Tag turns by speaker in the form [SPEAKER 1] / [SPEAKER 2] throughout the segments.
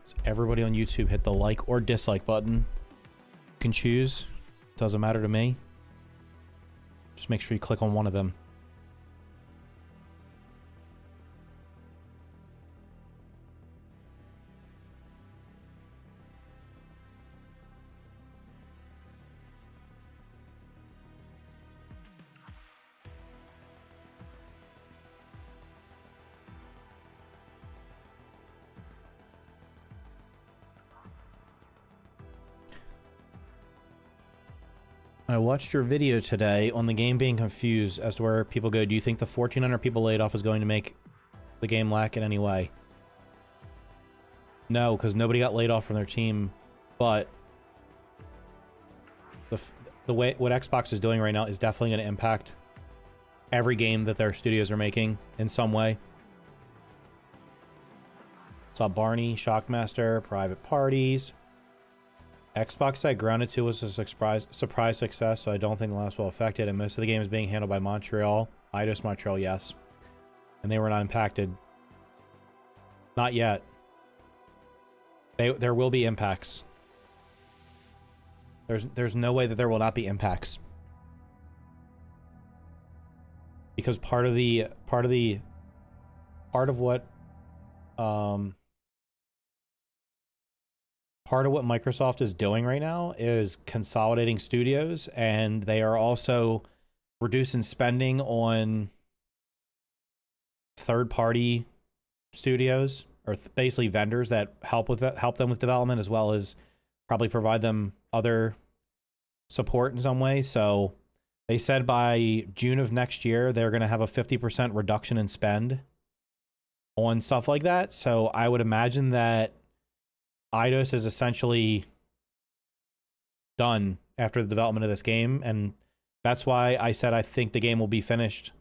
[SPEAKER 1] So everybody on YouTube hit the like or dislike button. You can choose. Doesn't matter to me. Just make sure you click on one of them. I watched your video today on the game being confused as to where people go. Do you think the 1,400 people laid off is going to make the game lack in any way? No, because nobody got laid off from their team, but the way what Xbox is doing right now is definitely going to impact every game that their studios are making in some way. Saw Barney, Shockmaster, Private Parties. Xbox said Grounded 2 was a surprise success, so I don't think the last will affect it, and most of the game is being handled by Montreal. Eidos Montreal, yes. And they were not impacted. Not yet. There will be impacts. There's no way that there will not be impacts. Because part of what Microsoft is doing right now is consolidating studios, and they are also reducing spending on third-party studios, or basically vendors that help them with development, as well as probably provide them other support in some way. So they said by June of next year they're going to have a 50% reduction in spend on stuff like that. So I would imagine that Eidos is essentially done after the development of this game, and that's why I said I think the game will be finished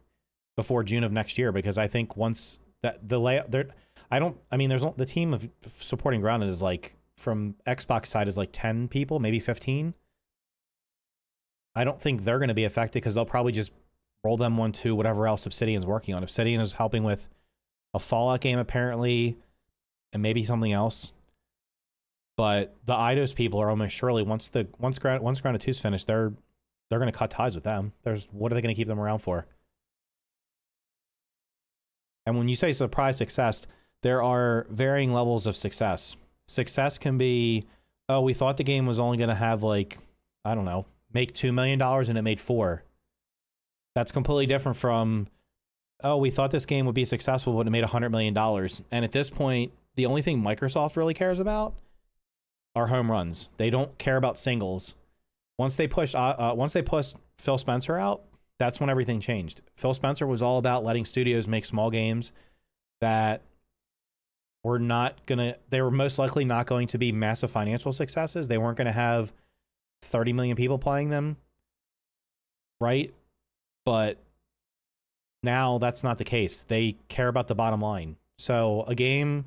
[SPEAKER 1] before June of next year, because I think once that the layout there, there's the team of supporting Grounded is like, from Xbox side, is like 10 people, maybe 15. I don't think they're going to be affected because they'll probably just roll them onto whatever else Obsidian's working on. Obsidian is helping with a Fallout game apparently, and maybe something else. But the Eidos people are almost surely, once Grounded 2 is finished, they're going to cut ties with them. What are they going to keep them around for? And when you say surprise success, there are varying levels of success. Success can be, oh, we thought the game was only going to have, like, I don't know, make $2 million and it made $4 million. That's completely different from, oh, we thought this game would be successful, but it made $100 million. And at this point, the only thing Microsoft really cares about are home runs. They don't care about singles. Once they pushed Phil Spencer out, that's when everything changed. Phil Spencer was all about letting studios make small games that were they were most likely not going to be massive financial successes. They weren't going to have 30 million people playing them, right? But now that's not the case. They care about the bottom line. So a game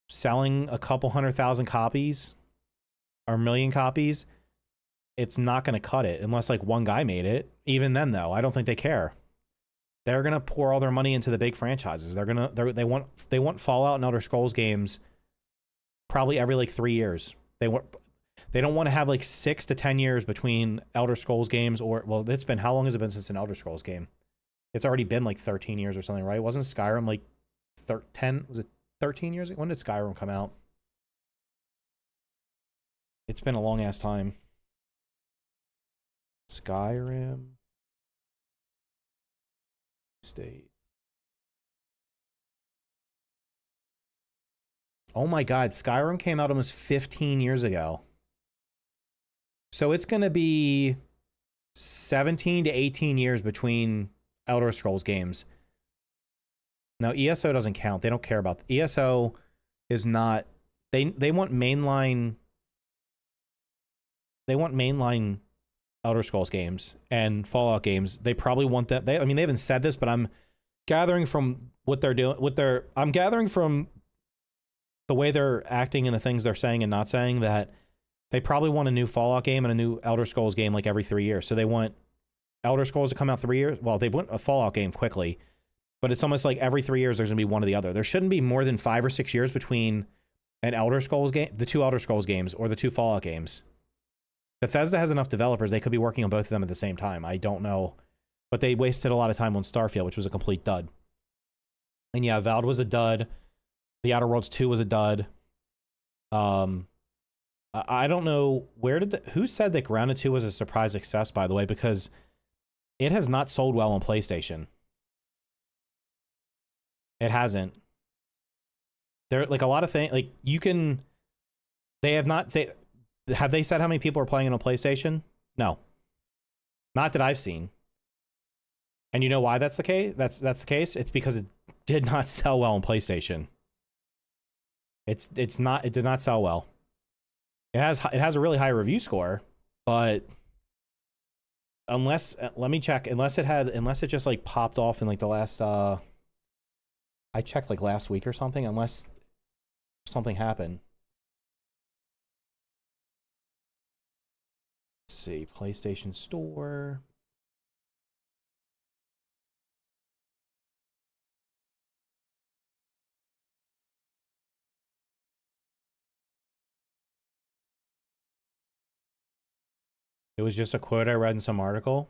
[SPEAKER 1] selling a couple 100,000 copies or 1 million copies, it's not going to cut it unless like one guy made it. Even then, though, I don't think they care. They're going to pour all their money into the big franchises. They want Fallout and Elder Scrolls games probably every like 3 years. They don't want to have like 6 to 10 years between Elder Scrolls games, or, well, how long has it been since an Elder Scrolls game? It's already been like 13 years or something, right? Wasn't Skyrim like 10? Was it 13 years ago? When did Skyrim come out? It's been a long ass time. Skyrim State. Oh my god, Skyrim came out almost 15 years ago. So it's going to be 17 to 18 years between Elder Scrolls games. Now, ESO doesn't count. They don't care about... ESO is not... They want mainline... They want mainline Elder Scrolls games and Fallout games. They probably want that. They haven't said this, but I'm gathering from what they're doing. I'm gathering from the way they're acting and the things they're saying and not saying, that they probably want a new Fallout game and a new Elder Scrolls game like every 3 years. So they want Elder Scrolls to come out 3 years. Well, they want a Fallout game quickly, but it's almost like every 3 years there's going to be one or the other. There shouldn't be more than 5 or 6 years between an Elder Scrolls game, the two Elder Scrolls games, or the two Fallout games. Bethesda has enough developers, they could be working on both of them at the same time. I don't know. But they wasted a lot of time on Starfield, which was a complete dud. And yeah, Valve was a dud. The Outer Worlds 2 was a dud. I don't know who said that Grounded 2 was a surprise success, by the way, because it has not sold well on PlayStation. It hasn't. There, like, a lot of things, like, they have not said, have they said how many people are playing it on PlayStation? No. Not that I've seen. And you know why that's the case? That's the case? It's because it did not sell well on PlayStation. It did not sell well. It has a really high review score, but unless let me check, unless it just like popped off in like the last I checked like last week or something, unless something happened. Let's see, PlayStation Store. It was just a quote I read in some article.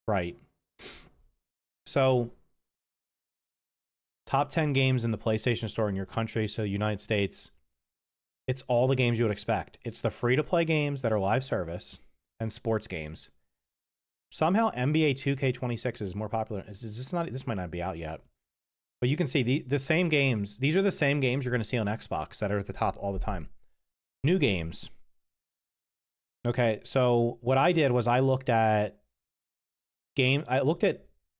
[SPEAKER 1] Right. So, top 10 games in the PlayStation Store in your country, so United States, it's all the games you would expect. It's the free-to-play games that are live service and sports games. Somehow NBA 2K26 is more popular. This might not be out yet. But you can see the same games. These are the same games you're going to see on Xbox that are at the top all the time. New games. Okay, so what I did was I looked at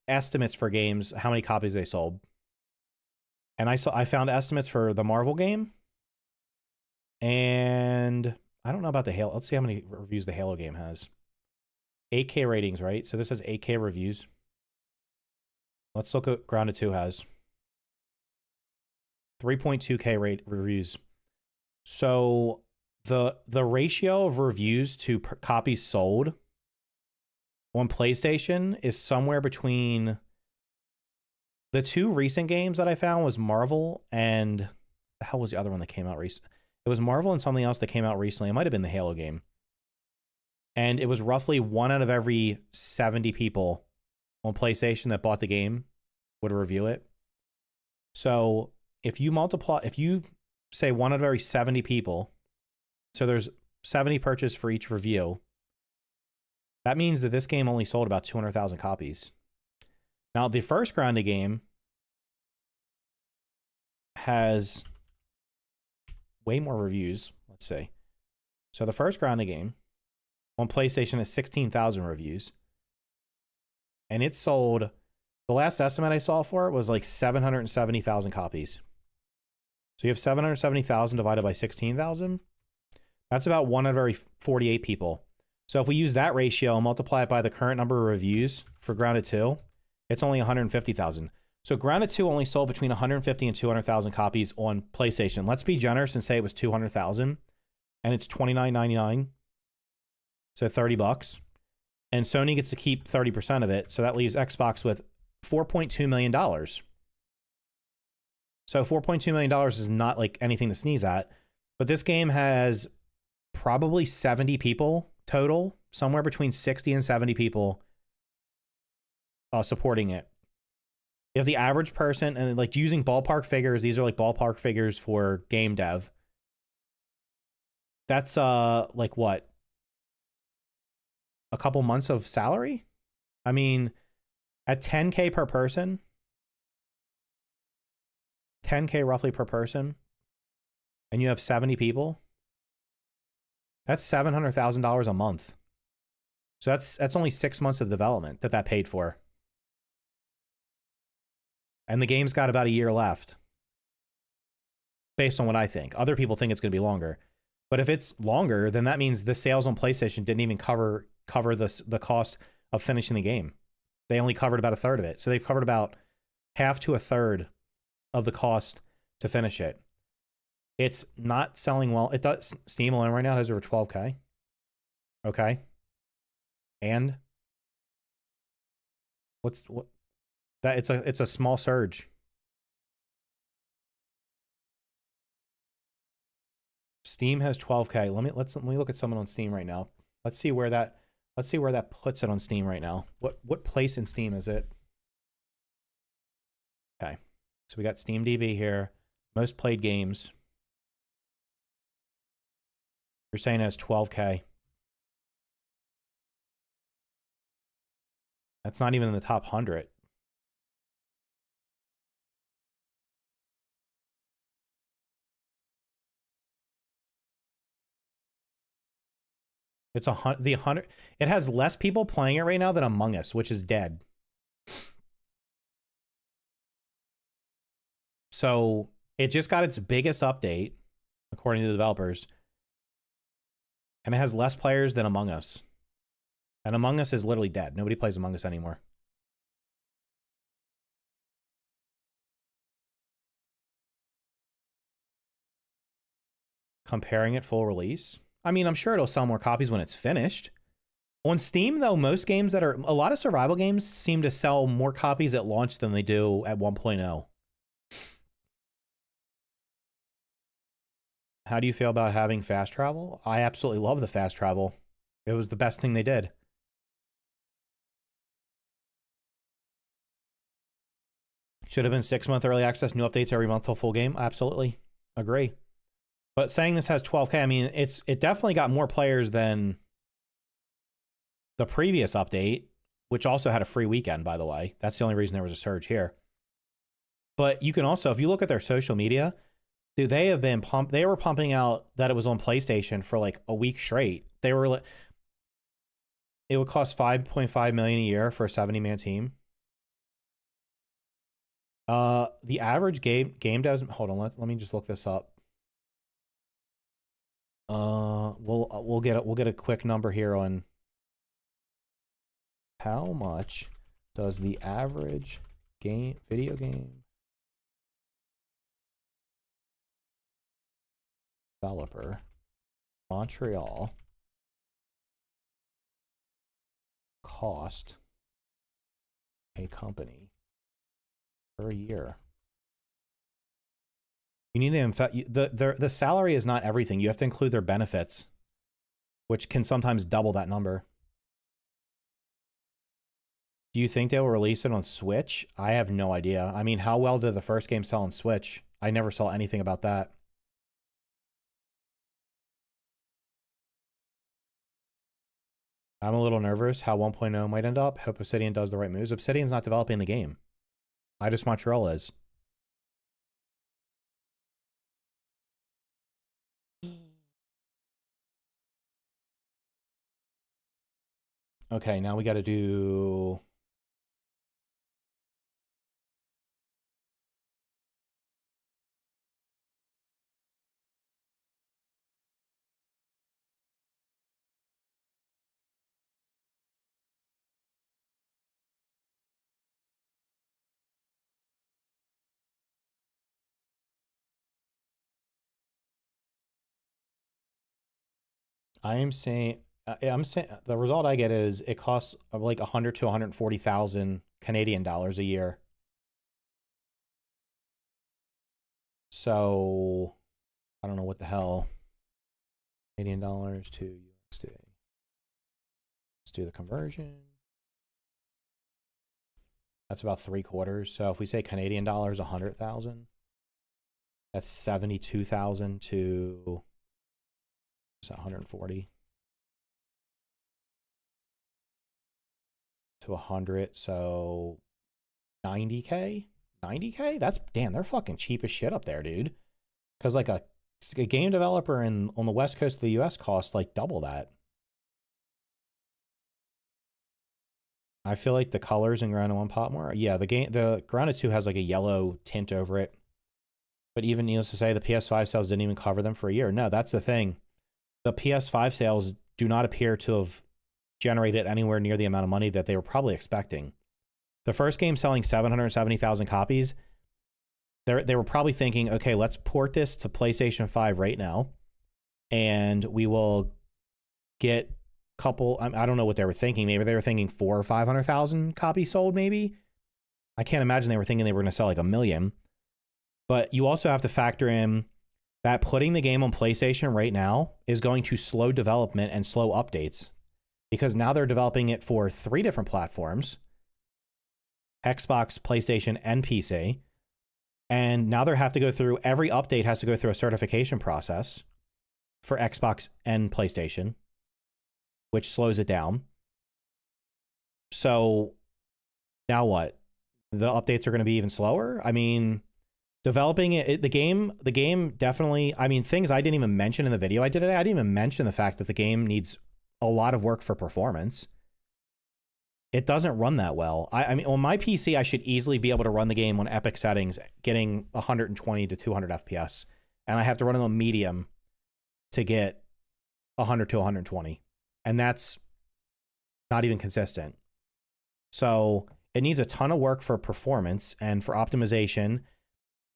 [SPEAKER 1] estimates for games, how many copies they sold. And I found estimates for the Marvel game. And I don't know about the Halo. Let's see how many reviews the Halo game has. 8K ratings, right? So this has 8K reviews. Let's look at Grounded 2 has 3.2K reviews. So the ratio of reviews to copies sold on PlayStation is somewhere between the two recent games that I found was Marvel and the hell was the other one that came out recently? It was Marvel and something else that came out recently. It might have been the Halo game. And it was roughly 1 out of every 70 people on PlayStation that bought the game would review it. So if you say 1 out of every 70 people, so there's 70 purchases for each review, that means that this game only sold about 200,000 copies. Now, the first Grounded game has way more reviews. Let's see. So the first Grounded game on PlayStation has 16,000 reviews. And it sold, the last estimate I saw for it was like 770,000 copies. So you have 770,000 divided by 16,000. That's about 1 out of every 48 people. So if we use that ratio and multiply it by the current number of reviews for Grounded 2, it's only 150,000. So Grounded 2 only sold between 150 and 200,000 copies on PlayStation. Let's be generous and say it was 200,000 and it's $29.99. So $30. And Sony gets to keep 30% of it. So that leaves Xbox with $4.2 million. So $4.2 million is not like anything to sneeze at. But this game has probably 70 people total, somewhere between 60 and 70 people supporting it. If the average person, and like using ballpark figures, these are like ballpark figures for game dev. That's like what? A couple months of salary? I mean, at 10K per person, 10K roughly per person, and you have 70 people, that's $700,000 a month. So that's only 6 months of development that paid for. And the game's got about a year left, based on what I think. Other people think it's going to be longer. But if it's longer, then that means the sales on PlayStation didn't even cover the cost of finishing the game. They only covered about a third of it. So they've covered about half to a third of the cost to finish it. It's not selling well. It does. Steam alone right now has over 12K. Okay. And what that it's a small surge. Steam has 12K. Let me look at someone on Steam right now. Let's see where that puts it on Steam right now. What place in Steam is it? Okay. So we got SteamDB here. Most played games. You're saying it has 12K. That's not even in the top 100. It's the 100. It has less people playing it right now than Among Us, which is dead. So it just got its biggest update, according to the developers, and it has less players than Among Us. And Among Us is literally dead. Nobody plays Among Us anymore. Comparing it full release. I mean, I'm sure it'll sell more copies when it's finished. On Steam, though, most games a lot of survival games seem to sell more copies at launch than they do at 1.0. How do you feel about having fast travel? I absolutely love the fast travel. It was the best thing they did. Should have been 6-month early access, new updates every month till full game. Absolutely. Agree. But saying this has 12K, I mean, it definitely got more players than the previous update, which also had a free weekend, by the way. That's the only reason there was a surge here. But you can also, if you look at their social media, dude, they were pumping out that it was on PlayStation for like a week straight. It would cost $5.5 million a year for a 70-man team. The average game doesn't. Hold on, let me just look this up. We'll get a quick number here on how much does the average video game developer Montreal cost a company per year. You need to the salary is not everything. You have to include their benefits, which can sometimes double that number. Do you think they will release it on Switch? I have no idea. I mean, how well did the first game sell on Switch? I never saw anything about that. I'm a little nervous how 1.0 might end up. Hope Obsidian does the right moves. Obsidian's not developing the game. Eidos Montreal is. Okay, now we got to do... I'm saying the result I get is it costs like 100 to 140,000 Canadian dollars a year. So I don't know what the hell. Canadian dollars to USD. Let's do the conversion. That's about 3/4. So if we say Canadian dollars 100,000, that's 72,000 to 140 to 100, so 90K. That's damn, they're fucking cheap as shit up there, dude. Because like a game developer on the west coast of the US costs like double that. I feel like the colors in Grounded 1 pop more. Yeah, the Grounded 2 has like a yellow tint over it. But even needless to say, the PS5 sales didn't even cover them for a year. No, that's the thing. The PS5 sales do not appear to have generated anywhere near the amount of money that they were probably expecting. The first game selling 770,000 copies, they were probably thinking, okay, let's port this to PlayStation 5 right now, and we will get a couple, I don't know what they were thinking. Maybe they were thinking 400,000 or 500,000 copies sold, maybe. I can't imagine they were thinking they were going to sell like 1 million. But you also have to factor in that putting the game on PlayStation right now is going to slow development and slow updates, because now they're developing it for 3 different platforms: Xbox, PlayStation, and PC. And now they have to go through, every update has to go through a certification process for Xbox and PlayStation, which slows it down. So now what? The updates are going to be even slower? I mean, developing it, the game definitely, I mean, things I didn't even mention in the video I did today. I didn't even mention the fact that the game needs a lot of work for performance. It doesn't run that well. I mean, on my PC, I should easily be able to run the game on epic settings, getting 120 to 200 FPS. And I have to run it on medium to get 100 to 120. And that's not even consistent. So it needs a ton of work for performance and for optimization.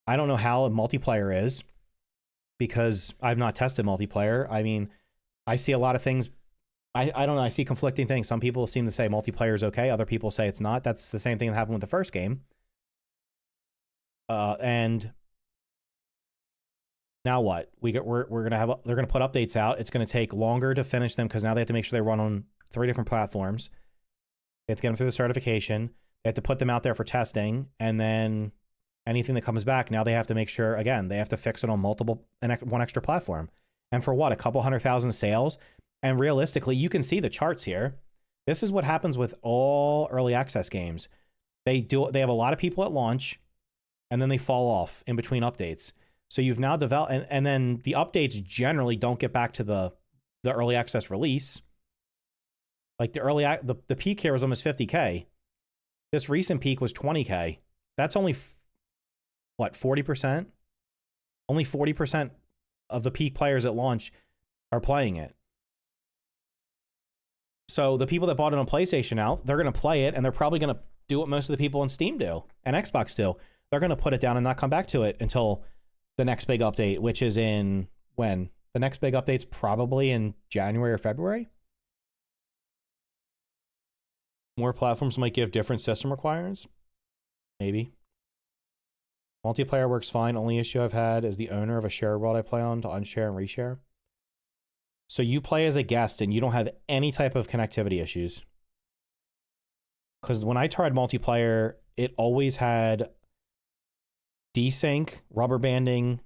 [SPEAKER 1] I don't know how multiplayer is, because I've not tested multiplayer. I mean, I see a lot of things. I don't know. I see conflicting things. Some people seem to say multiplayer is okay. Other people say it's not. That's the same thing that happened with the first game. And now what? We're gonna have, they're gonna put updates out. It's gonna take longer to finish them, because now they have to make sure they run on 3 different platforms. They have to get them through the certification. They have to put them out there for testing, and then anything that comes back, now they have to make sure, again, they have to fix it on one extra platform. And for what? A couple 100,000 sales? And realistically, you can see the charts here. This is what happens with all early access games. They have a lot of people at launch, and then they fall off in between updates. So you've now developed, and then the updates generally don't get back to the early access release. Like the peak here was almost 50K. This recent peak was 20K. That's only what, 40%? Only 40% of the peak players at launch are playing it. So the people that bought it on PlayStation now, they're going to play it, and they're probably going to do what most of the people on Steam do and Xbox do. They're going to put it down and not come back to it until the next big update, which is in when? The next big update's probably in January or February. More platforms might give different system requirements. Maybe. Multiplayer works fine. Only issue I've had is the owner of a shared world I play on to unshare and reshare. So you play as a guest and you don't have any type of connectivity issues. Because when I tried multiplayer, it always had desync, rubber banding.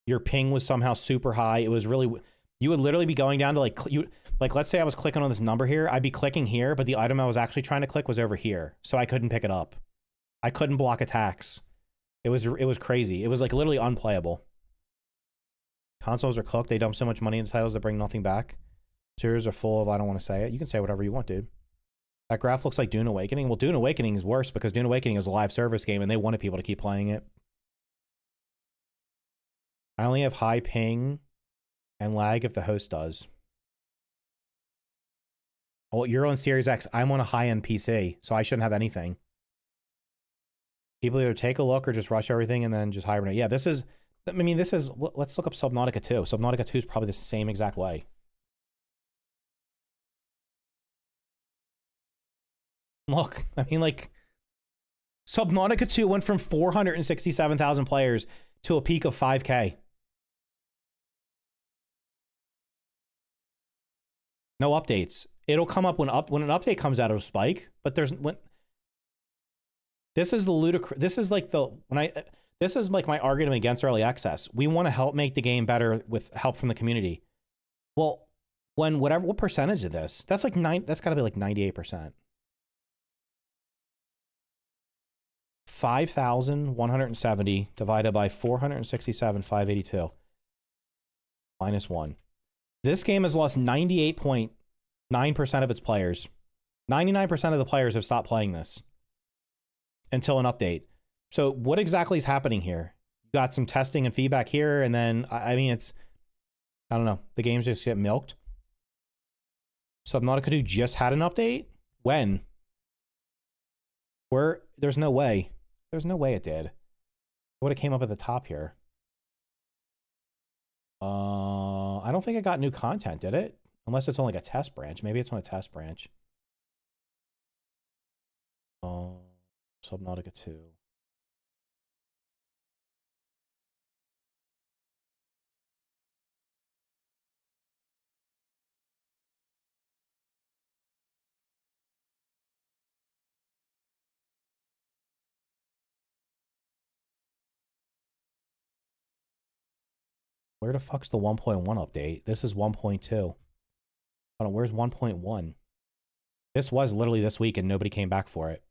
[SPEAKER 1] Your ping was somehow super high. It was really, you would literally be going down to like let's say I was clicking on this number here. I'd be clicking here, but the item I was actually trying to click was over here. So I couldn't pick it up. I couldn't block attacks. It was crazy. It was like literally unplayable. Consoles are cooked. They dump so much money into titles that bring nothing back. Series are full of, I don't want to say it. You can say whatever you want, dude. That graph looks like Dune Awakening. Well, Dune Awakening is worse because Dune Awakening is a live service game and they wanted people to keep playing it. I only have high ping and lag if the host does. Well, you're on Series X. I'm on a high-end PC, so I shouldn't have anything. People either take a look or just rush everything and then just hibernate. Yeah, this is, I mean, this is, let's look up Subnautica 2. Subnautica 2 is probably the same exact way. Look, I mean, like, Subnautica 2 went from 467,000 players to a peak of 5K. No updates. It'll come up when an update comes out, it'll spike, but there's this is the ludicrous. This is like this is like my argument against early access. We want to help make the game better with help from the community. Well, what percentage of this? That's like that's got to be like 98%. 5,170 divided by 467,582 minus 1. This game has lost 98.9% of its players. 99% of the players have stopped playing this until an update. So what exactly is happening here? You got some testing and feedback here, and then, I mean, it's, I don't know. The games just get milked. Subnautica 2 just had an update? When? There's no way. There's no way it did. It would have came up at the top here. I don't think it got new content, did it? Unless it's on like a test branch. Maybe it's on a test branch. Subnautica 2. Where the fuck's the 1.1 update? This is 1.2. Hold on, where's 1.1? This was literally this week and nobody came back for it.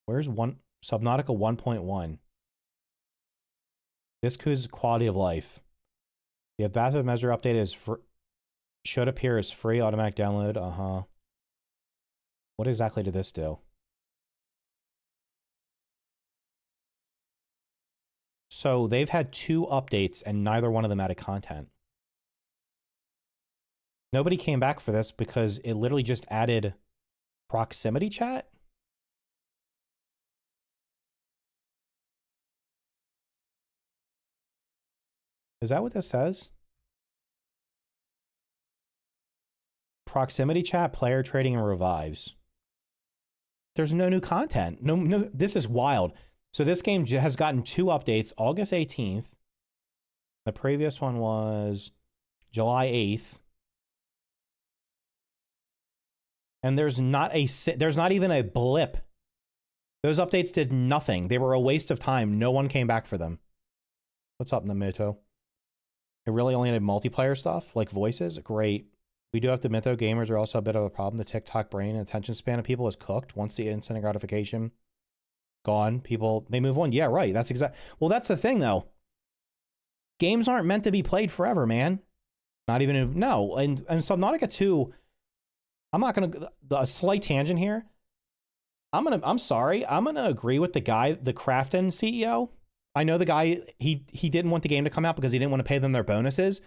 [SPEAKER 1] Where's Subnautica 1.1? This is quality of life. The adaptive measure update is should appear as free automatic download. What exactly did this do? So they've had 2 updates and neither one of them added content. Nobody came back for this because it literally just added proximity chat. Is that what this says? Proximity chat, player trading, and revives. There's no new content. No, this is wild. So this game has gotten 2 updates, August 18th. The previous one was July 8th. And there's not even a blip. Those updates did nothing. They were a waste of time. No one came back for them. What's up, Namuto? It really only had multiplayer stuff, like voices? Great. We do have to admit, though, gamers are also a bit of a problem. The TikTok brain and attention span of people is cooked. Once the instant gratification gone, they move on. Yeah, right. That's well, that's the thing, though. Games aren't meant to be played forever, man. Not even, no. And Subnautica 2, I'm not going to, a slight tangent here. I'm sorry. I'm going to agree with the guy, the Crafton CEO. I know the guy, he didn't want the game to come out because he didn't want to pay them their bonuses.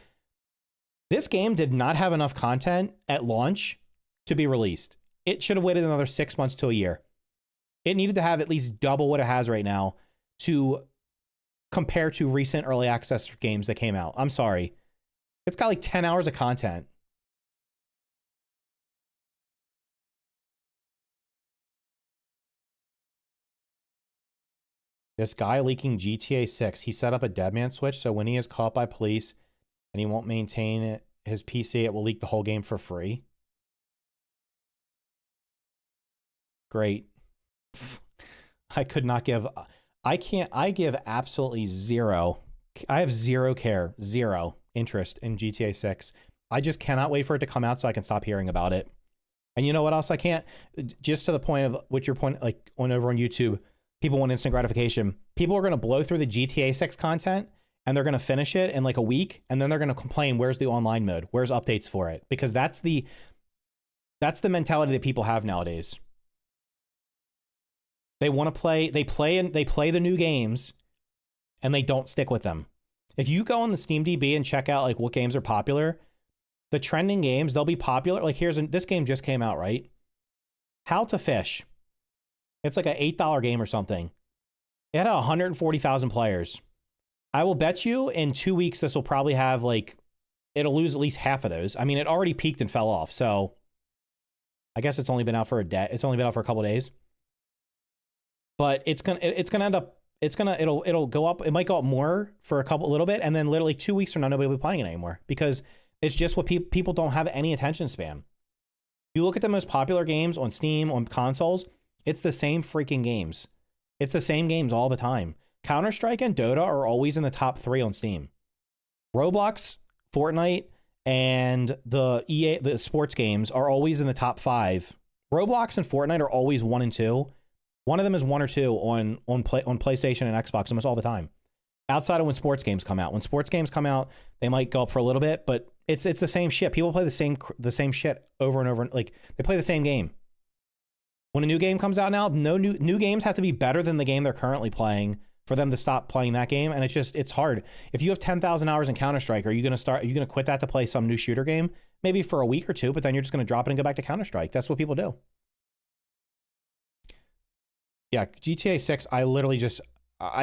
[SPEAKER 1] This game did not have enough content at launch to be released. It should have waited another 6 months to a year. It needed to have at least double what it has right now to compare to recent early access games that came out. I'm sorry. It's got like 10 hours of content. This guy leaking GTA 6, he set up a deadman switch, so when he is caught by police and he won't maintain his PC, it will leak the whole game for free. Great. I could not give... I give absolutely zero. I have zero care, zero interest in GTA 6. I just cannot wait for it to come out so I can stop hearing about it. And you know what else I can't? Just to the point of what your point, like over on YouTube, people want instant gratification. People are going to blow through the GTA 6 content and they're going to finish it in like a week. And then they're going to complain, where's the online mode? Where's updates for it? Because that's the mentality that people have nowadays. They want to play, they play the new games and they don't stick with them. If you go on the SteamDB and check out like what games are popular, the trending games, they'll be popular. Like this game just came out, right? How to Fish. It's like an $8 game or something. It had 140,000 players. I will bet you in 2 weeks, this will probably have like, it'll lose at least half of those. I mean, it already peaked and fell off. So I guess it's only been out for a day. It's only been out for a couple of days, but it'll go up. It might go up more for a little bit. And then literally 2 weeks from now, nobody will be playing it anymore because it's just what people don't have any attention span. You look at the most popular games on Steam, on consoles, it's the same freaking games. It's the same games all the time. Counter-Strike and Dota are always in the top 3 on Steam. Roblox, Fortnite, and the sports games are always in the top 5. Roblox and Fortnite are always 1 and 2. One of them is 1 or 2 on PlayStation and Xbox almost all the time. Outside of when sports games come out. When sports games come out, they might go up for a little bit, but it's the same shit. People play the same shit over and over. Like they play the same game. When a new game comes out now, no new games have to be better than the game they're currently playing for them to stop playing that game. And it's hard. If you have 10,000 hours in Counter-Strike, are you going to quit that to play some new shooter game? Maybe for a week or 2, but then you're just going to drop it and go back to Counter-Strike. That's what people do. Yeah, GTA 6, I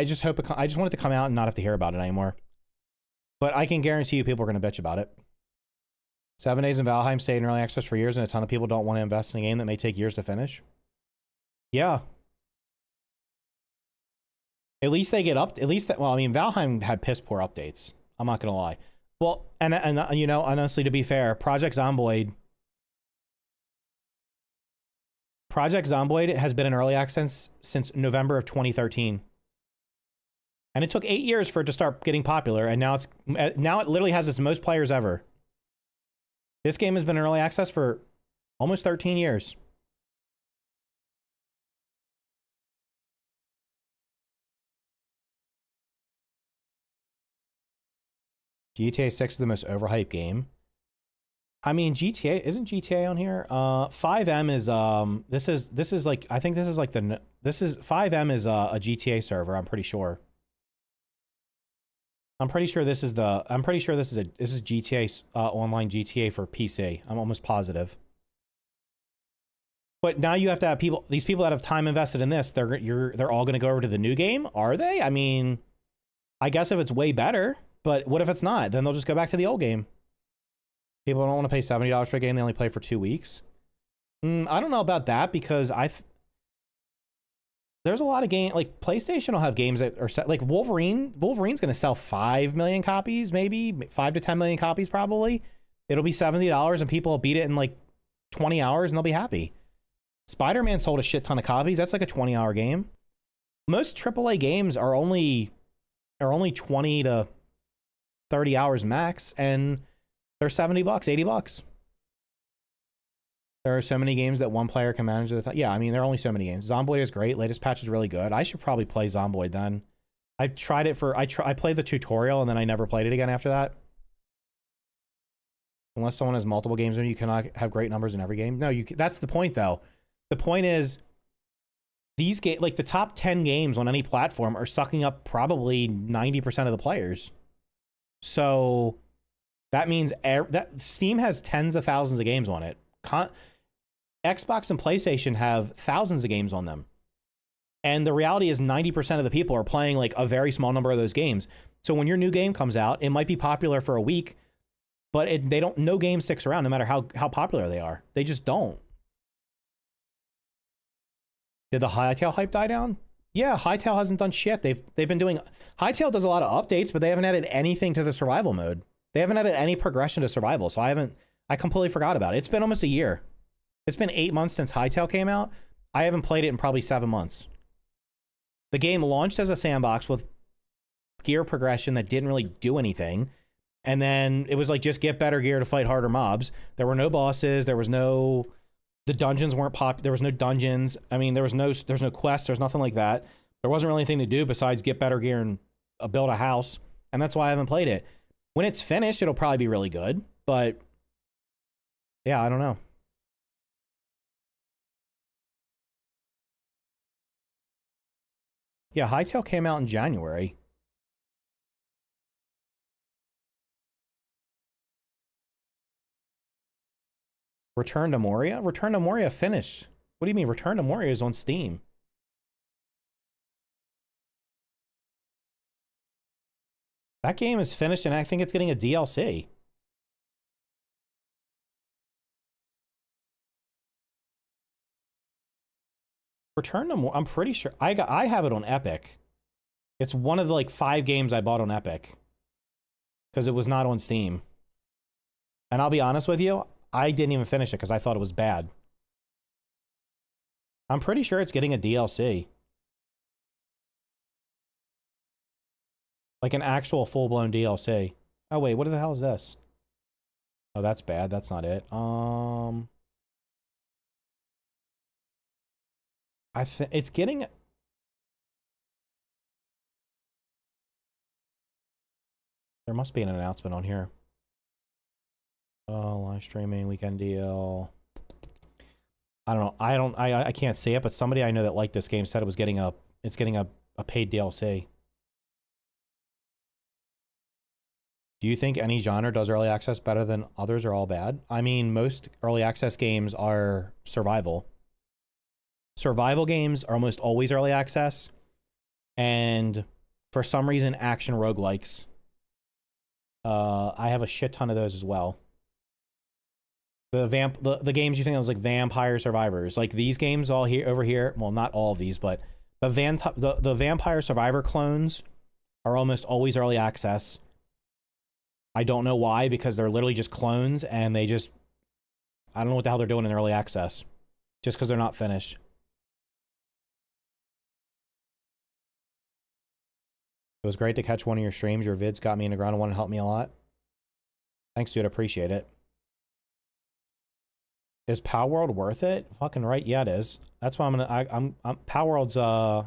[SPEAKER 1] just hope I just want it to come out and not have to hear about it anymore. But I can guarantee you people are going to bitch about it. 7 Days in Valheim stayed in early access for years, and a ton of people don't want to invest in a game that may take years to finish. Yeah. At least they get up. At least that. Well, I mean, Valheim had piss poor updates. I'm not gonna lie. Well, and you know, honestly, to be fair, Project Zomboid Project Zomboid has been in early access since November of 2013. And it took 8 years for it to start getting popular, and now it literally has its most players ever. This game has been in early access for almost 13 years. GTA 6 is the most overhyped game. I mean, isn't GTA on here? 5M is this is like, I think this is like 5M is a GTA server, I'm pretty sure. I'm pretty sure this is GTA online GTA for PC. I'm almost positive. But now you have to have these people that have time invested in this, they're all going to go over to the new game, are they? I mean, I guess if it's way better, but what if it's not? Then they'll just go back to the old game. People don't want to pay $70 for a game they only play for 2 weeks. I don't know about that, because there's a lot of games, like PlayStation will have games that are set, like Wolverine's going to sell 5 million copies, maybe 5 to 10 million copies probably. It'll be $70 and people will beat it in like 20 hours and they'll be happy. Spider-Man sold a shit ton of copies. That's like a 20-hour game. Most AAA games are only 20 to 30 hours max, and they're $70, $80. There are so many games that one player can manage. Yeah, I mean, there are only so many games. Zomboid is great. Latest patch is really good. I should probably play Zomboid then. I tried it for... I played the tutorial, and then I never played it again after that. Unless someone has multiple games, and you cannot have great numbers in every game. No, that's the point, though. The point is, these games, like the top 10 games on any platform, are sucking up probably 90% of the players. So that means that Steam has tens of thousands of games on it. Xbox and PlayStation have thousands of games on them. And the reality is 90% of the people are playing like a very small number of those games. So when your new game comes out, it might be popular for a week, but no game sticks around no matter how popular they are. They just don't. Did the Hightail hype die down? Yeah, Hightail hasn't done shit. They've been doing... Hightail does a lot of updates, but they haven't added anything to the survival mode. They haven't added any progression to survival, so I completely forgot about it. It's been almost a year. It's been 8 months since Hightail came out. I haven't played it in probably 7 months. The game launched as a sandbox with gear progression that didn't really do anything. And then it was like, just get better gear to fight harder mobs. There were no bosses. There was no... The dungeons weren't there was no dungeons. I mean, there's no quests. There's nothing like that. There wasn't really anything to do besides get better gear and build a house. And that's why I haven't played it. When it's finished, it'll probably be really good. But yeah, I don't know. Yeah, Hightail came out in January. Return to Moria? Return to Moria finished. What do you mean? Return to Moria is on Steam. That game is finished, and I think it's getting a DLC. Return to Moria. I'm pretty sure I have it on Epic. It's one of the like 5 games I bought on Epic because it was not on Steam. And I'll be honest with you, I didn't even finish it because I thought it was bad. I'm pretty sure it's getting a DLC. Like an actual full-blown DLC. Oh, wait, what the hell is this? Oh, that's bad. That's not it. I think it's getting... There must be an announcement on here. Oh, live streaming, weekend deal. I don't know. I can't see it, but somebody I know that liked this game said it's getting a paid DLC. Do you think any genre does early access better than others, or all bad? I mean, most early access games are survival. Survival games are almost always early access, and for some reason, action roguelikes. I have a shit ton of those as well. The games you think of as like Vampire Survivors, like these games all here over here. Well, not all of these, but the Vampire Survivor clones are almost always early access. I don't know why, because they're literally just clones, and I don't know what the hell they're doing in early access. just because they're not finished. It was great to catch one of your streams. Your vids got me in the ground one and helped me a lot. Thanks, dude. I appreciate it. Is Power World worth it? Fucking right. Yeah, it is. That's why I'm Power World's, I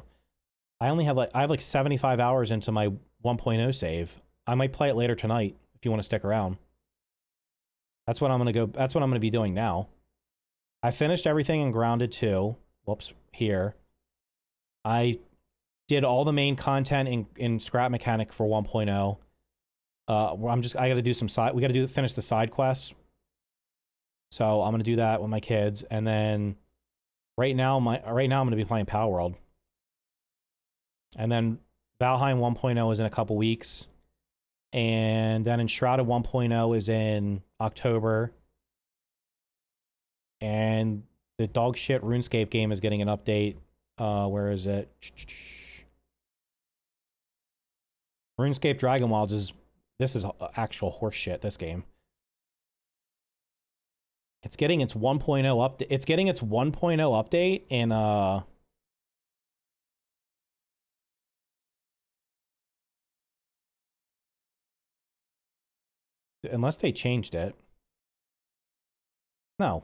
[SPEAKER 1] have like 75 hours into my 1.0 save. I might play it later tonight if you want to stick around. That's what I'm going to be doing now. I finished everything in Grounded 2. Whoops, here. I did all the main content in Scrap Mechanic for 1.0. I got to do we got to finish the side quests. So I'm going to do that with my kids, and then right now I'm going to be playing Power World. And then Valheim 1.0 is in a couple weeks. And then Enshrouded 1.0 is in October. And the dog shit RuneScape game is getting an update. Where is it? RuneScape Dragon Wilds this is actual horse shit, this game. It's getting its 1.0 update. It's getting its 1.0 update in unless they changed it. No.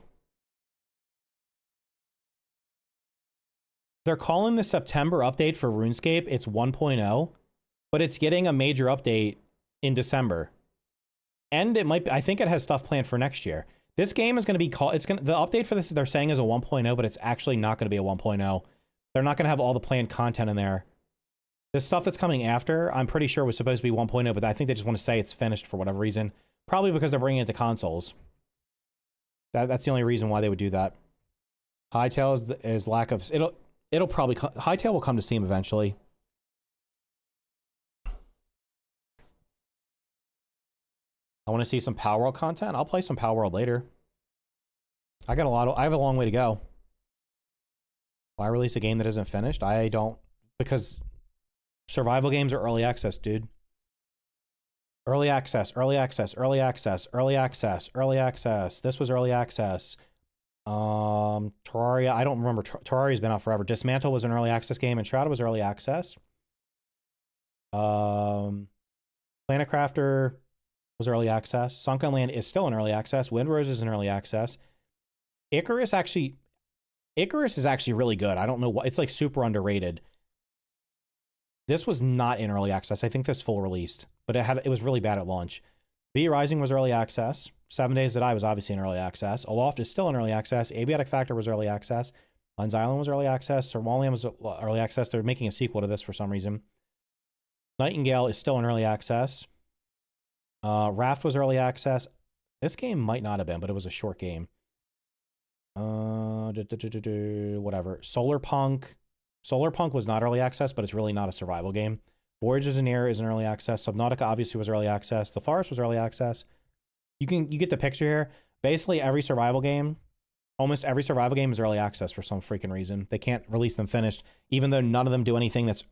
[SPEAKER 1] They're calling the September update for RuneScape, it's 1.0, but it's getting a major update in December. And it might be, I think it has stuff planned for next year. This game is going to be called, the update for this they're saying is a 1.0, but it's actually not going to be a 1.0. They're not going to have all the planned content in there. The stuff that's coming after, I'm pretty sure was supposed to be 1.0, but I think they just want to say it's finished for whatever reason. Probably because they're bringing it to consoles. That's the only reason why they would do that. Hytale is lack of, it'll probably, Hytale will come to Steam eventually. I want to see some Power World content. I'll play some Power World later. I have a long way to go. Why release a game that isn't finished? I don't, because survival games are early access, dude. Early access, early access, early access, early access, early access. This was early access. Terraria, I don't remember. Terraria's been out forever. Dismantle was an early access game, and Shroud was early access. Planet Crafter was early access. Sunken Land is still in early access. Windrose is in early access. Icarus is actually really good. I don't know what, it's like super underrated. This was not in early access. I think this full released, but it was really bad at launch. V Rising was early access. 7 Days to Die was obviously in early access. Aloft is still in early access. Abiotic Factor was early access. Lens Island was early access. Sermalium was early access. They're making a sequel to this for some reason. Nightingale is still in early access. Raft was early access. This game might not have been, but it was a short game. Whatever. Solar Punk was not early access, but it's really not a survival game. Voyages in Air is in early access. Subnautica obviously was early access. The Forest was early access. You get the picture here. Basically every survival game, almost every survival game is early access for some freaking reason. They can't release them finished, even though none of them do anything that's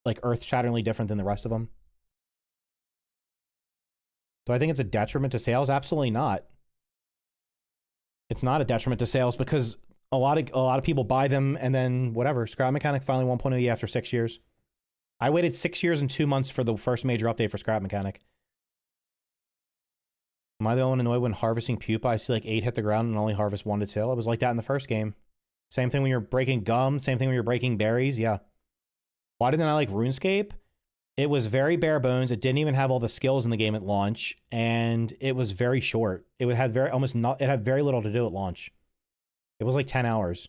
[SPEAKER 1] like earth-shatteringly different than the rest of them. Do I think it's a detriment to sales? Absolutely not. It's not a detriment to sales because a lot of people buy them and then whatever. Scrap Mechanic finally 1.0 after 6 years. I waited 6 years and 2 months for the first major update for Scrap Mechanic. Am I the only one annoyed when harvesting pupa? I see like 8 hit the ground and only harvest 1 to 2. It was like that in the first game. Same thing when you're breaking gum. Same thing when you're breaking berries. Yeah. Why didn't I like RuneScape? It was very bare bones. It didn't even have all the skills in the game at launch, and it was very short. It had very little to do at launch. It was like 10 hours.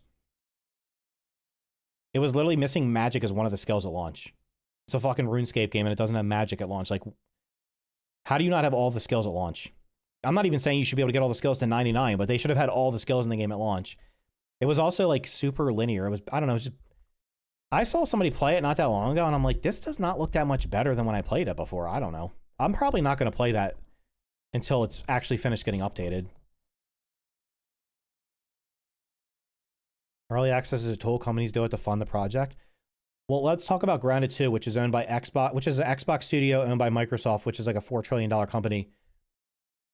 [SPEAKER 1] It was literally missing magic as one of the skills at launch. It's a fucking RuneScape game, and it doesn't have magic at launch. Like, how do you not have all the skills at launch? I'm not even saying you should be able to get all the skills to 99, but they should have had all the skills in the game at launch. It was also like super linear. It was, I don't know, it was just, I saw somebody play it not that long ago, and I'm like, this does not look that much better than when I played it before. I don't know. I'm probably not going to play that until it's actually finished getting updated. Early access is a tool companies do it to fund the project. Well, let's talk about Grounded 2, which is owned by Xbox, which is an Xbox studio owned by Microsoft, which is like a $4 trillion company.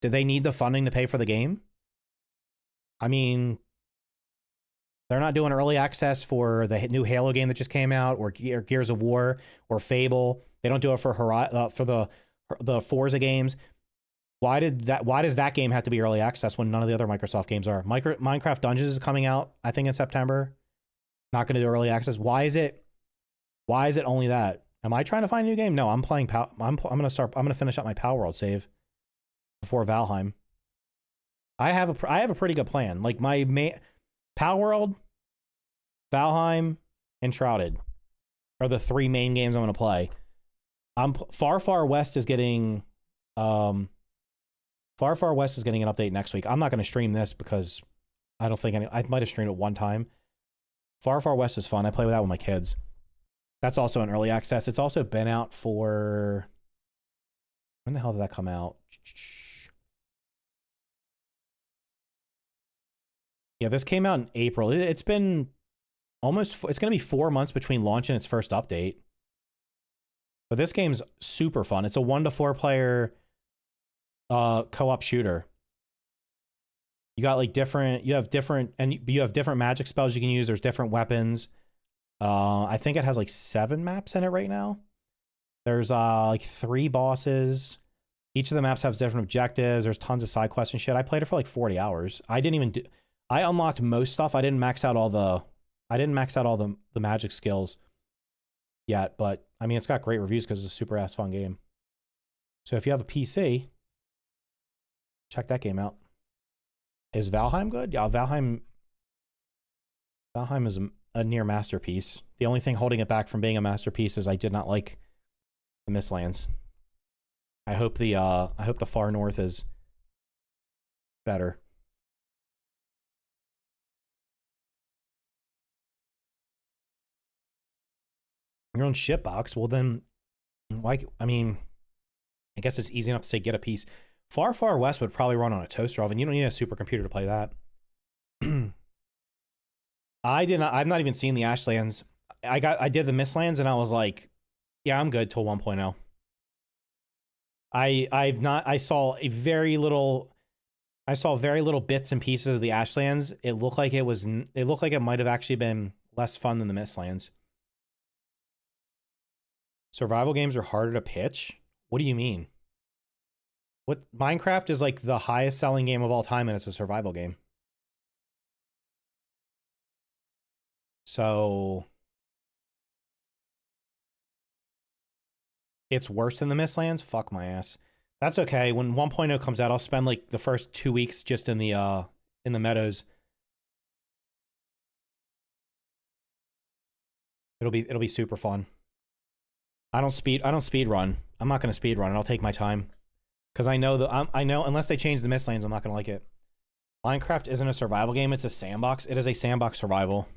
[SPEAKER 1] Did they need the funding to pay for the game? I mean, They're not doing early access for the new Halo game that just came out, or Gears of War, or Fable. They don't do it for the Forza games. Why does that game have to be early access when none of the other Microsoft games are? Minecraft Dungeons is coming out, I think, in September. Not going to do early access. Why is it only that? Am I trying to find a new game? No, I'm playing. I'm going to finish up my Power World save before Valheim. I have a pretty good plan. Like my Power World, Valheim, and Shrouded are the 3 main games I'm going to play. Far West is getting Far West is getting an update next week. I'm not going to stream this because I don't think I might have streamed it one time. Far West is fun. I play that with my kids. That's also an early access. It's also been out for... When the hell did that come out? Yeah, this came out in April. It's been almost... It's going to be 4 months between launch and its first update. But this game's super fun. It's a 1 to 4 player co-op shooter. You got like you have different magic spells you can use. There's different weapons. I think it has like 7 maps in it right now. There's like 3 bosses. Each of the maps has different objectives. There's tons of side quests and shit. I played it for like 40 hours. I unlocked most stuff. I didn't max out all the magic skills yet, but I mean, it's got great reviews because it's a super ass fun game. So if you have a PC, check that game out. Is Valheim good? Yeah, Valheim is a near masterpiece. The only thing holding it back from being a masterpiece is I did not like the Mistlands. I hope the Far North is better. Your own shitbox. Well then, like, I mean, I guess it's easy enough to say get a piece. Far West would probably run on a toaster oven. You don't need a supercomputer to play that. I've not even seen the Ashlands. I did the Mistlands and I was like, yeah, I'm good till 1.0. I saw very little bits and pieces of the Ashlands. It looked like it might have actually been less fun than the Mistlands. Survival games are harder to pitch? What do you mean? What, Minecraft is like the highest selling game of all time and it's a survival game. So it's worse than the Mistlands? Fuck my ass. That's okay. When 1.0 comes out, I'll spend like the first 2 weeks just in the meadows. It'll be super fun. I don't speed run. I'm not going to speed run, and I'll take my time. Because I know unless they change the Mistlands, I'm not going to like it. Minecraft isn't a survival game, it's a sandbox. It is a sandbox survival.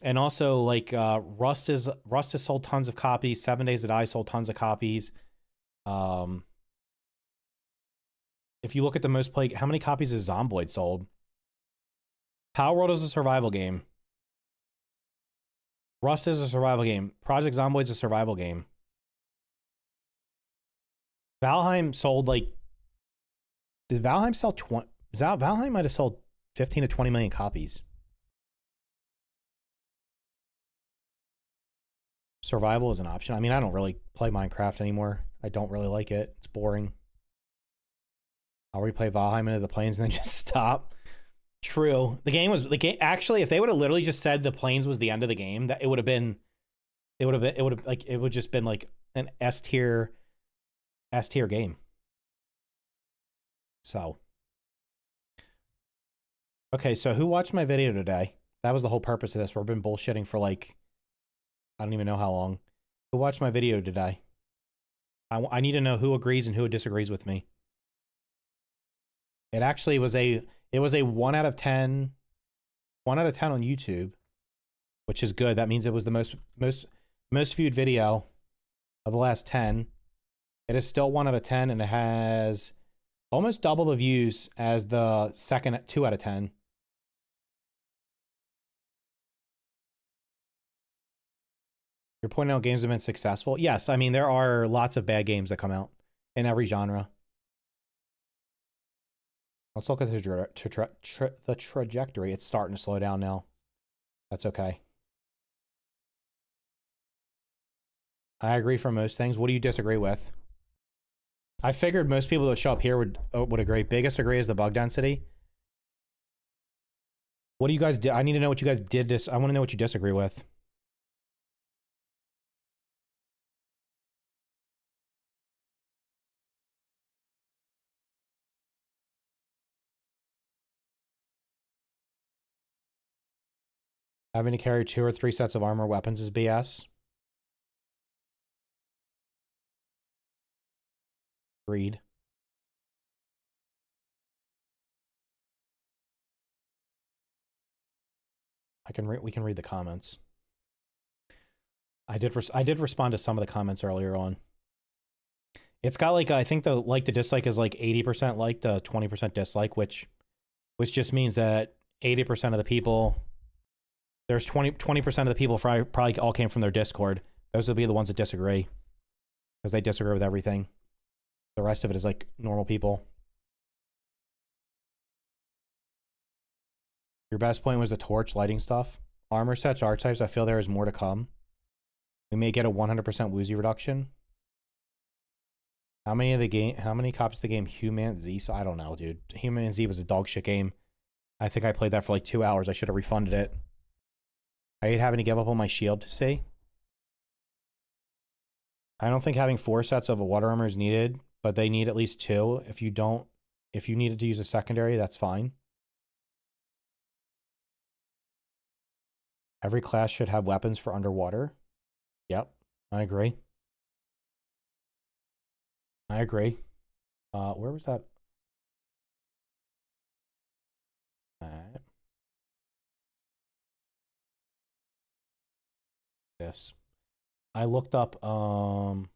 [SPEAKER 1] And also, like, Rust has sold tons of copies. 7 Days to Die sold tons of copies. If you look at the most played, how many copies has Zomboid sold? Power World is a survival game. Rust is a survival game. Project Zomboid's a survival game. Valheim sold like... Did Valheim sell 20... Valheim might have sold 15 to 20 million copies. Survival is an option. I mean, I don't really play Minecraft anymore. I don't really like it. It's boring. I'll replay Valheim into the plains and then just stop. True. The game actually, if they would have literally just said the plains was the end of the game, that it would have just been like an S tier game. So okay, so who watched my video today? That was the whole purpose of this. We've been bullshitting for like I don't even know how long. Who watched my video today? I need to know who agrees and who disagrees with me. It actually was a 1 out of 10 on YouTube, which is good. That means it was the most viewed video of the last 10. It is still 1 out of 10 and it has almost double the views as the second 2 out of 10. You're pointing out games that have been successful? Yes, I mean, there are lots of bad games that come out in every genre. Let's look at the trajectory. It's starting to slow down now. That's okay. I agree for most things. What do you disagree with? I figured most people that show up here would agree. Biggest agree is the bug density. What do you guys do? I need to know what you guys did. I want to know what you disagree with. Having to carry 2 or 3 sets of armor weapons is BS. Agreed. We can read the comments. I did respond to some of the comments earlier on. It's got like, I think the like to dislike is like 80% like to 20% dislike, which just means that 80% of the people, there's 20% of the people probably all came from their Discord. Those will be the ones that disagree because they disagree with everything. The rest of it is like normal people. Your best point was the torch lighting stuff. Armor sets, archetypes, I feel there is more to come. We may get a 100% woozy reduction. How many copies of the game Human Z? I don't know, dude. Human Z was a dog shit game. I think I played that for like 2 hours. I should have refunded it. I hate having to give up on my shield to see. I don't think having 4 sets of water armor is needed, but they need at least 2. If you needed to use a secondary, that's fine. Every class should have weapons for underwater. Yep, I agree. I agree. Where was that? This. I looked up down.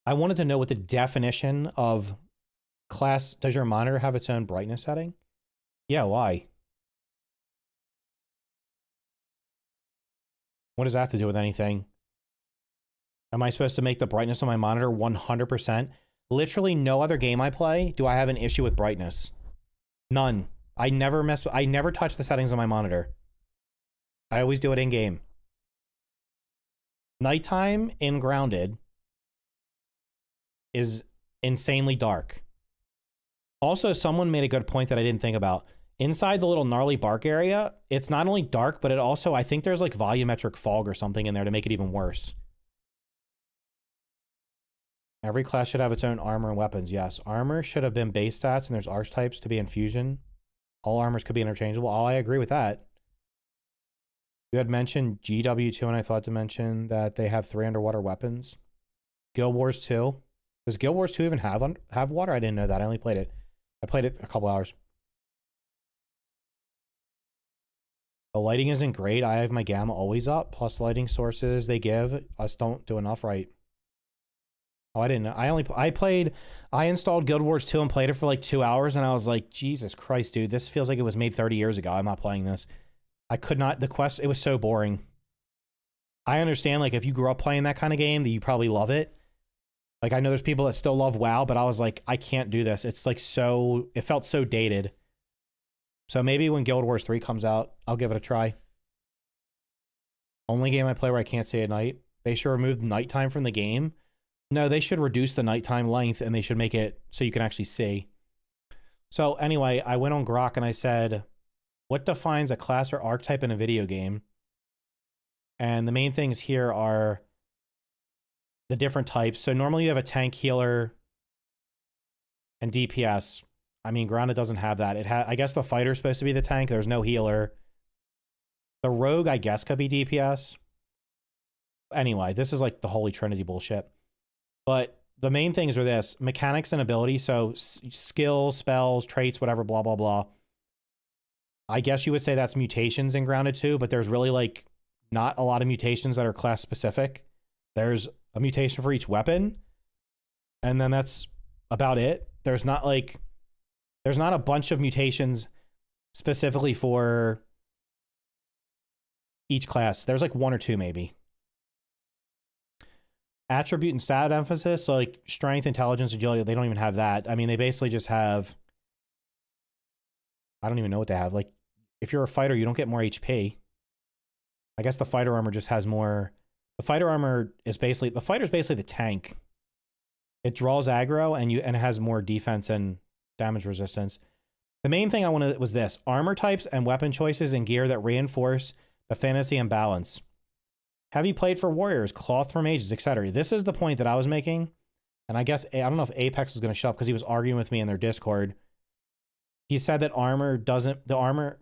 [SPEAKER 1] I wanted to know what the definition of class. Does your monitor have its own brightness setting? Yeah, why? What does that have to do with anything? Am I supposed to make the brightness on my monitor 100%? Literally no other game I play do I have an issue with brightness. None. I never touch the settings on my monitor. I always do it in game. Nighttime in Grounded is insanely dark. Also, someone made a good point that I didn't think about. Inside the little gnarly bark area, it's not only dark, but it also, I think there's like volumetric fog or something in there to make it even worse. Every class should have its own armor and weapons. Yes, armor should have been base stats, and there's archetypes to be infusion. All armors could be interchangeable. Oh, I agree with that. You had mentioned GW2, and I thought to mention that they have 3 underwater weapons. Guild Wars 2. Does Guild Wars 2 even have water? I didn't know that. I only played it. I played it a couple hours. The lighting isn't great. I have my gamma always up. Plus lighting sources they give us don't do enough right. Oh, I didn't know. I installed Guild Wars 2 and played it for like 2 hours, and I was like, Jesus Christ, dude, this feels like it was made 30 years ago. I'm not playing this. I could not, the quest, it was so boring. I understand, like, if you grew up playing that kind of game, that you probably love it. Like, I know there's people that still love WoW, but I was like, I can't do this. It's like so, it felt so dated. So maybe when Guild Wars 3 comes out, I'll give it a try. Only game I play where I can't stay at night. They should remove nighttime from the game. No, they should reduce the nighttime length, and they should make it so you can actually see. So anyway, I went on Grok and I said, what defines a class or archetype in a video game? And the main things here are the different types. So normally you have a tank, healer, and DPS. I mean, Grounded doesn't have that. I guess the fighter's supposed to be the tank. There's no healer. The rogue, I guess, could be DPS. Anyway, this is like the Holy Trinity bullshit. But the main things are this. Mechanics and ability. So skills, spells, traits, whatever, blah, blah, blah. I guess you would say that's mutations in Grounded 2, but there's really like not a lot of mutations that are class specific. There's a mutation for each weapon. And then that's about it. There's not a bunch of mutations specifically for each class. There's like 1 or 2 maybe. attribute and stat emphasis. So like strength, intelligence, agility, they don't even have that. I mean, they basically just have, I don't even know what they have. Like if you're a fighter, you don't get more HP. I guess the fighter armor just has more. The fighter armor is basically, the fighter's basically the tank. It draws aggro and it has more defense and damage resistance. The main thing I wanted was this: armor types and weapon choices and gear that reinforce the fantasy and balance. Have you played for warriors, cloth for mages, etc.? This is the point that I was making. And I guess, I don't know if Apex is going to show up because he was arguing with me in their Discord. He said that armor doesn't, the armor,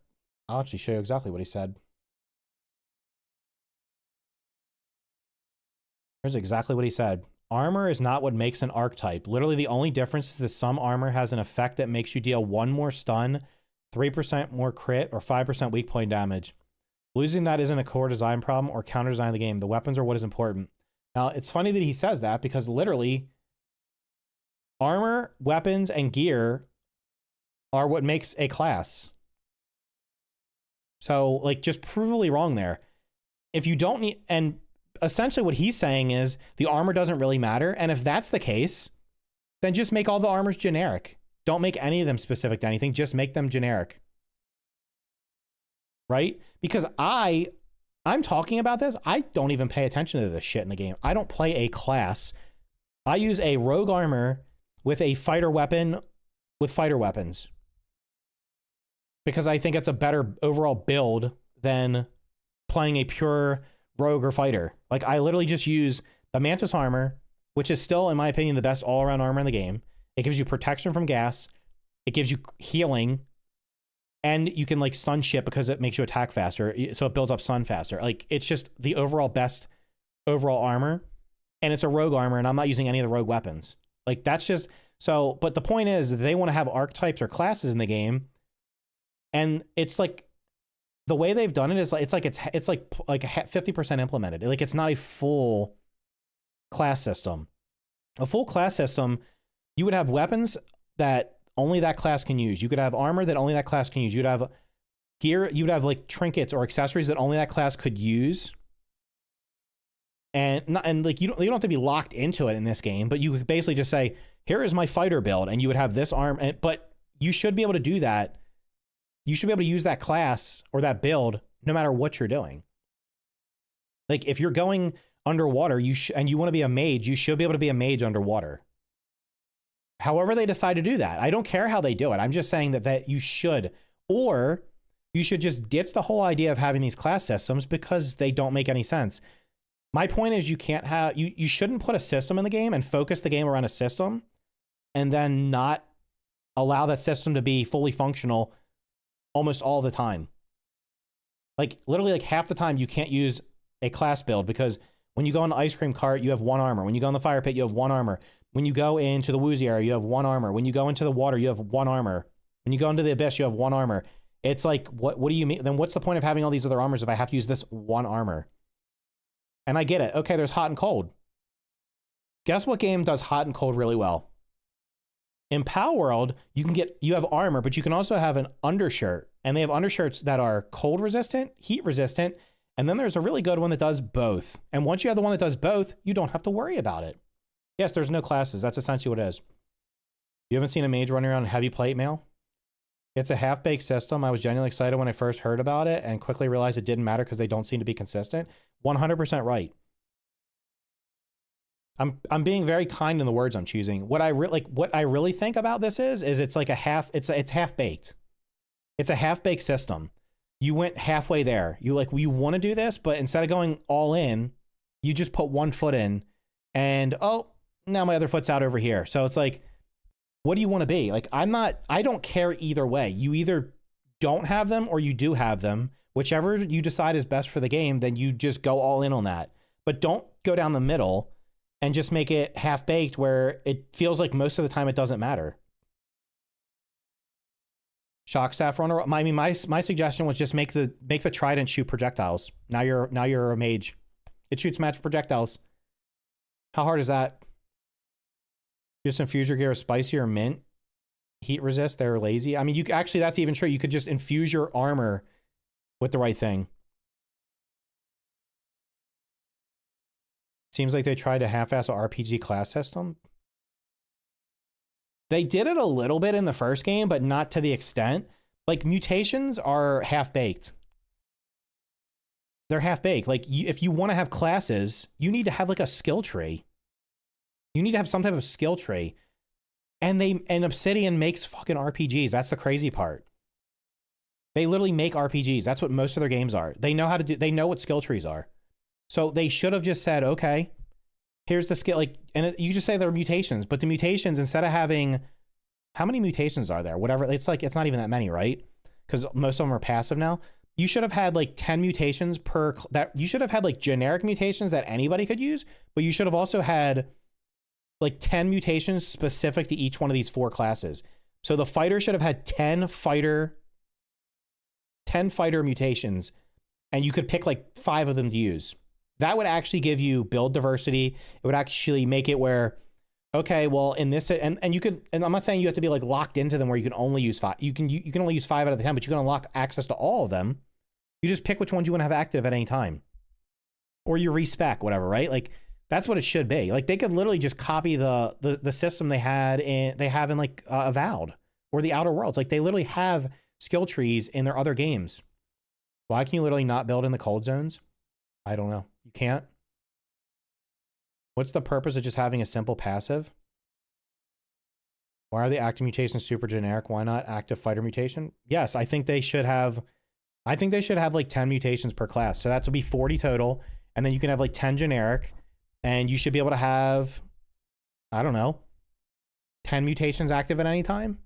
[SPEAKER 1] I'll actually show you exactly what he said. Here's exactly what he said. Armor is not what makes an archetype. Literally, the only difference is that some armor has an effect that makes you deal 1 more stun, 3% more crit, or 5% weak point damage. Losing that isn't a core design problem or counter design of the game. The weapons are what is important. Now, it's funny that he says that because literally, armor, weapons, and gear are what makes a class. So, like, just provably wrong there. If you don't need, and essentially what he's saying is the armor doesn't really matter. And if that's the case, then just make all the armors generic. Don't make any of them specific to anything. Just make them generic. Right? Because I'm talking about this. I don't even pay attention to this shit in the game. I don't play a class. I use a rogue armor with a fighter weapon with fighter weapons. Because I think it's a better overall build than playing a pure rogue or fighter. Like, I literally just use the Mantis armor, which is still, in my opinion, the best all-around armor in the game. It gives you protection from gas. It gives you healing. And you can, like, stun shit because it makes you attack faster. So it builds up stun faster. Like, it's just the overall best overall armor. And it's a rogue armor, and I'm not using any of the rogue weapons. Like, that's just... So, but the point is that they want to have archetypes or classes in the game. And it's like... The way they've done it is like it's like 50% implemented. Like, it's not a full class system. A full class system, you would have weapons that only that class can use. You could have armor that only that class can use. You'd have gear, you'd have like trinkets or accessories that only that class could use. And like you don't have to be locked into it in this game, but you could basically just say, here is my fighter build, and you would have this arm, but you should be able to do that. You should be able to use that class or that build no matter what you're doing. Like, if you're going underwater, and you want to be a mage, you should be able to be a mage underwater. However they decide to do that. I don't care how they do it. I'm just saying that you should. Or you should just ditch the whole idea of having these class systems because they don't make any sense. My point is, you can't have... You shouldn't put a system in the game and focus the game around a system and then not allow that system to be fully functional almost all the time. Like, literally, like, half the time you can't use a class build because when you go on the ice cream cart, you have 1 armor. When you go in the fire pit, you have 1 armor. When you go into the woozy area, you have 1 armor. When you go into the water, you have 1 armor. When you go into the abyss, you have 1 armor. It's like, what do you mean? Then what's the point of having all these other armors if I have to use this 1 armor? And I get it. Okay, there's hot and cold. Guess what game does hot and cold really well? In Power World, you have armor, but you can also have an undershirt. And they have undershirts that are cold resistant, heat resistant, and then there's a really good one that does both. And once you have the one that does both, you don't have to worry about it. Yes, there's no classes. That's essentially what it is. You haven't seen a mage running around in heavy plate mail? It's a half-baked system. I was genuinely excited when I first heard about it and quickly realized it didn't matter because they don't seem to be consistent. 100% right. I'm being very kind in the words I'm choosing. What I really think about this is it's like it's half-baked. It's a half-baked system. You went halfway there. You want to do this, but instead of going all in, you just put 1 foot in and, oh, now my other foot's out over here. So it's like, what do you want to be? Like, I don't care either way. You either don't have them or you do have them. Whichever you decide is best for the game, then you just go all in on that. But don't go down the middle and just make it half-baked where it feels like most of the time it doesn't matter. Shock staff runner. I mean, my suggestion was just make the trident shoot projectiles. Now you're a mage. It shoots magic projectiles. How hard is that? Just infuse your gear with spicy or mint. Heat resist. They're lazy. I mean, actually that's even true. You could just infuse your armor with the right thing. Seems like they tried to half-ass a RPG class system. They did it a little bit in the first game, but not to the extent. Like, mutations are half-baked. They're half-baked. Like, if you want to have classes, you need to have, like, a skill tree. You need to have some type of skill tree. And Obsidian makes fucking RPGs. That's the crazy part. They literally make RPGs. That's what most of their games are. They know how to do, they know what skill trees are. So they should have just said, okay, here's the skill, like, and you just say they're mutations, but the mutations, instead of having, how many mutations are there? Whatever, it's like, it's not even that many, right? Because most of them are passive now. You should have had like 10 mutations per, you should have had like generic mutations that anybody could use, but you should have also had like 10 mutations specific to each one of these 4 classes. So the fighter should have had 10 fighter mutations, and you could pick like 5 of them to use. That would actually give you build diversity. It would actually make it where, okay, well, in this, and you could, and I'm not saying you have to be like locked into them where you can only use 5. You can only use 5 out of the 10, but you can unlock access to all of them. You just pick which ones you want to have active at any time, or you respec, whatever, right? Like, that's what it should be. Like, they could literally just copy the system they have in like Avowed or the Outer Worlds. Like, they literally have skill trees in their other games. Why can you literally not build in the cold zones? I don't know. You can't? What's the purpose of just having a simple passive? Why are the active mutations super generic? Why not active fighter mutation? Yes, I think they should have like 10 mutations per class. So that would be 40 total. And then you can have like 10 generic. And you should be able to have, I don't know, 10 mutations active at any time.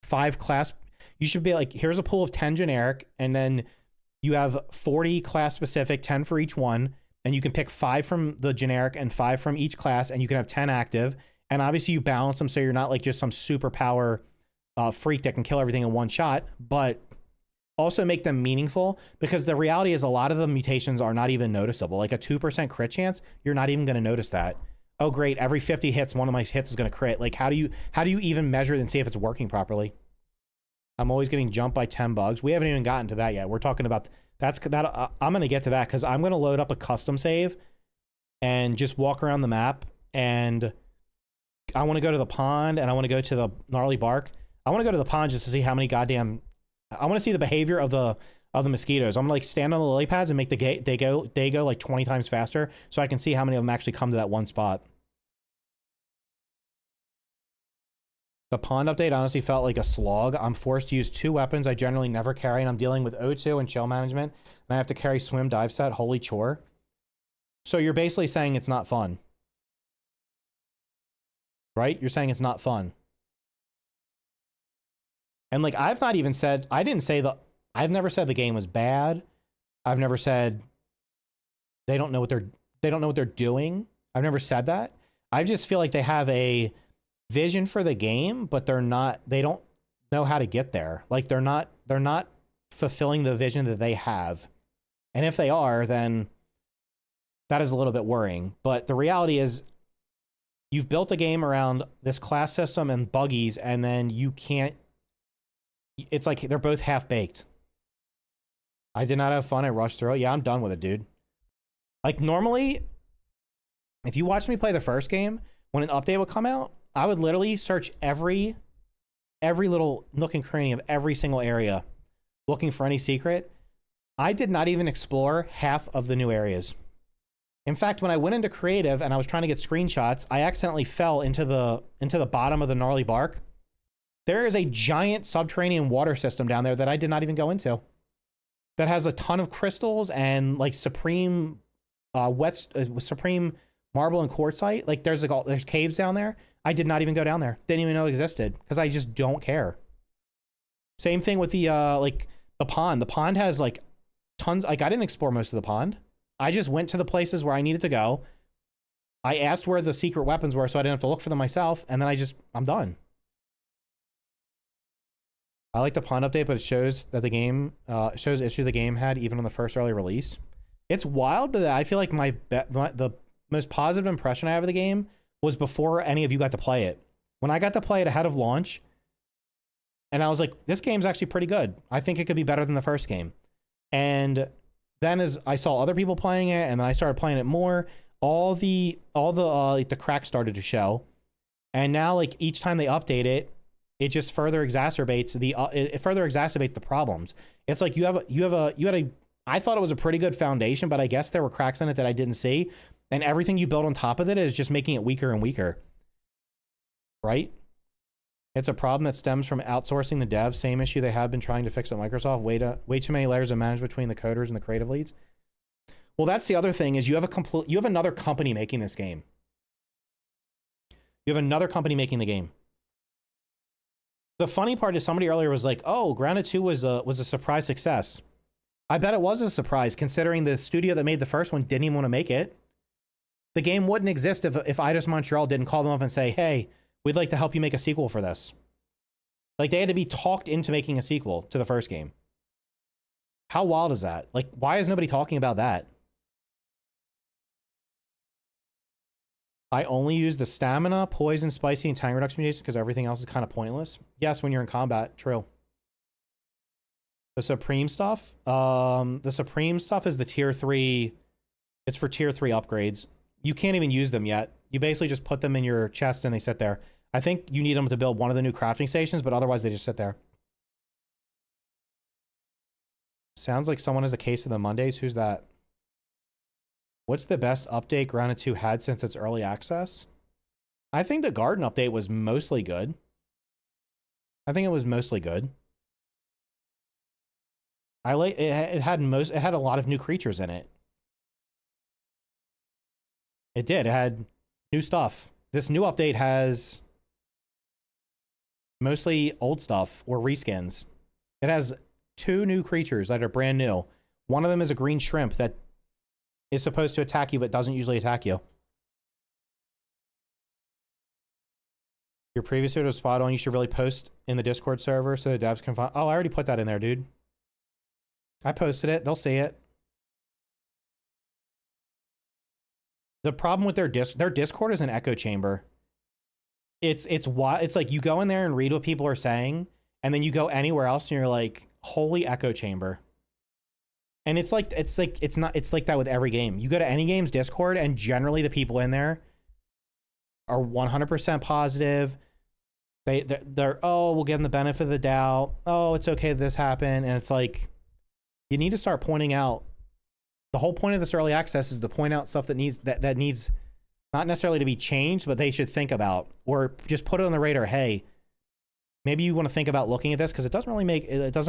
[SPEAKER 1] 5 class. You should be like, here's a pool of 10 generic. And then you have 40 class specific, 10 for each one. And you can pick 5 from the generic and 5 from each class. And you can have 10 active. And obviously you balance them so you're not like just some superpower freak that can kill everything in one shot. But also make them meaningful, because the reality is a lot of the mutations are not even noticeable. Like a 2% crit chance, you're not even going to notice that. Oh, great. Every 50 hits, one of my hits is going to crit. Like, how do you even measure it and see if it's working properly? I'm always getting jumped by 10 bugs. We haven't even gotten to that yet. We're talking about I'm going to get to that, because I'm going to load up a custom save and just walk around the map. And I want to go to the pond, and I want to go to the gnarly bark. I want to go to the pond just to see how many goddamn, I want to see the behavior of the mosquitoes. I'm gonna like stand on the lily pads and make they go like 20 times faster, so I can see how many of them actually come to that one spot. The pond update honestly felt like a slog. I'm forced to use 2 weapons I generally never carry, and I'm dealing with O2 and chill management, and I have to carry swim dive set. Holy chore. So you're basically saying it's not fun, right? You're saying it's not fun. And like, I've not even said, I've never said the game was bad. I've never said they don't know what they're doing. I've never said that. I just feel like they have a vision for the game, but they don't know how to get there. Like, they're not fulfilling the vision that they have. And if they are, then that is a little bit worrying. But the reality is, you've built a game around this class system and buggies, and then you can't, it's like they're both half-baked. I did not have fun. I rushed through it. Yeah, I'm done with it, dude. Like, normally, if you watched me play the first game, when an update would come out, I would literally search every little nook and cranny of every single area looking for any secret. I did not even explore half of the new areas. In fact, when I went into creative and I was trying to get screenshots, I accidentally fell into the bottom of the gnarly bark. There is a giant subterranean water system down there that I did not even go into, that has a ton of crystals and like supreme supreme marble and quartzite. Like, there's caves down there. I did not even go down there. Didn't even know it existed, because I just don't care. Same thing with the like the pond. The pond has like tons. Like, I didn't explore most of the pond. I just went to the places where I needed to go. I asked where the secret weapons were, so I didn't have to look for them myself. And then I'm done. I like the pond update, but it shows that the game shows issue the game had even on the first early release. It's wild that I feel like the most positive impression I have of the game was before any of you got to play it. When I got to play it ahead of launch, and I was like, this game's actually pretty good. I think it could be better than the first game. And then as I saw other people playing it, and then I started playing it more, like the cracks started to show, and now like each time they update it, it just further exacerbates the problems. It's like you had a I thought it was a pretty good foundation, but I guess there were cracks in it that I didn't see, and everything you build on top of it is just making it weaker and weaker. Right? It's a problem that stems from outsourcing the devs. Same issue they have been trying to fix at Microsoft. Way too many layers of management between the coders and the creative leads. Well, that's the other thing is you have another company making this game. You have another company making the game. The funny part is somebody earlier was like, "Oh, Grounded 2 was a surprise success." I bet it was a surprise considering the studio that made the first one didn't even want to make it. The game wouldn't exist if Eidos Montreal didn't call them up and say, "Hey, we'd like to help you make a sequel for this." Like they had to be talked into making a sequel to the first game. How wild is that? Like, why is nobody talking about that? I only use the stamina, poison, spicy, and time reduction mutations because everything else is kind of pointless. Yes, when you're in combat, true. The Supreme stuff? The Supreme stuff is the tier 3. It's for tier 3 upgrades. You can't even use them yet. You basically just put them in your chest and they sit there. I think you need them to build one of the new crafting stations, but otherwise they just sit there. Sounds like someone has a case of the Mondays. Who's that? What's the best update Grounded 2 had since its early access? I think the Garden update was mostly good. I think it was mostly good. It had a lot of new creatures in it. It did. It had new stuff. This new update has mostly old stuff or reskins. It has 2 new creatures that are brand new. One of them is a green shrimp that is supposed to attack you but doesn't usually attack you. Your previous video was spot on. You should really post in the Discord server so the devs can find... Oh, I already put that in there, dude. I posted it. They'll see it. The problem with their Discord is an echo chamber. It's like you go in there and read what people are saying, and then you go anywhere else and you're like, holy echo chamber. And it's like that with every game. You go to any game's Discord, and generally the people in there are 100% positive. They're oh, we'll give them the benefit of the doubt. Oh, it's okay that this happened. And it's like, you need to start pointing out. The whole point of this early access is to point out stuff that needs not necessarily to be changed, but they should think about, or just put it on the radar. Hey, maybe you want to think about looking at this because it doesn't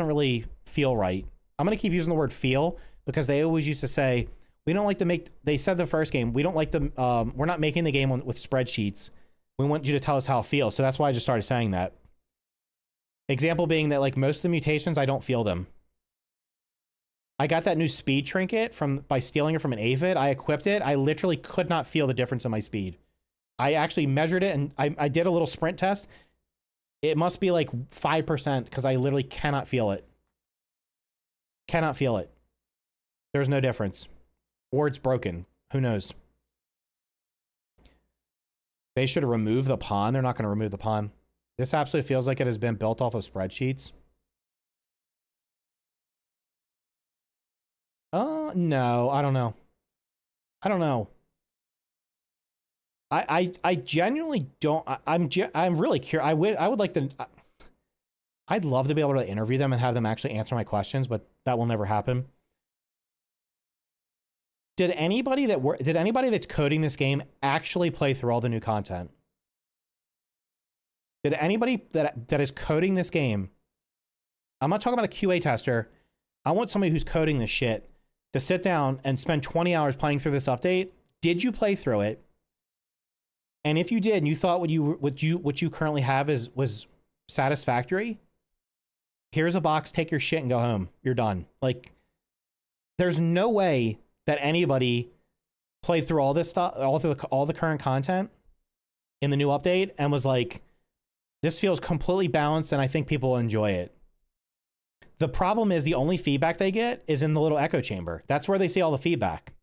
[SPEAKER 1] really feel right. I'm going to keep using the word feel because they always used to say, we don't like to make, they said the first game, we don't like the, we're not making the game with spreadsheets. We want you to tell us how it feels. So that's why I just started saying that. Example being that like most of the mutations, I don't feel them. I got that new speed trinket by stealing it from an aphid. I equipped it. I literally could not feel the difference in my speed. I actually measured it and I did a little sprint test. It must be like 5% because I literally cannot feel it. Cannot feel it. There's no difference. Or it's broken. Who knows? They should remove the pawn. They're not going to remove the pawn. This absolutely feels like it has been built off of spreadsheets. No, I don't know. I don't know. I genuinely don't. I'm really curious. I would like to. I'd love to be able to interview them and have them actually answer my questions, but that will never happen. Did anybody that's coding this game actually play through all the new content? Did anybody that is coding this game? I'm not talking about a QA tester. I want somebody who's coding this shit to sit down and spend 20 hours playing through this update. Did you play through it? And if you did, and you thought what you currently have was satisfactory, here's a box, take your shit and go home. You're done. Like, there's no way that anybody played through all this stuff, all the current content in the new update and was like, this feels completely balanced and I think people will enjoy it. The problem is the only feedback they get is in the little echo chamber. That's where they see all the feedback.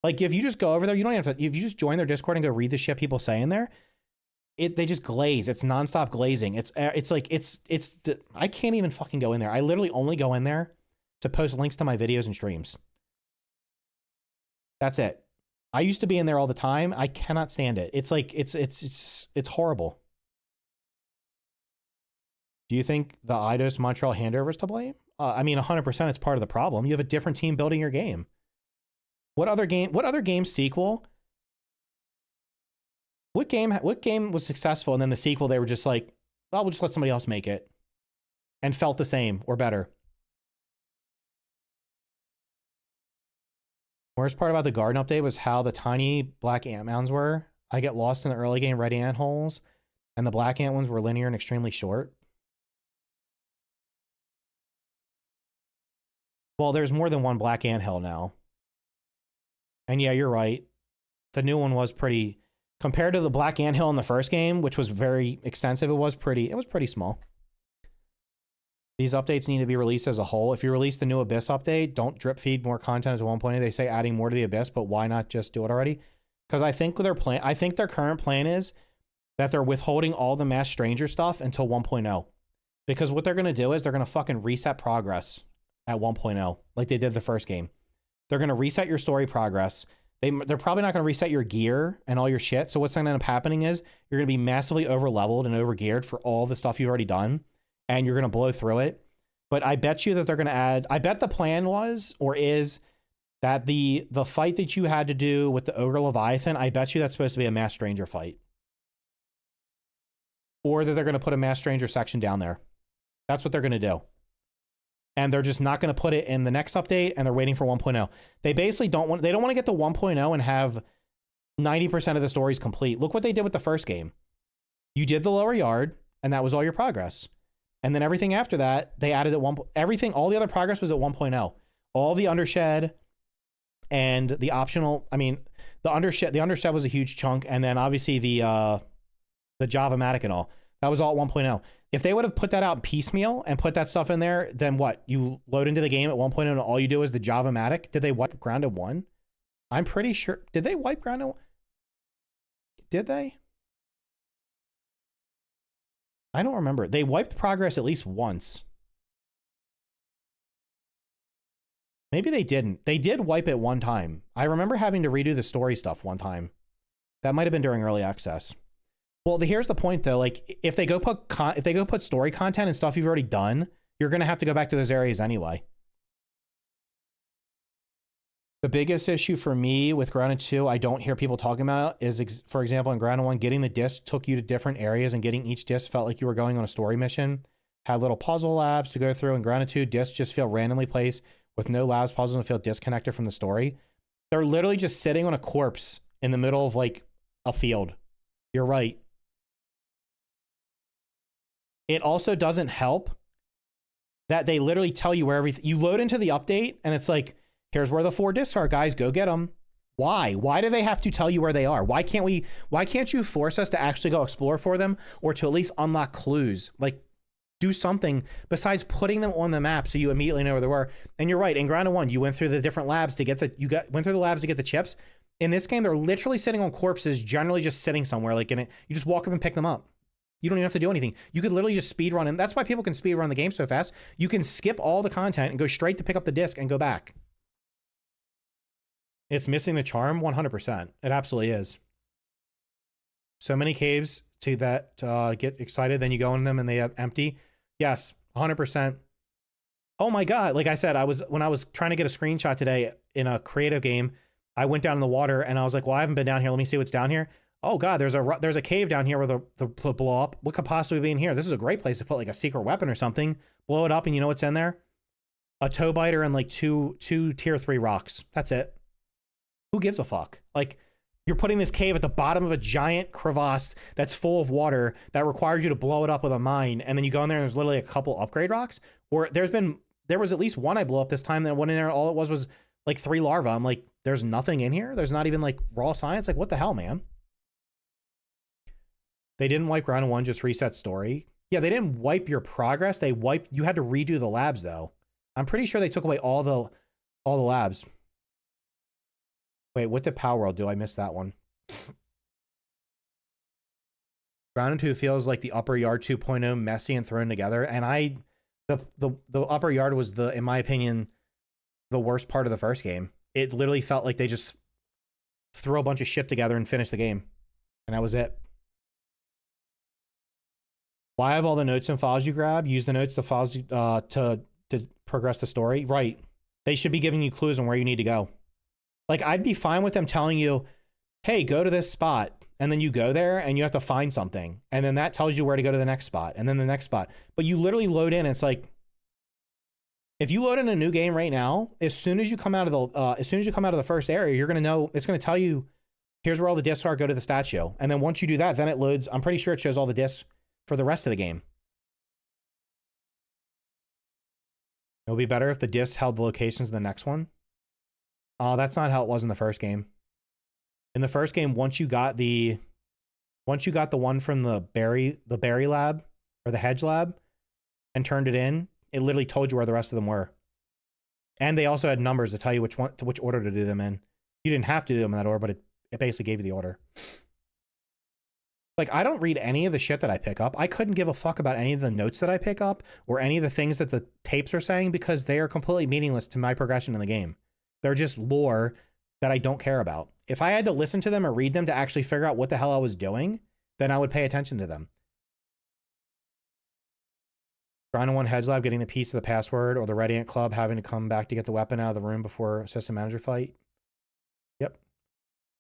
[SPEAKER 1] Like, if you just go over there, you don't have to, if you just join their Discord and go read the shit people say in there, they just glaze. It's nonstop glazing. I can't even fucking go in there. I literally only go in there to post links to my videos and streams. That's it. I used to be in there all the time. I cannot stand it. It's like it's horrible. Do you think the Eidos Montreal handover is to blame? I mean, 100% it's part of the problem. You have a different team building your game. What other game sequel? What game was successful and then the sequel they were just like, oh, we'll just let somebody else make it and felt the same or better? Worst part about the garden update was how the tiny black ant mounds were. I get lost in the early game red ant holes, and the black ant ones were linear and extremely short. Well, there's more than one black ant hill now. And yeah, you're right. The new one was pretty, compared to the black ant hill in the first game, which was very extensive, it was pretty small. These updates need to be released as a whole. If you release the new Abyss update, don't drip feed more content to 1.0. They say adding more to the Abyss, but why not just do it already? Because I think their current plan is that they're withholding all the Mass Stranger stuff until 1.0. Because what they're going to do is they're going to fucking reset progress at 1.0, like they did the first game. They're going to reset your story progress. They're probably not going to reset your gear and all your shit. So what's going to end up happening is you're going to be massively over-leveled and over-geared for all the stuff you've already done, and you're going to blow through it. But I bet you that they're going to add... I bet the plan was, or is, that the fight that you had to do with the Ogre Leviathan, I bet you that's supposed to be a Mass Stranger fight. Or that they're going to put a Mass Stranger section down there. That's what they're going to do. And they're just not going to put it in the next update, and they're waiting for 1.0. They basically don't want to get to 1.0 and have 90% of the stories complete. Look what they did with the first game. You did the lower yard, and that was all your progress. And then everything after that, they added at all the other progress was at 1.0. All the undershed and the optional, I mean, the undershed was a huge chunk, and then obviously the Java-matic and all. That was all at 1.0. If they would have put that out piecemeal and put that stuff in there, then what? You load into the game at 1.0 and all you do is the Java-matic? Did they wipe Grounded 1? I'm pretty sure. Did they wipe Grounded 1? Did they? I don't remember. They wiped progress at least once. Maybe they didn't. They did wipe it one time. I remember having to redo the story stuff one time. That might have been during early access. Well, here's the point though. Like, if they go put story content and stuff you've already done, you're gonna have to go back to those areas anyway. The biggest issue for me with Grounded 2, I don't hear people talking about, is, for example, in Grounded 1, getting the disc took you to different areas, and getting each disc felt like you were going on a story mission. Had little puzzle labs to go through. In Grounded 2, discs just feel randomly placed with no labs, puzzles, and feel disconnected from the story. They're literally just sitting on a corpse in the middle of, like, a field. You're right. It also doesn't help that they literally tell you where everything... You load into the update, and it's like, here's where the 4 discs are, guys. Go get them. Why? Why do they have to tell you where they are? Why can't you force us to actually go explore for them, or to at least unlock clues? Like, do something besides putting them on the map so you immediately know where they were. And you're right. In Grounded 1, you went through the different labs to get went through the labs to get the chips. In this game, they're literally sitting on corpses, generally just sitting somewhere. Like, in it, you just walk up and pick them up. You don't even have to do anything. You could literally just speed run, and that's why people can speed run the game so fast. You can skip all the content and go straight to pick up the disc and go back. It's missing the charm 100%. It absolutely is. So many caves to that get excited, then you go in them and they have empty. Yes, 100%. Oh my God. Like I said, when I was trying to get a screenshot today in a creative game, I went down in the water and I was like, well, I haven't been down here. Let me see what's down here. Oh God, there's a cave down here where the blow up. What could possibly be in here? This is a great place to put like a secret weapon or something. Blow it up and you know what's in there? A toe biter and like two tier 3 rocks. That's it. Who gives a fuck? Like, you're putting this cave at the bottom of a giant crevasse that's full of water that requires you to blow it up with a mine, and then you go in there and there's literally a couple upgrade rocks. Or there was at least one I blew up this time that went in there, all it was like 3 larvae. I'm like, there's nothing in here? There's not even like raw science? Like, what the hell, man? They didn't wipe Grounded 1, just reset story. Yeah, they didn't wipe your progress. You had to redo the labs though. I'm pretty sure they took away all the labs. Wait, what did Power World do? I missed that one. Grounded 2 feels like the Upper Yard 2.0, messy and thrown together. And the Upper Yard was in my opinion, the worst part of the first game. It literally felt like they just throw a bunch of shit together and finish the game. And that was it. Why have all the notes and files you grab? Use the notes, the files to progress the story. Right. They should be giving you clues on where you need to go. Like, I'd be fine with them telling you, hey, go to this spot. And then you go there and you have to find something. And then that tells you where to go to the next spot. And then the next spot. But you literally load in. It's like, if you load in a new game right now, as soon as you come out of the first area, you're gonna know, it's gonna tell you, here's where all the discs are, go to the statue. And then once you do that, then it loads, I'm pretty sure it shows all the discs for the rest of the game. It would be better if the discs held the locations in the next one. That's not how it was in the first game. In the first game, once you got the one from the berry lab or the hedge lab and turned it in, it literally told you where the rest of them were. And they also had numbers to tell you which order to do them in. You didn't have to do them in that order, but it basically gave you the order. Like, I don't read any of the shit that I pick up. I couldn't give a fuck about any of the notes that I pick up or any of the things that the tapes are saying because they are completely meaningless to my progression in the game. They're just lore that I don't care about. If I had to listen to them or read them to actually figure out what the hell I was doing, then I would pay attention to them. Grind on one hedge lab, getting the piece of the password, or the Red Ant Club having to come back to get the weapon out of the room before assistant manager fight. Yep.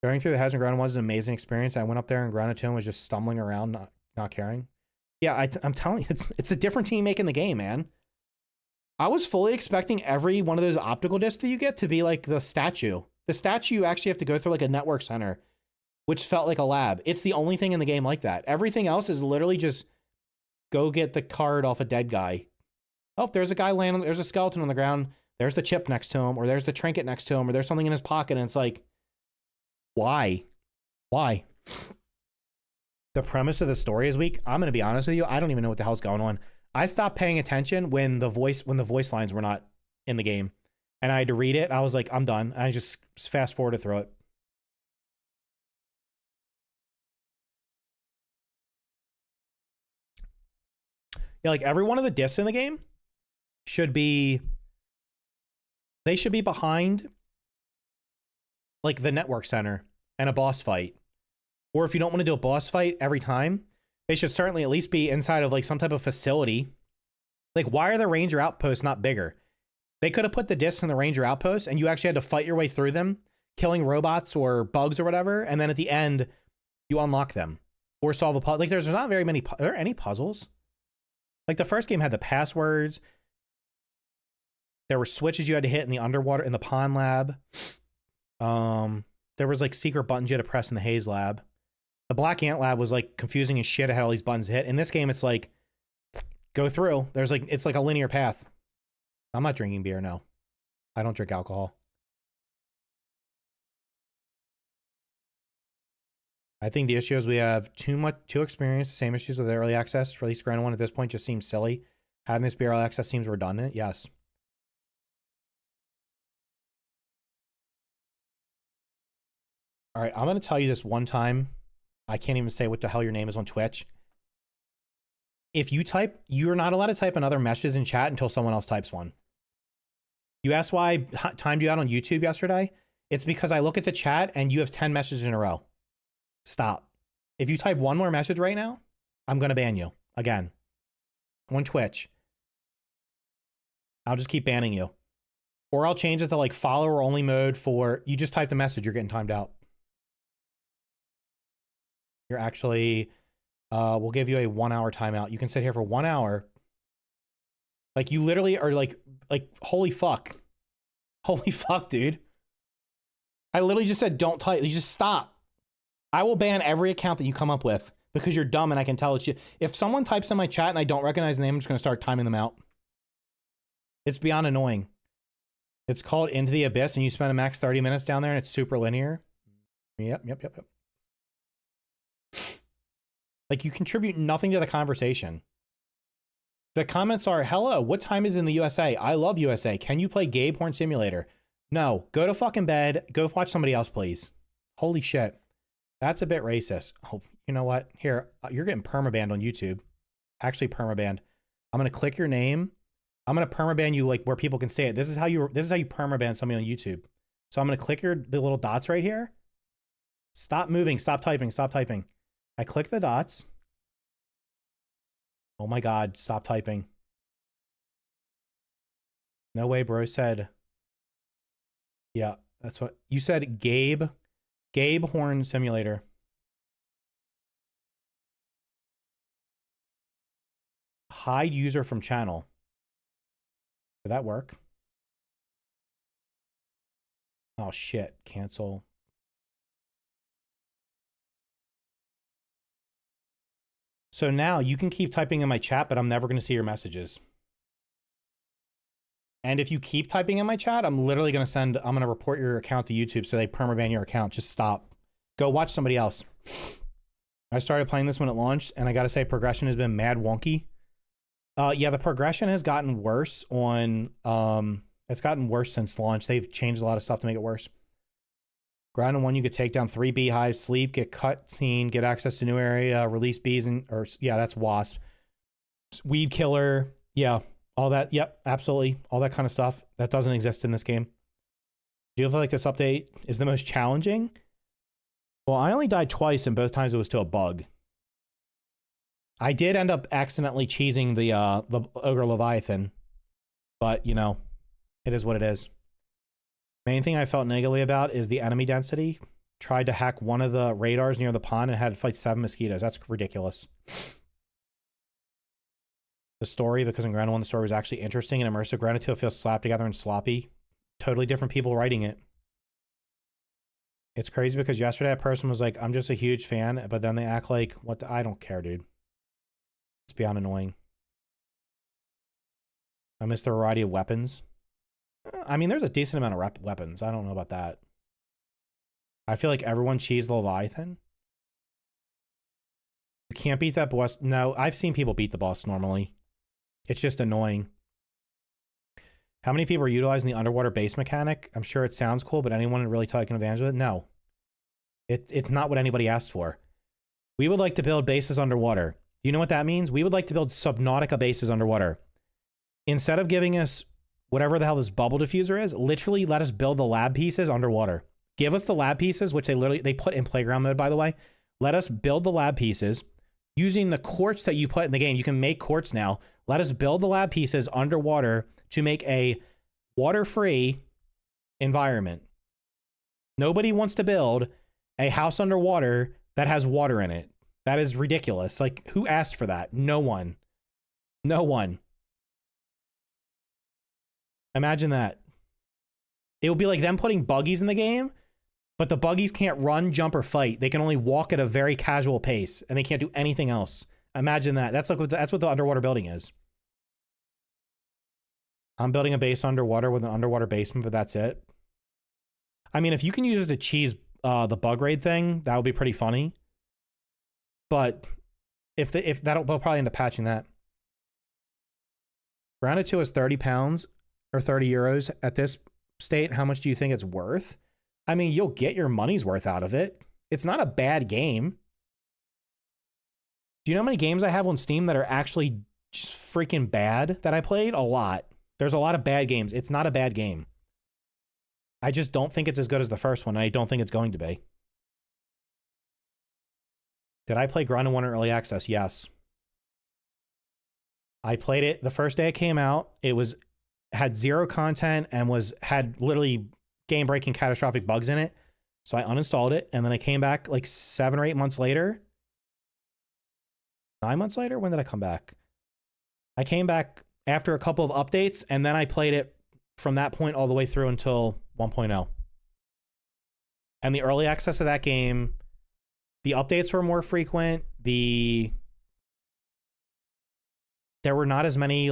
[SPEAKER 1] Going through the hedge and ground was an amazing experience. I went up there and grounded to him, was just stumbling around, not caring. Yeah, I'm telling you, it's a different team making the game, man. I was fully expecting every one of those optical discs that you get to be like the statue. The statue, you actually have to go through like a network center, which felt like a lab. It's the only thing in the game like that. Everything else is literally just go get the card off a dead guy. Oh, there's a guy laying, there's a skeleton on the ground. There's the chip next to him, or there's the trinket next to him, or there's something in his pocket. And it's like, why? Why? The premise of the story is weak. I'm going to be honest with you. I don't even know what the hell's going on. I stopped paying attention when the voice lines were not in the game. And I had to read it. I was like, I'm done. I just fast forwarded through it. Yeah, like every one of the discs in the game should be behind like the network center and a boss fight. Or if you don't want to do a boss fight every time, they should certainly at least be inside of like some type of facility. Like, why are the ranger outposts not bigger? They could have put the discs in the ranger outposts and you actually had to fight your way through them, killing robots or bugs or whatever. And then at the end, you unlock them or solve a puzzle. Like, there's not very many, are there any puzzles? Like, the first game had the passwords. There were switches you had to hit in the underwater, in the pond lab. There was like secret buttons you had to press in the haze lab. The black ant lab was like confusing as shit. It had all these buttons to hit. In this game, it's like, go through. There's like, it's like a linear path. I'm not drinking beer, no. I don't drink alcohol. I think the issue is we have too experience. The same issues with early access. Release Grand 1 at this point just seems silly. Having this be early access seems redundant. Yes. All right, I'm going to tell you this one time. I can't even say what the hell your name is on Twitch. If you type, you're not allowed to type another message in chat until someone else types one. You asked why I timed you out on YouTube yesterday? It's because I look at the chat and you have 10 messages in a row. Stop. If you type one more message right now, I'm going to ban you again on Twitch. I'll just keep banning you. Or I'll change it to like follower only mode for, you just typed a message, you're getting timed out. You're actually, we'll give you a 1 hour timeout. You can sit here for 1 hour. Like, you literally are like, holy fuck. Holy fuck, dude. I literally just said, don't type. You just stop. I will ban every account that you come up with because you're dumb and I can tell it's you. If someone types in my chat and I don't recognize the name, I'm just going to start timing them out. It's beyond annoying. It's called Into the Abyss and you spend a max 30 minutes down there and it's super linear. Yep. Like, you contribute nothing to the conversation. The comments are, hello, what time is it in the USA? I love USA. Can you play Gay Porn Simulator? No, go to fucking bed. Go watch somebody else, please. Holy shit. That's a bit racist. Oh, you know what? Here, you're getting permabanned on YouTube. Actually, permabanned. I'm going to click your name. I'm going to permaban you like where people can say it. This is how you permaban somebody on YouTube. So I'm going to click the little dots right here. Stop moving. Stop typing. Stop typing. I click the dots. Oh my God. Stop typing. No way, bro said. Yeah, that's what you said. Gabe Horn Simulator. Hide user from channel. Did that work? Oh shit. Cancel. So now you can keep typing in my chat, but I'm never going to see your messages. And if you keep typing in my chat, I'm literally going to I'm going to report your account to YouTube so they permaban your account. Just stop. Go watch somebody else. I started playing this when it launched, and I got to say progression has been mad wonky. Yeah, the progression has gotten worse on, it's gotten worse since launch. They've changed a lot of stuff to make it worse. Ground in 1, you could take down 3 beehives, sleep, get cutscene, get access to new area, release bees, yeah, that's wasp. Weed killer, yeah, all that, yep, absolutely, all that kind of stuff. That doesn't exist in this game. Do you feel like this update is the most challenging? Well, I only died twice, and both times it was to a bug. I did end up accidentally cheesing the Ogre Leviathan, but, you know, it is what it is. Main thing I felt negatively about is the enemy density. Tried to hack one of the radars near the pond and had to fight 7 mosquitoes. That's ridiculous. The story, because in Grounded 1 the story was actually interesting and immersive. Grounded 2 feels slapped together and sloppy. Totally different people writing it. It's crazy because yesterday a person was like, I'm just a huge fan, but then they act like, I don't care, dude. It's beyond annoying. I miss the variety of weapons. I mean, there's a decent amount of weapons. I don't know about that. I feel like everyone cheesed the Leviathan. You can't beat that boss. No, I've seen people beat the boss normally. It's just annoying. How many people are utilizing the underwater base mechanic? I'm sure it sounds cool, but anyone really taking advantage of it? No. It's not what anybody asked for. We would like to build bases underwater. Do you know what that means? We would like to build Subnautica bases underwater. Instead of giving us whatever the hell this bubble diffuser is, literally let us build the lab pieces underwater. Give us the lab pieces, which they put in playground mode, by the way. Let us build the lab pieces using the quartz that you put in the game. You can make quartz now. Let us build the lab pieces underwater to make a water-free environment. Nobody wants to build a house underwater that has water in it. That is ridiculous. Like, who asked for that? No one. No one. Imagine that. It would be like them putting buggies in the game, but the buggies can't run, jump, or fight. They can only walk at a very casual pace, and they can't do anything else. Imagine that. That's what the underwater building is. I'm building a base underwater with an underwater basement, but that's it. I mean, if you can use it to cheese the bug raid thing, that would be pretty funny. But if they'll probably end up patching that. Rounded to is 30 pounds. Or 30 euros at this state. How much do you think it's worth? I mean, you'll get your money's worth out of it. It's not a bad game. Do you know how many games I have on Steam that are actually just freaking bad that I played? A lot. There's a lot of bad games. It's not a bad game. I just don't think it's as good as the first one, and I don't think it's going to be. Did I play Grounded 1 in Early Access? Yes. I played it the first day it came out. It had 0 content and had literally game-breaking catastrophic bugs in it. So I uninstalled it, and then I came back like 7 or 8 months later. 9 months later? When did I come back? I came back after a couple of updates, and then I played it from that point all the way through until 1.0. And the early access of that game, the updates were more frequent. There were not as many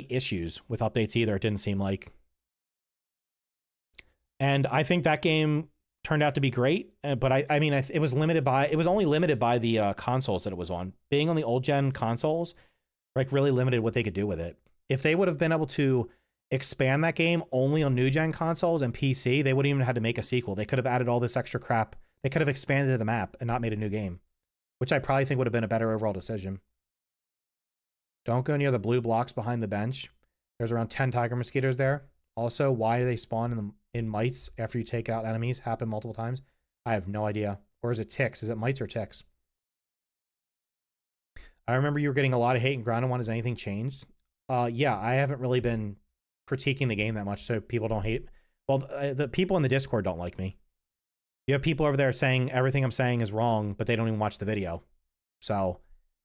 [SPEAKER 1] issues with updates either, it didn't seem like. And I think that game turned out to be great, but I mean, it was only limited by the consoles that it was on. Being on the old gen consoles, like, really limited what they could do with it. If they would have been able to expand that game only on new gen consoles and PC, they wouldn't even have had to make a sequel. They could have added all this extra crap. They could have expanded the map and not made a new game, which I probably think would have been a better overall decision. Don't go near the blue blocks behind the bench. There's around 10 tiger mosquitoes there. Also, why do they spawn in mites after you take out enemies? Happen multiple times. I have no idea. Or is it ticks? Is it mites or ticks? I remember you were getting a lot of hate in Grounded 1. Has anything changed? Yeah, I haven't really been critiquing the game that much, so people don't hate. Well, the people in the Discord don't like me. You have people over there saying everything I'm saying is wrong, but they don't even watch the video. So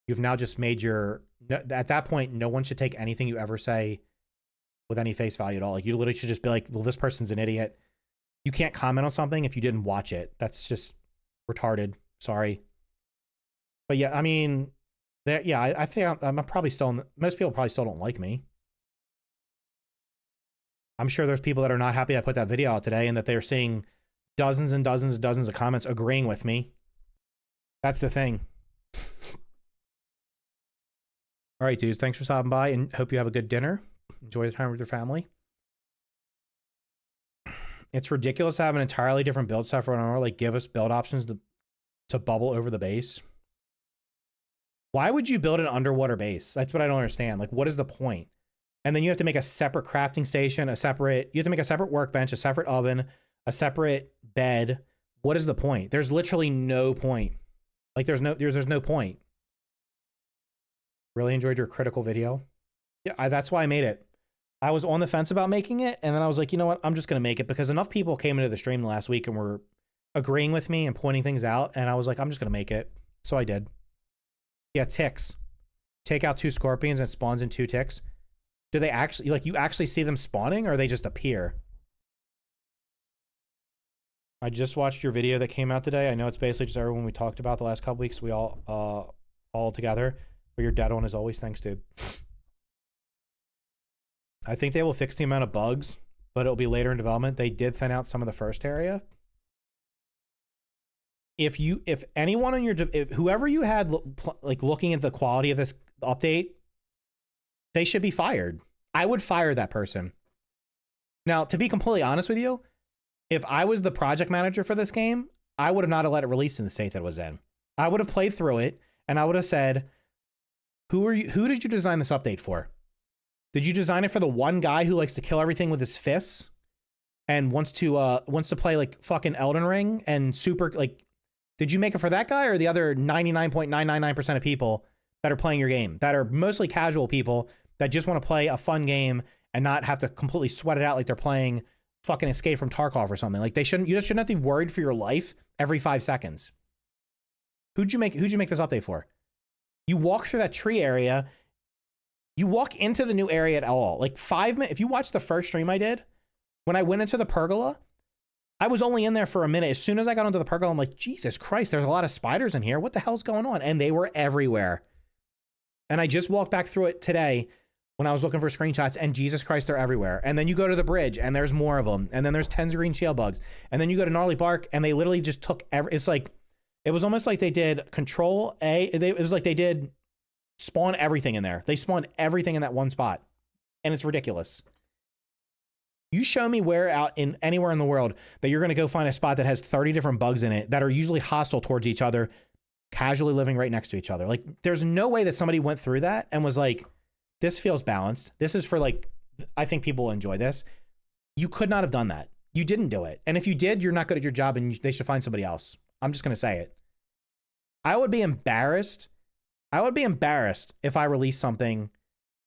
[SPEAKER 1] you've now just made your... At that point, no one should take anything you ever say with any face value at all. Like, you literally should just be like, well, this person's an idiot. You can't comment on something if you didn't watch it. That's just retarded. Sorry. But yeah, I mean... Yeah, I think I'm probably still... Most people probably still don't like me. I'm sure there's people that are not happy I put that video out today and that they're seeing dozens and dozens and dozens of comments agreeing with me. That's the thing. All right, dudes. Thanks for stopping by and hope you have a good dinner. Enjoy the time with your family. It's ridiculous to have an entirely different build set for an hour. Like, give us build options to bubble over the base. Why would you build an underwater base? That's what I don't understand. Like, what is the point? And then you have to make a separate crafting station, you have to make a separate workbench, a separate oven, a separate bed. What is the point? There's literally no point. Like, there's no point. Really enjoyed your critical video. Yeah, that's why I made it. I was on the fence about making it, and then I was like, you know what? I'm just going to make it because enough people came into the stream last week and were agreeing with me and pointing things out, and I was like, I'm just going to make it. So I did. Yeah, ticks. Take out 2 scorpions and it spawns in 2 ticks. Do they actually, like, you actually see them spawning or they just appear? I just watched your video that came out today. I know it's basically just everyone we talked about the last couple weeks. We all together. But you're dead on as always. Thanks, dude. I think they will fix the amount of bugs, but it'll be later in development. They did thin out some of the first area. If anyone on your, whoever you had like looking at the quality of this update, they should be fired. I would fire that person. Now, to be completely honest with you, if I was the project manager for this game, I would have not let it release in the state that it was in. I would have played through it and I would have said, who did you design this update for? Did you design it for the one guy who likes to kill everything with his fists and wants to play like fucking Elden Ring and super like, did you make it for that guy or the other 99.999% of people that are playing your game, that are mostly casual people that just want to play a fun game and not have to completely sweat it out like they're playing fucking Escape from Tarkov or something? Like, you just shouldn't have to be worried for your life every 5 seconds. Who'd you make this update for? You walk through that tree area, you walk into the new area at all. Like 5 minutes, if you watch the first stream I did, when I went into the pergola, I was only in there for a minute. As soon as I got onto the pergola, I'm like, Jesus Christ, there's a lot of spiders in here. What the hell's going on? And they were everywhere. And I just walked back through it today when I was looking for screenshots, and Jesus Christ, they're everywhere. And then you go to the bridge, and there's more of them. And then there's 10 green shield bugs. And then you go to Gnarly Bark, and they literally just took it's like, it was almost like they did Control A. It was like they did spawn everything in there. They spawned everything in that one spot. And it's ridiculous. You show me where out in anywhere in the world that you're going to go find a spot that has 30 different bugs in it that are usually hostile towards each other, casually living right next to each other. Like, there's no way that somebody went through that and was like, this feels balanced. This is for like, I think people will enjoy this. You could not have done that. You didn't do it. And if you did, you're not good at your job and they should find somebody else. I'm just going to say it. I would be embarrassed. I would be embarrassed if I released something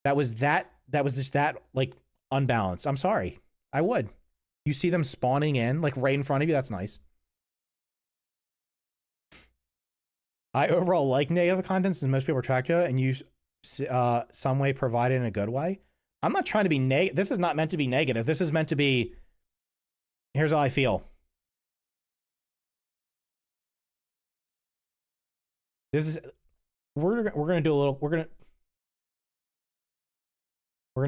[SPEAKER 1] that was just that like unbalanced. I'm sorry. I would. You see them spawning in like right in front of you. That's nice. I overall like negative content since most people attract to it and use some way provided in a good way. I'm not trying to be negative. This is not meant to be negative. This is meant to be, here's how I feel. This is, we're gonna do a little, we're gonna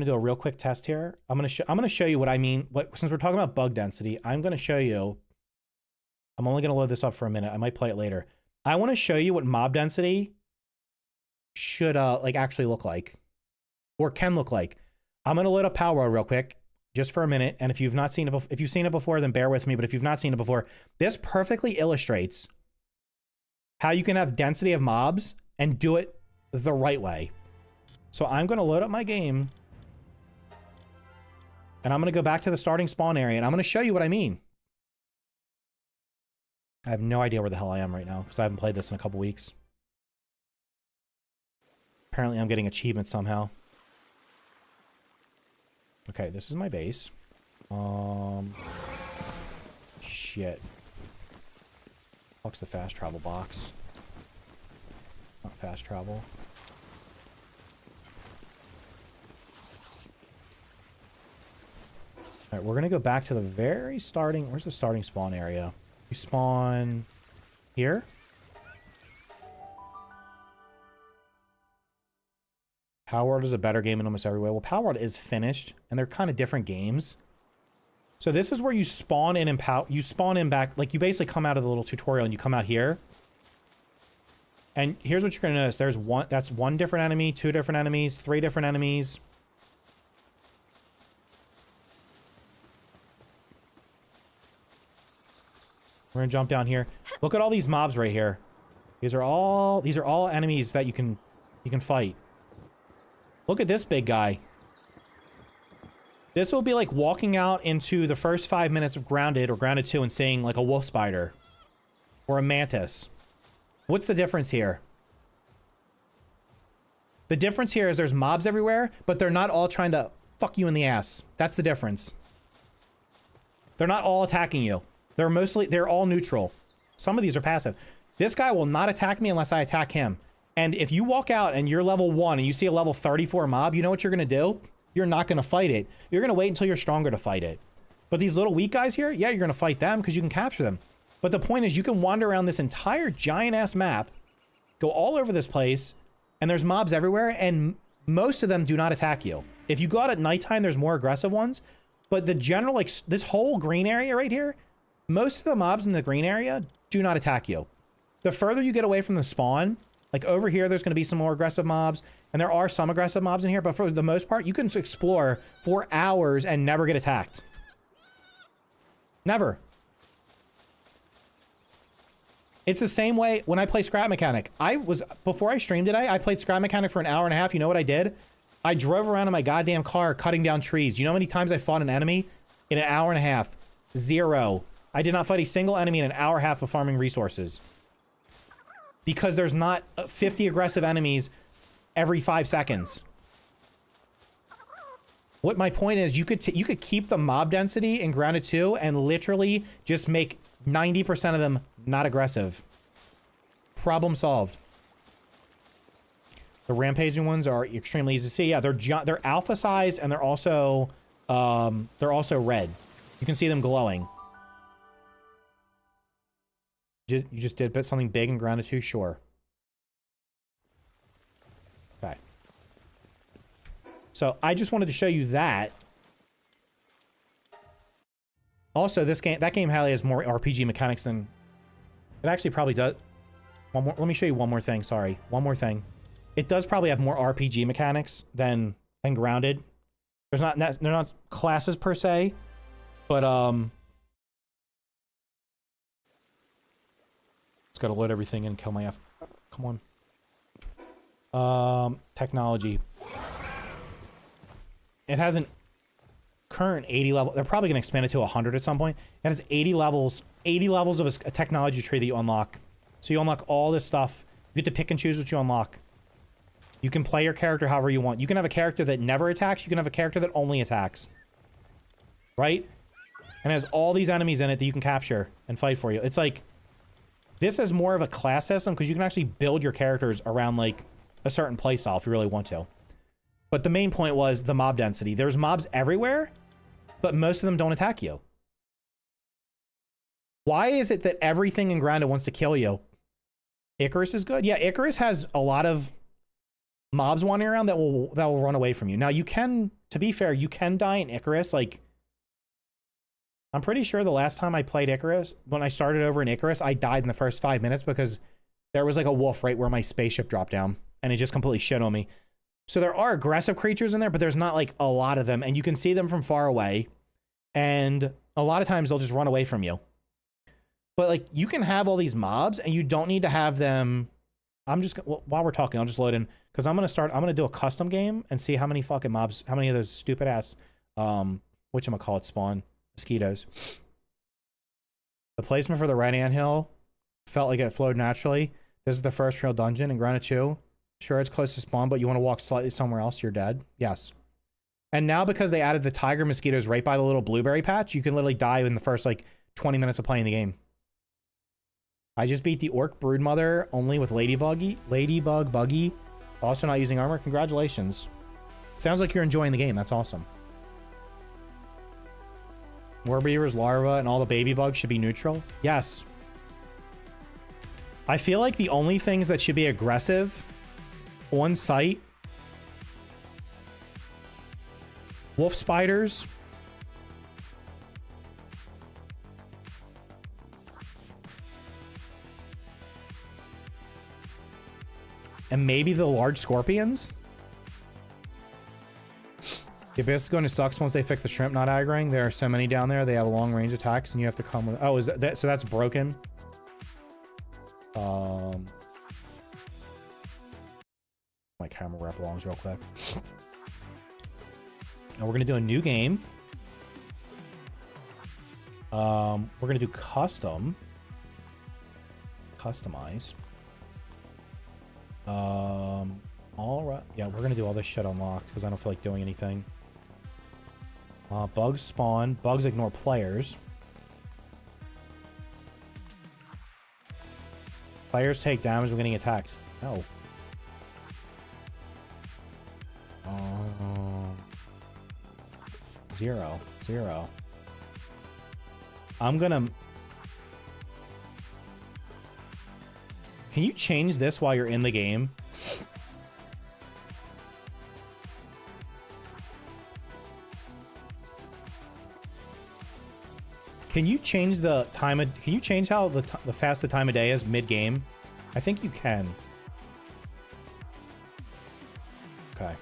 [SPEAKER 1] do a real quick test here. I'm gonna show you what I mean. Since we're talking about bug density, I'm gonna show you. I'm only gonna load this up for a minute. I might play it later. I want to show you what mob density should like actually look like, or can look like. I'm gonna load up Power real quick, just for a minute. And if you've not seen it, if you've seen it before, then bear with me. But if you've not seen it before, this perfectly illustrates how you can have density of mobs and do it the right way. So I'm gonna load up my game. And I'm going to go back to the starting spawn area, and I'm going to show you what I mean. I have no idea where the hell I am right now because I haven't played this in a couple weeks. Apparently I'm getting achievements somehow. Okay, this is my base. Shit. Fuck's the fast travel box. Not fast travel. Alright, we're gonna go back to the very starting... Where's the starting spawn area? You spawn... here? Power World is a better game in almost every way. Well, Power World is finished, and they're kind of different games. So this is where you spawn in and you spawn in back... Like, you basically come out of the little tutorial, and you come out here. And here's what you're gonna notice. There's one... That's one different enemy, two different enemies, three different enemies... We're gonna jump down here. Look at all these mobs right here. These are all enemies that you can fight. Look at this big guy. This will be like walking out into the first 5 minutes of Grounded or Grounded 2 and seeing like a wolf spider or a mantis. What's the difference here? The difference here is there's mobs everywhere, but they're not all trying to fuck you in the ass. That's the difference. They're not all attacking you. They're all neutral. Some of these are passive. This guy will not attack me unless I attack him. And if you walk out and you're level 1 and you see a level 34 mob, you know what you're going to do? You're not going to fight it. You're going to wait until you're stronger to fight it. But these little weak guys here, yeah, you're going to fight them because you can capture them. But the point is you can wander around this entire giant-ass map, go all over this place, and there's mobs everywhere, and most of them do not attack you. If you go out at nighttime, there's more aggressive ones. But the general, like, this whole green area right here, most of the mobs in the green area do not attack you. The further you get away from the spawn, like over here, there's going to be some more aggressive mobs, and there are some aggressive mobs in here, but for the most part, you can explore for hours and never get attacked. Never. It's the same way when I play Scrap Mechanic. Before I streamed today, I played Scrap Mechanic for an hour and a half. You know what I did? I drove around in my goddamn car cutting down trees. You know how many times I fought an enemy in an hour and a half? 0. I did not fight a single enemy in an hour and a half of farming resources. Because there's not 50 aggressive enemies every 5 seconds. What my point is, you could keep the mob density in Grounded 2 and literally just make 90% of them not aggressive. Problem solved. The rampaging ones are extremely easy to see. Yeah, they're alpha sized and they're also red. You can see them glowing. You just did something big and Grounded 2? Sure. Okay. So I just wanted to show you that. Also, that game highly has more RPG mechanics than... It actually probably does. Let me show you one more thing. Sorry. One more thing. It does probably have more RPG mechanics than Grounded. They're not classes per se, but it's got to load everything in and kill my F. Come on. Technology. It has an current 80 level. They're probably going to expand it to 100 at some point. It has 80 levels of a technology tree that you unlock. So you unlock all this stuff. You get to pick and choose what you unlock. You can play your character however you want. You can have a character that never attacks. You can have a character that only attacks. Right? And it has all these enemies in it that you can capture and fight for you. It's like... This is more of a class system because you can actually build your characters around, like, a certain playstyle if you really want to. But the main point was the mob density. There's mobs everywhere, but most of them don't attack you. Why is it that everything in Grounded wants to kill you? Icarus is good? Yeah, Icarus has a lot of mobs wandering around that will run away from you. Now, you can, to be fair, you can die in Icarus, like... I'm pretty sure the last time I played Icarus, when I started over in Icarus, I died in the first 5 minutes because there was like a wolf right where my spaceship dropped down and it just completely shit on me. So there are aggressive creatures in there, but there's not like a lot of them and you can see them from far away and a lot of times they'll just run away from you. But like you can have all these mobs and you don't need to have them. While we're talking, I'll just load in because I'm going to do a custom game and see how many fucking mobs, how many of those stupid ass, whatchamacallit spawn. Mosquitoes. The placement for the right anthill Felt like it flowed naturally. This is the first real dungeon in Granite 2. Sure, it's close to spawn, but you want to walk slightly somewhere else, you're dead. Yes. And now because they added the tiger mosquitoes right by the little blueberry patch, you can literally die in the first, like, 20 minutes of playing the game. I just beat the Orc Broodmother only with Ladybug Buggy. Also not using armor. Congratulations. Sounds like you're enjoying the game. That's awesome. Warbeaver's larva and all the baby bugs should be neutral. Yes. I feel like the only things that should be aggressive on site, wolf spiders, and maybe the large scorpions. The abyss is going to suck once they fix the shrimp not aggroing. There are so many down there. They have long range attacks, and you have to come with. Oh, is that so? That's broken. My camera wrap alongs real quick. Now we're gonna do a new game. We're gonna do customize. All right. Yeah, we're gonna do all this shit unlocked because I don't feel like doing anything. Bugs spawn. Bugs ignore players. Players take damage when getting attacked. No. Zero. I'm gonna... Can you change this while you're in the game? Can you change the time of... Can you change how the fast the time of day is mid-game? I think you can. Okay.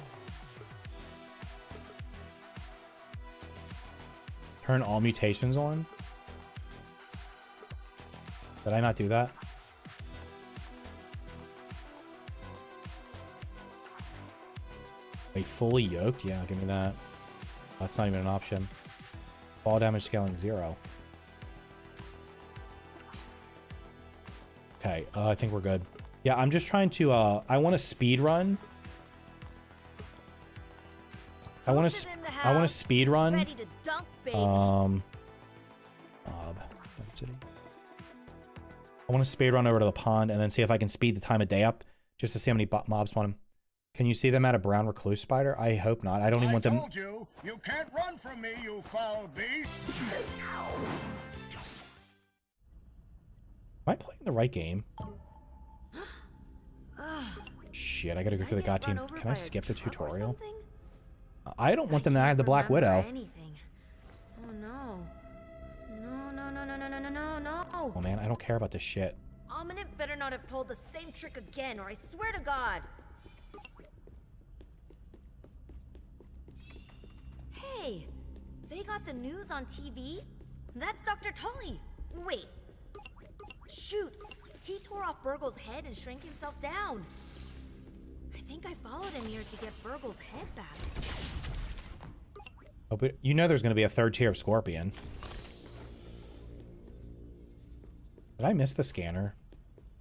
[SPEAKER 1] Turn all mutations on? Did I not do that? Wait, fully yoked? Yeah, give me that. That's not even an option. Ball damage scaling 0. Okay, I think we're good. Yeah, I'm just trying to, I want to speed run. I want to speed run.
[SPEAKER 2] Ready to dunk, baby.
[SPEAKER 1] I want to speed run over to the pond and then see if I can speed the time of day up just to see how many mobs spawn him. Can you see them at a brown recluse spider? I hope not. I don't even want them.
[SPEAKER 3] I told you, you can't run from me, you foul beast.
[SPEAKER 1] Am I playing the right game? Shit, I gotta go through the god team. Can I skip the tutorial? I don't want them to add the Black Widow.
[SPEAKER 2] Oh no. No.
[SPEAKER 1] Oh man, I don't care about this shit.
[SPEAKER 2] Ominent better not have pulled the same trick again, or I swear to God. Hey, they got the news on TV? That's Dr. Tully. Wait. Shoot, he tore off Burgle's head and shrank himself down. I think I followed him here to get Burgle's head back.
[SPEAKER 1] Oh, but you know there's going to be a third tier of Scorpion. Did I miss the scanner?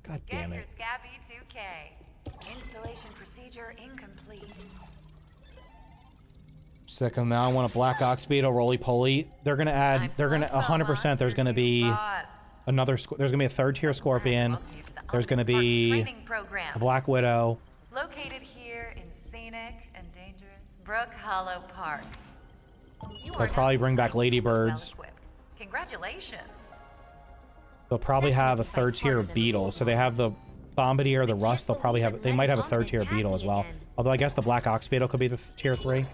[SPEAKER 1] God damn it.
[SPEAKER 4] Get your Scabby 2K. Installation procedure incomplete.
[SPEAKER 1] Sick of now. I want a Black Ox Beetle, Roly Poly. They're going to add, they're going to, 100% there's going to be another, there's going to be a third tier Scorpion. There's going to be a Black Widow.
[SPEAKER 4] Located here in scenic and dangerous Brook Hollow Park.
[SPEAKER 1] They'll probably bring back Ladybirds.
[SPEAKER 4] Congratulations.
[SPEAKER 1] They'll probably have a third tier Beetle. So they have the Bombardier, the Rust. They'll probably have, they might have a third tier Beetle as well. Although I guess the Black Ox Beetle could be the tier 3.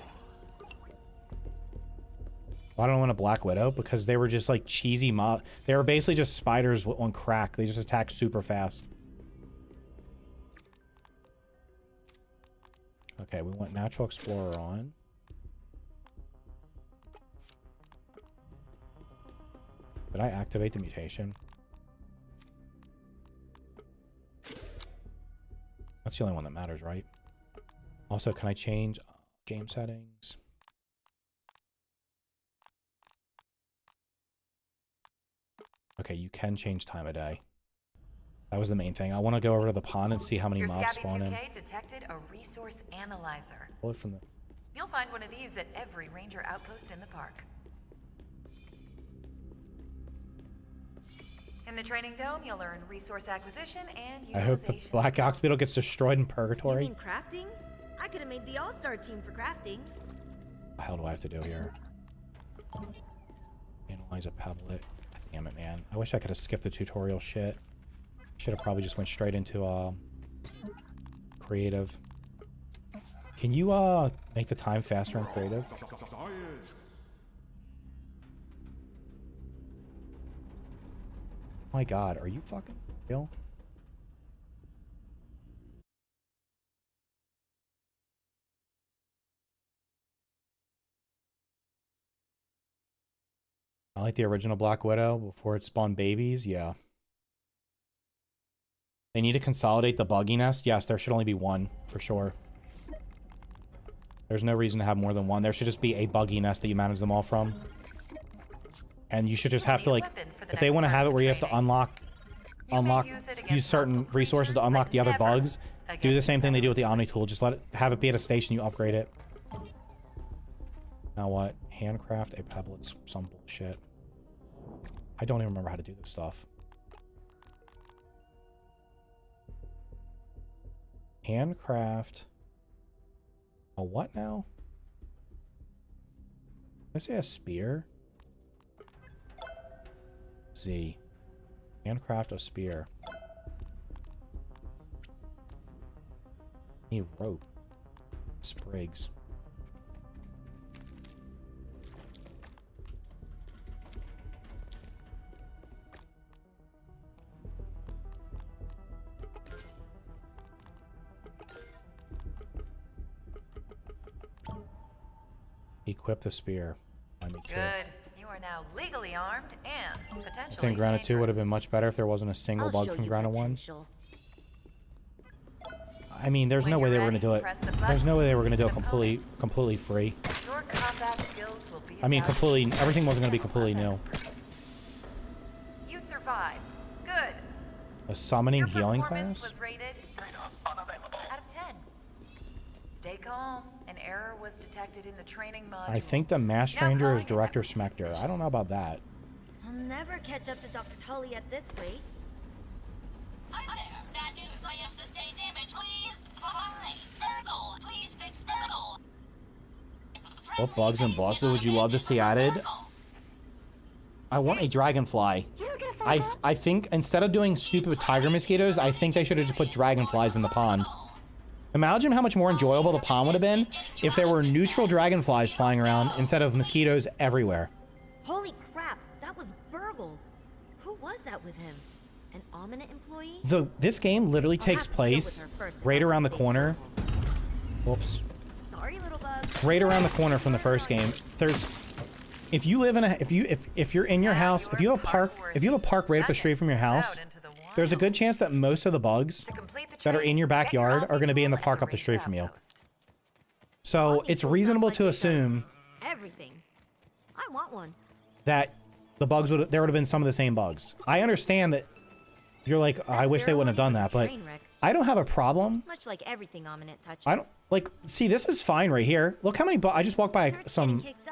[SPEAKER 1] I don't want a Black Widow because they were just like cheesy mob. They were basically just spiders on crack. They just attack super fast. Okay, we want Natural Explorer on. Did I activate the mutation? That's the only one that matters, right? Also, can I change game settings? Okay, you can change time of day. That was the main thing. I want to go over to the pond and see how many
[SPEAKER 4] Your
[SPEAKER 1] mobs
[SPEAKER 4] Scabby
[SPEAKER 1] spawn in.
[SPEAKER 4] 2K detected a resource analyzer.
[SPEAKER 1] Pull it from the...
[SPEAKER 4] You'll find one of these at every ranger outpost in the park. In the training dome, you'll learn resource acquisition and
[SPEAKER 1] I hope the
[SPEAKER 4] utilization
[SPEAKER 1] Black Ox
[SPEAKER 4] skills.
[SPEAKER 1] Beetle gets destroyed in
[SPEAKER 2] You
[SPEAKER 1] Purgatory.
[SPEAKER 2] mean crafting? I could have made the all-star team for crafting.
[SPEAKER 1] What the hell do I have to do here? Analyze a pebblet. Damn it, man. I wish I could have skipped the tutorial shit. Should have probably just went straight into creative. Can you make the time faster in creative? My god, are you fucking real? I like the original Black Widow before it spawned babies. Yeah. They need to consolidate the buggy nest. Yes, there should only be one for sure. There's no reason to have more than one. There should just be a buggy nest that you manage them all from. And you should just have to, like, if they want to have it where you have to use certain resources to unlock the other bugs, do the same thing they do with the Omni tool. Just have it be at a station, you upgrade it. Now what? Handcraft a pebblet, some bullshit. I don't even remember how to do this stuff. Handcraft a what now? Did I say a spear? Z. Handcraft a spear. Need rope. Sprigs. Equip the spear. I need to.
[SPEAKER 4] Good. You are now legally armed and potentially
[SPEAKER 1] I think Grounded 2 would have
[SPEAKER 4] dangerous.
[SPEAKER 1] been much better if there wasn't a single
[SPEAKER 2] I'll
[SPEAKER 1] bug
[SPEAKER 2] show
[SPEAKER 1] from
[SPEAKER 2] you
[SPEAKER 1] Grounded 1.
[SPEAKER 2] potential.
[SPEAKER 1] I mean, there's
[SPEAKER 4] When
[SPEAKER 1] no way
[SPEAKER 4] you're
[SPEAKER 1] they were
[SPEAKER 4] ready,
[SPEAKER 1] going to do it.
[SPEAKER 4] press the
[SPEAKER 1] There's
[SPEAKER 4] button.
[SPEAKER 1] no way they were going to do it
[SPEAKER 4] The
[SPEAKER 1] completely free.
[SPEAKER 4] Your combat skills will be
[SPEAKER 1] I mean,
[SPEAKER 4] about
[SPEAKER 1] completely, everything wasn't going to be
[SPEAKER 4] skill
[SPEAKER 1] completely new.
[SPEAKER 4] experts. You survived. Good.
[SPEAKER 1] A summoning
[SPEAKER 4] Your
[SPEAKER 1] healing
[SPEAKER 4] performance
[SPEAKER 1] class?
[SPEAKER 4] was rated out of 10. Stay calm. An error was detected in the training module.
[SPEAKER 1] I think the Mass
[SPEAKER 4] Now
[SPEAKER 1] Ranger is
[SPEAKER 4] calling
[SPEAKER 1] Director
[SPEAKER 4] it
[SPEAKER 1] Smector. I don't know about that.
[SPEAKER 2] I'll never catch up to Dr. Tully at this rate.
[SPEAKER 5] Hi there. Bad news. I have sustained damage. Please. Hi. Virgo. Please fix Virgo.
[SPEAKER 1] What bugs and bosses would you love to see added? I want a dragonfly. I think instead of doing stupid tiger mosquitoes, I think they should have just put dragonflies in the pond. Imagine how much more enjoyable the pond would have been if there were neutral dragonflies flying around instead of mosquitoes everywhere.
[SPEAKER 2] Holy crap, that was Burgle. Who was that with him? An Ominent employee?
[SPEAKER 1] This game literally
[SPEAKER 2] I'll
[SPEAKER 1] takes
[SPEAKER 2] have to deal with
[SPEAKER 1] place
[SPEAKER 2] her first
[SPEAKER 1] right
[SPEAKER 2] if I'm
[SPEAKER 1] around the
[SPEAKER 2] safe.
[SPEAKER 1] corner. Whoops.
[SPEAKER 2] Sorry, little bug.
[SPEAKER 1] Right around the corner from the first game. If you live in a if you're in your house, if you have a park right up the street from your house, there's a good chance that most of the bugs that are in your backyard are going to be in the park up the street from you. So it's reasonable to assume
[SPEAKER 2] Everything. I want one.
[SPEAKER 1] that there would have been some of the same bugs. I understand that you're like, I wish they wouldn't have done that, but I don't have a problem.
[SPEAKER 2] Much like everything Ominent touches.
[SPEAKER 1] I don't like see this is fine right here. Look how many I just walked by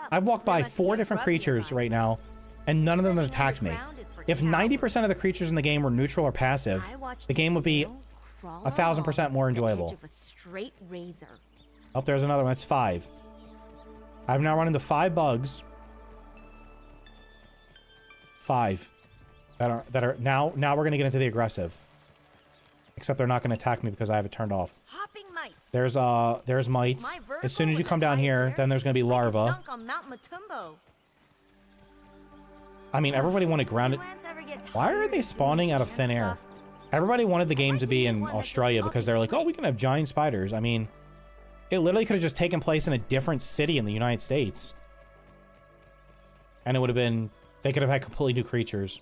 [SPEAKER 1] I've walked by 4 different creatures right now and none of them have attacked me. If 90% of the creatures in the game were neutral or passive, the game would be 1,000% more enjoyable.
[SPEAKER 2] Of a straight razor.
[SPEAKER 1] Oh, there's another one. That's 5. I've now run into 5 bugs. 5 that are now we're gonna get into the aggressive. Except they're not gonna attack me because I have it turned off.
[SPEAKER 2] Hopping mites.
[SPEAKER 1] There's mites.
[SPEAKER 2] My
[SPEAKER 1] As soon as
[SPEAKER 2] Virgo
[SPEAKER 1] you
[SPEAKER 2] with
[SPEAKER 1] come
[SPEAKER 2] the
[SPEAKER 1] down
[SPEAKER 2] high
[SPEAKER 1] here,
[SPEAKER 2] bear,
[SPEAKER 1] then there's gonna be
[SPEAKER 2] I could
[SPEAKER 1] larva.
[SPEAKER 2] dunk on Mount Matumbo.
[SPEAKER 1] I mean, everybody wanted grounded.
[SPEAKER 2] Do ants ever get
[SPEAKER 1] Why are
[SPEAKER 2] tired
[SPEAKER 1] they
[SPEAKER 2] of
[SPEAKER 1] spawning
[SPEAKER 2] doing
[SPEAKER 1] out of
[SPEAKER 2] ant
[SPEAKER 1] thin air?
[SPEAKER 2] stuff?
[SPEAKER 1] Everybody wanted the game
[SPEAKER 2] I'd
[SPEAKER 1] to
[SPEAKER 2] like
[SPEAKER 1] be
[SPEAKER 2] to
[SPEAKER 1] in
[SPEAKER 2] one that says,
[SPEAKER 1] Australia because they're like, oh, we can have giant spiders. I mean, it literally could have just taken place in a different city in the United States. And it would have been, they could have had completely new creatures.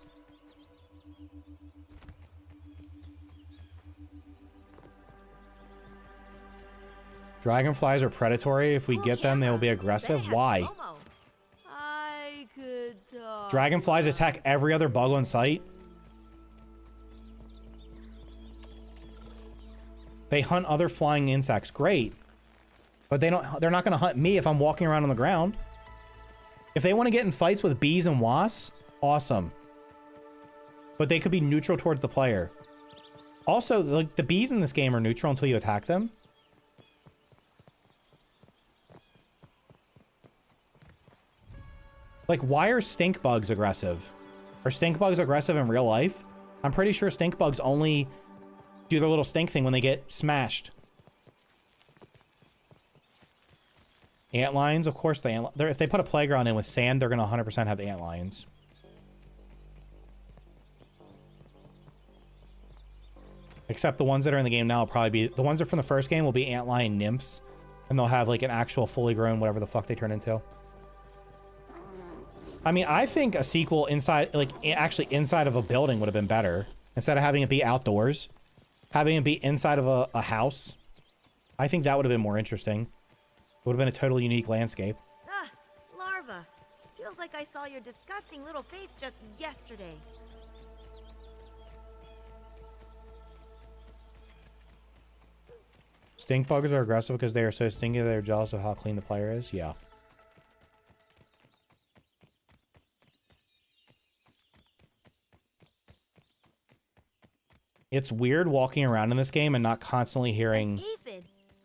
[SPEAKER 1] Dragonflies are predatory. If we
[SPEAKER 2] Cool
[SPEAKER 1] get them, they will be
[SPEAKER 2] camera.
[SPEAKER 1] aggressive.
[SPEAKER 2] Bet it has
[SPEAKER 1] Why?
[SPEAKER 2] slow-mo. I could talk.
[SPEAKER 1] Dragonflies attack every other bug on site. They hunt other flying insects. Great. But they're not going to hunt me if I'm walking around on the ground. If they want to get in fights with bees and wasps, awesome. But they could be neutral towards the player. Also, like, the bees in this game are neutral until you attack them. Like, why are stink bugs aggressive? Are stink bugs aggressive in real life? I'm pretty sure stink bugs only do their little stink thing when they get smashed. Antlions, of course, if they put a playground in with sand, they're going to 100% have antlions. Except the ones that are in the game now will probably be... The ones that are from the first game will be antlion nymphs. And they'll have, like, an actual fully grown whatever the fuck they turn into. I mean, I think a sequel inside... Like, actually inside of a building would have been better. Instead of having it be outdoors. Having it be inside of a house. I think that would have been more interesting. It would have been a totally unique landscape.
[SPEAKER 2] Ah, larva. Feels like I saw your disgusting little face just yesterday.
[SPEAKER 1] Stink bugs are aggressive because they are so stinky they're jealous of how clean the player is? Yeah. It's weird walking around in this game and not constantly hearing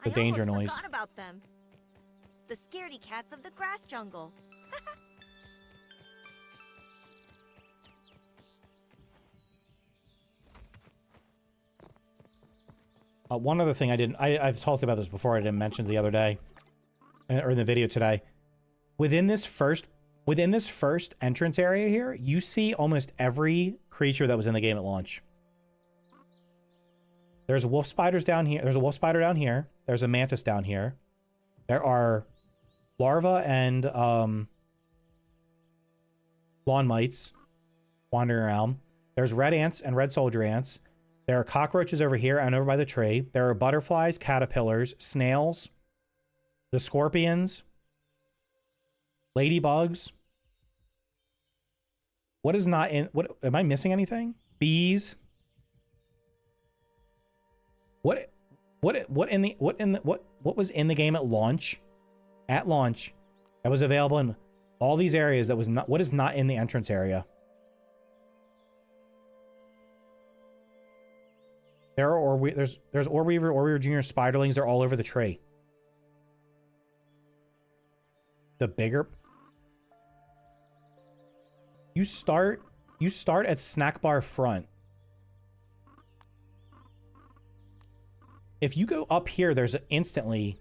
[SPEAKER 1] the danger noise.
[SPEAKER 2] I forgot about them. The scaredy cats of the grass jungle.
[SPEAKER 1] One other thing I've talked about this before, I didn't mention it the other day, or in the video today. Within this first entrance area here, you see almost every creature that was in the game at launch. There's wolf spiders down here. There's a wolf spider down here. There's a mantis down here. There are larvae and lawn mites wandering around. There's red ants and red soldier ants. There are cockroaches over here and over by the tree. There are butterflies, caterpillars, snails, the scorpions, ladybugs. What is not in... What am I missing anything? Bees. What was in the game at launch? At launch, that was available in all these areas. That was not... What is not in the entrance area? There are there's Orweaver Jr. spiderlings. They're all over the tree. The bigger... You start at snack bar front. If you go up here, there's instantly...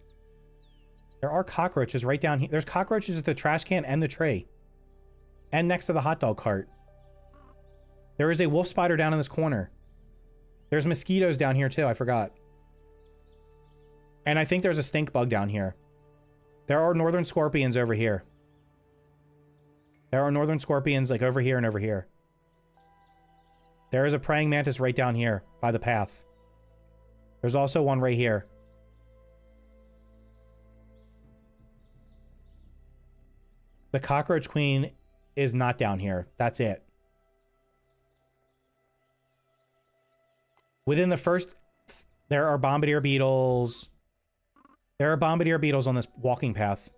[SPEAKER 1] There are cockroaches right down here. There's cockroaches at the trash can and the tray. And next to the hot dog cart. There is a wolf spider down in this corner. There's mosquitoes down here too, I forgot. And I think there's a stink bug down here. There are northern scorpions over here. There are northern scorpions like over here and over here. There is a praying mantis right down here by the path. There's also one right here. The cockroach queen is not down here. That's it. Within the first... There are bombardier beetles. There are bombardier beetles on this walking path.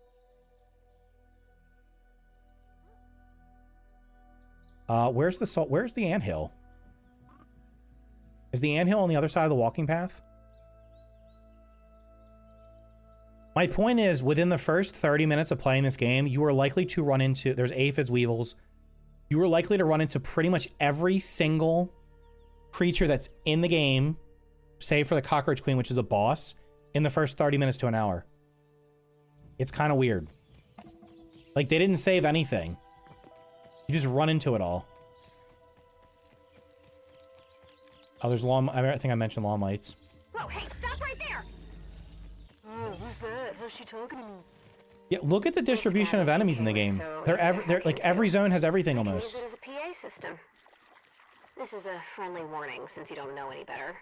[SPEAKER 1] Where's the anthill? Is the anthill on the other side of the walking path? My point is, within the first 30 minutes of playing this game, you are likely to run into... There's aphids, weevils. You are likely to run into pretty much every single creature that's in the game, save for the cockroach queen, which is a boss, in the first 30 minutes to an hour. It's kind of weird. Like, they didn't save anything. You just run into it all. Oh, there's lawn... I think I mentioned lawn mites.
[SPEAKER 5] Whoa, hey, stop right there! Oh, who's that? How's she talking to me?
[SPEAKER 1] Yeah, look at the distribution of enemies in the game. They're like every zone has everything almost.
[SPEAKER 5] Use it as a PA system. This is a friendly warning since you don't know any better.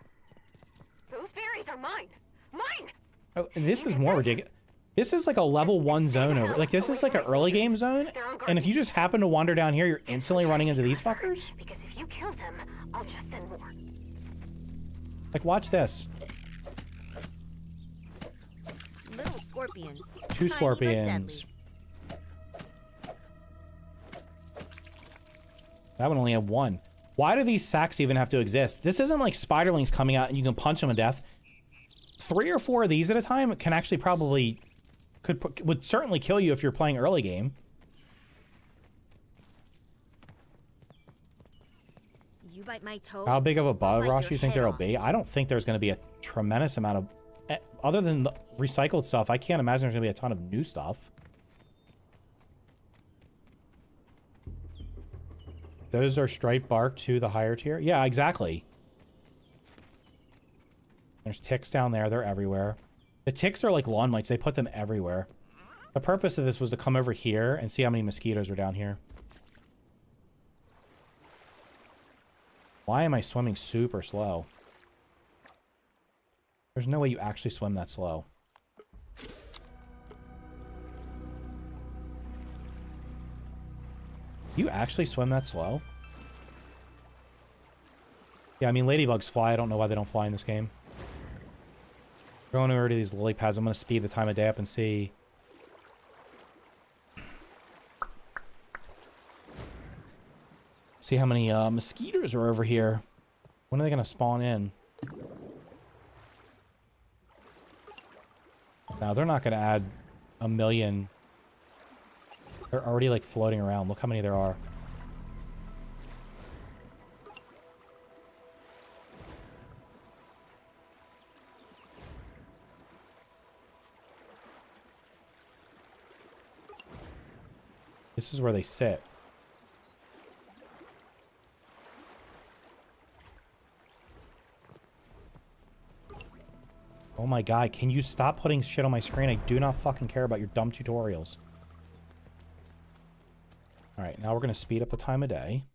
[SPEAKER 5] Those berries are mine! Mine!
[SPEAKER 1] Oh, this is more ridiculous. This is like a level 1 zone over. Like, this is like an early game zone. And if you just happen to wander down here, you're instantly running into these fuckers?
[SPEAKER 5] Because if you kill them, I'll just send more.
[SPEAKER 1] Like, watch this.
[SPEAKER 2] scorpion.
[SPEAKER 1] Two
[SPEAKER 2] Tiny but
[SPEAKER 1] scorpions.
[SPEAKER 2] deadly.
[SPEAKER 1] That one only had one. Why do these sacks even have to exist? This isn't like spiderlings coming out and you can punch them to death. 3 or 4 of these at a time can actually probably... would certainly kill you if you're playing early game.
[SPEAKER 2] You bite my toe.
[SPEAKER 1] How big of a
[SPEAKER 2] I'll
[SPEAKER 1] bug
[SPEAKER 2] bite
[SPEAKER 1] rush
[SPEAKER 2] your
[SPEAKER 1] do you think
[SPEAKER 2] head
[SPEAKER 1] there'll
[SPEAKER 2] off.
[SPEAKER 1] be? I don't think there's going to be a tremendous amount of... Other than the recycled stuff, I can't imagine there's going to be a ton of new stuff. Those are striped bark to the higher tier? Yeah, exactly. There's ticks down there. They're everywhere. The ticks are like lawn mites. They put them everywhere. The purpose of this was to come over here and see how many mosquitoes are down here. Why am I swimming super slow? There's no way you actually swim that slow. You actually swim that slow? Yeah, I mean, ladybugs fly. I don't know why they don't fly in this game. Going over to these lily pads, I'm going to speed the time of day up and see. See how many mosquitoes are over here. When are they going to spawn in? Now, they're not going to add a million. They're already, like, floating around. Look how many there are. This is where they sit. Oh my god, can you stop putting shit on my screen? I do not fucking care about your dumb tutorials. Alright, now we're going to speed up the time of day.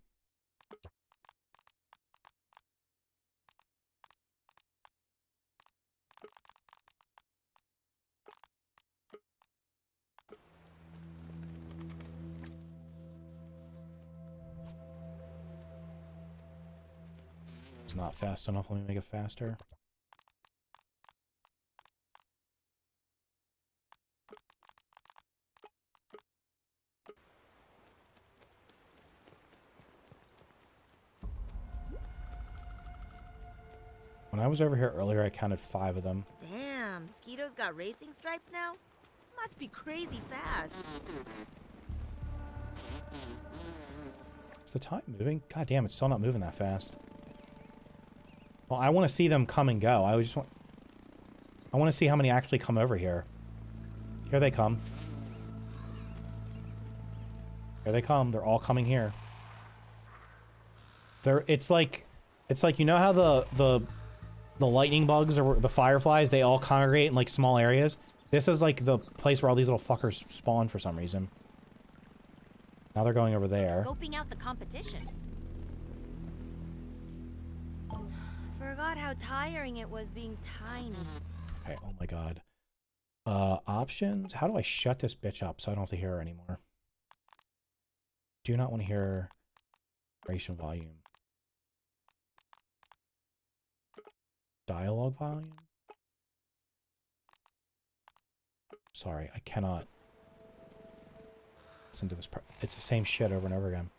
[SPEAKER 1] It's not fast enough. Let me make it faster. When I was over here earlier, I counted 5 of them.
[SPEAKER 2] Damn, mosquitoes got racing stripes now? Must be crazy fast.
[SPEAKER 1] Is the time moving? God damn, it's still not moving that fast. Well, I want to see them come and go. I want to see how many actually come over here. Here they come. Here they come. They're all coming here. It's like you know how the lightning bugs or the fireflies, they all congregate in like small areas. This is like the place where all these little fuckers spawn for some reason. Now they're going over there.
[SPEAKER 2] Scoping out the competition. Forgot how tiring it was being tiny.
[SPEAKER 1] Okay, oh my god. Options? How do I shut this bitch up so I don't have to hear her anymore? Do not want to hear vibration volume. Dialogue volume? Sorry, I cannot listen to this part. It's the same shit over and over again.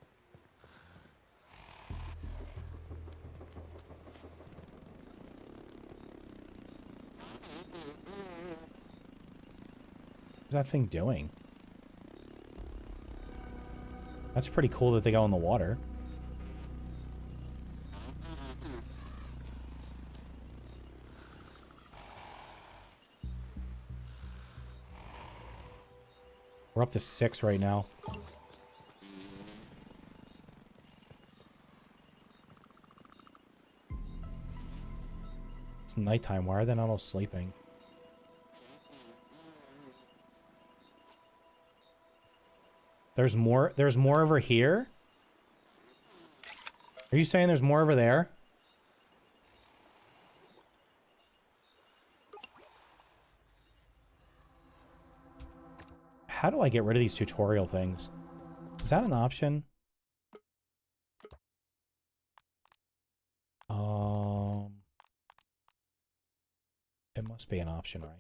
[SPEAKER 1] What's that thing doing? That's pretty cool that they go in the water. We're up to 6 right now. It's nighttime. Why are they not all sleeping? There's more over here? Are you saying there's more over there? How do I get rid of these tutorial things? Is that an option? It must be an option, right?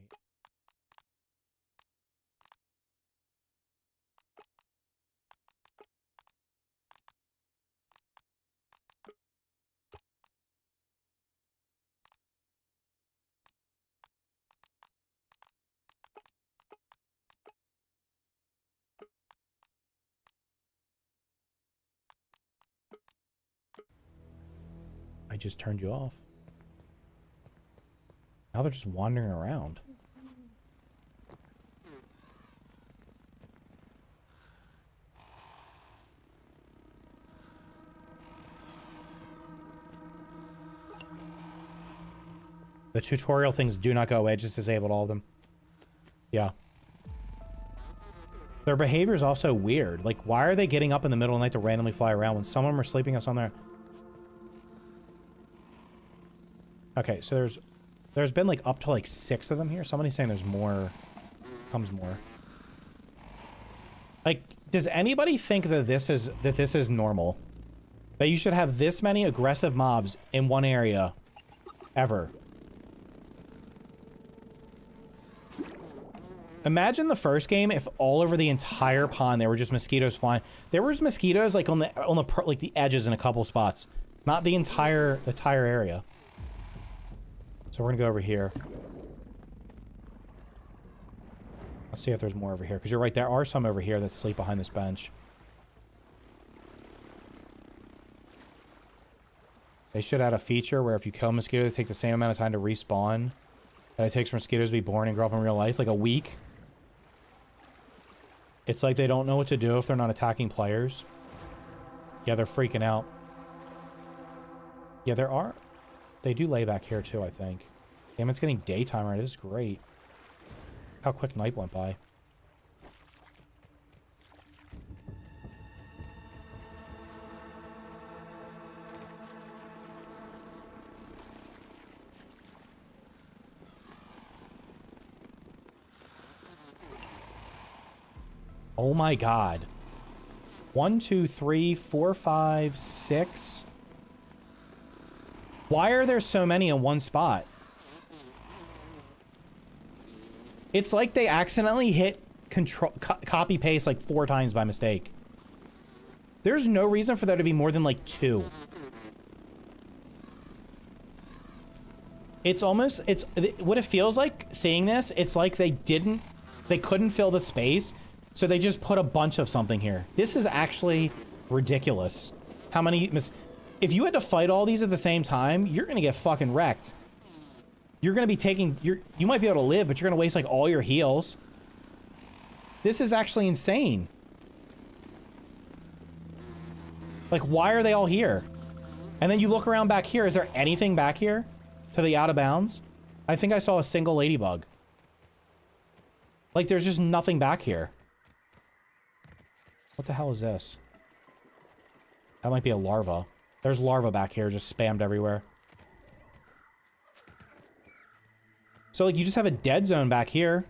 [SPEAKER 1] I just turned you off. Now they're just wandering around. The tutorial things do not go away. I just disabled all of them. Yeah. Their behavior is also weird. Like, why are they getting up in the middle of the night to randomly fly around when some of them are sleeping us on their... Okay, so there's been like up to like 6 of them here. Somebody's saying there's more. Comes more. Like, does anybody think that this is normal? That you should have this many aggressive mobs in one area ever? Imagine the first game if all over the entire pond there were just mosquitoes flying. There was mosquitoes like on the like the edges in a couple spots, not the entire area. So we're gonna go over here. Let's see if there's more over here, because you're right, there are some over here that sleep behind this bench. They should add a feature where if you kill mosquitoes, they take the same amount of time to respawn that it takes for mosquitoes to be born and grow up in real life, like a week. It's like they don't know what to do if they're not attacking players. Yeah, they're freaking out. Yeah, there are. They do lay back here too, I think. Damn, it's getting daytime already. This is great. How quick night went by. Oh my god. 1, 2, 3, 4, 5, 6. Why are there so many in one spot? It's like they accidentally hit control copy paste like 4 times by mistake. There's no reason for there to be more than like 2. It's almost, what it feels like seeing this, it's like they couldn't fill the space, so they just put a bunch of something here. This is actually ridiculous. How many, if you had to fight all these at the same time, you're gonna get fucking wrecked. You're gonna be taking, you might be able to live, but you're gonna waste like all your heals. This is actually insane. Like, why are they all here? And then you look around back here, is there anything back here to the out of bounds? I think I saw a single ladybug. Like, there's just nothing back here. What the hell is this? That might be a larva. There's larva back here just spammed everywhere. So, like, you just have a dead zone back here.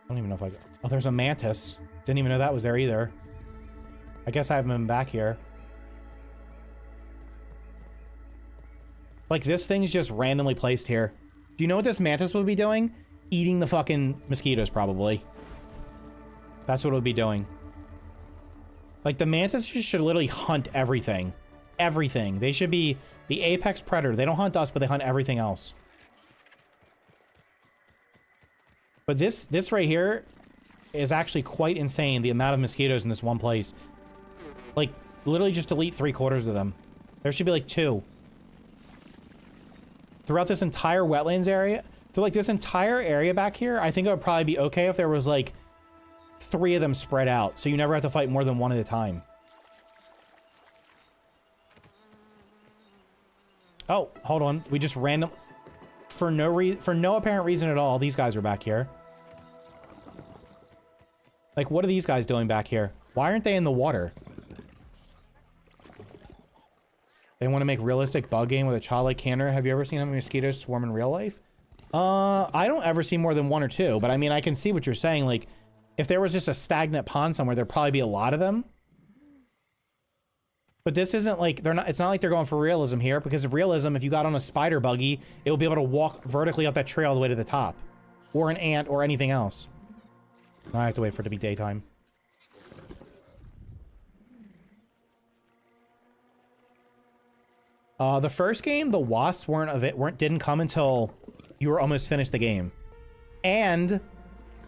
[SPEAKER 1] I don't even know if I... Oh, there's a mantis. Didn't even know that was there either. I guess I haven't been back here. Like, this thing's just randomly placed here. Do you know what this mantis would be doing? Eating the fucking mosquitoes, probably. That's what it would be doing. Like, the mantis should literally hunt everything. Everything. They should be the apex predator. They don't hunt us, but they hunt everything else. But this right here is actually quite insane, the amount of mosquitoes in this one place. Like, literally just delete 3/4 of them. There should be like 2. Throughout this entire wetlands area, through like this entire area back here, I think it would probably be okay if there was like 3 of them spread out, so you never have to fight more than 1 at a time. Oh, hold on. We just random... For no apparent reason at all, these guys are back here. Like, what are these guys doing back here? Why aren't they in the water? They want to make realistic bug game with a childlike candor. Have you ever seen how many mosquitoes swarm in real life? I don't ever see more than 1 or 2, but I mean, I can see what you're saying. Like, if there was just a stagnant pond somewhere, there'd probably be a lot of them. But this isn't like, it's not like they're going for realism here, because of realism, if you got on a spider buggy, it would be able to walk vertically up that trail all the way to the top. Or an ant or anything else. Now I have to wait for it to be daytime. The first game, the wasps didn't come until you were almost finished the game. And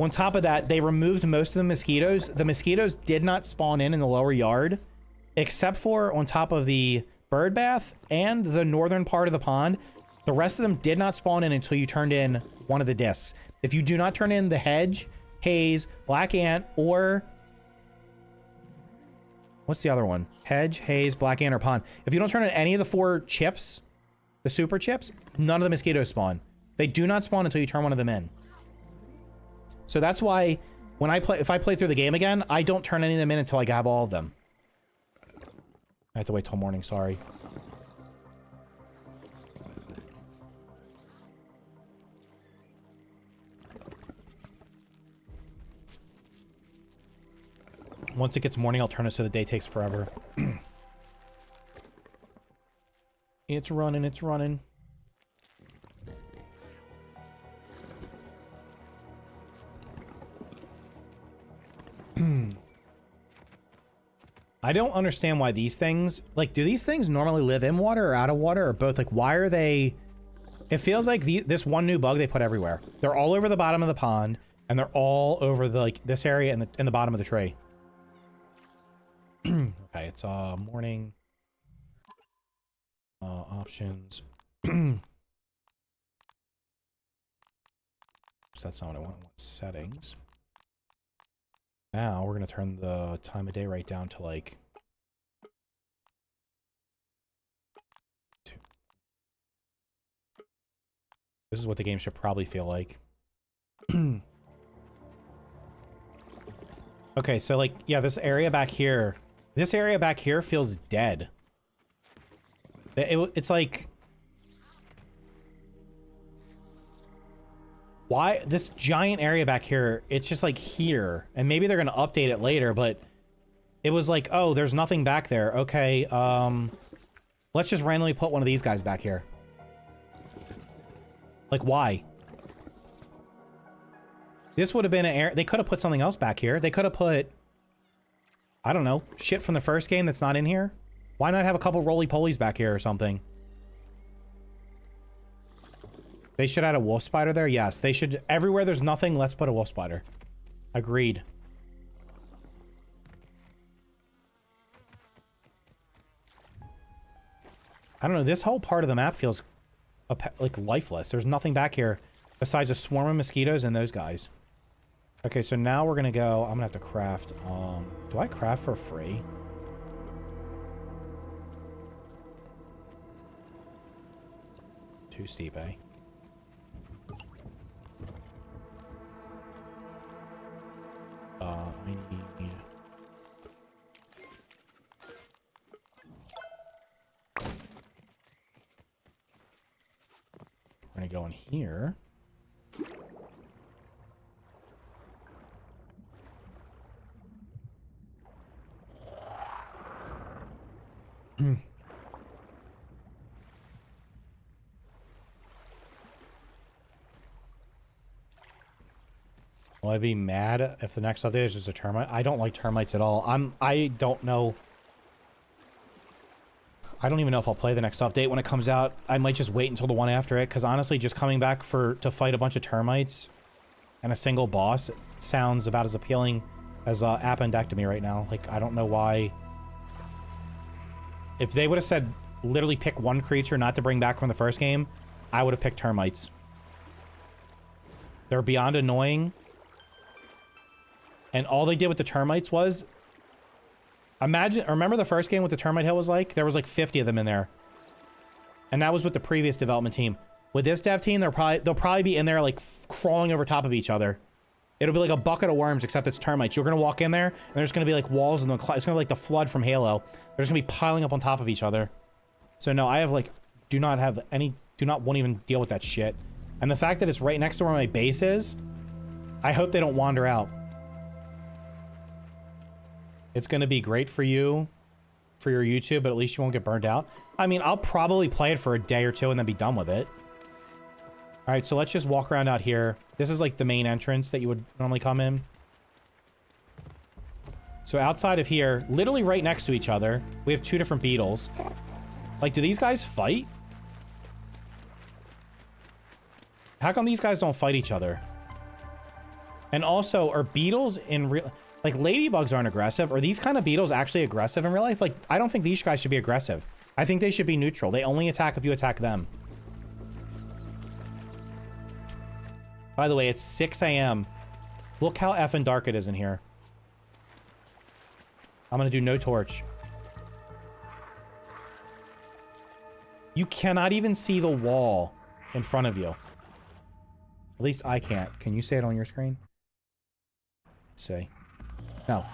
[SPEAKER 1] On top of that, they removed most of the mosquitoes. The mosquitoes did not spawn in the lower yard, except for on top of the bird bath and the northern part of the pond. The rest of them did not spawn in until you turned in one of the discs. If you do not turn in the hedge, haze, black ant, or... what's the other one? Hedge, haze, black ant, or pond. If you don't turn in any of the 4 chips, the super chips, none of the mosquitoes spawn. They do not spawn until you turn one of them in. So that's why when if I play through the game again, I don't turn any of them in until I have all of them. I have to wait till morning, sorry. Once it gets morning, I'll turn it so the day takes forever. It's running, it's running. I don't understand why these things, like, do these things normally live in water or out of water or both? Like, why are they... It feels like this one new bug they put everywhere. They're all over the bottom of the pond, and they're all over the, like, this area and in the bottom of the tray. Okay, it's morning. Options. So that's not what I want. I want settings. Now we're gonna turn the time of day right down to like 2. This is what the game should probably feel like. Okay, so like, yeah, this area back here feels dead. It's like, why this giant area back here? It's just like here, and maybe they're gonna update it later, but it was like, oh, there's nothing back there. Okay, let's just randomly put one of these guys back here. Like, why? This would have been an area. They could have put something else back here. They could have put, I don't know, shit from the first game that's not in here. Why not have a couple roly-polies back here or something? They should add a wolf spider there? Yes, they should. Everywhere there's nothing, let's put a wolf spider. Agreed. I don't know, this whole part of the map feels like lifeless. There's nothing back here besides a swarm of mosquitoes and those guys. Okay, so now we're gonna go, I'm gonna have to craft, do I craft for free? Too steep, eh? I need... We're gonna go in here. Will I be mad if the next update is just a termite? I don't like termites at all. I don't know. I don't even know if I'll play the next update when it comes out. I might just wait until the one after it, because honestly, just coming back to fight a bunch of termites and a single boss sounds about as appealing as appendectomy right now. Like, I don't know why. If they would have said literally pick one creature not to bring back from the first game, I would have picked termites. They're beyond annoying. And all they did with the termites was... remember the first game what the termite hill was like? There was like 50 of them in there. And that was with the previous development team. With this dev team, they'll probably be in there like crawling over top of each other. It'll be like a bucket of worms, except it's termites. You're gonna walk in there, and there's gonna be like walls, and it's gonna be like the flood from Halo. They're just gonna be piling up on top of each other. So no, I have like, do not won't even deal with that shit. And the fact that it's right next to where my base is, I hope they don't wander out. It's gonna be great for you, for your YouTube, but at least you won't get burned out. I mean, I'll probably play it for a day or two and then be done with it. All right, so let's just walk around out here. This is like the main entrance that you would normally come in. So outside of here, literally right next to each other, we have 2 different beetles. Like, do these guys fight? How come these guys don't fight each other? And also, are beetles in real... Like, ladybugs aren't aggressive. Are these kind of beetles actually aggressive in real life? Like, I don't think these guys should be aggressive. I think they should be neutral. They only attack if you attack them. By the way, it's 6 a.m. Look how effing dark it is in here. I'm gonna do no torch. You cannot even see the wall in front of you. At least I can't. Can you see it on your screen? Let's see. No.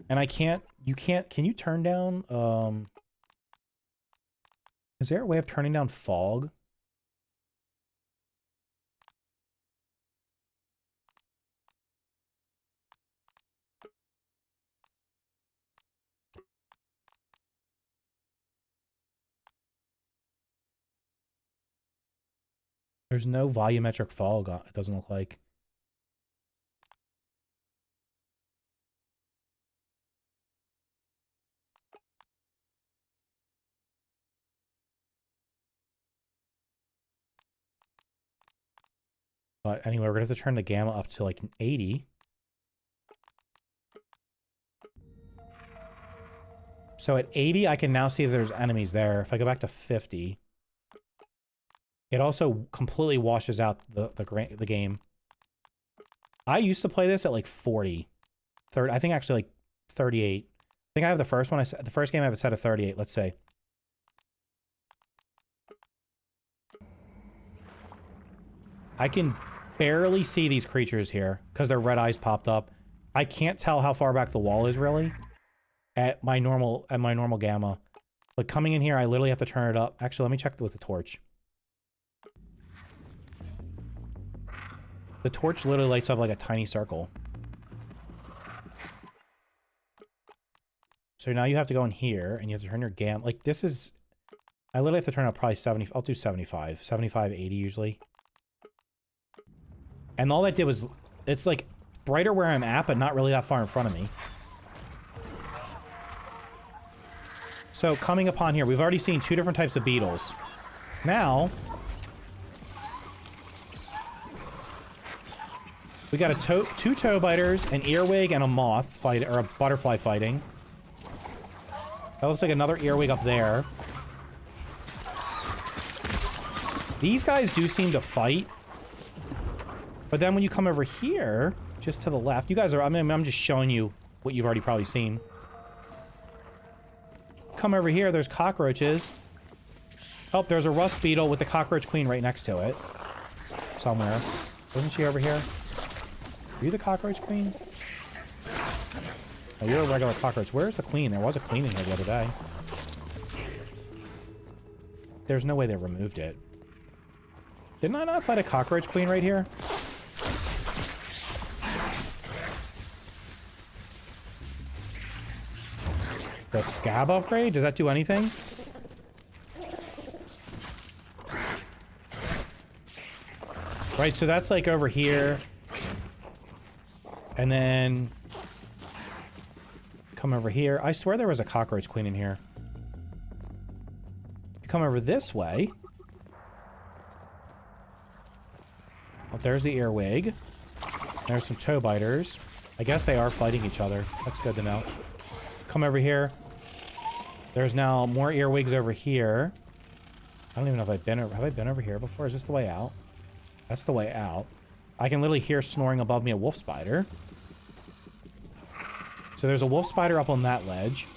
[SPEAKER 1] And I can't... You can't... Can you turn down... Is there a way of turning down fog? There's no volumetric fog, it doesn't look like. But anyway, we're gonna have to turn the gamma up to like 80. So at 80, I can now see that there's enemies there. If I go back to 50... It also completely washes out the game. I used to play this at like 40. I think actually like 38. I think I have the first one. The first game I have it set at 38. Let's say. I can barely see these creatures here because their red eyes popped up. I can't tell how far back the wall is really at my normal gamma. But coming in here, I literally have to turn it up. Actually, let me check with the torch. The torch literally lights up like a tiny circle. So now you have to go in here and you have to turn your gamma. Like this is... I literally have to turn up probably 70. I'll do 75. 75, 80 usually. And all that did was... It's like brighter where I'm at, but not really that far in front of me. So coming upon here, we've already seen 2 different types of beetles. Now... We got a 2 toe biters, an earwig, and a moth fight, or a butterfly fighting. That looks like another earwig up there. These guys do seem to fight. But then when you come over here, just to the left, you guys are, I mean, I'm just showing you what you've already probably seen. Come over here, there's cockroaches. Oh, there's a rust beetle with the cockroach queen right next to it. Somewhere. Wasn't she over here? Are you the cockroach queen? Oh, you're a regular cockroach. Where's the queen? There was a queen in here the other day. There's no way they removed it. Didn't I not fight a cockroach queen right here? The scab upgrade? Does that do anything? Right, so that's like over here. And then come over here. I swear there was a cockroach queen in here. You come over this way. Oh, there's the earwig. There's some toe biters. I guess they are fighting each other. That's good to know. Come over here. There's now more earwigs over here. I don't even know if have I been over here before? Is this the way out? That's the way out. I can literally hear snoring above me a wolf spider. So there's a wolf spider up on that ledge.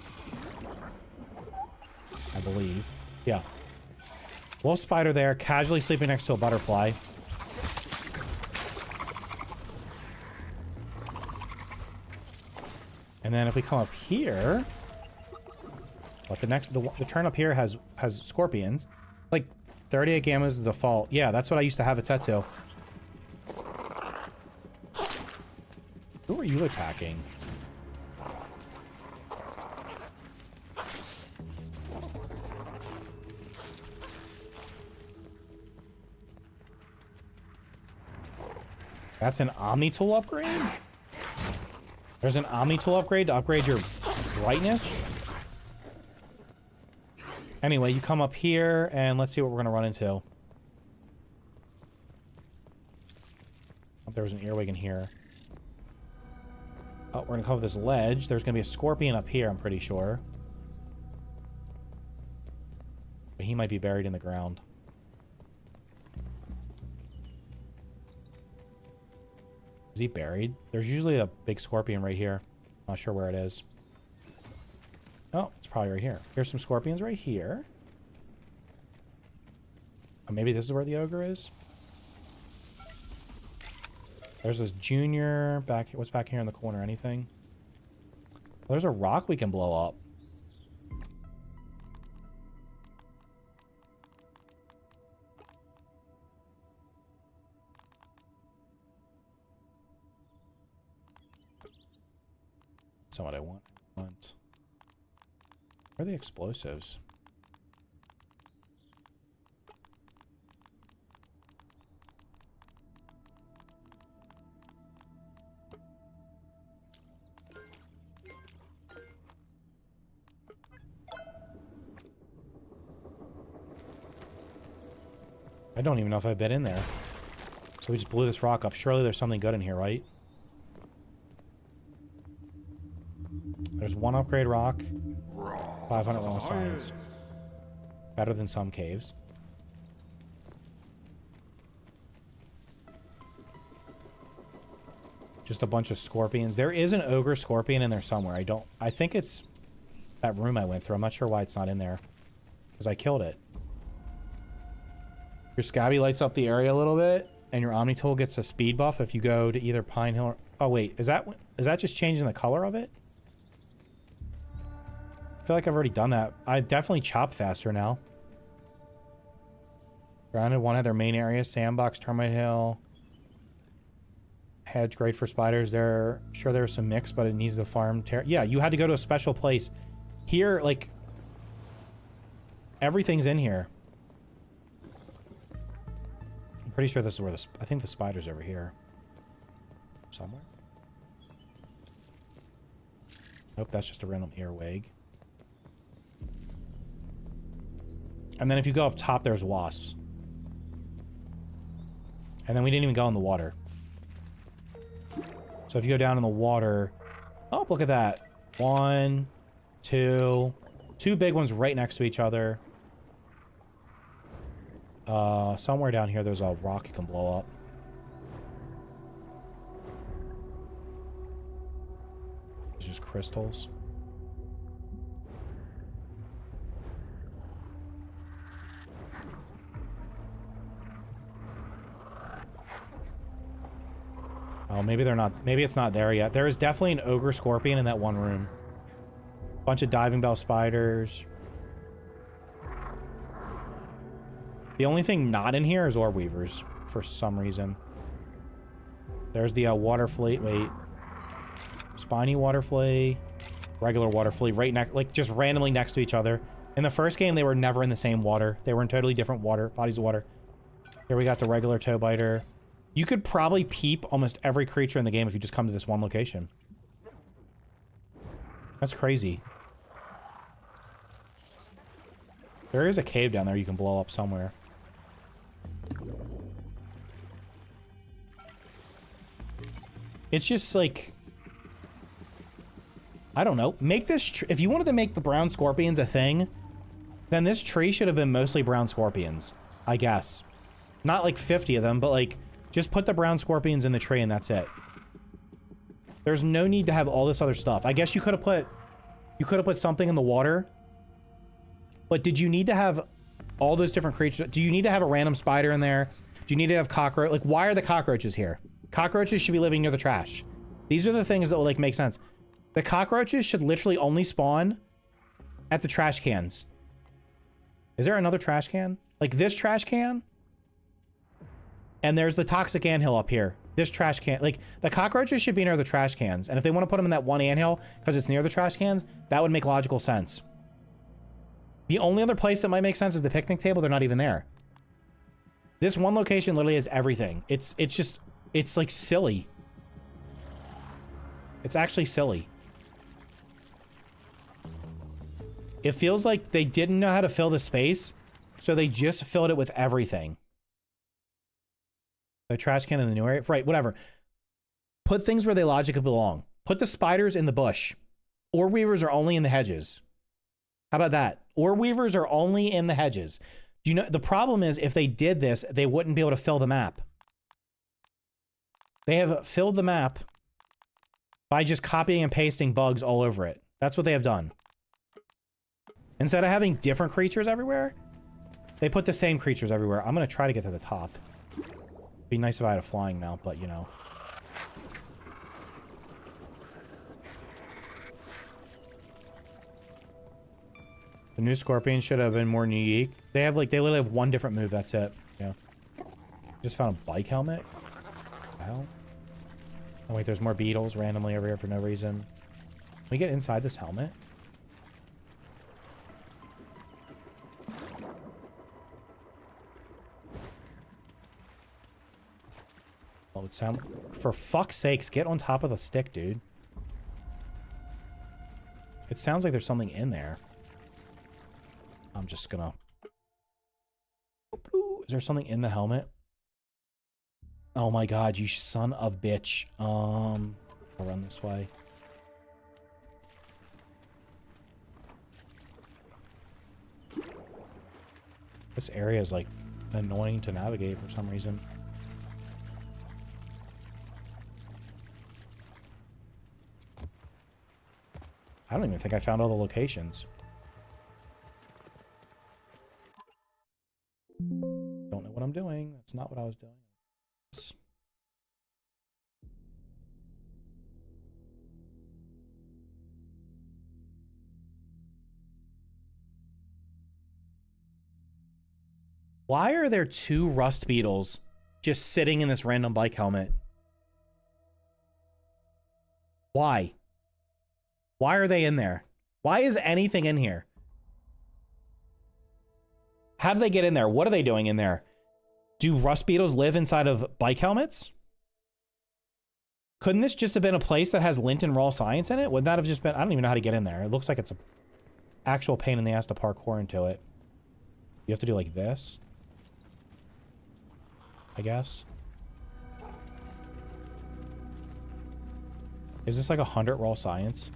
[SPEAKER 1] I believe. Yeah. Wolf spider there, casually sleeping next to a butterfly. And then if we come up here... But the turn up here has scorpions. Like, 38 gamma is the default. Yeah, that's what I used to have it set to. Who are you attacking? That's an Omni tool upgrade? There's an Omni tool upgrade to upgrade your brightness? Anyway, you come up here, and let's see what we're going to run into. There was an earwig in here. Oh, we're gonna cover this ledge. There's gonna be a scorpion up here, I'm pretty sure. But he might be buried in the ground. Is he buried? There's usually a big scorpion right here. Not sure where it is. Oh, it's probably right here. Here's some scorpions right here. Or maybe this is where the ogre is. There's this junior back. What's back here in the corner? Anything? There's a rock we can blow up. That's not what I want. Where are the explosives? I don't even know if I've been in there. So we just blew this rock up. Surely there's something good in here, right? There's one upgrade rock. 500 raw signs. Better than some caves. Just a bunch of scorpions. There is an ogre scorpion in there somewhere. I think it's that room I went through. I'm not sure why it's not in there. Because I killed it. Your Scabby lights up the area a little bit, and your Omni tool gets a speed buff if you go to either Pine Hill or... Oh, wait. Is that just changing the color of it? I feel like I've already done that. I definitely chop faster now. Grounded one had their main area. Sandbox, Termite Hill. Hedge, great for spiders. Sure there's some mix, but it needs the farm. Yeah, you had to go to a special place. Here, like... Everything's in here. I'm pretty sure this is where I think the spider's over here. Somewhere. Nope, that's just a random earwig. And then if you go up top, there's wasps. And then we didn't even go in the water. So if you go down in the water... Oh, look at that. 1, 2... 2 big ones right next to each other. Somewhere down here, there's a rock you can blow up. It's just crystals. Oh, maybe they're not. Maybe it's not there yet. There is definitely an ogre scorpion in that one room. Bunch of diving bell spiders. The only thing not in here is orb weavers for some reason. There's the water flea. Wait. Spiny water flea. Regular water flea right next, like just randomly next to each other. In the first game, they were never in the same water. They were in totally different bodies of water. Here we got the regular toe biter. You could probably peep almost every creature in the game if you just come to this one location. That's crazy. There is a cave down there you can blow up somewhere. It's just like... I don't know. Make this... If you wanted to make the brown scorpions a thing, then this tree should have been mostly brown scorpions. I guess. Not like 50 of them, but like... Just put the brown scorpions in the tree and that's it. There's no need to have all this other stuff. I guess you could have put... You could have put something in the water. But did you need to have all those different creatures? Do you need to have a random spider in there? Do you need to have cockroach? Like, why are the cockroaches here? Cockroaches should be living near the trash. These are the things that will, like, make sense. The cockroaches should literally only spawn at the trash cans. Is there another trash can? Like, this trash can? And there's the toxic anthill up here. This trash can. Like, the cockroaches should be near the trash cans. And if they want to put them in that one anthill because it's near the trash cans, that would make logical sense. The only other place that might make sense is the picnic table. They're not even there. This one location literally has everything. It's just, it's like silly. It's actually silly. It feels like they didn't know how to fill the space, so they just filled it with everything. The trash can in the new area. Right, whatever. Put things where they logically belong. Put the spiders in the bush. Orb weavers are only in the hedges. How about that? Orb weavers are only in the hedges. Do you know, the problem is if they did this, they wouldn't be able to fill the map. They have filled the map by just copying and pasting bugs all over it. That's what they have done. Instead of having different creatures everywhere, they put the same creatures everywhere. I'm going to try to get to the top. It'd be nice if I had a flying mount, but you know. The new Scorpion should have been more unique. They have like, they literally have one different move, that's it. Yeah. Just found a bike helmet. What the hell? Oh wait, there's more beetles randomly over here for no reason. Can we get inside this helmet? Oh, it sound, for fuck's sakes, get on top of the stick, dude. It sounds like there's something in there. I'm just gonna... Is there something in the helmet? Oh my god, you son of bitch. I'll run this way. This area is like annoying to navigate for some reason. I don't even think I found all the locations. Don't know what I'm doing. That's not what I was doing. Why are there 2 rust beetles just sitting in this random bike helmet? Why? Why are they in there? Why is anything in here? How do they get in there? What are they doing in there? Do rust beetles live inside of bike helmets? Couldn't this just have been a place that has lint and raw science in it? Would that have just been... I don't even know how to get in there. It looks like it's an actual pain in the ass to parkour into it. You have to do like this, I guess. Is this like 100 raw science?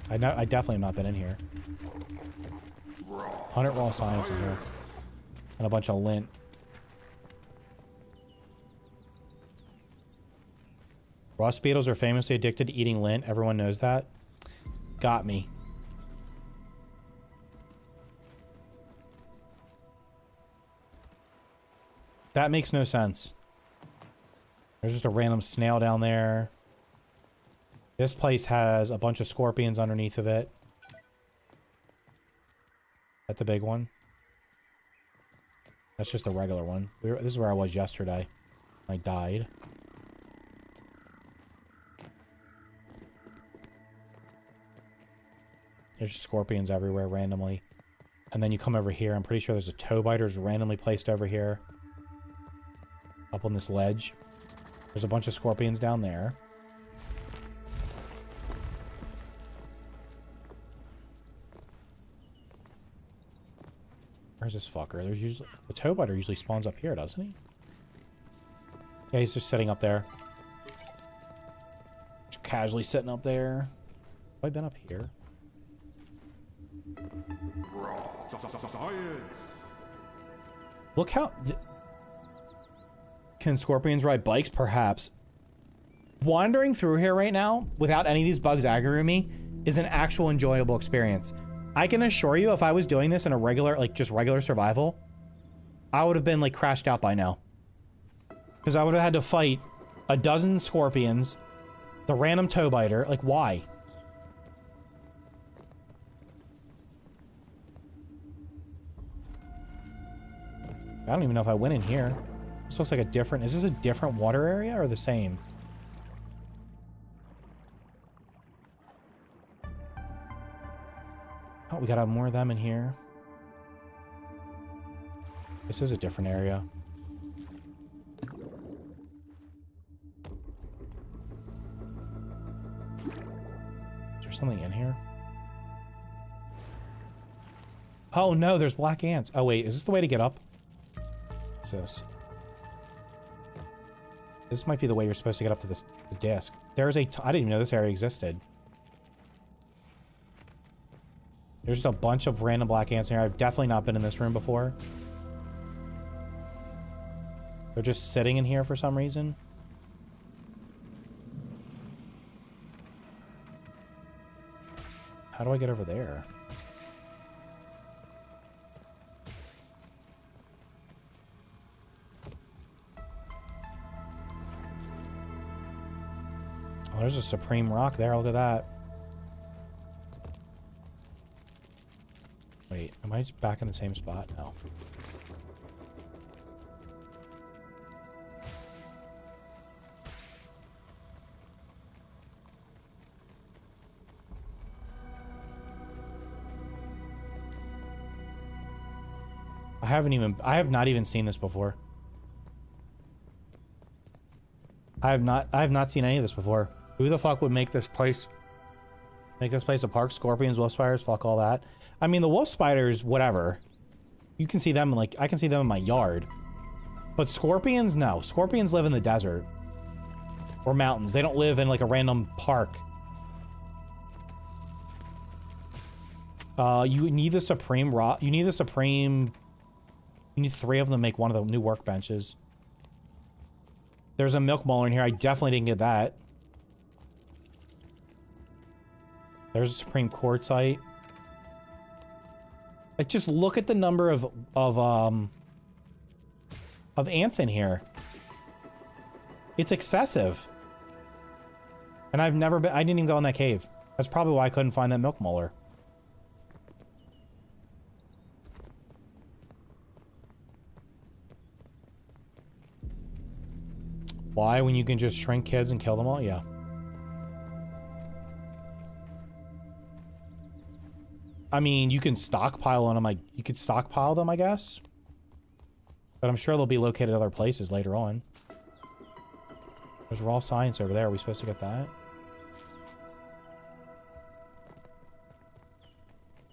[SPEAKER 1] I definitely have not been in here. 100 raw science in here. And a bunch of lint. Rust beetles are famously addicted to eating lint. Everyone knows that. Got me. That makes no sense. There's just a random snail down there. This place has a bunch of scorpions underneath of it. That's the big one. That's just a regular one. This is where I was yesterday. I died. There's scorpions everywhere randomly. And then you come over here. I'm pretty sure there's a toe biters randomly placed over here. Up on this ledge. There's a bunch of scorpions down there. Where's this fucker? There's usually... The toe biter usually spawns up here, doesn't he? Yeah, he's just sitting up there. Just casually sitting up there. Have I been up here? Look how... Can scorpions ride bikes? Perhaps. Wandering through here right now, without any of these bugs aggroing me, is an actual enjoyable experience. I can assure you, if I was doing this in a regular, like, just regular survival, I would have been, like, crashed out by now. Because I would have had to fight a dozen scorpions, the random toe biter. Like, why? I don't even know if I went in here. This looks like a different... Is this a different water area or the same? Oh, we gotta have more of them in here. This is a different area. Is there something in here? Oh no, there's black ants. Oh wait, is this the way to get up? What's this? This might be the way you're supposed to get up to this the disc. There's a... I didn't even know this area existed. There's just a bunch of random black ants in here. I've definitely not been in this room before. They're just sitting in here for some reason. How do I get over there? Oh, there's a supreme rock there. Look at that. Wait, am I just back in the same spot? No. I have not even seen this before. I have not seen any of this before. Who the fuck would make this place a park? Scorpions, wolf spiders, fuck all that. I mean, the wolf spiders, whatever. You can see them, like, I can see them in my yard. But scorpions, no. Scorpions live in the desert. Or mountains. They don't live in, like, a random park. You need the supreme rock. You need the supreme... You need 3 of them to make one of the new workbenches. There's a milk molar in here. I definitely didn't get that. There's a supreme quartzite. Like, just look at the number of ants in here. It's excessive. And I've never been... I didn't even go in that cave. That's probably why I couldn't find that milk molar. Why? When you can just shrink kids and kill them all? Yeah. I mean, you can stockpile on them. Like, you could stockpile them, I guess. But I'm sure they'll be located other places later on. There's raw science over there. Are we supposed to get that?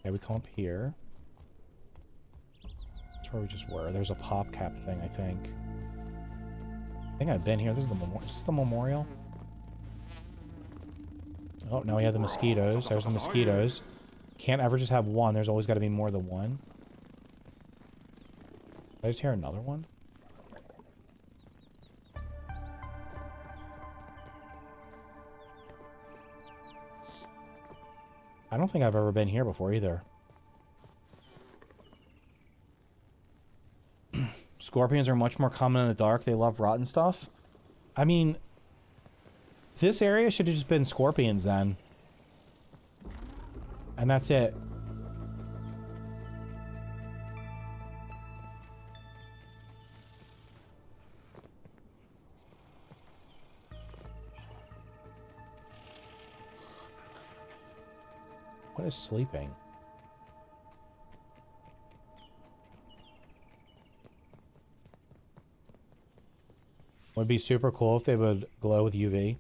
[SPEAKER 1] Okay, we come up here. That's where we just were. There's a pop cap thing, I think. I think I've been here. This is the memorial. Oh, now we have the mosquitoes. There's the mosquitoes. Can't ever just have one. There's always got to be more than one. Did I just hear another one? I don't think I've ever been here before either. Scorpions are much more common in the dark. They love rotten stuff. I mean, this area should have just been scorpions then. And that's it. What is sleeping? Would be super cool if they would glow with UV.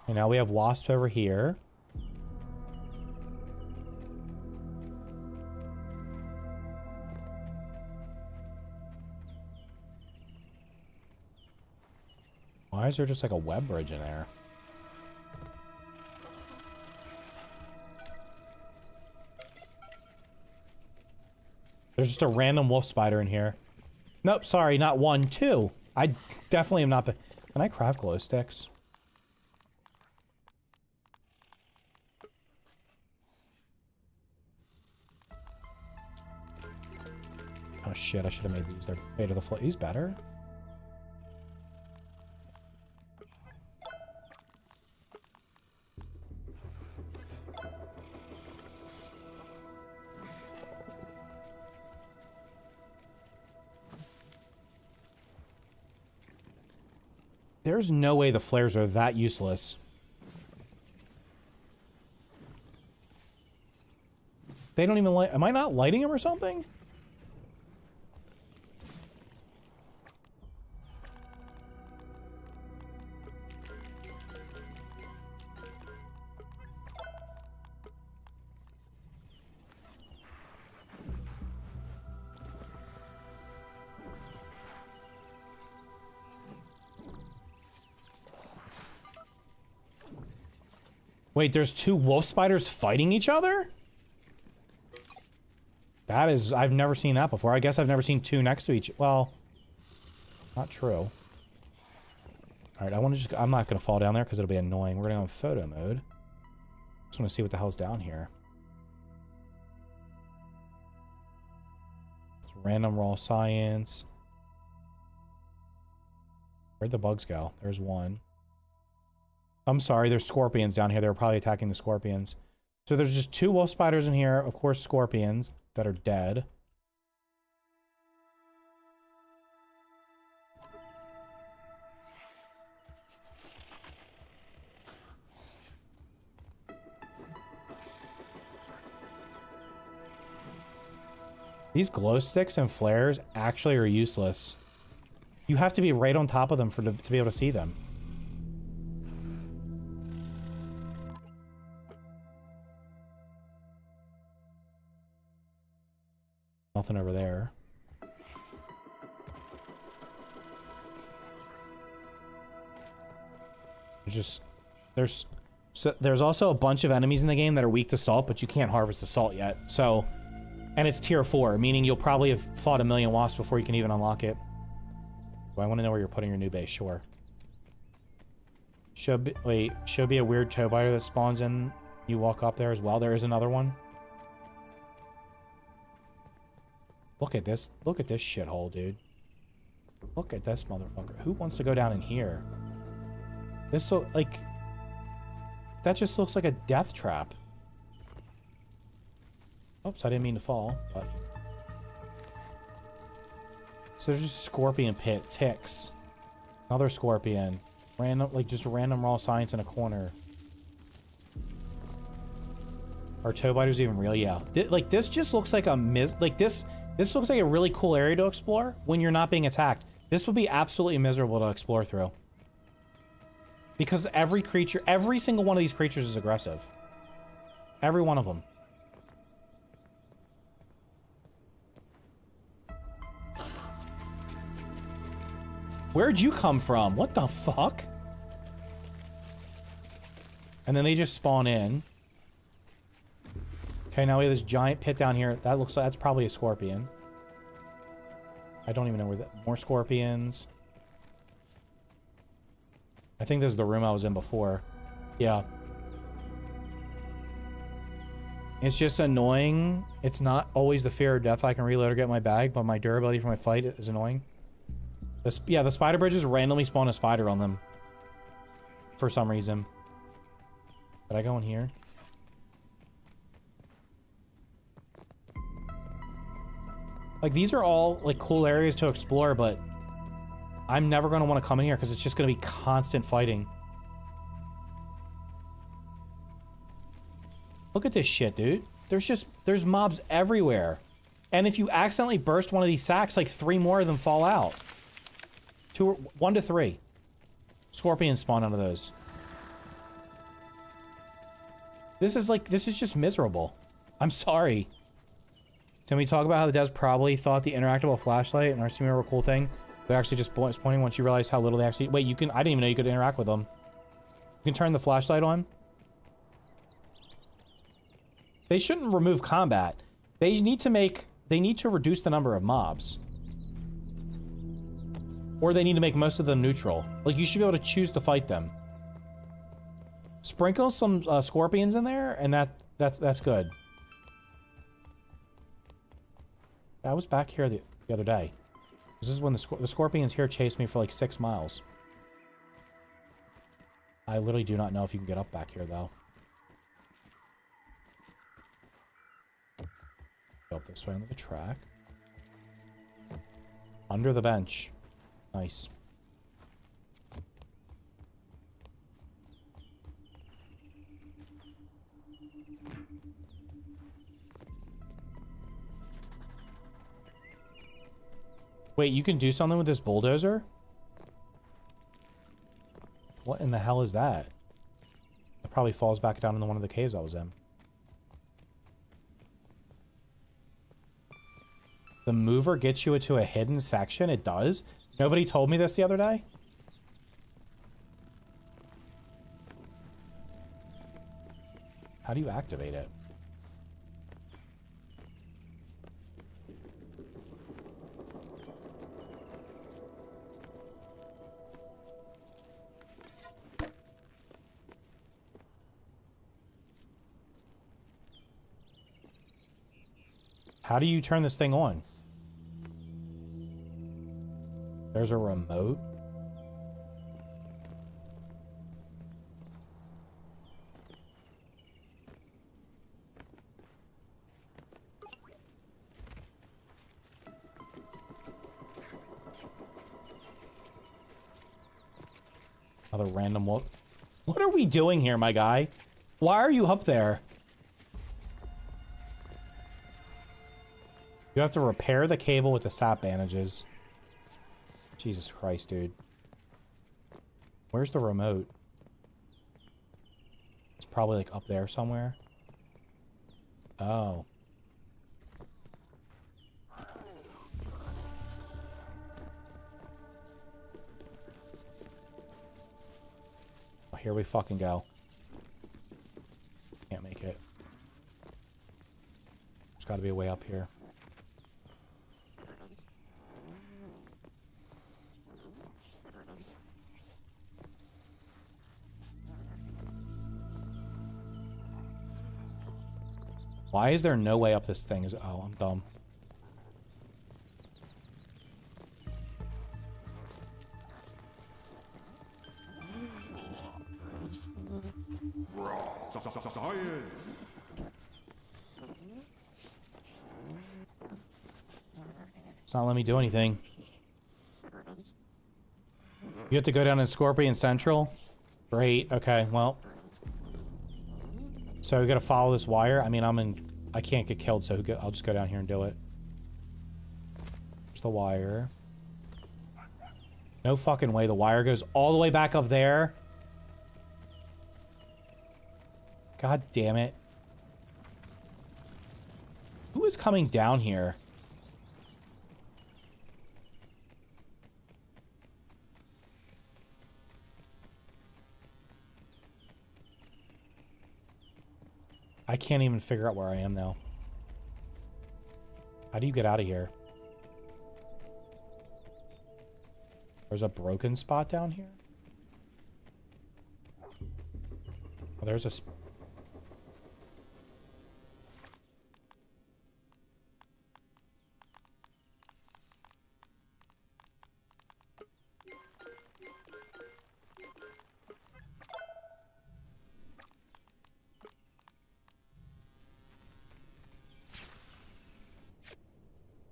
[SPEAKER 1] And now we have wasps over here. Why is there just like a web bridge in there? There's just a random wolf spider in here. Nope, sorry, not 1, 2. I definitely am not... Can I craft glow sticks? Oh shit, I should have made these. They're made of the these better? There's no way the flares are that useless. They don't even light... Am I not lighting them or something? Wait, there's two wolf spiders fighting each other? That is... I've never seen that before. I guess I've never seen two next to each... Well... Not true. Alright, I want to just... I'm not going to fall down there because it'll be annoying. We're going to go in photo mode. Just want to see what the hell's down here. It's random raw science. Where'd the bugs go? There's one. I'm sorry, there's scorpions down here. They were probably attacking the scorpions. So there's just two wolf spiders in here. Of course, scorpions that are dead. These glow sticks and flares actually are useless. You have to be right on top of them to be able to see them. Nothing over there. There's also a bunch of enemies in the game that are weak to salt, but you can't harvest the salt yet. So, and it's tier 4, meaning you'll probably have fought a million wasps before you can even unlock it. Well, I want to know where you're putting your new base. Sure. Should be a weird toe biter that spawns in. You walk up there as well. There is another one. Look at this. Look at this shithole, dude. Look at this motherfucker. Who wants to go down in here? This like... That just looks like a death trap. Oops, I didn't mean to fall, but... So there's just a scorpion pit. Ticks. Another scorpion. Random, like just random raw science in a corner. Are toe biters even real? Yeah. Like this just looks like a This looks like a really cool area to explore when you're not being attacked. This would be absolutely miserable to explore through. Because every single one of these creatures is aggressive. Every one of them. Where'd you come from? What the fuck? And then they just spawn in. Okay, now we have this giant pit down here. That looks like that's probably a scorpion. I don't even know where that... More scorpions. I think this is the room I was in before. Yeah. It's just annoying. It's not always the fear of death I can reload or get my bag, but my durability for my fight is annoying. Yeah, the spider bridges randomly spawn a spider on them. For some reason. Did I go in here? Like, these are all, like, cool areas to explore, but I'm never going to want to come in here because it's just going to be constant fighting. Look at this shit, dude. There's mobs everywhere. And if you accidentally burst one of these sacks, like, 3 more of them fall out. 1 to 3. Scorpions spawn out of those. This is just miserable. I'm sorry. Can we talk about how the devs probably thought the interactable flashlight and our simulator were a cool thing? They're actually just pointing once you realize how little they actually... Wait, you can... I didn't even know you could interact with them. You can turn the flashlight on. They shouldn't remove combat. They need to reduce the number of mobs. Or they need to make most of them neutral. Like, you should be able to choose to fight them. Sprinkle some scorpions in there, and that's good. I was back here the other day. This is when the scorpions here chased me for like 6 miles. I literally do not know if you can get up back here, though. Go up this way under the track. Under the bench. Nice. Wait, you can do something with this bulldozer? What in the hell is that? It probably falls back down into one of the caves I was in. The mover gets you into a hidden section? It does? Nobody told me this the other day? How do you activate it? How do you turn this thing on? There's a remote. Another random look. What are we doing here, my guy? Why are you up there? You have to repair the cable with the sap bandages. Jesus Christ, dude. Where's the remote? It's probably like up there somewhere. Oh. Oh, here we fucking go. Can't make it. There's gotta be a way up here. Why is there no way up this thing? Oh, I'm dumb. It's not letting me do anything. You have to go down to Scorpion Central? Great, okay, well. So we gotta follow this wire. I mean, I can't get killed, so I'll just go down here and do it. There's the wire. No fucking way the wire goes all the way back up there. God damn it. Who is coming down here? I can't even figure out where I am now. How do you get out of here? There's a broken spot down here? Oh, there's a...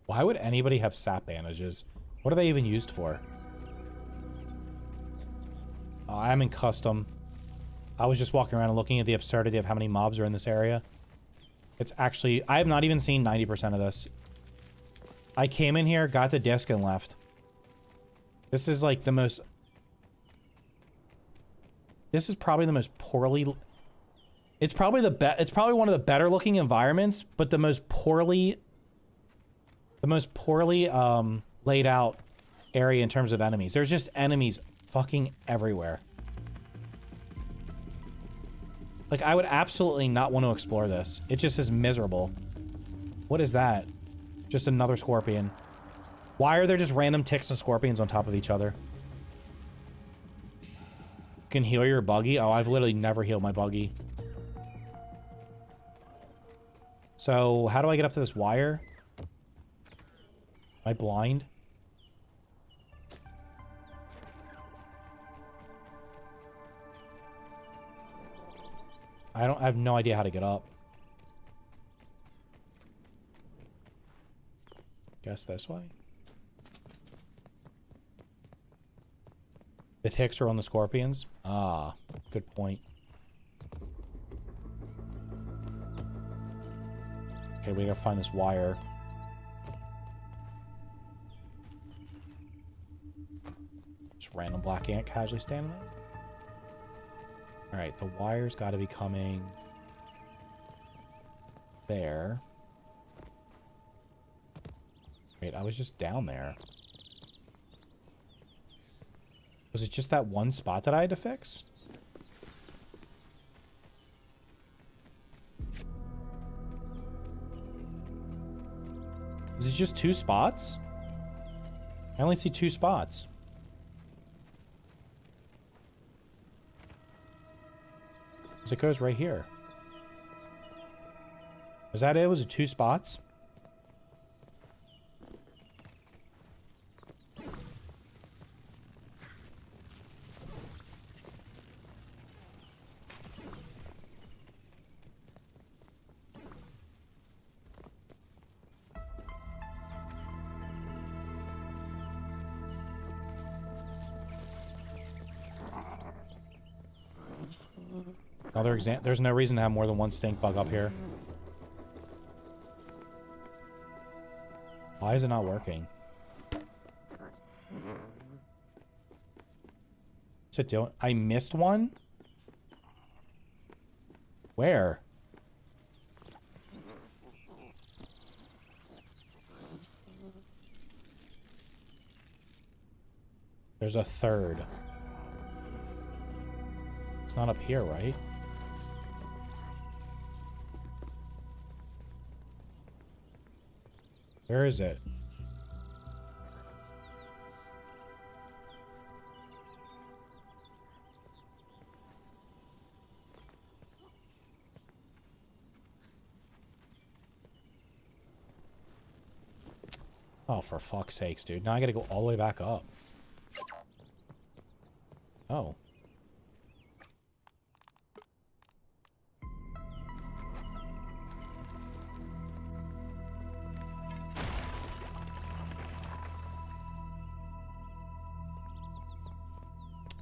[SPEAKER 1] Why would anybody have sap bandages? What are they even used for? Oh, I'm in custom. I was just walking around and looking at the absurdity of how many mobs are in this area. It's actually... I have not even seen 90% of this. I came in here, got the disc, and left. This is like the most... This is probably the most poorly... It's probably the It's probably one of the better looking environments, but the most poorly... laid out area in terms of enemies. There's just enemies fucking everywhere. Like, I would absolutely not want to explore this. It just is miserable. What is that? Just another scorpion. Why are there just random ticks and scorpions on top of each other? You can heal your buggy? Oh, I've literally never healed my buggy. So, how do I get up to this wire? Am I blind? I have no idea how to get up. Guess this way? The ticks are on the scorpions? Ah, good point. Okay, we gotta find this wire. Random black ant casually standing there. Alright, the wire's got to be coming there. Wait, I was just down there. Was it just that one spot that I had to fix? Is it just 2 spots? I only see 2 spots. Because it goes right here. Is that it? Was it 2 spots? Another exam. There's no reason to have more than 1 stink bug up here. Why is it not working? What's it doing? I missed one? Where? There's a third. It's not up here, right? Where is it? Oh, for fuck's sakes, dude. Now I gotta go all the way back up. Oh.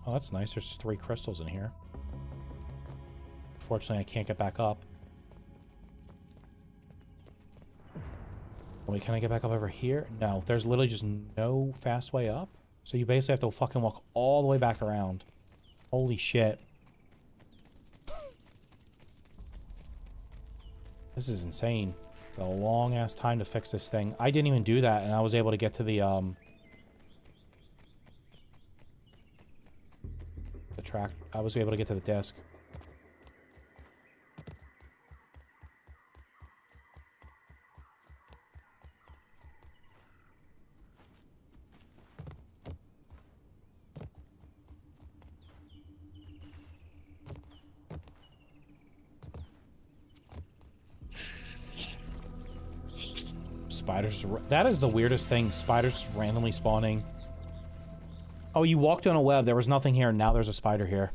[SPEAKER 1] Oh, that's nice. There's 3 crystals in here. Unfortunately, I can't get back up. Wait, can I get back up over here? No, there's literally just no fast way up. So you basically have to fucking walk all the way back around. Holy shit. This is insane. It's a long-ass time to fix this thing. I didn't even do that, and I was able to get to the track. I was able to get to the disc. Spiders. That is the weirdest thing. Spiders just randomly spawning. Oh, you walked on a web. There was nothing here. Now there's a spider here.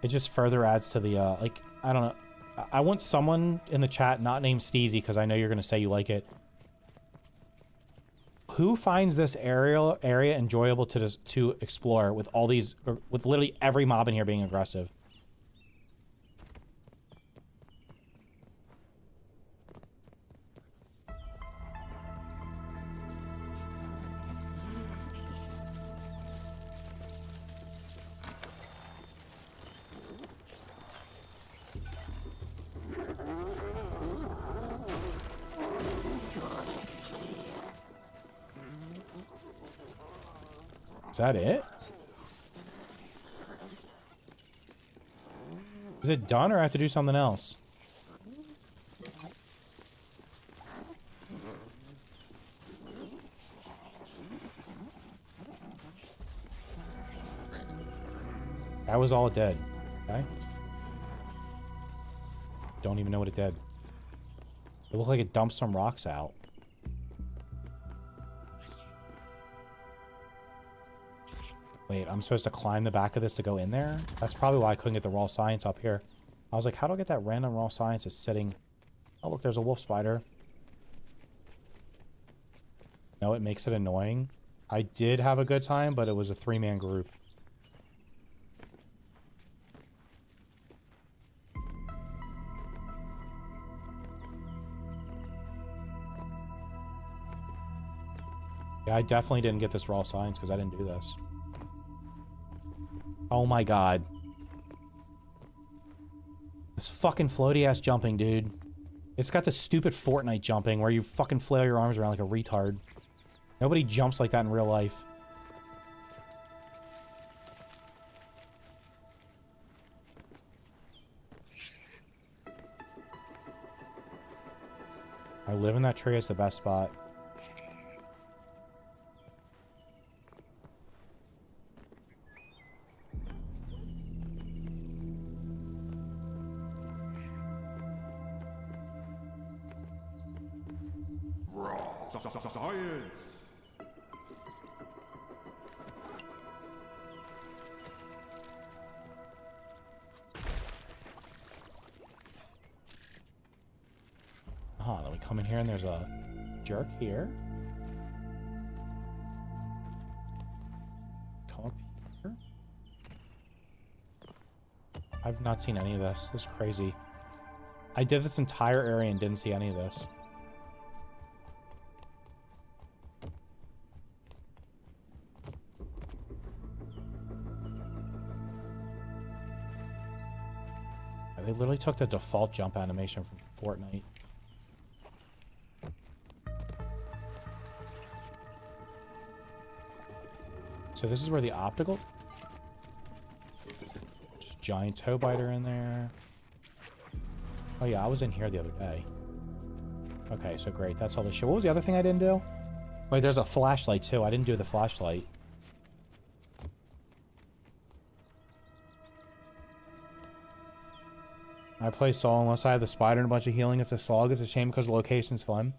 [SPEAKER 1] It just further adds to the, like, I don't know. I want someone in the chat not named Steezy, because I know you're going to say you like it. Who finds this area enjoyable to explore with all these, with literally every mob in here being aggressive? Is that it? Is it done, or I have to do something else? That was all it did. Okay. Don't even know what it did. It looked like it dumped some rocks out. Wait, I'm supposed to climb the back of this to go in there? That's probably why I couldn't get the raw science up here. I was like, how do I get that random raw science that's sitting... Oh, look, there's a wolf spider. No, it makes it annoying. I did have a good time, but it was a 3-man group. Yeah, I definitely didn't get this raw science because I didn't do this. Oh my god. This fucking floaty ass jumping, dude. It's got this stupid Fortnite jumping where you fucking flail your arms around like a retard. Nobody jumps like that in real life. I live in that tree. It's the best spot.
[SPEAKER 6] Science!
[SPEAKER 1] Then we come in here and there's a jerk here. Come up here. I've not seen any of this. This is crazy. I did this entire area and didn't see any of this. They literally took the default jump animation from Fortnite. So this is where the optical... Just giant toe biter in there. Oh yeah, I was in here the other day. Okay, so great. That's all the shit. What was the other thing I didn't do? Wait, there's a flashlight too. I didn't do the flashlight. I play Soul unless I have the spider and a bunch of healing. It's a slog. It's a shame because the location's fun.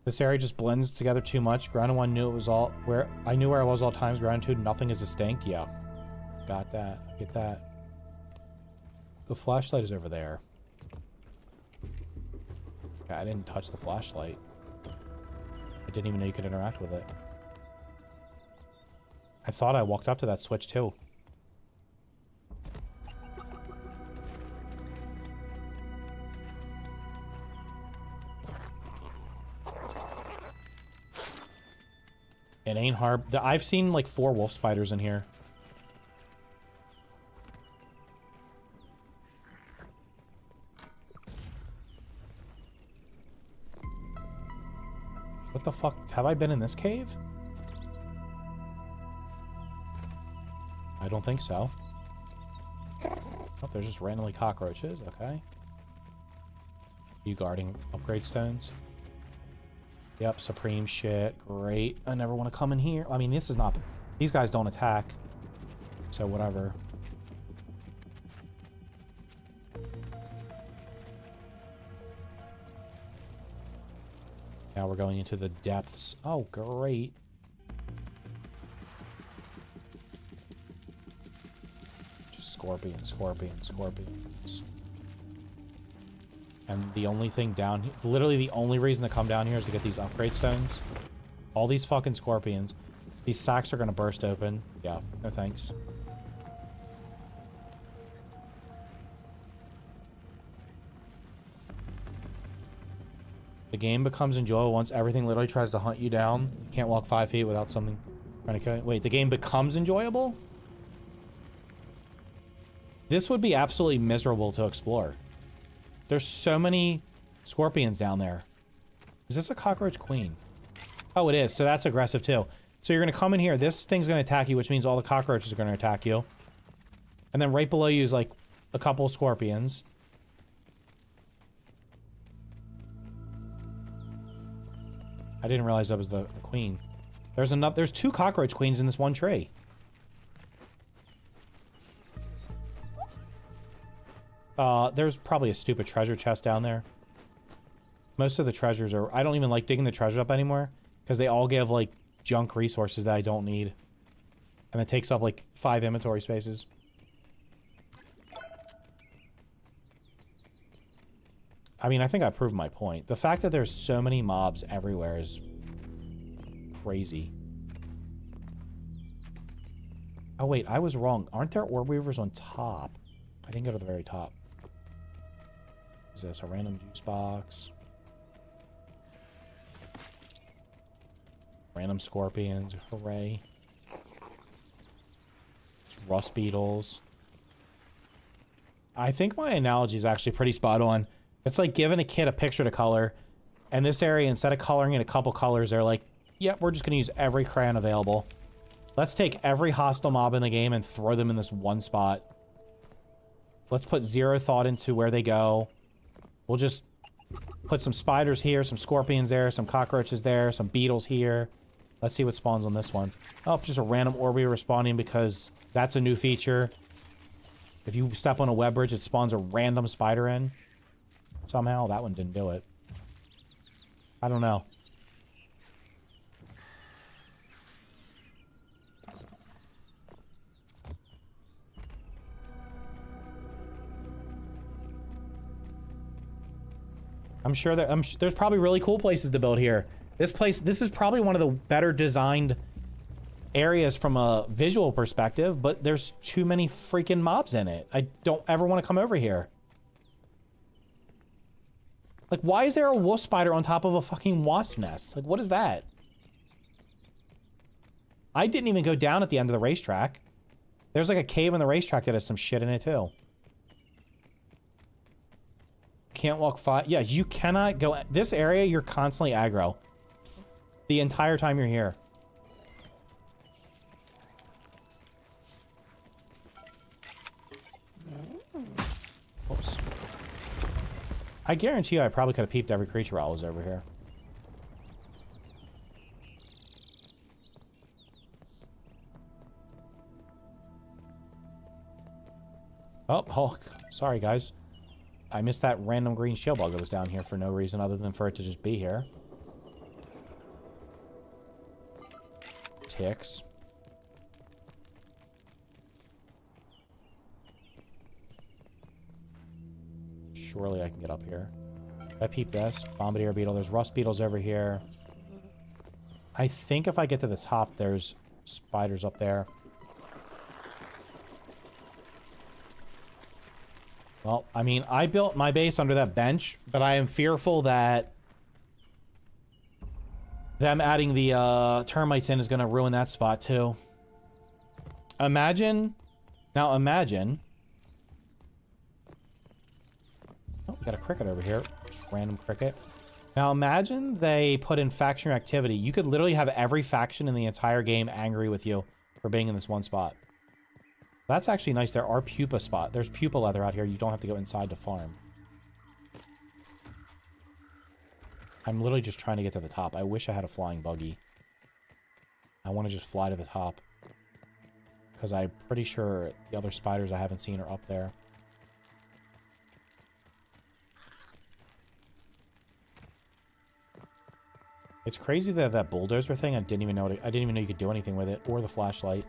[SPEAKER 1] This area just blends together too much. Grounded 1 knew it was all where I knew where I was all times. Grounded 2, nothing is distinct. Yeah. Got that. Get that. The flashlight is over there. Okay, I didn't touch the flashlight. I didn't even know you could interact with it. I thought I walked up to that switch too. It ain't hard. I've seen like 4 wolf spiders in here. What the fuck? Have I been in this cave? I don't think so. Oh, there's just randomly cockroaches. Okay. You guarding upgrade stones? Yep, supreme shit. Great. I never want to come in here. I mean, this is not... These guys don't attack. So, whatever. Now we're going into the depths. Oh, great. Just scorpions, scorpions, scorpions. And the only thing down here, literally the only reason to come down here is to get these upgrade stones. All these fucking scorpions. These sacks are gonna burst open. Yeah, no thanks. The game becomes enjoyable once everything literally tries to hunt you down. You can't walk 5 feet without something trying to kill you. Wait, the game becomes enjoyable? This would be absolutely miserable to explore. There's so many scorpions down there. Is this a cockroach queen? Oh, it is. So that's aggressive too. So you're going to come in here. This thing's going to attack you, which means all the cockroaches are going to attack you. And then right below you is like a couple of scorpions. I didn't realize that was the queen. There's 2 cockroach queens in this one tree. There's probably a stupid treasure chest down there. Most of the treasures are... I don't even like digging the treasure up anymore. Because they all give, like, junk resources that I don't need. And it takes up, like, 5 inventory spaces. I mean, I think I proved my point. The fact that there's so many mobs everywhere is... crazy. Oh, wait, I was wrong. Aren't there orb weavers on top? I didn't go to the very top. Is this a random juice box? Random scorpions. Hooray. It's rust beetles. I think my analogy is actually pretty spot on. It's like giving a kid a picture to color. And this area, instead of coloring in a couple colors, they're like, yep, we're just going to use every crayon available. Let's take every hostile mob in the game and throw them in this one spot. Let's put 0 thought into where they go. We'll just put some spiders here, some scorpions there, some cockroaches there, some beetles here. Let's see what spawns on this one. Oh, just a random Orby respawning because that's a new feature. If you step on a web bridge, it spawns a random spider in. Somehow, that one didn't do it. I don't know. I'm sure that there's probably really cool places to build here. This is probably one of the better designed areas from a visual perspective, but there's too many freaking mobs in it. I don't ever want to come over here. Like, why is there a wolf spider on top of a fucking wasp nest? Like, what is that? I didn't even go down at the end of the racetrack. There's like a cave in the racetrack that has some shit in it too. Can't walk 5. Yeah, you cannot go. This area, you're constantly aggro. The entire time you're here. Oops. I guarantee you I probably could have peeped every creature while I was over here. Oh, Hulk. Sorry, guys. I missed that random green shield bug that was down here for no reason other than for it to just be here. Ticks. Surely I can get up here. I peep this. Bombardier beetle. There's rust beetles over here. I think if I get to the top, there's spiders up there. Well, I mean, I built my base under that bench, but I am fearful that them adding the termites in is going to ruin that spot too. Imagine. Now imagine. Oh, we got a cricket over here. Just random cricket. Now imagine they put in faction activity. You could literally have every faction in the entire game angry with you for being in this one spot. That's actually nice. There are pupa spot. There's pupa leather out here. You don't have to go inside to farm. I'm literally just trying to get to the top. I wish I had a flying buggy. I want to just fly to the top. Because I'm pretty sure the other spiders I haven't seen are up there. It's crazy that that bulldozer thing, I didn't even know you could do anything with it. Or the flashlight.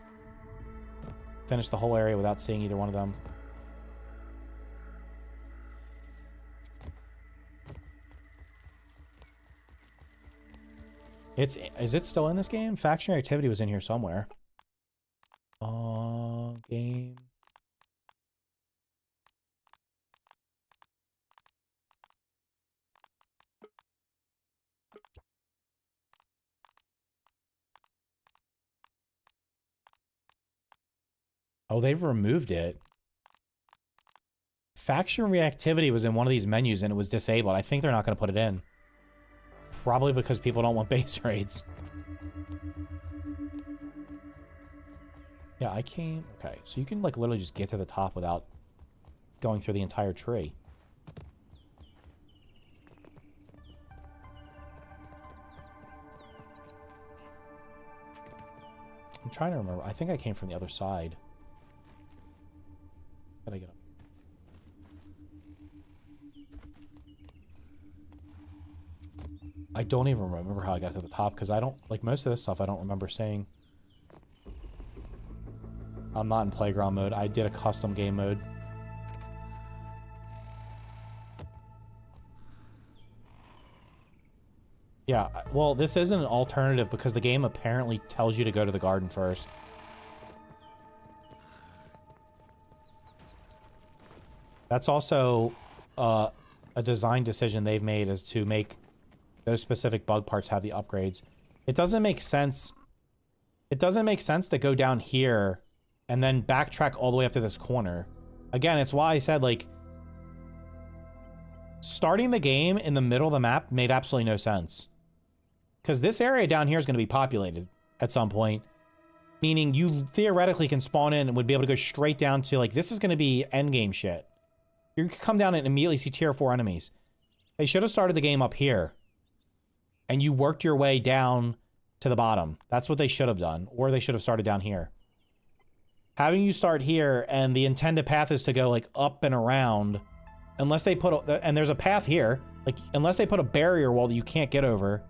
[SPEAKER 1] Finish the whole area without seeing either one of them. Is it still in this game? Faction activity was in here somewhere. Game. Oh, they've removed it. Faction reactivity was in one of these menus and it was disabled. I think they're not going to put it in. Probably because people don't want base raids. Yeah, I came... Okay, so you can, like, literally just get to the top without going through the entire tree. I'm trying to remember. I think I came from the other side. Gotta get up. I don't even remember how I got to the top because I don't... Like, most of this stuff I don't remember saying. I'm not in playground mode. I did a custom game mode. Yeah, well, this isn't an alternative because the game apparently tells you to go to the garden first. That's also a design decision they've made, is to make those specific bug parts have the upgrades. It doesn't make sense. It doesn't make sense to go down here and then backtrack all the way up to this corner. Again, it's why I said, like, starting the game in the middle of the map made absolutely no sense. Because this area down here is going to be populated at some point. Meaning you theoretically can spawn in and would be able to go straight down to, like, this is going to be endgame shit. You can come down and immediately see tier 4 enemies. They should have started the game up here. And you worked your way down to the bottom. That's what they should have done. Or they should have started down here. Having you start here and the intended path is to go like up and around. Unless they put a, and there's a path here. Like unless they put a barrier wall that you can't get over.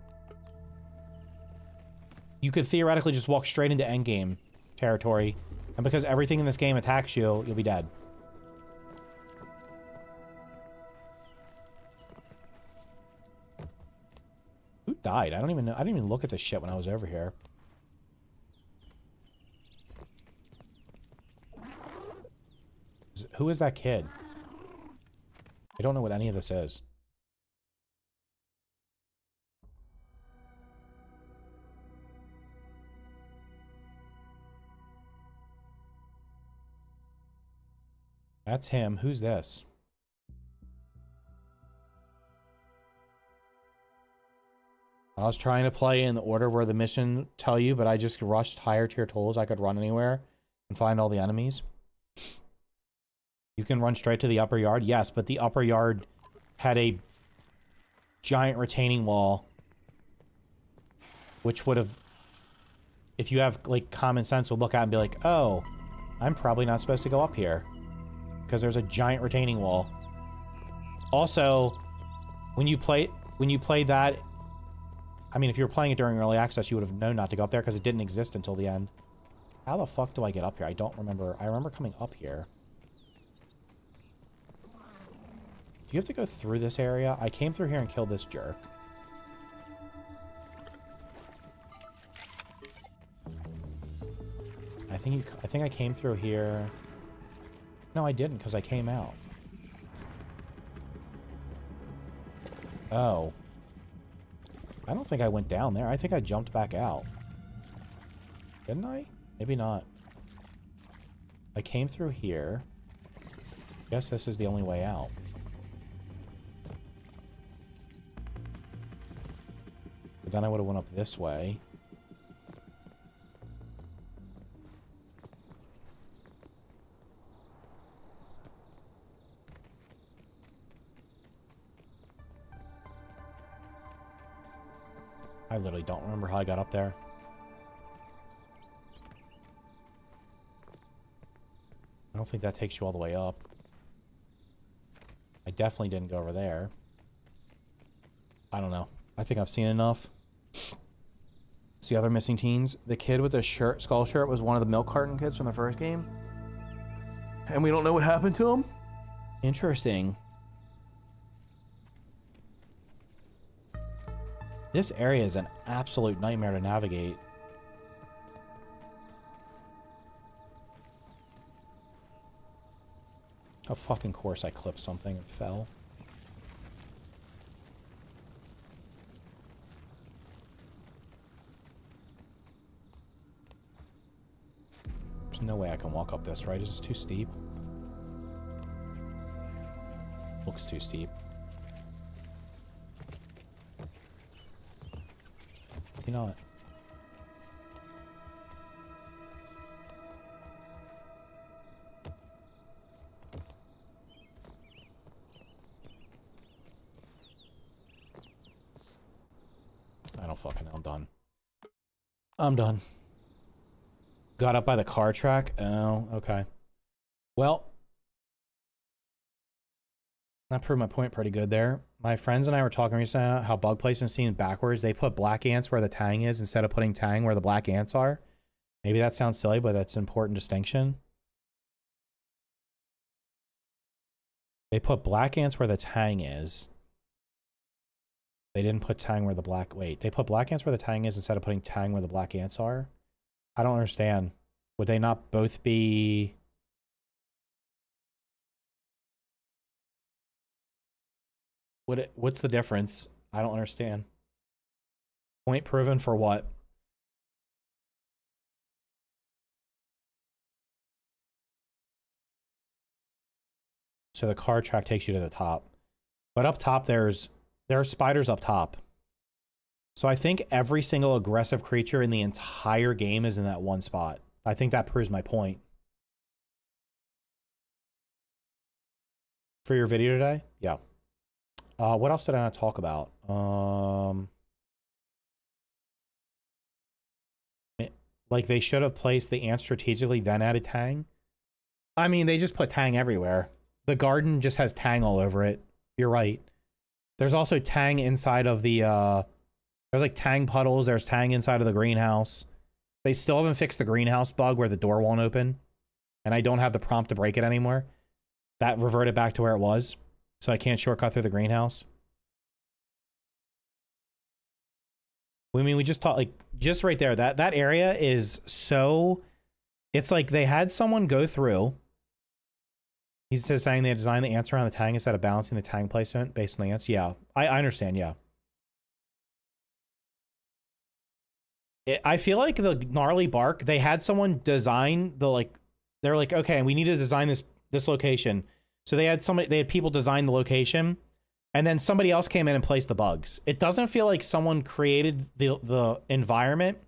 [SPEAKER 1] You could theoretically just walk straight into endgame territory. And because everything in this game attacks you, you'll be dead. Who died? I don't even know. I didn't even look at this shit when I was over here. Who is that kid? I don't know what any of this is. That's him. Who's this? I was trying to play in the order where the mission tell you, but I just rushed higher tier tools. I could run anywhere and find all the enemies. You can run straight to the upper yard. Yes, but the upper yard had a giant retaining wall, which would have, if you have like common sense, would look at it and be like, oh, I'm probably not supposed to go up here because there's a giant retaining wall. Also, when you play that, I mean, if you were playing it during early access, you would have known not to go up there because it didn't exist until the end. How the fuck do I get up here? I don't remember. I remember coming up here. Do you have to go through this area? I came through here and killed this jerk. I think I came through here. No, I didn't because I came out. Oh. I don't think I went down there. I think I jumped back out. Didn't I? Maybe not. I came through here. Guess this is the only way out. But then I would have went up this way. I literally don't remember how I got up there. I don't think that takes you all the way up. I definitely didn't go over there. I don't know. I think I've seen enough. See other missing teens. The kid with the shirt, skull shirt was one of the milk carton kids from the first game. And we don't know what happened to him? Interesting. This area is an absolute nightmare to navigate. Of fucking course I clipped something and fell. There's no way I can walk up this, right? Is this too steep? Looks too steep. You know it. I don't fucking know. I'm done. I'm done. Got up by the car track? Oh, okay. Well, that proved my point pretty good there. My friends and I were talking recently about how bug placement seems backwards. They put black ants where the tang is instead of putting tang where the black ants are. Maybe that sounds silly, but that's an important distinction. They put black ants where the tang is. They didn't put tang where the black... Wait, they put black ants where the tang is instead of putting tang where the black ants are? I don't understand. Would they not both be... What's the difference? I don't understand. Point proven for what? So the car track takes you to the top. But up top there are spiders up top. So I think every single aggressive creature in the entire game is in that one spot. I think that proves my point. For your video today? Yeah. What else did I not talk about? Like they should have placed the ant strategically, then added Tang. I mean, they just put Tang everywhere. The garden just has Tang all over it. You're right. There's also Tang inside of the, there's like Tang puddles. There's Tang inside of the greenhouse. They still haven't fixed the greenhouse bug where the door won't open. And I don't have the prompt to break it anymore. That reverted back to where it was. So I can't shortcut through the greenhouse. I mean, we just talked, like, just right there. That area is so... It's like they had someone go through. He says saying they designed the ants around the Tang instead of balancing the Tang placement based on the ants. Yeah, I understand, yeah. I feel like the gnarly bark, they had someone design the, like... They're like, okay, we need to design this location. So they had people design the location, and then somebody else came in and placed the bugs. It doesn't feel like someone created the environment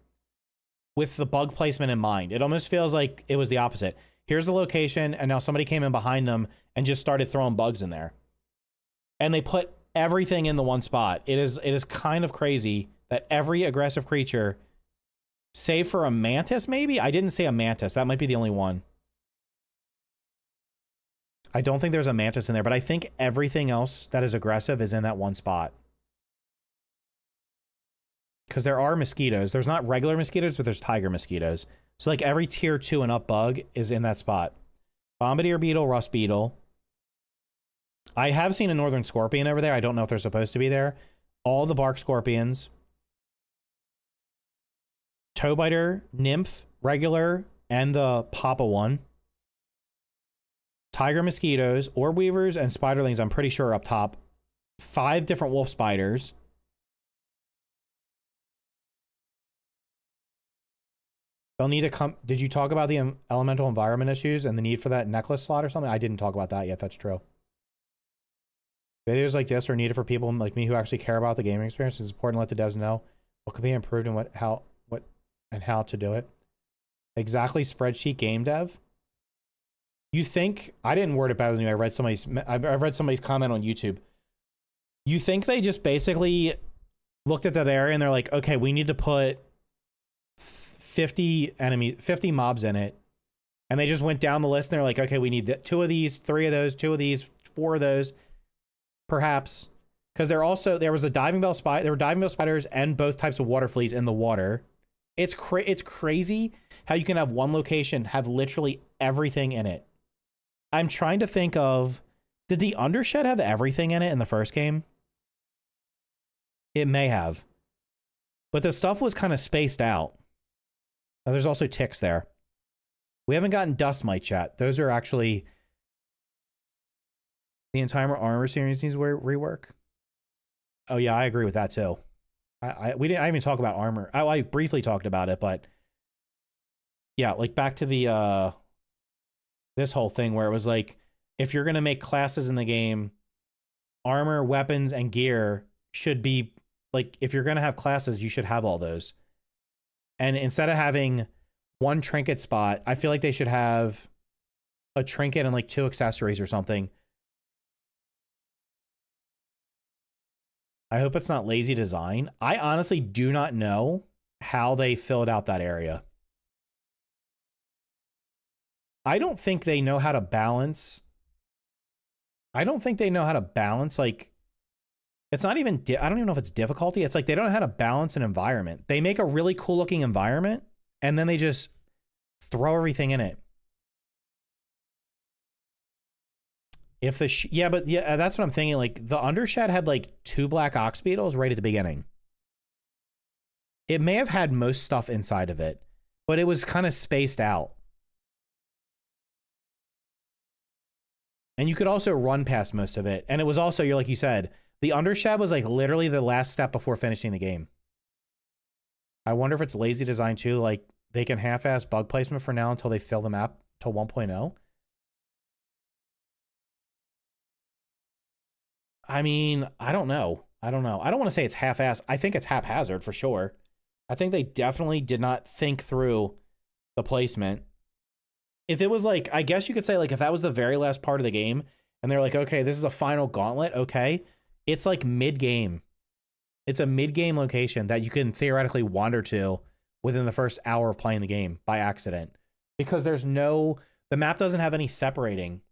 [SPEAKER 1] with the bug placement in mind. It almost feels like it was the opposite. Here's the location, and now somebody came in behind them and just started throwing bugs in there. And they put everything in the one spot. It is kind of crazy that every aggressive creature, save for a mantis maybe? I didn't say a mantis. That might be the only one. I don't think there's a mantis in there, but I think everything else that is aggressive is in that one spot. Because there are mosquitoes. There's not regular mosquitoes, but there's tiger mosquitoes. So like every tier 2 and up bug is in that spot. Bombardier beetle, rust beetle. I have seen a northern scorpion over there. I don't know if they're supposed to be there. All the bark scorpions. Toe biter, nymph, regular, and the papa one. Tiger mosquitoes, orb weavers, and spiderlings, I'm pretty sure, are up top. 5 different wolf spiders. They'll need to come. Did you talk about the elemental environment issues and the need for that necklace slot or something? I didn't talk about that yet. That's true. Videos like this are needed for people like me who actually care about the gaming experience. It's important to let the devs know what could be improved and how to do it. Exactly, spreadsheet game dev. You think, I didn't word it better than you. I read somebody's comment on YouTube. You think they just basically looked at that area and they're like, okay, we need to put 50 mobs in it. And they just went down the list and they're like, okay, we need 2 of these, 3 of those, 2 of these, 4 of those, perhaps. Because there was a diving bell spider, there were diving bell spiders and both types of water fleas in the water. It's crazy how you can have one location have literally everything in it. I'm trying to think of, did the Undershed have everything in it in the first game? It may have. But the stuff was kind of spaced out. Oh, there's also ticks there. We haven't gotten dust mites yet. Those are actually... The entire armor series needs rework. Oh yeah, I agree with that too. I didn't even talk about armor. I briefly talked about it, but... Yeah, like back to the... this whole thing where it was like, if you're going to make classes in the game, armor, weapons, and gear should be, like, if you're going to have classes, you should have all those. And instead of having one trinket spot, I feel like they should have a trinket and like 2 accessories or something. I hope it's not lazy design. I honestly do not know how they filled out that area. I don't think they know how to balance. I don't think they know how to balance, like, it's not even, I don't even know if it's difficulty. It's like they don't know how to balance an environment. They make a really cool looking environment and then they just throw everything in it. If the, yeah, but yeah, that's what I'm thinking. Like the Undershed had like 2 black ox beetles right at the beginning. It may have had most stuff inside of it, but it was kind of spaced out. And you could also run past most of it. And it was also, like you said, the Undershed was like literally the last step before finishing the game. I wonder if it's lazy design too. Like they can half-ass bug placement for now until they fill the map to 1.0. I mean, I don't know. I don't want to say it's half-ass. I think it's haphazard for sure. I think they definitely did not think through the placement. If it was like, I guess you could say like if that was the very last part of the game and they're like, okay, this is a final gauntlet. Okay. It's like mid-game. It's a mid-game location that you can theoretically wander to within the first hour of playing the game by accident. Because there's no... The map doesn't have any separating.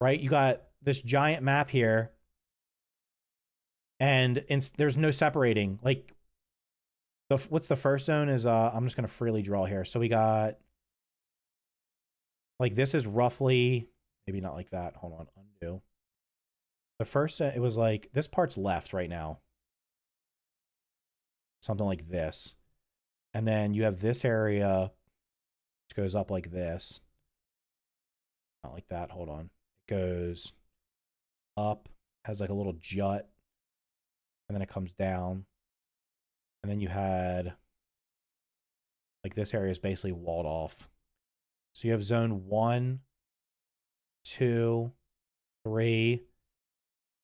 [SPEAKER 1] Right? You got this giant map here. And there's no separating. Like, what's the first zone is... I'm just going to freely draw here. So we got... Like, this is roughly... Maybe not like that. Hold on. Undo. The first... It was like... This part's left right now. Something like this. And then you have this area... Which goes up like this. Not like that. Hold on. It goes up. Has like a little jut. And then it comes down. And then you had... Like, this area is basically walled off. So you have zone 1, 2, 3.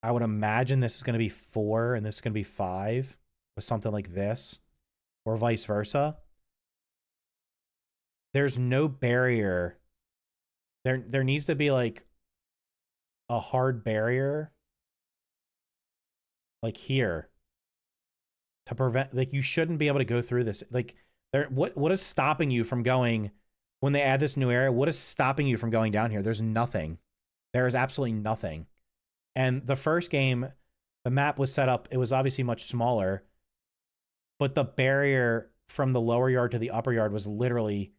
[SPEAKER 1] I would imagine this is going to be 4 and this is going to be 5 with something like this, or vice versa. There's no barrier. There needs to be like a hard barrier like here to prevent, like, you shouldn't be able to go through this. Like, what is stopping you from going when they add this new area? What is stopping you from going down here? There's nothing. There is absolutely nothing. And the first game, the map was set up, it was obviously much smaller, but the barrier from the lower yard to the upper yard was literally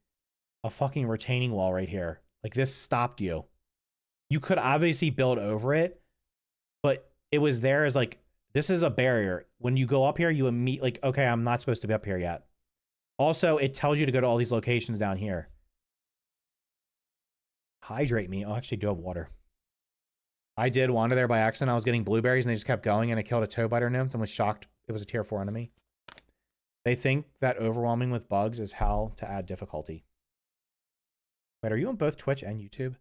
[SPEAKER 1] a fucking retaining wall right here. Like, this stopped you. You could obviously build over it, but it was there as like, this is a barrier. When you go up here, you immediately, like, okay, I'm not supposed to be up here yet. Also, it tells you to go to all these locations down here. Hydrate me. Oh, I actually do have water. I did wander there by accident. I was getting blueberries and they just kept going and I killed a toe biter nymph and was shocked it was a tier 4 enemy. They think that overwhelming with bugs is how to add difficulty. Wait, are you on both Twitch and YouTube?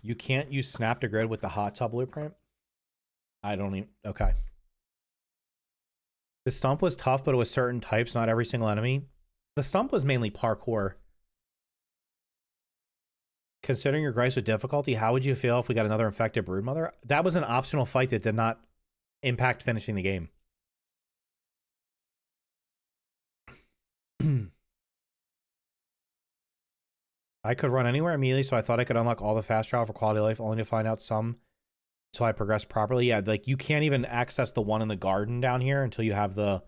[SPEAKER 1] You can't use Snap to Grid with the hot tub blueprint? I don't even... Okay. The stump was tough, but it was certain types, not every single enemy. The stump was mainly parkour. Considering your gripes with difficulty, how would you feel if we got another infected broodmother? That was an optional fight that did not impact finishing the game. I could run anywhere immediately, so I thought I could unlock all the fast travel for quality of life, only to find out some until I progress properly. Yeah, like, you can't even access the one in the garden down here until you have the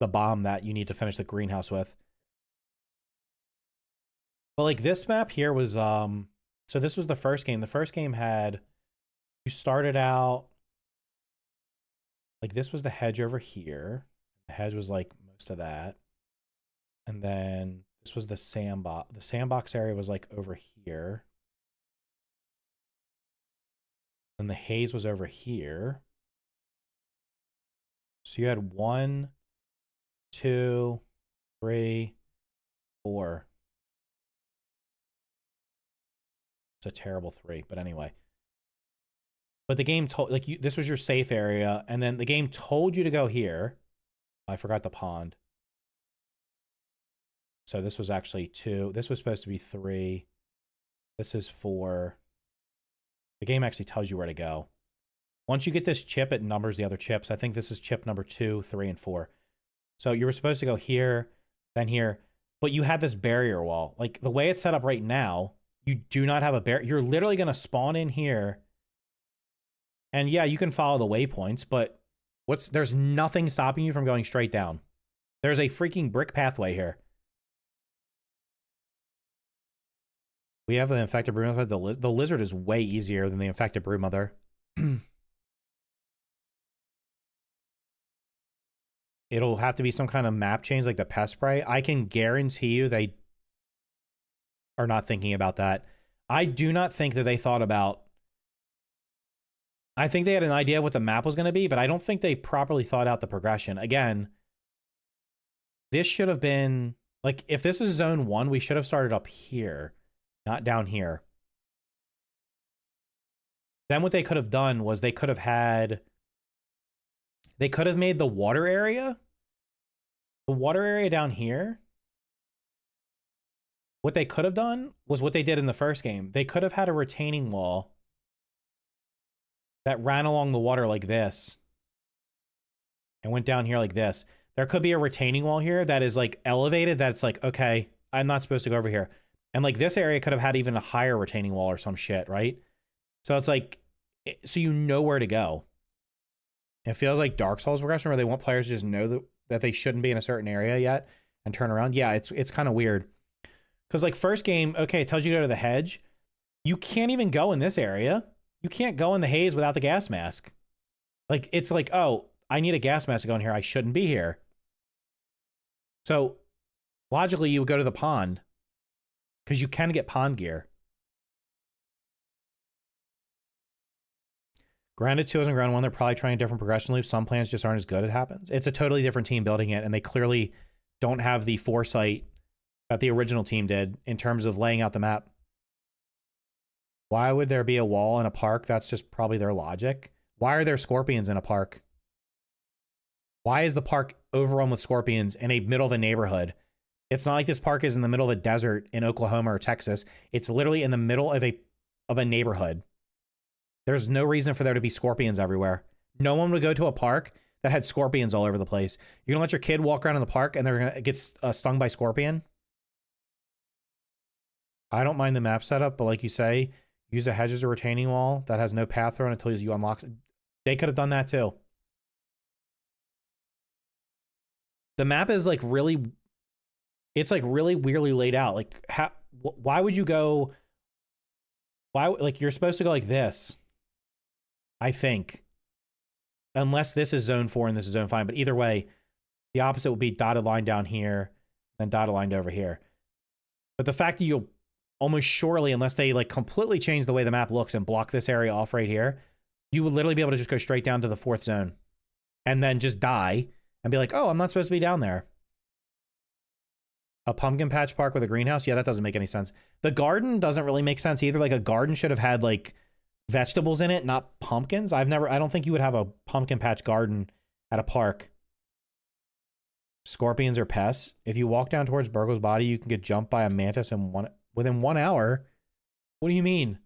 [SPEAKER 1] bomb that you need to finish the greenhouse with. But like, this map here was so this was the first game. The first game had, you started out like, this was the hedge over here. The hedge was like most of that. And then this was the sandbox. The sandbox area was like over here. And the haze was over here. So you had 1, 2, 3, 4. It's a terrible 3, but anyway. But the game told, like, this was your safe area, and then the game told you to go here. I forgot the pond. So this was actually 2. This was supposed to be 3. This is 4. The game actually tells you where to go. Once you get this chip, it numbers the other chips. I think this is chip number 2, 3, and 4. So you were supposed to go here, then here, but you had this barrier wall. Like, the way it's set up right now, you do not have a barrier. You're literally going to spawn in here. And yeah, you can follow the waypoints, but there's nothing stopping you from going straight down. There's a freaking brick pathway here. We have the infected broodmother. The lizard is way easier than the infected broodmother. It'll have to be some kind of map change like the pest spray. I can guarantee you they are not thinking about that. I do not think that they thought about... I think they had an idea of what the map was going to be, but I don't think they properly thought out the progression. Again, this should have been... Like, if this is zone 1, we should have started up here, not down here. Then what they could have done was they could have had... They could have made the water area The water area down here, what they could have done was what they did in the first game. They could have had a retaining wall that ran along the water like this and went down here like this. There could be a retaining wall here that is like elevated, that's like, okay, I'm not supposed to go over here. And like this area could have had even a higher retaining wall or some shit, right? So it's like, so you know where to go. It feels like Dark Souls progression where they want players to just know that they shouldn't be in a certain area yet and turn around. Yeah, it's kind of weird. Because like first game, okay, it tells you to go to the hedge. You can't even go in this area. You can't go in the haze without the gas mask. Like, it's like, oh, I need a gas mask to go in here. I shouldn't be here. So logically, you would go to the pond because you can get pond gear. Grounded 2 isn't Ground 1. They're probably trying different progression loops. Some plans just aren't as good. It happens. It's a totally different team building it, and they clearly don't have the foresight that the original team did in terms of laying out the map. Why would there be a wall in a park? That's just probably their logic. Why are there scorpions in a park? Why is the park overrun with scorpions in a middle of a neighborhood? It's not like this park is in the middle of a desert in Oklahoma or Texas. It's literally in the middle of a neighborhood. There's no reason for there to be scorpions everywhere. No one would go to a park that had scorpions all over the place. You're gonna let your kid walk around in the park and they're gonna get stung by scorpion? I don't mind the map setup, but like you say, use a hedge as a retaining wall that has no path thrown until you unlock. They could have done that too. The map is like really, it's like really weirdly laid out. Like, why would you go? Why, like, you're supposed to go like this, I think, unless this is zone 4 and this is zone 5. But either way, the opposite would be dotted line down here and dotted line over here. But the fact that you'll almost surely, unless they like completely change the way the map looks and block this area off right here, you would literally be able to just go straight down to the 4th zone and then just die and be like, oh, I'm not supposed to be down there. A pumpkin patch park with a greenhouse? Yeah, that doesn't make any sense. The garden doesn't really make sense either. Like, a garden should have had like vegetables in it, not pumpkins. I don't think you would have a pumpkin patch garden at a park. Scorpions are pests. If you walk down towards Burgle's body, you can get jumped by a mantis within 1 hour. What do you mean?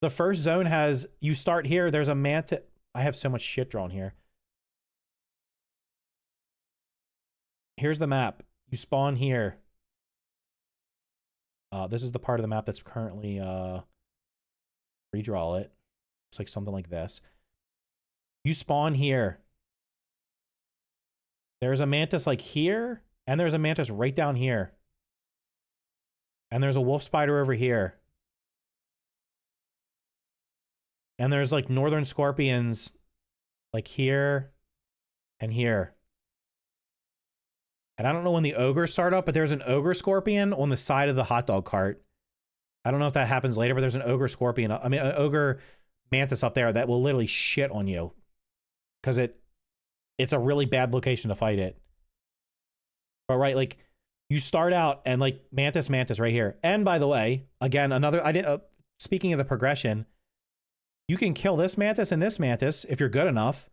[SPEAKER 1] The first zone has, you start here, there's a mantis. I have so much shit drawn here. Here's the map. You spawn here. This is the part of the map that's currently, redraw it. It's like something like this. You spawn here. There's a mantis like here, and there's a mantis right down here. And there's a wolf spider over here. And there's like northern scorpions like here and here. And I don't know when the ogres start up, but there's an ogre scorpion on the side of the hot dog cart. I don't know if that happens later, but there's an ogre scorpion. I mean, an ogre mantis up there that will literally shit on you. Because it's a really bad location to fight it. But right, like, you start out and like mantis right here. And by the way, again, speaking of the progression, you can kill this mantis and this mantis if you're good enough.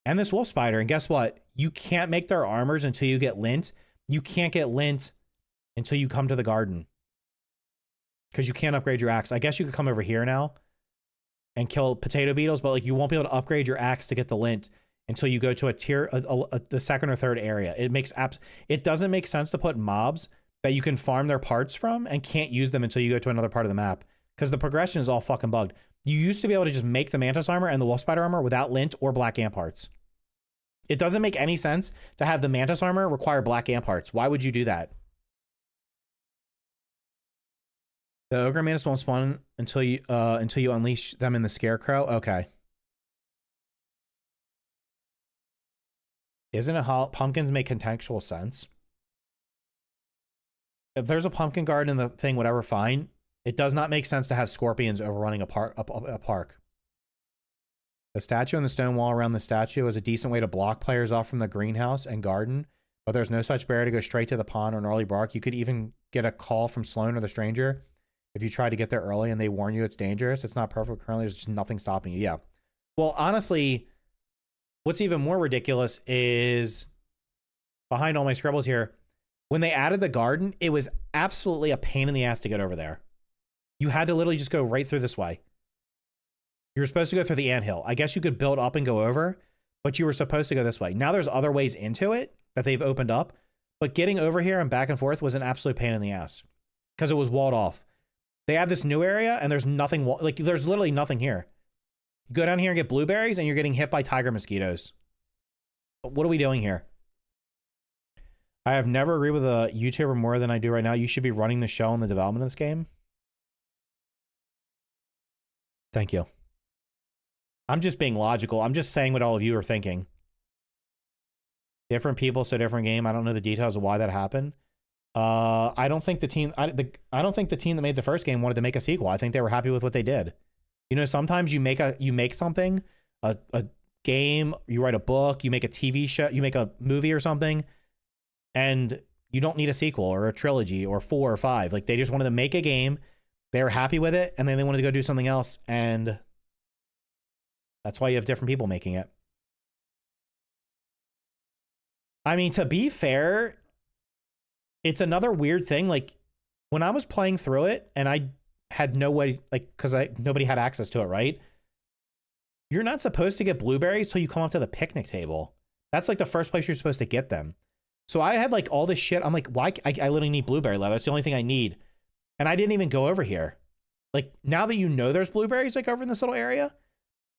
[SPEAKER 1] And this wolf spider. And guess what? You can't make their armors until you get lint. You can't get lint until you come to the garden. Because you can't upgrade your axe. I guess you could come over here now and kill potato beetles, but like you won't be able to upgrade your axe to get the lint until you go to the second or third area. It doesn't make sense to put mobs that you can farm their parts from and can't use them until you go to another part of the map. Because the progression is all fucking bugged. You used to be able to just make the mantis armor and the wolf spider armor without lint or black amp parts. It doesn't make any sense to have the mantis armor require black amp parts. Why would you do that? The ogre mantis won't spawn until you unleash them in the scarecrow. Okay. Isn't it how pumpkins make contextual sense? If there's a pumpkin garden in the thing, whatever, fine. It does not make sense to have scorpions overrunning a park. The statue and the stone wall around the statue is a decent way to block players off from the greenhouse and garden, but there's no such barrier to go straight to the pond or an early bark. You could even get a call from Sloan or the stranger if you try to get there early and they warn you it's dangerous. It's not perfect currently. There's just nothing stopping you. Yeah. Well, honestly, what's even more ridiculous is behind all my scribbles here, when they added the garden, it was absolutely a pain in the ass to get over there. You had to literally just go right through this way. You were supposed to go through the anthill. I guess you could build up and go over, but you were supposed to go this way. Now there's other ways into it that they've opened up, but getting over here and back and forth was an absolute pain in the ass because it was walled off. They have this new area and there's nothing, like there's literally nothing here. You go down here and get blueberries and you're getting hit by tiger mosquitoes. What are we doing here? I have never agreed with a YouTuber more than I do right now. You should be running the show and the development of this game. Thank you. I'm just being logical. I'm just saying what all of you are thinking. Different people, so different game. I don't know the details of why that happened. I don't think the team. I don't think the team that made the first game wanted to make a sequel. I think they were happy with what they did. You know, sometimes you make something, a game, you write a book, you make a TV show, you make a movie or something, and you don't need a sequel or a trilogy or 4 or 5. Like they just wanted to make a game. They were happy with it, and then they wanted to go do something else, and that's why you have different people making it. I mean, to be fair, it's another weird thing. Like, when I was playing through it, and I had no way, like, because nobody had access to it, right? You're not supposed to get blueberries till you come up to the picnic table. That's, like, the first place you're supposed to get them. So I had, like, all this shit. I'm like, why? I literally need blueberry leather. That's the only thing I need. And I didn't even go over here. Like, now that you know there's blueberries, like, over in this little area,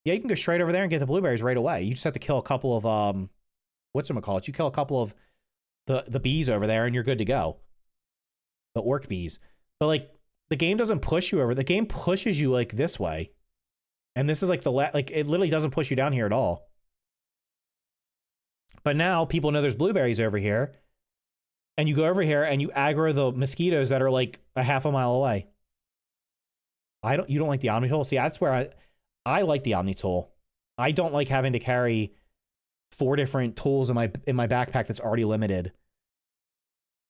[SPEAKER 1] yeah, you can go straight over there and get the blueberries right away. You just have to kill a couple of, whatchamacallit? You kill a couple of the bees over there and you're good to go. The orc bees. But, like, the game doesn't push you over. The game pushes you, like, this way. And this is, like, like, it literally doesn't push you down here at all. But now people know there's blueberries over here. And you go over here and you aggro the mosquitoes that are, like, a half a mile away. You don't like the Omni tool? See, that's where I like the Omni tool. I don't like having to carry 4 different tools in my backpack that's already limited.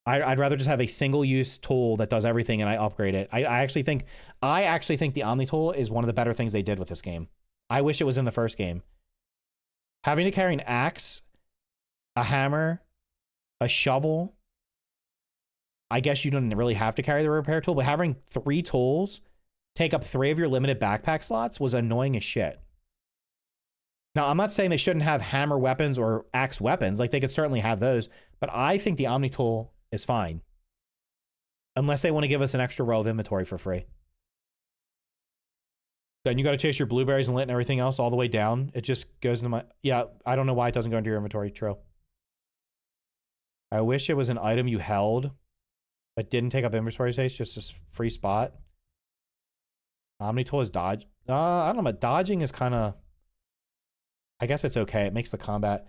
[SPEAKER 1] I'd rather just have a single-use tool that does everything and I upgrade it. I actually think the Omni tool is one of the better things they did with this game. I wish it was in the first game. Having to carry an axe, a hammer, a shovel. I guess you don't really have to carry the repair tool, but having 3 tools take up 3 of your limited backpack slots was annoying as shit. Now, I'm not saying they shouldn't have hammer weapons or axe weapons. Like, they could certainly have those. But I think the Omni tool is fine. Unless they want to give us an extra row of inventory for free. Then you got to chase your blueberries and lit and everything else all the way down. It just goes into my... Yeah, I don't know why it doesn't go into your inventory. True. I wish it was an item you held, but didn't take up inventory space. Just a free spot. Omni tool is dodge. I don't know, but dodging is kind of... I guess it's okay. It makes the combat...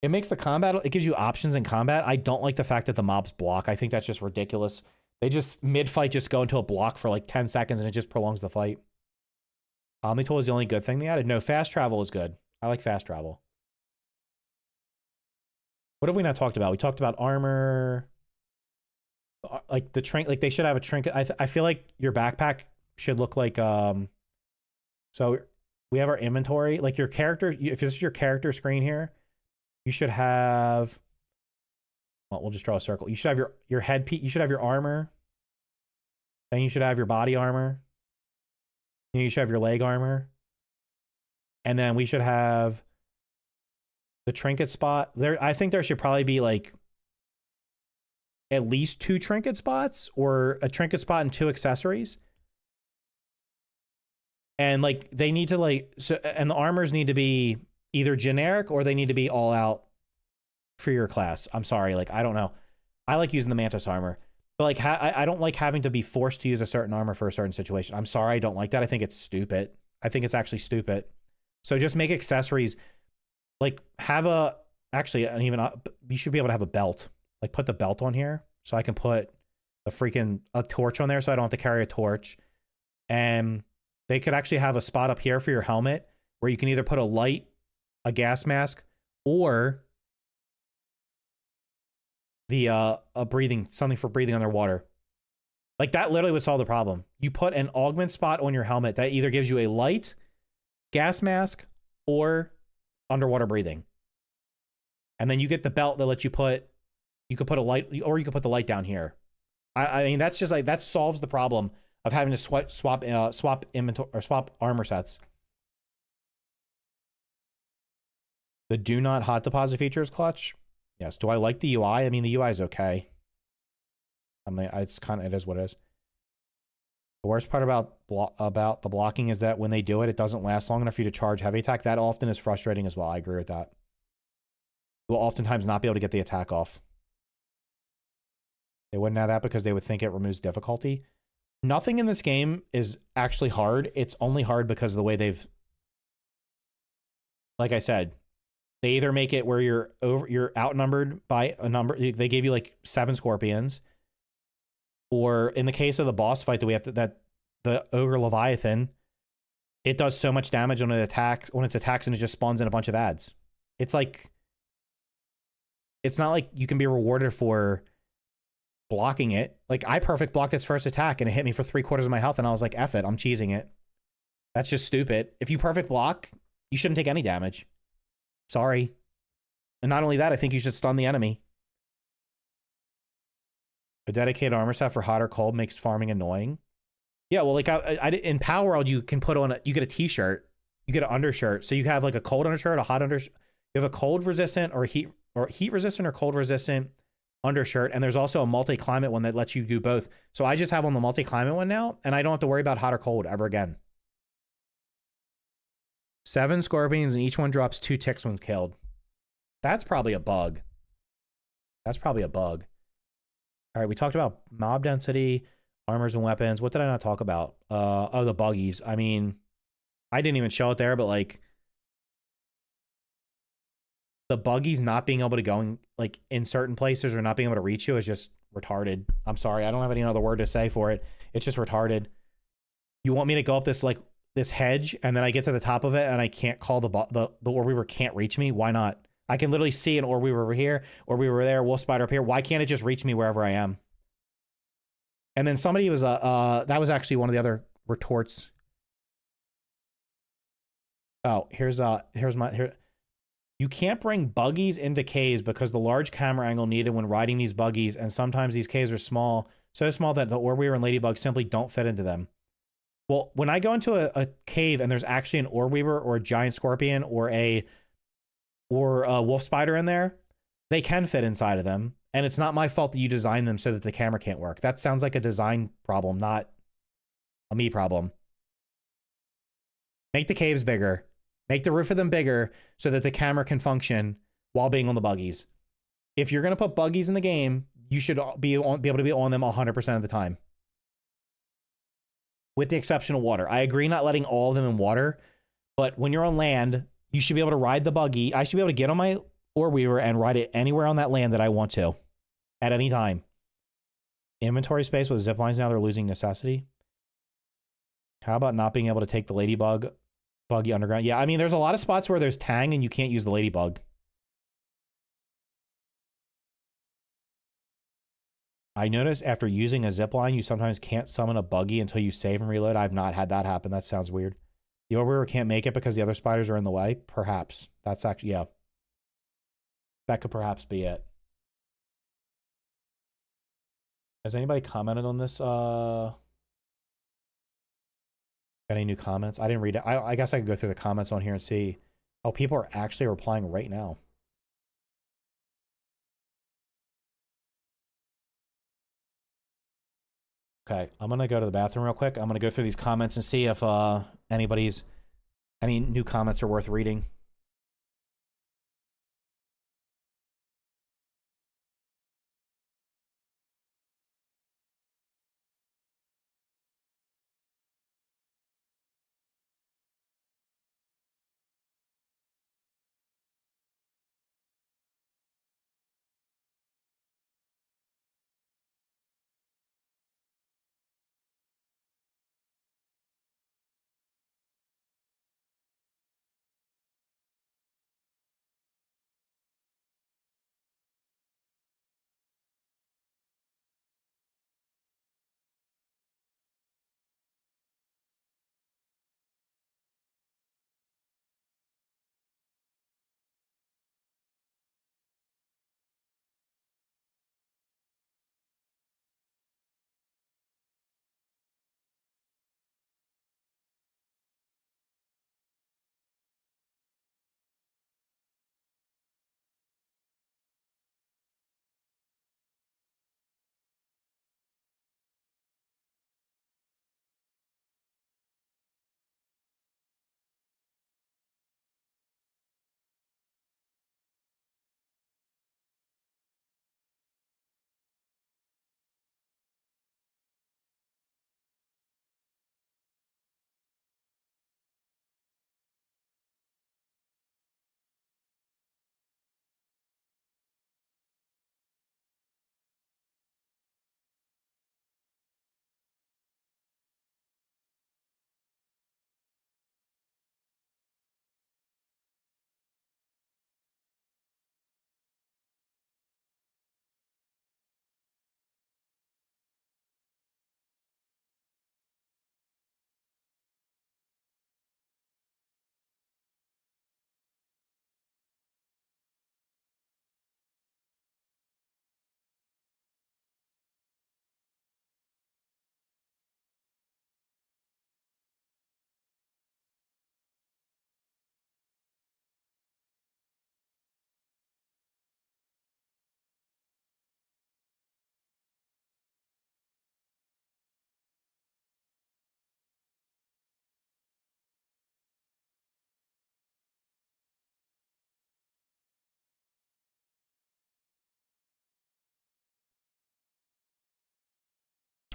[SPEAKER 1] It gives you options in combat. I don't like the fact that the mobs block. I think that's just ridiculous. They just, mid-fight, just go into a block for like 10 seconds and it just prolongs the fight. Omni tool is the only good thing they added. No, fast travel is good. I like fast travel. What have we not talked about? We talked about armor. Like the trinket. Like they should have a trinket. I feel like your backpack should look like... So we have our inventory. Like your character, if this is your character screen here, you should have... Well, we'll just draw a circle. You should have your headpiece. You should have your armor. Then you should have your body armor. Then you should have your leg armor. And then we should have the trinket spot. I think there should probably be like at least 2 trinket spots, or a trinket spot and 2 accessories. And like they need to like, so, and the armors need to be either generic or they need to be all out for your class. I'm sorry, like I don't know. I like using the Mantis armor, but like I don't like having to be forced to use a certain armor for a certain situation. I'm sorry, I don't like that. I think it's stupid. I think it's actually stupid. So just make accessories. Like have a, actually, and even you should be able to have a belt. Like put the belt on here, so I can put a torch on there, so I don't have to carry a torch. And they could actually have a spot up here for your helmet where you can either put a light, a gas mask, or the something for breathing underwater. Like that literally would solve the problem. You put an augment spot on your helmet that either gives you a light, gas mask, or underwater breathing. And then you get the belt that lets you could put a light, or you could put the light down here. I mean, that's just like, that solves the problem of having to swap inventory or swap armor sets. The do not hot deposit feature is clutch. Yes. Do I like the UI? I mean, the UI is okay. I mean, it is what it is. The worst part about the blocking is that when they do it, it doesn't last long enough for you to charge heavy attack. That often is frustrating as well. I agree with that. You will oftentimes not be able to get the attack off. They wouldn't have that because they would think it removes difficulty. Nothing in this game is actually hard. It's only hard because of the way they've, like I said, they either make it where you're outnumbered by a number. They gave you like 7 scorpions. Or in the case of the boss fight that the Ogre Leviathan, it does so much damage when it attacks, and it just spawns in a bunch of ads. It's like, it's not like you can be rewarded for blocking it. Like, I perfect blocked its first attack and it hit me for 3/4 of my health, and I was like, F it, I'm cheesing it. That's just stupid. If you perfect block, you shouldn't take any damage. Sorry. And not only that, I think you should stun the enemy. A dedicated armor set for hot or cold makes farming annoying. Yeah, well, like in Power World, you can put on you get a t-shirt, you get an undershirt. So you have like a cold undershirt, a hot undershirt. You have a cold resistant or heat resistant or cold resistant undershirt, and there's also a multi-climate one that lets you do both. So I just have on the multi-climate one now, and I don't have to worry about hot or cold ever again. 7 scorpions, and each one drops 2 ticks when killed. That's probably a bug. That's probably a bug. All right, we talked about mob density, armors and weapons. What did I not talk about? Oh, the buggies. I mean, I didn't even show it there, but like the buggies not being able to go in certain places or not being able to reach you is just retarded. I'm sorry, I don't have any other word to say for it. It's just retarded. You want me to go up this hedge, and then I get to the top of it, and I can't call the Orb can't reach me? Why not? I can literally see an Orb over here, Orb there, Wolf Spider up here. Why can't it just reach me wherever I am? And then somebody was, that was actually one of the other retorts. Oh, here's you can't bring buggies into caves because the large camera angle needed when riding these buggies, and sometimes these caves are small, so small that the Orb and Ladybug simply don't fit into them. Well, when I go into a cave and there's actually an Orb or a giant scorpion or a wolf spider in there, they can fit inside of them. And it's not my fault that you designed them so that the camera can't work. That sounds like a design problem, not a me problem. Make the caves bigger. Make the roof of them bigger so that the camera can function while being on the buggies. If you're going to put buggies in the game, you should be able to be on them 100% of the time. With the exception of water. I agree not letting all of them in water, but when you're on land, you should be able to ride the buggy. I should be able to get on my Orb and ride it anywhere on that land that I want to at any time. Inventory space with zip lines now, they're losing necessity. How about not being able to take the Ladybug buggy underground? Yeah, I mean, there's a lot of spots where there's tang and you can't use the Ladybug. I noticed after using a zip line, you sometimes can't summon a buggy until you save and reload. I've not had that happen. That sounds weird. The Orb can't make it because the other spiders are in the way? Perhaps. That's actually, yeah. That could perhaps be it. Has anybody commented on this? Any new comments? I didn't read it. I guess I could go through the comments on here and see. Oh, people are actually replying right now. Okay, I'm going to go to the bathroom real quick. I'm going to go through these comments and see if any new comments are worth reading.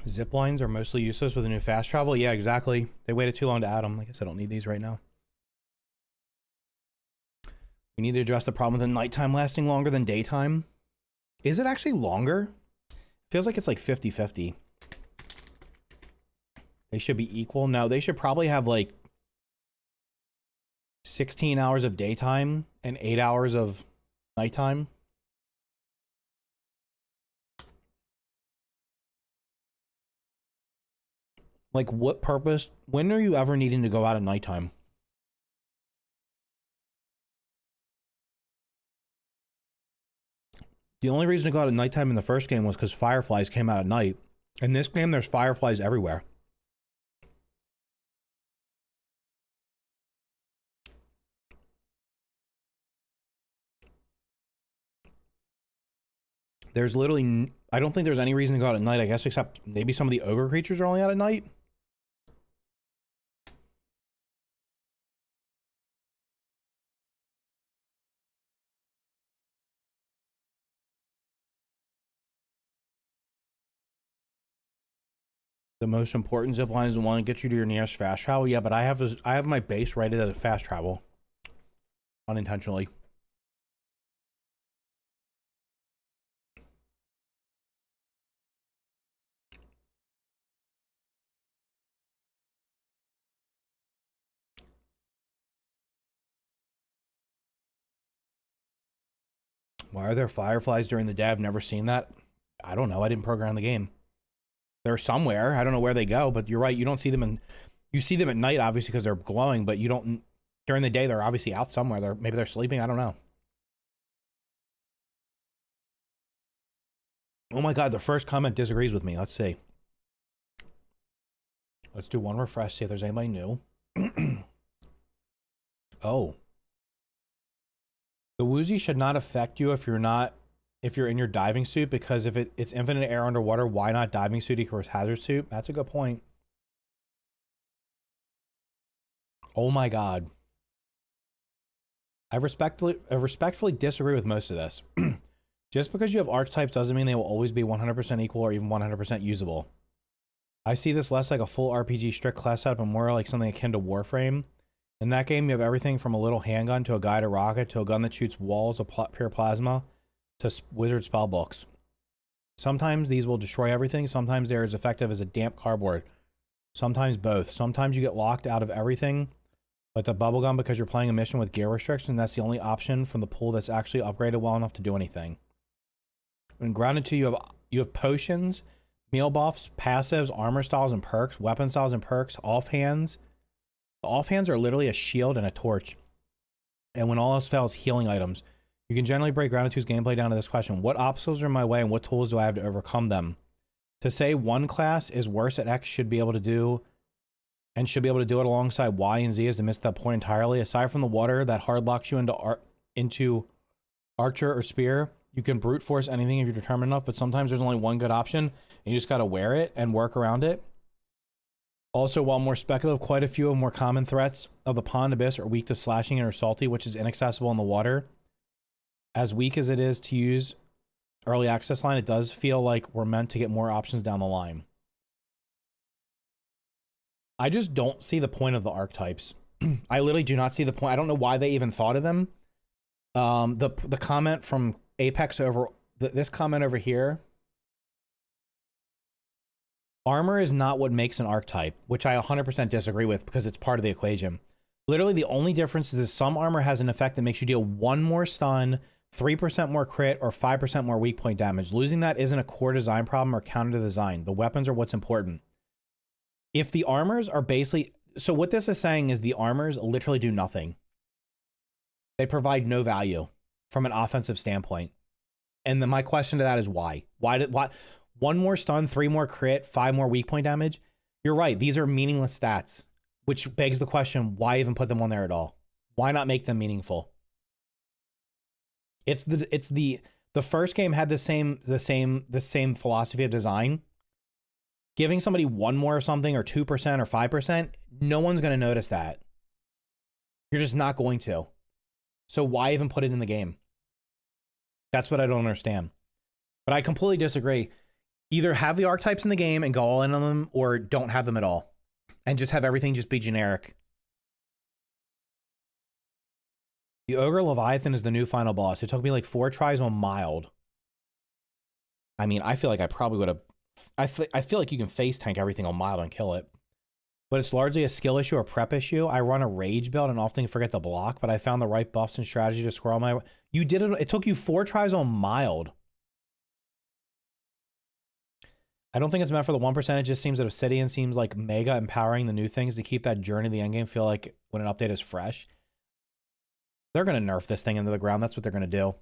[SPEAKER 1] Zip lines are mostly useless with the new fast travel. Yeah, exactly. They waited too long to add them. I guess I don't need these right now. We need to address the problem with the nighttime lasting longer than daytime. Is it actually longer? Feels like it's like 50-50. They should be equal. No, they should probably have like 16 hours of daytime and 8 hours of nighttime. Like, what purpose? When are you ever needing to go out at nighttime? The only reason to go out at nighttime in the first game was because fireflies came out at night. In this game, there's fireflies everywhere. There's literally... I don't think there's any reason to go out at night, I guess, except maybe some of the ogre creatures are only out at night. The most important zip line is the one that gets you to your nearest fast travel. Yeah, but I have my base rated as fast travel. Unintentionally. Why are there fireflies during the day? I've never seen that. I don't know. I didn't program the game. They're somewhere. I don't know where they go, but you're right. You don't see them you see them at night, obviously, because they're glowing, but you don't, during the day, they're obviously out somewhere. Maybe they're sleeping. I don't know. Oh my God, the first comment disagrees with me. Let's see. Let's do one refresh, see if there's anybody new. Oh. The woozy should not affect you if you're in your diving suit, because if it's infinite air underwater, why not diving suit equals hazard suit? That's a good point. Oh my God. I respectfully disagree with most of this. Just because you have archetypes doesn't mean they will always be 100% equal or even 100% usable. I see this less like a full RPG strict class setup and more like something akin to Warframe. In that game, you have everything from a little handgun to a guided rocket to a gun that shoots walls of pure plasma to wizard spell books. Sometimes these will destroy everything. Sometimes they're as effective as a damp cardboard. Sometimes both. Sometimes you get locked out of everything, like the bubblegum, because you're playing a mission with gear restriction. That's the only option from the pool that's actually upgraded well enough to do anything. In Grounded 2, you have potions, meal buffs, passives, armor styles and perks, weapon styles and perks, offhands. The offhands are literally a shield and a torch. And when all else fails, healing items. You can generally break Grounded 2's gameplay down to this question. What obstacles are in my way and what tools do I have to overcome them? To say one class is worse at X should be able to do it alongside Y and Z is to miss that point entirely. Aside from the water that hard locks you into archer or spear, you can brute force anything if you're determined enough, but sometimes there's only one good option and you just got to wear it and work around it. Also, while more speculative, quite a few of more common threats of the pond abyss are weak to slashing and are salty, which is inaccessible in the water. As weak as it is to use early access line, it does feel like we're meant to get more options down the line. I just don't see the point of the archetypes. I literally do not see the point. I don't know why they even thought of them. The comment from Apex over this comment over here. Armor is not what makes an archetype, which I 100% disagree with because it's part of the equation. Literally, the only difference is some armor has an effect that makes you deal 1 more stun, 3% more crit, or 5% more weak point damage. Losing that isn't a core design problem or counter to design. The weapons are what's important. If the armors are basically... So what this is saying is the armors literally do nothing. They provide no value from an offensive standpoint. And then my question to that is why? Why 1 more stun, 3 more crit, 5 more weak point damage? You're right. These are meaningless stats, which begs the question, why even put them on there at all? Why not make them meaningful? The first game had the same philosophy of design. Giving somebody 1 more or something, or 2% or 5%, no one's going to notice that. You're just not going to. So why even put it in the game? That's what I don't understand. But I completely disagree. Either have the archetypes in the game and go all in on them, or don't have them at all. And just have everything just be generic. The Ogre Leviathan is the new final boss. It took me like 4 tries on mild. I mean, I feel like I probably would have... I feel like you can face tank everything on mild and kill it. But it's largely a skill issue or prep issue. I run a rage build and often forget to block, but I found the right buffs and strategy to squirrel my... You did it... It took you 4 tries on mild. I don't think it's meant for the 1%. It just seems that Obsidian seems like mega empowering the new things to keep that journey to the endgame feel like when an update is fresh. They're going to nerf this thing into the ground. That's what they're going to do.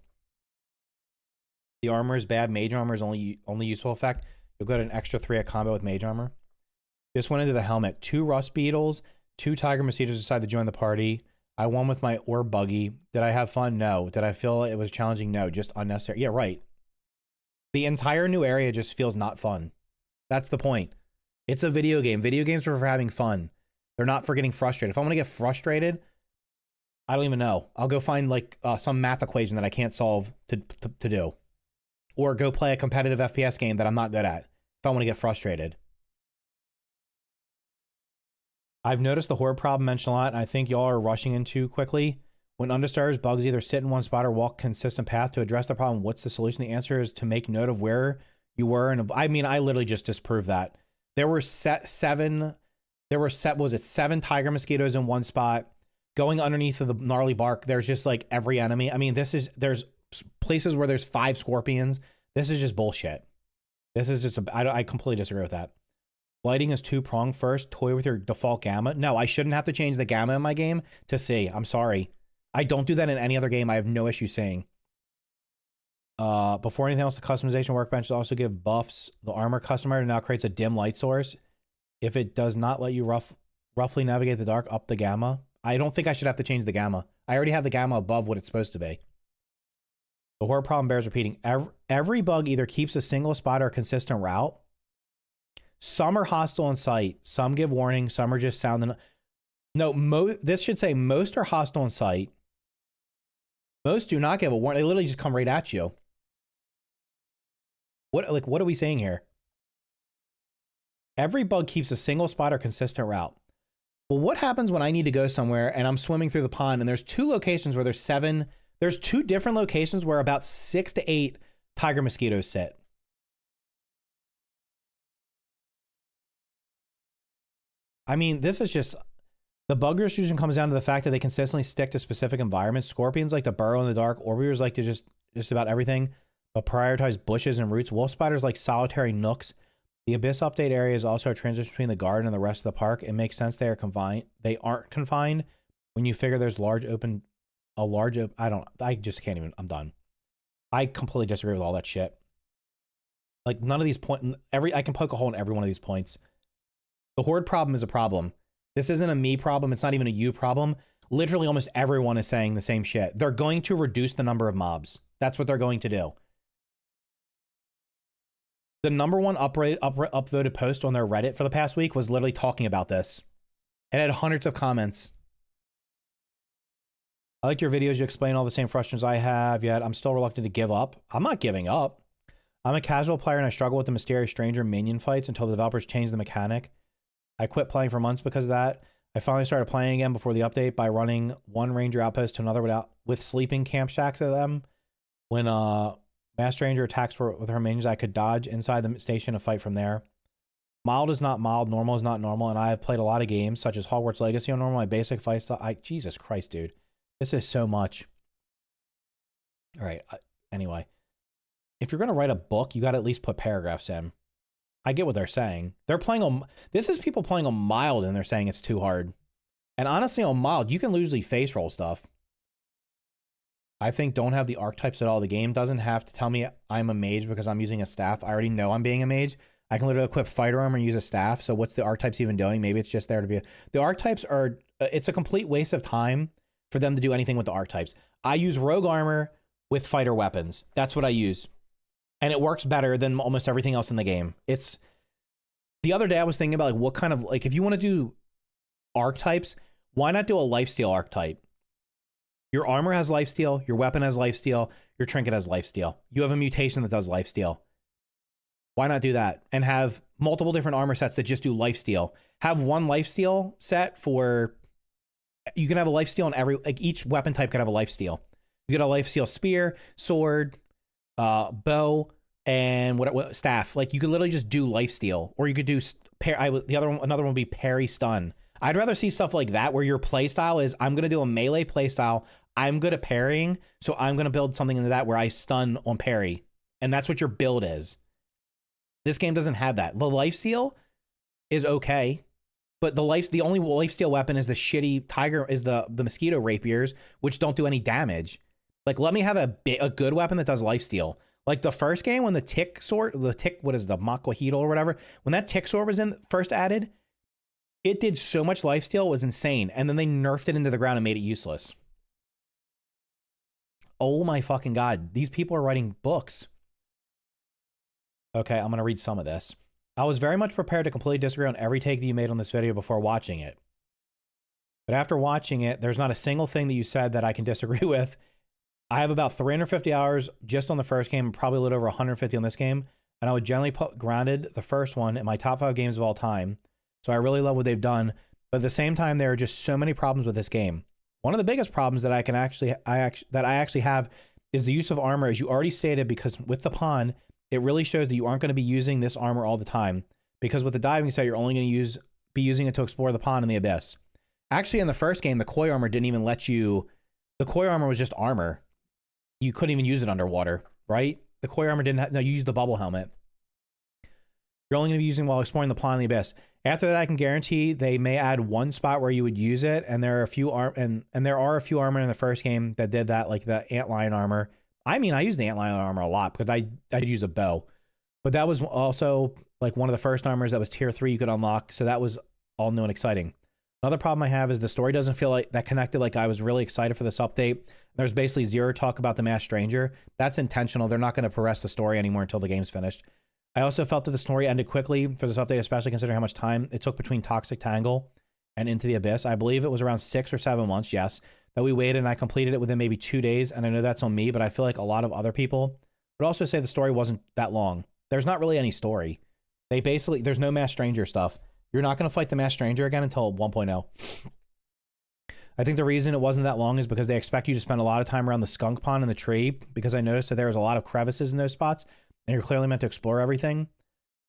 [SPEAKER 1] The armor is bad. Mage armor is only useful effect. You'll get an extra 3 at combat with mage armor. Just went into the helmet. 2 rust beetles, 2 tiger mosquitoes decided to join the party. I won with my orb buggy. Did I have fun? No. Did I feel it was challenging? No. Just unnecessary. Yeah, right. The entire new area just feels not fun. That's the point. It's a video game. Video games are for having fun. They're not for getting frustrated. If I'm going to get frustrated, I don't even know. I'll go find like some math equation that I can't solve to do. Or go play a competitive FPS game that I'm not good at if I want to get frustrated. I've noticed the horde problem mentioned a lot, and I think y'all are rushing in too quickly. When undisturbed, bugs either sit in one spot or walk a consistent path. To address the problem, what's the solution? The answer is to make note of where you were. And I mean, I literally just disproved that. There were 7 tiger mosquitoes in one spot. Going underneath of the gnarly bark, there's just like every enemy. I mean, there's places where there's 5 scorpions. This is just bullshit. This is just, I completely disagree with that. Lighting is 2-pronged. First, toy with your default gamma. No, I shouldn't have to change the gamma in my game to see. I'm sorry. I don't do that in any other game. I have no issue saying. Before anything else, the customization workbench will also give buffs. The armor customer now creates a dim light source. If it does not let you roughly navigate the dark, up the gamma. I don't think I should have to change the gamma. I already have the gamma above what it's supposed to be. The horde problem bears repeating. Every bug either keeps a single spot or a consistent route. Some are hostile in sight. Some give warning. Some are just sounding. No, this should say most are hostile in sight. Most do not give a warning. They literally just come right at you. What are we saying here? Every bug keeps a single spot or consistent route. Well, what happens when I need to go somewhere and I'm swimming through the pond and there's 2 locations where there's 2 different locations where about 6 to 8 tiger mosquitoes sit. I mean, this is just, the bug restriction comes down to the fact that they consistently stick to specific environments. Scorpions like to burrow in the dark. Orbiters like to just about everything, but prioritize bushes and roots. Wolf spiders like solitary nooks. The Abyss update area is also a transition between the garden and the rest of the park. It makes sense they are confined. They aren't confined when you figure there's I just can't even, I'm done. I completely disagree with all that shit. Like none of these I can poke a hole in every one of these points. The horde problem is a problem. This isn't a me problem. It's not even a you problem. Literally almost everyone is saying the same shit. They're going to reduce the number of mobs. That's what they're going to do. The #1 upvoted post on their Reddit for the past week was literally talking about this. It had hundreds of comments. I like your videos. You explain all the same frustrations I have, yet I'm still reluctant to give up. I'm not giving up. I'm a casual player and I struggle with the mysterious stranger minion fights until the developers changed the mechanic. I quit playing for months because of that. I finally started playing again before the update by running one ranger outpost to another with sleeping camp shacks at them. When Master Ranger attacks with her minions, I could dodge inside the station and fight from there. Mild is not mild, normal is not normal, and I have played a lot of games such as Hogwarts Legacy on normal. My basic fight style. Jesus Christ, dude, this is so much. All right. Anyway, if you're gonna write a book, you got to at least put paragraphs in. I get what they're saying. They're playing on. This is people playing on mild, and they're saying it's too hard. And honestly, on mild, you can usually face roll stuff. I think don't have the archetypes at all. The game doesn't have to tell me I'm a mage because I'm using a staff. I already know I'm being a mage. I can literally equip fighter armor and use a staff. So what's the archetypes even doing? Maybe it's just there to be. The archetypes are. It's a complete waste of time for them to do anything with the archetypes. I use rogue armor with fighter weapons. That's what I use. And it works better than almost everything else in the game. It's the other day I was thinking about like what kind of like if you want to do archetypes, why not do a lifesteal archetype? Your armor has lifesteal, your weapon has lifesteal, your trinket has lifesteal. You have a mutation that does lifesteal. Why not do that and have multiple different armor sets that just do lifesteal? Have one lifesteal set for, you can have a lifesteal on every, like each weapon type could have a lifesteal. You get a lifesteal spear, sword, bow, and what staff. Like you could literally just do lifesteal, or you could do another one would be parry stun. I'd rather see stuff like that where your play style is, I'm gonna do a melee play style. I'm good at parrying, so I'm gonna build something into that where I stun on parry, and that's what your build is. This game doesn't have that. The lifesteal is okay, but the only lifesteal weapon is the shitty the mosquito rapiers, which don't do any damage. Like, let me have a good weapon that does lifesteal. Like the first game when the tick sword, the Maquahito or whatever, when that tick sword was first added, it did so much lifesteal, it was insane. And then they nerfed it into the ground and made it useless. Oh my fucking God. These people are writing books. Okay, I'm going to read some of this. I was very much prepared to completely disagree on every take that you made on this video before watching it. But after watching it, there's not a single thing that you said that I can disagree with. I have about 350 hours just on the first game, and probably a little over 150 on this game. And I would generally put Grounded, the first one, in my top 5 games of all time. So I really love what they've done. But at the same time, there are just so many problems with this game. One of the biggest problems that I actually have is the use of armor, as you already stated, because with the pawn, it really shows that you aren't going to be using this armor all the time. Because with the diving set, you're only going to be using it to explore the pond and the abyss. Actually, in the first game, the koi armor didn't even let you... The koi armor was just armor. You couldn't even use it underwater, right? The koi armor didn't have... No, you used the bubble helmet. You're only going to be using while exploring the pond and the abyss. After that, I can guarantee they may add one spot where you would use it, and there are a few armor in the first game that did that, like the antlion armor. I mean, I use the antlion armor a lot because I use a bow, but that was also like one of the first armors that was tier 3 you could unlock. So that was all new and exciting. Another problem I have is the story doesn't feel like that connected. Like I was really excited for this update. There's basically zero talk about the masked stranger. That's intentional. They're not going to progress the story anymore until the game's finished. I also felt that the story ended quickly for this update, especially considering how much time it took between Toxic Tangle and Into the Abyss. I believe it was around 6 or 7 months, yes, that we waited, and I completed it within maybe 2 days. And I know that's on me, but I feel like a lot of other people would also say the story wasn't that long. There's not really any story. There's no masked stranger stuff. You're not going to fight the masked stranger again until 1.0. I think the reason it wasn't that long is because they expect you to spend a lot of time around the skunk pond and the tree, because I noticed that there was a lot of crevices in those spots, and you're clearly meant to explore everything.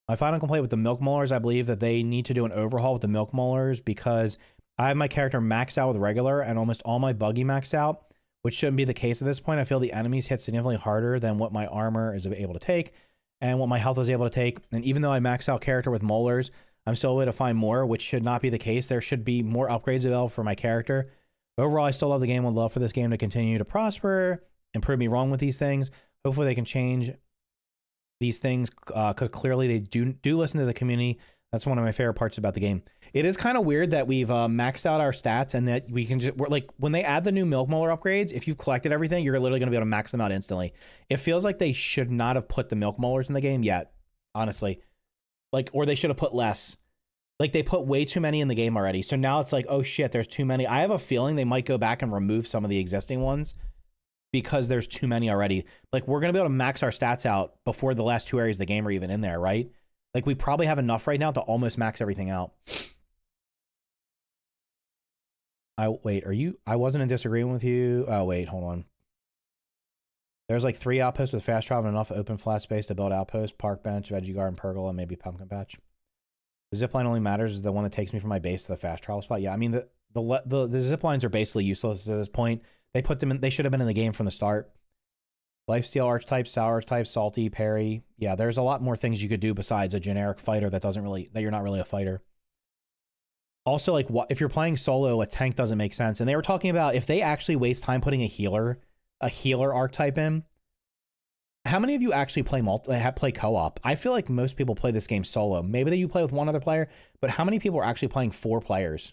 [SPEAKER 1] My final complaint with the milk molars, I believe that they need to do an overhaul with the milk molars, because I have my character maxed out with regular and almost all my buggy maxed out, which shouldn't be the case at this point. I feel the enemies hit significantly harder than what my armor is able to take and what my health is able to take. And even though I maxed out character with molars, I'm still able to find more, which should not be the case. There should be more upgrades available for my character. Overall, I still love the game. Would love for this game to continue to prosper and prove me wrong with these things. Hopefully they can change these things, because clearly they do listen to the community. That's one of my favorite parts about the game. It is kind of weird that we've maxed out our stats and that we can we're like, when they add the new milk molar upgrades, if you've collected everything, you're literally going to be able to max them out instantly. It feels like they should not have put the milk molars in the game yet, honestly. Like, or they should have put less. Like, they put way too many in the game already. So now it's like, oh shit, there's too many. I have a feeling they might go back and remove some of the existing ones because there's too many already. Like, we're going to be able to max our stats out before the last 2 areas of the game are even in there, right? Like, we probably have enough right now to almost max everything out. Wait, I wasn't in disagreement with you. Oh, wait, hold on. There's like 3 outposts with fast travel and enough open flat space to build outposts, park bench, veggie garden, pergola, and maybe pumpkin patch. The zipline only matters is the one that takes me from my base to the fast travel spot. Yeah, I mean, the zip lines are basically useless at this point. They put them in, they should have been in the game from the start. Lifesteal archetype, sour archetype, salty, parry. Yeah, there's a lot more things you could do besides a generic fighter that you're not really a fighter. Also, like, if you're playing solo, a tank doesn't make sense. And they were talking about if they actually waste time putting a healer archetype in. How many of you actually play co-op? I feel like most people play this game solo. Maybe that you play with one other player, but how many people are actually playing 4 players?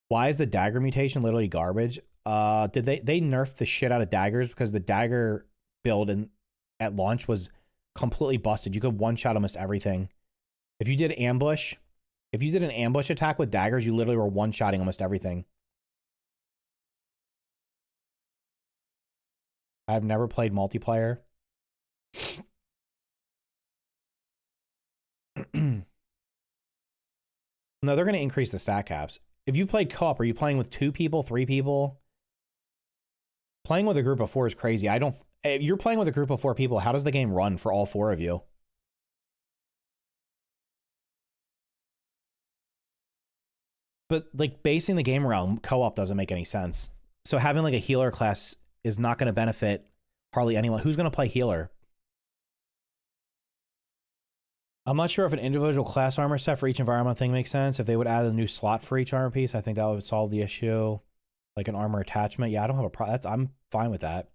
[SPEAKER 1] Why is the dagger mutation literally garbage? Did they nerf the shit out of daggers because the dagger build at launch was completely busted. You could one-shot almost everything. If you did an ambush attack with daggers, you literally were one-shotting almost everything. I've never played multiplayer. No, they're going to increase the stat caps. If you played co-op, are you playing with 2 people, 3 people? Playing with a group of 4 is crazy. If you're playing with a group of 4 people, how does the game run for all 4 of you? But like basing the game around co-op doesn't make any sense. So having like a healer class is not going to benefit hardly anyone. Who's going to play healer? I'm not sure if an individual class armor set for each environment thing makes sense. If they would add a new slot for each armor piece, I think that would solve the issue. Like an armor attachment. Yeah, I don't have a problem. I'm fine with that.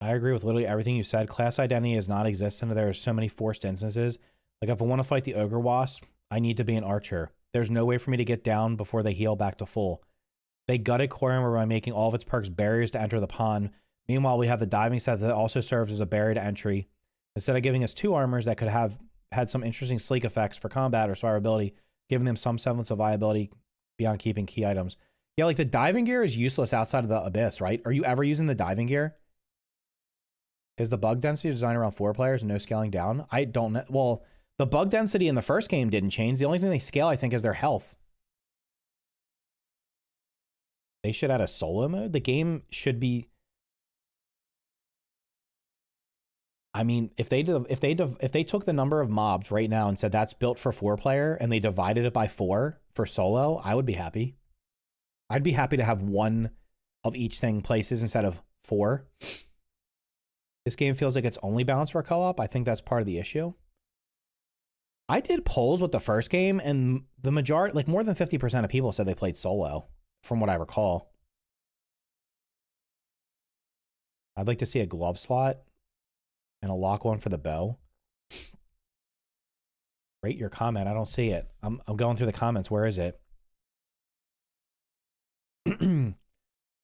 [SPEAKER 1] I agree with literally everything you said. Class identity is not existent. There are so many forced instances. Like if I want to fight the ogre wasp, I need to be an archer. There's no way for me to get down before they heal back to full. They gutted core armor by making all of its perks barriers to enter the pond. Meanwhile, we have the diving set that also serves as a barrier to entry. Instead of giving us 2 armors that could have had some interesting sleek effects for combat or survivability, giving them some semblance of viability beyond keeping key items. Yeah, like the diving gear is useless outside of the abyss, right? Are you ever using the diving gear? Is the bug density designed around 4 players and no scaling down? I don't know. Well, the bug density in the first game didn't change. The only thing they scale, I think, is their health. They should add a solo mode. The game should be... I mean, if they took the number of mobs right now and said that's built for 4-player and they divided it by 4 for solo, I would be happy. I'd be happy to have 1 of each thing places instead of 4. This game feels like it's only balanced for co-op. I think that's part of the issue. I did polls with the first game, and the majority, like more than 50% of people said they played solo, from what I recall. I'd like to see a glove slot and a lock one for the bow. Rate your comment. I don't see it. I'm going through the comments. Where is it? I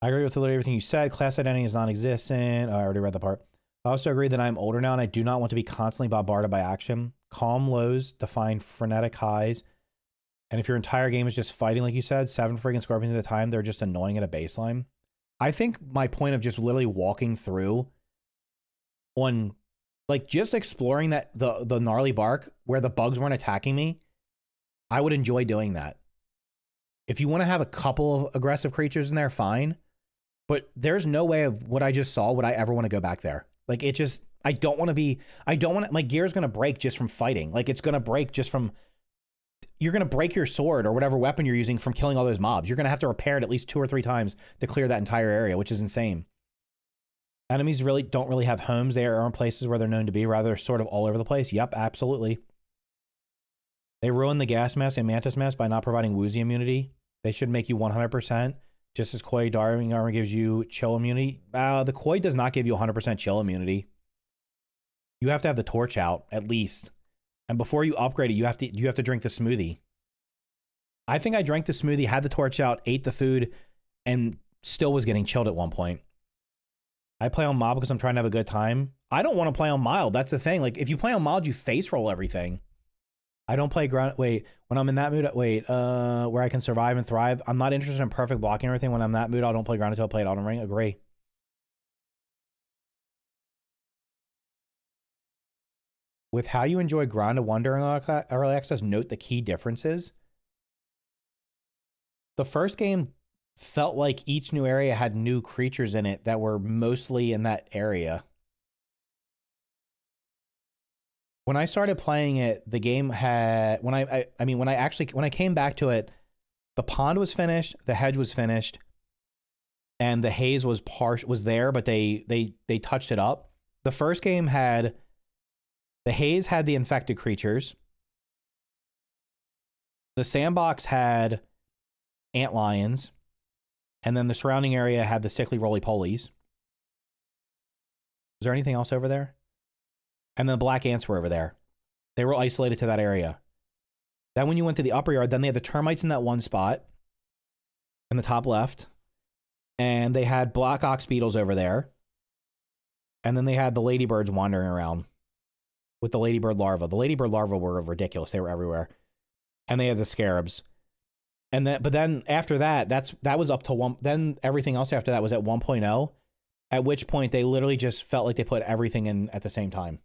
[SPEAKER 1] agree with literally everything you said. Class identity is non-existent. Oh, I already read the part. I also agree that I'm older now and I do not want to be constantly bombarded by action. Calm lows define frenetic highs. And if your entire game is just fighting, like you said, 7 freaking scorpions at a time, they're just annoying at a baseline. I think my point of just literally walking through on, like, just exploring that the gnarly bark where the bugs weren't attacking me, I would enjoy doing that. If you want to have a couple of aggressive creatures in there, fine. But there's no way of what I just saw would I ever want to go back there. Like, it just, I don't want to, my gear's going to break just from fighting. Like, it's going to break just from, you're going to break your sword or whatever weapon you're using from killing all those mobs. You're going to have to repair it at least 2 or 3 times to clear that entire area, which is insane. Enemies really don't really have homes. They aren't places where they're known to be. Rather, they're sort of all over the place. Yep, absolutely. They ruined the gas mask and mantis mask by not providing woozy immunity. They should make you 100%. Just as Koi diving armor gives you chill immunity. The Koi does not give you 100% chill immunity. You have to have the torch out, at least. And before you upgrade it, you have to drink the smoothie. I think I drank the smoothie, had the torch out, ate the food, and still was getting chilled at one point. I play on mob because I'm trying to have a good time. I don't want to play on mild. That's the thing. Like, if you play on mild, you face roll everything. I don't play ground. Wait, when I'm in that mood, where I can survive and thrive, I'm not interested in perfect blocking or everything. When I'm in that mood, I don't play ground until I play it Elden Ring. Agree. With how you enjoy Ground of Wonder in early access, note the key differences. The first game felt like each new area had new creatures in it that were mostly in that area. When I started playing it, the game had, when I came back to it, the pond was finished, the hedge was finished, and the haze was there, but they touched it up. The first game had, the haze had the infected creatures. The sandbox had antlions, and then the surrounding area had the sickly roly-polies. Is there anything else over there? And then the black ants were over there. They were isolated to that area. Then when you went to the upper yard, then they had the termites in that one spot in the top left. And they had black ox beetles over there. And then they had the ladybirds wandering around with the ladybird larvae. The ladybird larvae were ridiculous. They were everywhere. And they had the scarabs. And then, but then after that, that was up to 1. Then everything else after that was at 1.0, at which point they literally just felt like they put everything in at the same time.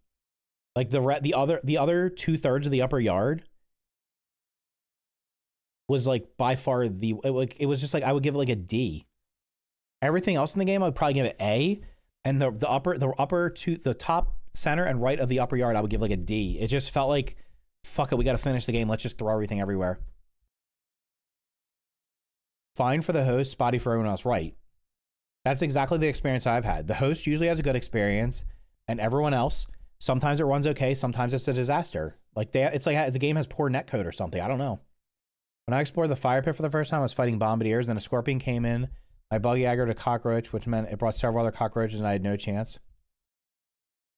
[SPEAKER 1] Like the other 2/3 of the upper yard was like by far it was just like I would give it like a D. Everything else in the game I would probably give it A, and the upper to the top center and right of the upper yard I would give like a D. It just felt like, fuck it, we got to finish the game. Let's just throw everything everywhere. Fine for the host, spotty for everyone else. Right. That's exactly the experience I've had. The host usually has a good experience, and everyone else, sometimes it runs okay, sometimes it's a disaster. Like it's like the game has poor netcode or something. I don't know. When I explored the fire pit for the first time, I was fighting bombardiers, then a scorpion came in. My buggy aggroed a cockroach, which meant it brought several other cockroaches, and I had no chance.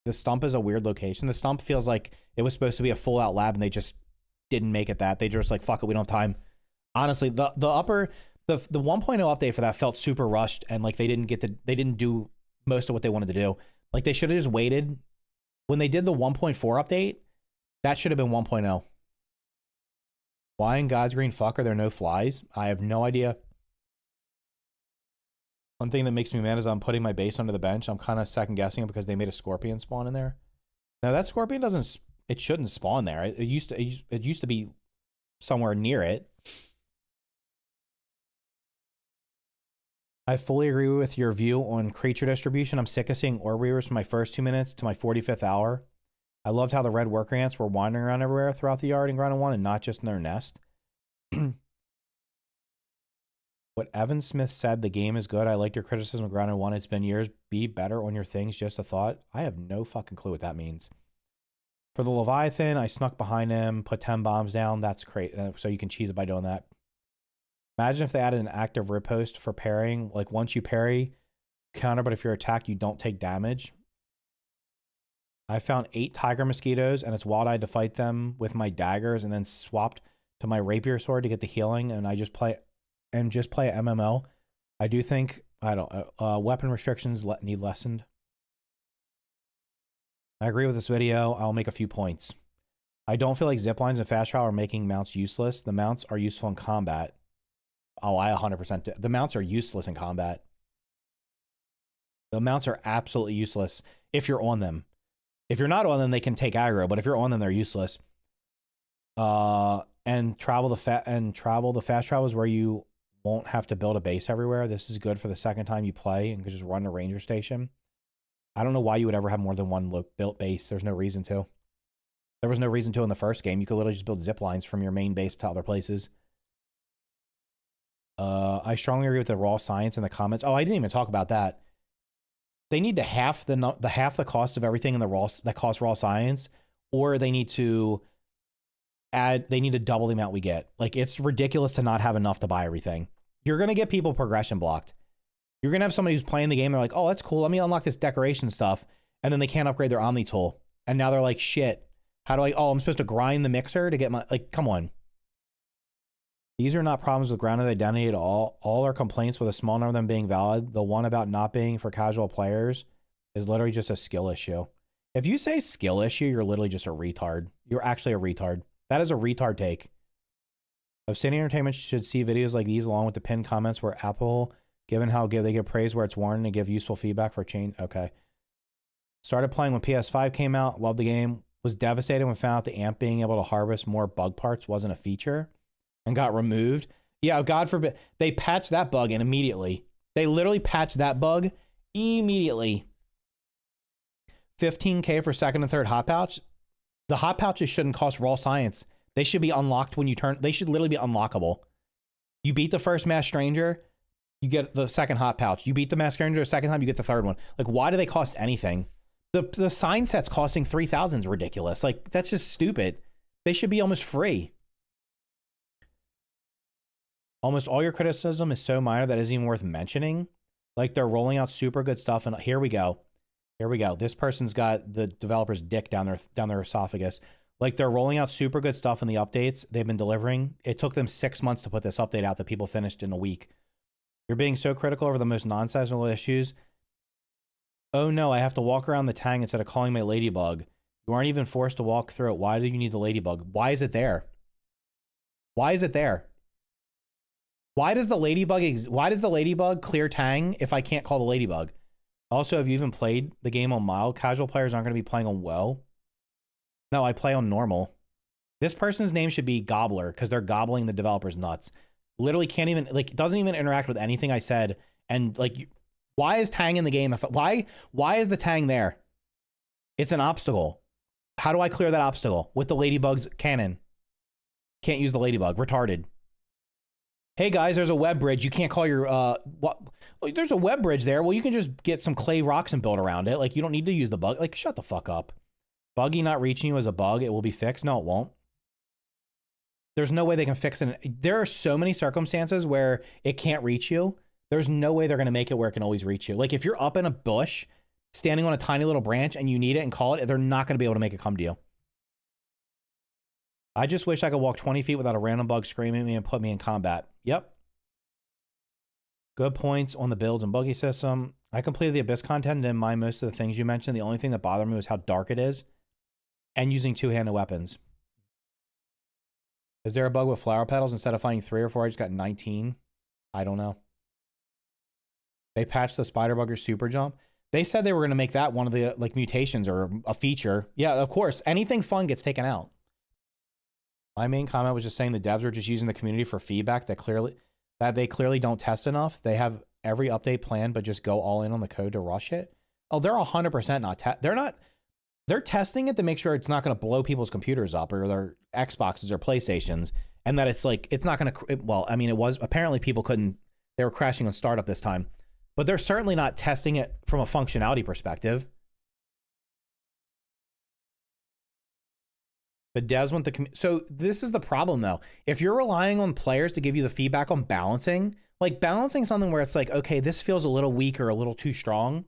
[SPEAKER 1] The stump is a weird location. The stump feels like it was supposed to be a full-out lab, and they just didn't make it that. They just like, fuck it, we don't have time. Honestly, the 1.0 update for that felt super rushed, and like they didn't do most of what they wanted to do. Like they should have just waited. When they did the 1.4 update, that should have been 1.0. Why in God's green fuck are there no flies? I have no idea. One thing that makes me mad is I'm putting my base under the bench. I'm kind of second guessing it because they made a scorpion spawn in there. Now that scorpion it shouldn't spawn there. It used to be somewhere near it. I fully agree with your view on creature distribution. I'm sick of seeing orb weavers from my first 2 minutes to my 45th hour. I loved how the red worker ants were wandering around everywhere throughout the yard in Grounded 1 and not just in their nest. What Evan Smith said, the game is good. I liked your criticism of Grounded 1. It's been years. Be better on your things. Just a thought. I have no fucking clue what that means. For the Leviathan, I snuck behind him, put 10 bombs down. That's great. So you can cheese it by doing that. Imagine if they added an active riposte for parrying. Like once you parry, counter, but if you're attacked, you don't take damage. I found 8 tiger mosquitoes, and it's wild-eyed to fight them with my daggers, and then swapped to my rapier sword to get the healing, and I just play MMO. I do think weapon restrictions need lessened. I agree with this video. I'll make a few points. I don't feel like ziplines and fast travel are making mounts useless. The mounts are useful in combat. Oh, I 100% do. The mounts are useless in combat. The mounts are absolutely useless if you're on them. If you're not on them, they can take aggro, but if you're on them, they're useless. And travel the fast travel is where you won't have to build a base everywhere. This is good for the second time you play and can just run a ranger station. I don't know why you would ever have more than one built base. There's no reason to. There was no reason to in the first game. You could literally just build zip lines from your main base to other places. I strongly agree with the raw science in the comments. Oh, I didn't even talk about that. They need to half the cost of everything in the raw that costs raw science, or they need to double the amount we get. Like, it's ridiculous to not have enough to buy everything. You're gonna get people progression blocked. You're gonna have somebody who's playing the game, they're like, oh, that's cool, let me unlock this decoration stuff, and then they can't upgrade their Omni tool. And now they're like, shit, I'm supposed to grind the mixer to get my, like, come on. These are not problems with grounded identity at all. All are complaints with a small number of them being valid. The one about not being for casual players is literally just a skill issue. If you say skill issue, you're literally just a retard. You're actually a retard. That is a retard take. Obsidian Entertainment should see videos like these along with the pinned comments where Apple, given how they give praise where it's warranted and give useful feedback for change. Okay. Started playing when PS5 came out. Loved the game. Was devastated when found out the AMP being able to harvest more bug parts wasn't a feature. And got removed. Yeah, God forbid. They patched that bug in immediately. They literally patched that bug immediately. 15K for second and third hot pouch. The hot pouches shouldn't cost raw science. They should be unlocked when you turn. They should literally be unlockable. You beat the first mass stranger, you get the second hot pouch. You beat the mass stranger a second time, you get the third one. Like, why do they cost anything? The sign sets costing 3,000 is ridiculous. Like, that's just stupid. They should be almost free. Almost all your criticism is so minor that isn't even worth mentioning. Like, they're rolling out super good stuff, and here we go. Here we go. This person's got the developer's dick down their esophagus. Like, they're rolling out super good stuff in the updates they've been delivering. It took them 6 months to put this update out that people finished in a week. You're being so critical over the most nonsensical issues. Oh no, I have to walk around the tang instead of calling my ladybug. You aren't even forced to walk through it. Why do you need the ladybug? Why is it there? Why is it there? Why does the ladybug clear tang if I can't call the ladybug? Also, have you even played the game on mild? Casual players aren't going to be playing on well. No, I play on normal. This person's name should be Gobbler because they're gobbling the developers nuts. Literally can't even, like, doesn't even interact with anything I said. And like, why is Tang in the game? Why is the Tang there? It's an obstacle. How do I clear that obstacle? With the Ladybug's cannon. Can't use the Ladybug. Retarded. Hey guys, there's a web bridge. You can't call your, what? Well, there's a web bridge there. Well, you can just get some clay rocks and build around it. Like, you don't need to use the bug. Like, shut the fuck up. Buggy not reaching you as a bug. It will be fixed. No, it won't. There's no way they can fix it. There are so many circumstances where it can't reach you. There's no way they're going to make it where it can always reach you. Like, if you're up in a bush, standing on a tiny little branch, and you need it and call it, they're not going to be able to make it come to you. I just wish I could walk 20 feet without a random bug screaming at me and put me in combat. Yep. Good points on the builds and buggy system. I completed the Abyss content and didn't mind most of the things you mentioned. The only thing that bothered me was how dark it is and using two-handed weapons. Is there a bug with flower petals? Instead of finding 3 or 4, I just got 19. I don't know. They patched the spider bugger super jump. They said they were going to make that one of the like mutations or a feature. Yeah, of course. Anything fun gets taken out. My main comment was just saying the devs were just using the community for feedback that they clearly don't test enough. They have every update planned, but just go all in on the code to rush it. Oh, they're 100% not. They're testing it to make sure it's not going to blow people's computers up or their Xboxes or PlayStations, and that it's like, it's not going to, well, I mean, it was, apparently people couldn't, they were crashing on startup this time, but they're certainly not testing it from a functionality perspective. The devs want the, so this is the problem though. If you're relying on players to give you the feedback on balancing, like balancing something where it's like, okay, this feels a little weak or a little too strong.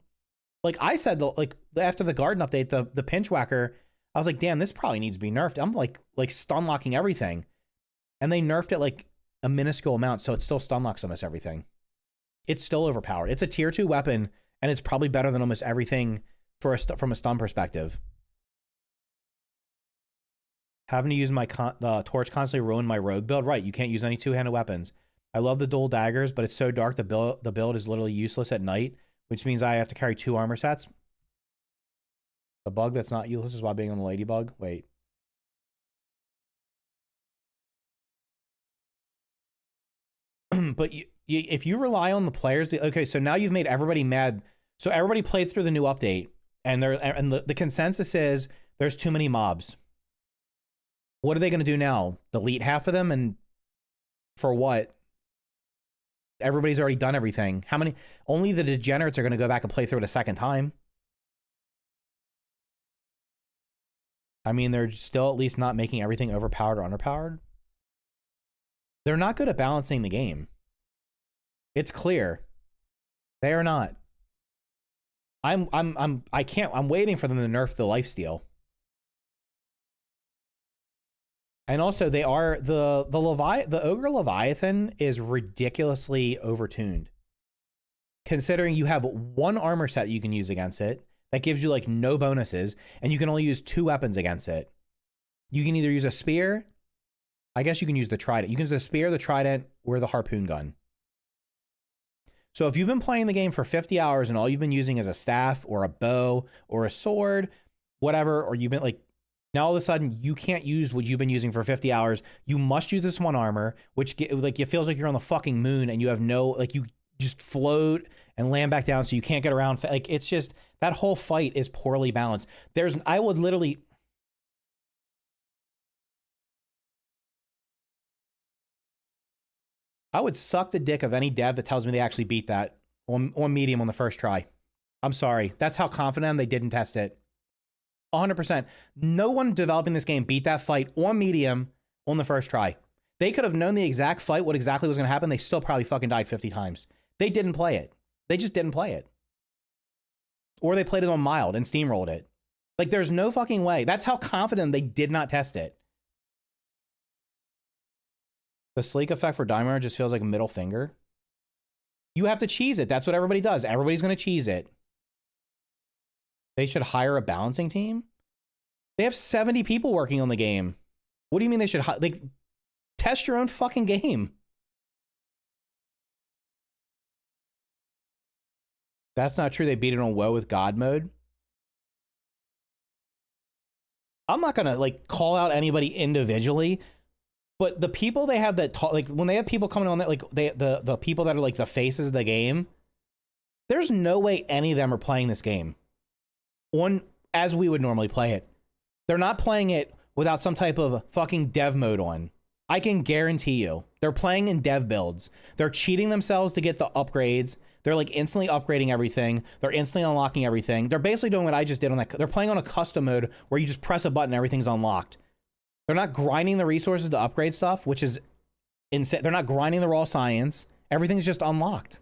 [SPEAKER 1] Like I said, like after the garden update, the pinch whacker, I was like, damn, this probably needs to be nerfed. I'm like stun locking everything. And they nerfed it like a minuscule amount. So it still stun locks almost everything. It's still overpowered. It's a tier 2 weapon and it's probably better than almost everything for from a stun perspective. Having to use my torch constantly ruined my rogue build. Right, you can't use any two-handed weapons. I love the dual daggers, but it's so dark the build is literally useless at night, which means I have to carry 2 armor sets. The bug that's not useless is while being on the ladybug. Wait. But if you rely on the players, okay, so now you've made everybody mad. So everybody played through the new update, and the consensus is there's too many mobs. What are they going to do now? Delete half of them? And for what? Everybody's already done everything. How many? Only the degenerates are going to go back and play through it a second time. I mean, they're still at least not making everything overpowered or underpowered. They're not good at balancing the game. It's clear. They are not. I'm waiting for them to nerf the lifesteal. And also, they are the Ogre Leviathan is ridiculously overtuned. Considering you have 1 armor set you can use against it that gives you like no bonuses, and you can only use 2 weapons against it. You can either use a spear. I guess you can use the trident. You can use the spear, the trident, or the harpoon gun. So if you've been playing the game for 50 hours and all you've been using is a staff or a bow or a sword, whatever, or you've been like, now all of a sudden you can't use what you've been using for 50 hours. You must use this 1 armor, which like it feels like you're on the fucking moon and you have no, like you just float and land back down so you can't get around. Like it's just, that whole fight is poorly balanced. I would literally, I would suck the dick of any dev that tells me they actually beat that on medium on the first try. I'm sorry. That's how confident I am they didn't test it. 100%. No one developing this game beat that fight on medium on the first try. They could have known the exact fight, what exactly was going to happen. They still probably fucking died 50 times. They didn't play it. They just didn't play it. Or they played it on mild and steamrolled it. Like, there's no fucking way. That's how confident they did not test it. The sleek effect for Dimer just feels like a middle finger. You have to cheese it. That's what everybody does. Everybody's going to cheese it. They should hire a balancing team? They have 70 people working on the game. What do you mean they should like test your own fucking game? That's not true. They beat it on WoW with God mode. I'm not gonna like call out anybody individually, but the people they have that talk, like when they have people coming on that, like the people that are like the faces of the game, there's no way any of them are playing this game on as we would normally play it. They're not playing it without some type of fucking dev mode on. I can guarantee you. They're playing in dev builds. They're cheating themselves to get the upgrades. They're like instantly upgrading everything. They're instantly unlocking everything. They're basically doing what I just did on that. They're playing on a custom mode where you just press a button, everything's unlocked. They're not grinding the resources to upgrade stuff, which is insane. They're not grinding the raw science. Everything's just unlocked.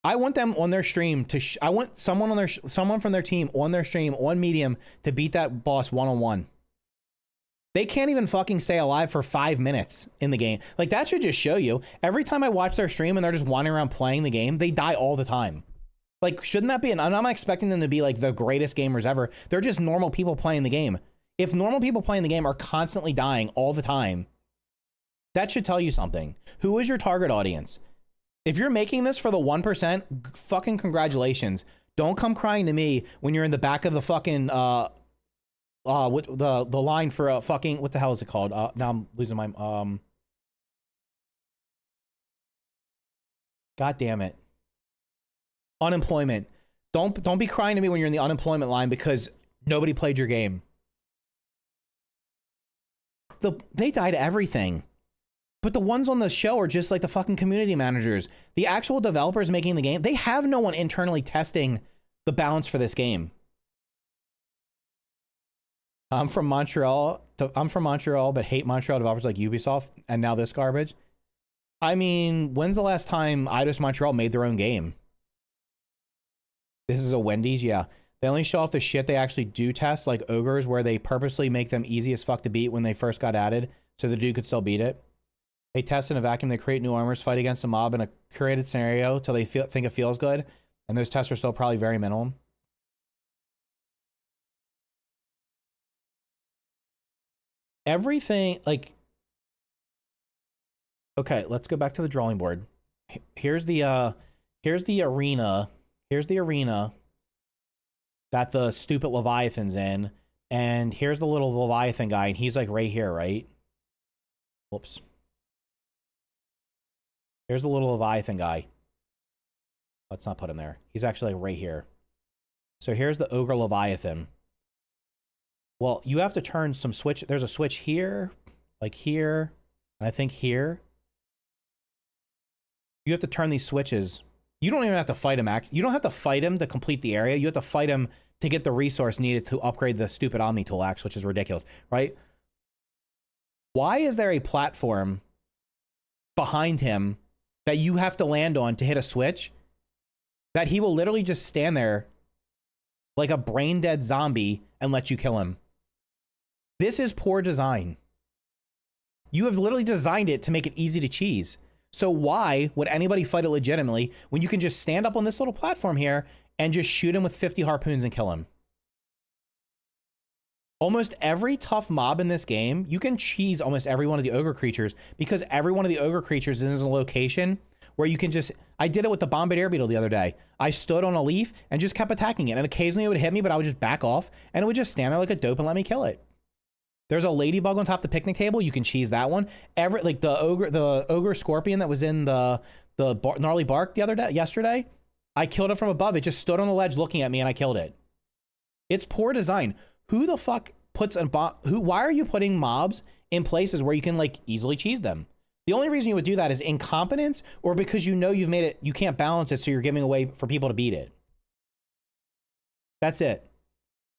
[SPEAKER 1] I want them on their stream to. I want someone from their team on their stream on Medium to beat that boss one-on-one. They can't even fucking stay alive for 5 minutes in the game. Like, that should just show you. Every time I watch their stream and they're just wandering around playing the game, they die all the time. Like, shouldn't that be I'm not expecting them to be like the greatest gamers ever. They're just normal people playing the game. If normal people playing the game are constantly dying all the time, that should tell you something. Who is your target audience? If you're making this for the 1%, fucking congratulations. Don't come crying to me when you're in the back of the fucking what the line for fucking, what the hell is it called? Now I'm losing my God damn it. Unemployment. Don't be crying to me when you're in the unemployment line because nobody played your game. They die to everything. But the ones on the show are just like the fucking community managers. The actual developers making the game, they have no one internally testing the balance for this game. I'm from Montreal, but hate Montreal developers like Ubisoft, and now this garbage. I mean, when's the last time Eidos Montreal made their own game? This is a Wendy's? Yeah. They only show off the shit they actually do test, like Ogres, where they purposely make them easy as fuck to beat when they first got added, so the dude could still beat it. They test in a vacuum, they create new armors, fight against a mob in a curated scenario till they think it feels good, and those tests are still probably very minimum. Everything, like... Okay, let's go back to the drawing board. Here's the arena. Here's the arena that the stupid Leviathan's in, and here's the little Leviathan guy, and he's like right here, right? Whoops. Here's the little Leviathan guy. Let's not put him there. He's actually like right here. So here's the Ogre Leviathan. Well, you have to turn some switch. There's a switch here, like here, and I think here. You have to turn these switches. You don't even have to fight him. You don't have to fight him to complete the area. You have to fight him to get the resource needed to upgrade the stupid Omni Tool axe, which is ridiculous, right? Why is there a platform behind him that you have to land on to hit a switch that he will literally just stand there like a brain dead zombie and let you kill him? This is poor design. You have literally designed it to make it easy to cheese. So why would anybody fight it legitimately when you can just stand up on this little platform here and just shoot him with 50 harpoons and kill him? Almost every tough mob in this game, you can cheese almost every one of the ogre creatures because every one of the ogre creatures is in a location where you can just... I did it with the Bombardier Beetle the other day. I stood on a leaf and just kept attacking it, and occasionally it would hit me, but I would just back off and it would just stand there like a dope and let me kill it. There's a ladybug on top of the picnic table. You can cheese that one. Like the ogre scorpion that was in the gnarly bark yesterday. I killed it from above. It just stood on the ledge looking at me and I killed it. It's poor design. Who the fuck puts a why are you putting mobs in places where you can like easily cheese them? The only reason you would do that is incompetence or because you know you've made it, you can't balance it, so you're giving away for people to beat it. That's it.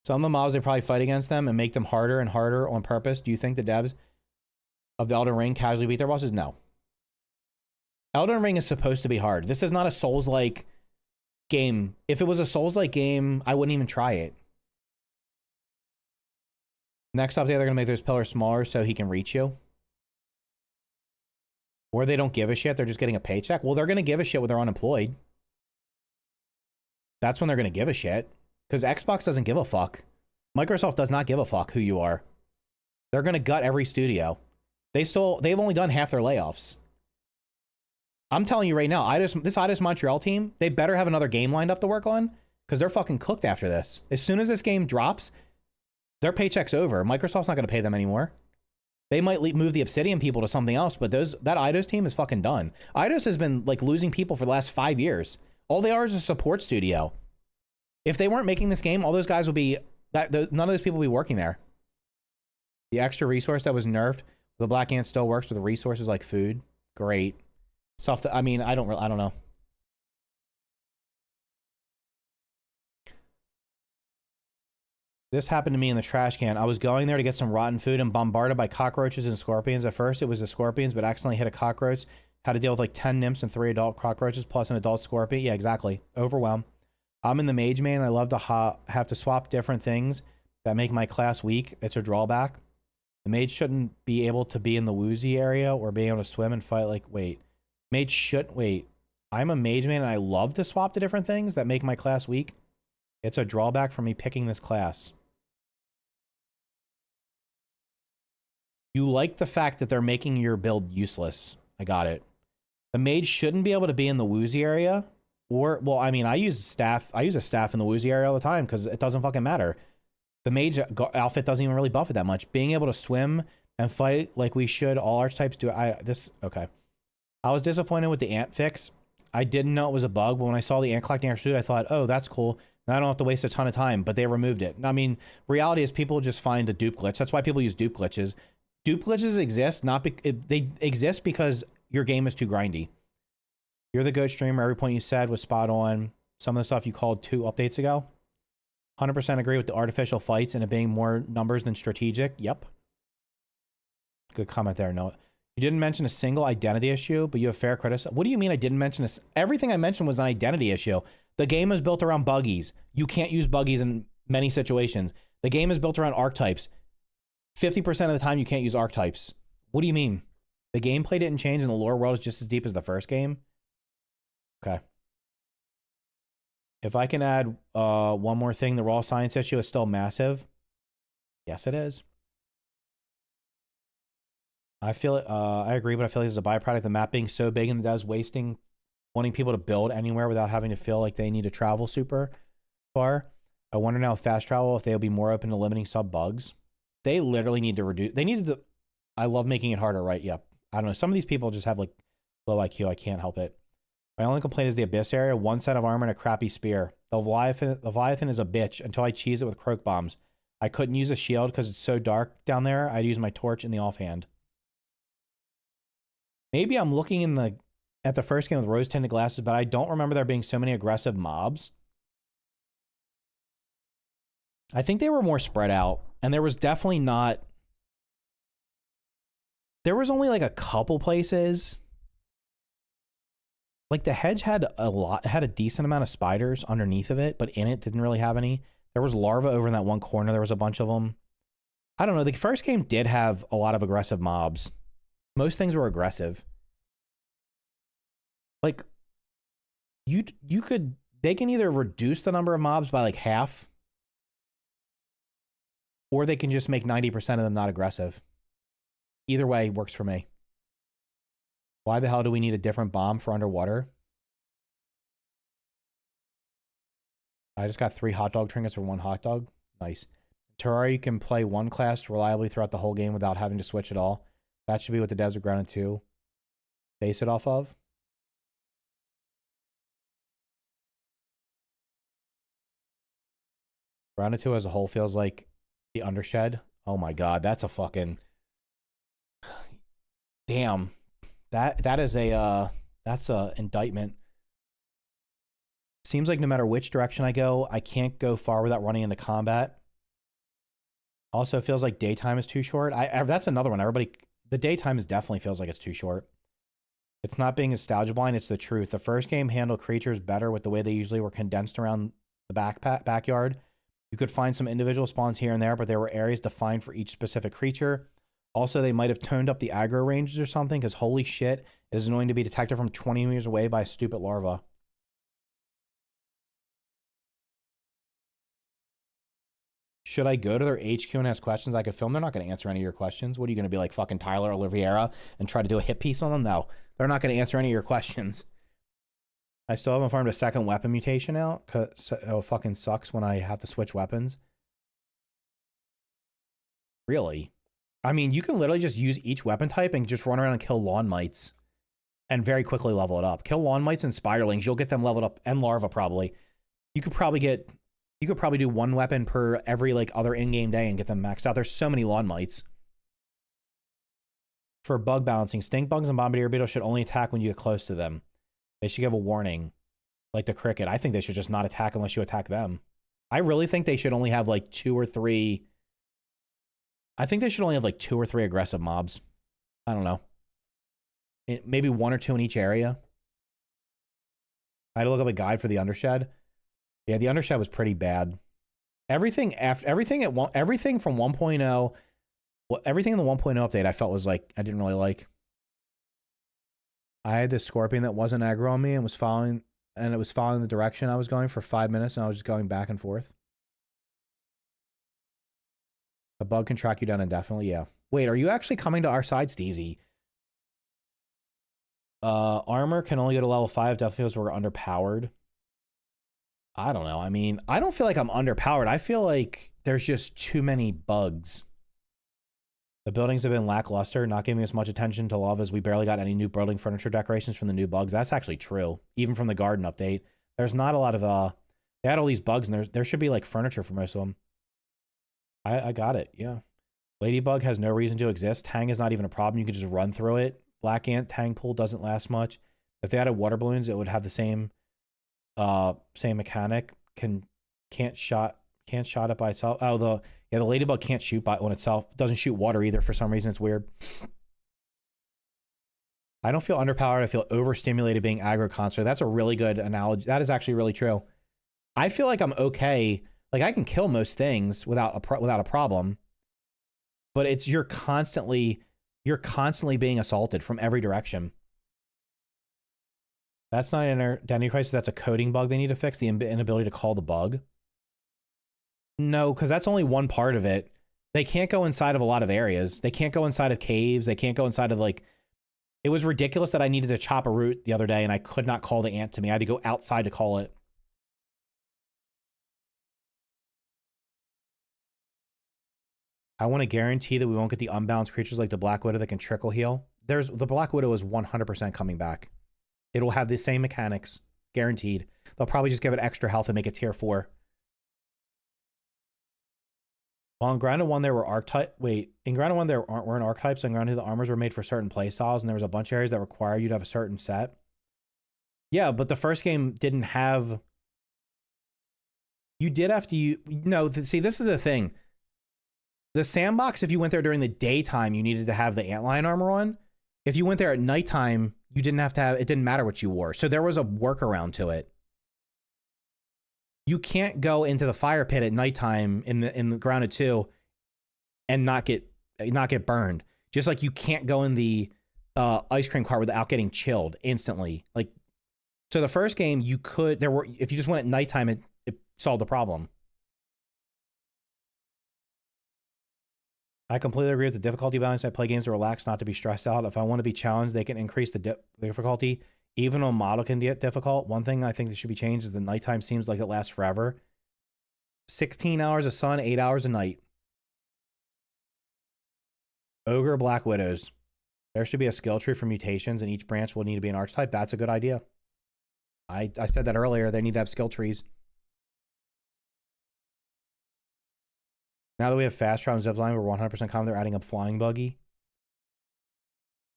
[SPEAKER 1] Some of the mobs, they probably fight against them and make them harder and harder on purpose. Do you think the devs of Elden Ring casually beat their bosses? No. Elden Ring is supposed to be hard. This is not a Souls-like game. If it was a Souls-like game, I wouldn't even try it. Next update, they're going to make those pillars smaller so he can reach you. Or they don't give a shit. They're just getting a paycheck. Well, they're going to give a shit when they're unemployed. That's when they're going to give a shit. Because Xbox doesn't give a fuck. Microsoft does not give a fuck who you are. They're going to gut every studio. They've only done half their layoffs. I'm telling you right now, this Eidos Montreal team, they better have another game lined up to work on. because they're fucking cooked after this. As soon as this game drops, their paycheck's over. Microsoft's not going to pay them anymore. They might move the Obsidian people to something else, but that Eidos team is fucking done. Eidos has been like losing people for the last 5 years. All they are is a support studio. If they weren't making this game, all those guys would be, none of those people would be working there. The extra resource that was nerfed, the Black Ant still works with resources like food. Great. Stuff that, I mean, I don't know. This happened to me in the trash can. I was going there to get some rotten food and bombarded by cockroaches and scorpions. At first, it was the scorpions, but accidentally hit a cockroach. Had to deal with like 10 nymphs and 3 adult cockroaches plus an adult scorpion. Yeah, exactly. Overwhelmed. I'm in the mage main. I love to have to swap different things that make my class weak. It's a drawback. The mage shouldn't be able to be in the woozy area or being able to swim and fight like, wait. Mage should, wait. I'm a mage man and I love to swap to different things that make my class weak. It's a drawback for me picking this class. You like the fact that they're making your build useless. I got it. The mage shouldn't be able to be in the woozy area. Or, well, I mean, I use a staff in the woozy area all the time because it doesn't fucking matter. The mage outfit doesn't even really buff it that much. Being able to swim and fight like we should, all archetypes do. Okay. I was disappointed with the ant fix. I didn't know it was a bug, but when I saw the ant collecting our suit, I thought, oh, that's cool. Now I don't have to waste a ton of time, but they removed it. I mean, reality is people just find a dupe glitch. That's why people use dupe glitches. Dupe glitches exist, they exist because your game is too grindy. You're the GOAT streamer. Every point you said was spot on. Some of the stuff you called 2 updates ago. 100% agree with the artificial fights and it being more numbers than strategic. Yep. Good comment there, Noah. You didn't mention a single identity issue, but you have fair criticism. What do you mean I didn't mention this? Everything I mentioned was an identity issue. The game is built around buggies. You can't use buggies in many situations. The game is built around archetypes. 50% of the time you can't use archetypes. What do you mean? The gameplay didn't change and the lore world is just as deep as the first game? Okay. If I can add one more thing, the raw science issue is still massive. Yes, it is. I feel it. I agree, but I feel like it's a byproduct of the map being so big and the devs wanting people to build anywhere without having to feel like they need to travel super far. I wonder now with fast travel if they'll be more open to limiting sub bugs. They literally need to reduce. They needed to. I love making it harder, right? Yep. I don't know. Some of these people just have like low IQ. I can't help it. My only complaint is the Abyss area. 1 set of armor and a crappy spear. The Leviathan is a bitch until I cheese it with croak bombs. I couldn't use a shield because it's so dark down there. I'd use my torch in the offhand. Maybe I'm looking at the first game with rose-tinted glasses, but I don't remember there being so many aggressive mobs. I think they were more spread out, and there was definitely not... There was only like a couple places. Like the hedge had a decent amount of spiders underneath of it, but in it didn't really have any. There was larvae over in that one corner. There was a bunch of them. I don't know. The first game did have a lot of aggressive mobs. Most things were aggressive. Like they can either reduce the number of mobs by like half, or they can just make 90% of them not aggressive. Either way works for me. Why the hell do we need a different bomb for underwater? I just got 3 hot dog trinkets for 1 hot dog. Nice. Terraria, you can play one class reliably throughout the whole game without having to switch at all. That should be what the devs are grounded to base it off of. Grounded 2 as a whole feels like the Undershed. Oh my god, that's a fucking... Damn. That is a that's a indictment. Seems like no matter which direction I go, I can't go far without running into combat. Also, feels like daytime is too short. That's another one. The daytime definitely feels like it's too short. It's not being nostalgia blind, it's the truth. The first game handled creatures better with the way they usually were condensed around the backyard. You could find some individual spawns here and there, but there were areas defined for each specific creature. Also, they might have toned up the aggro ranges or something, because holy shit, it is annoying to be detected from 20 meters away by a stupid larva. Should I go to their HQ and ask questions I could film? They're not going to answer any of your questions. What are you going to be like fucking Tyler Oliveira and try to do a hit piece on them? No, they're not going to answer any of your questions. I still haven't farmed a second weapon mutation out, cause it fucking sucks when I have to switch weapons. Really? I mean, you can literally just use each weapon type and just run around and kill lawn mites and very quickly level it up. Kill lawn mites and spiderlings, you'll get them leveled up, and larva probably. You could probably do one weapon per every like other in-game day and get them maxed out. There's so many lawn mites. For bug balancing, stink bugs and bombardier beetles should only attack when you get close to them. They should give a warning, like the cricket. I think they should just not attack unless you attack them. I really think they should only have like 2 or 3. I think they should only have like 2 or 3 aggressive mobs. I don't know. Maybe 1 or 2 in each area. I had to look up a guide for the undershed. Yeah, the undershed was pretty bad. Everything from 1.0, everything in the 1.0 update I felt was like I didn't really like. I had this scorpion that wasn't aggro on me and it was following the direction I was going for 5 minutes, and I was just going back and forth. A bug can track you down indefinitely, yeah. Wait, are you actually coming to our side, Steezy? Armor can only go to level 5. Definitely feels we're underpowered. I don't know. I mean, I don't feel like I'm underpowered. I feel like there's just too many bugs. The buildings have been lackluster, not giving us much attention to love as we barely got any new building furniture decorations from the new bugs. That's actually true. Even from the garden update. There's not a lot of, they had all these bugs and there should be like furniture for most of them. I got it, yeah. Ladybug has no reason to exist. Tang is not even a problem. You can just run through it. Black Ant Tang pool doesn't last much. If they added water balloons, it would have the same mechanic. Can't shot it by itself. Oh, the Ladybug can't shoot by on itself. Doesn't shoot water either for some reason. It's weird. I don't feel underpowered. I feel overstimulated being aggro constantly. That's a really good analogy. That is actually really true. I feel like I'm okay. Like I can kill most things without a problem. But it's you're constantly being assaulted from every direction. That's not an identity crisis. That's a coding bug they need to fix. The inability to call the bug. No, because that's only one part of it. They can't go inside of a lot of areas. They can't go inside of caves. They can't go inside of like... It was ridiculous that I needed to chop a root the other day and I could not call the ant to me. I had to go outside to call it. I want to guarantee that we won't get the unbalanced creatures like the Black Widow that can trickle heal. The Black Widow is 100% coming back. It'll have the same mechanics. Guaranteed. They'll probably just give it extra health and make it tier 4. Well, in Grounded 1, there were archetypes. Wait, in Grounded 1, there weren't archetypes. In Grounded 2, the armors were made for certain playstyles, and there was a bunch of areas that require you to have a certain set. Yeah, but the first game didn't have... You did have to... No, see, this is the thing. The sandbox, if you went there during the daytime, you needed to have the antlion armor on. If you went there at nighttime, you didn't have to have... It didn't matter what you wore. So there was a workaround to it. You can't go into the fire pit at nighttime in the Grounded 2 and not get burned. Just like you can't go in the ice cream cart without getting chilled instantly. Like, so the first game you could if you just went at nighttime, it solved the problem. I completely agree with the difficulty balance. I play games to relax, not to be stressed out. If I want to be challenged, they can increase the difficulty. Even though model can get difficult, one thing I think that should be changed is the nighttime seems like it lasts forever. 16 hours of sun, 8 hours a night. Ogre Black Widows. There should be a skill tree for mutations, and each branch will need to be an archetype. That's a good idea. I said that earlier. They need to have skill trees. Now that we have fast travel and zipline, we're 100% confident they're adding a flying buggy.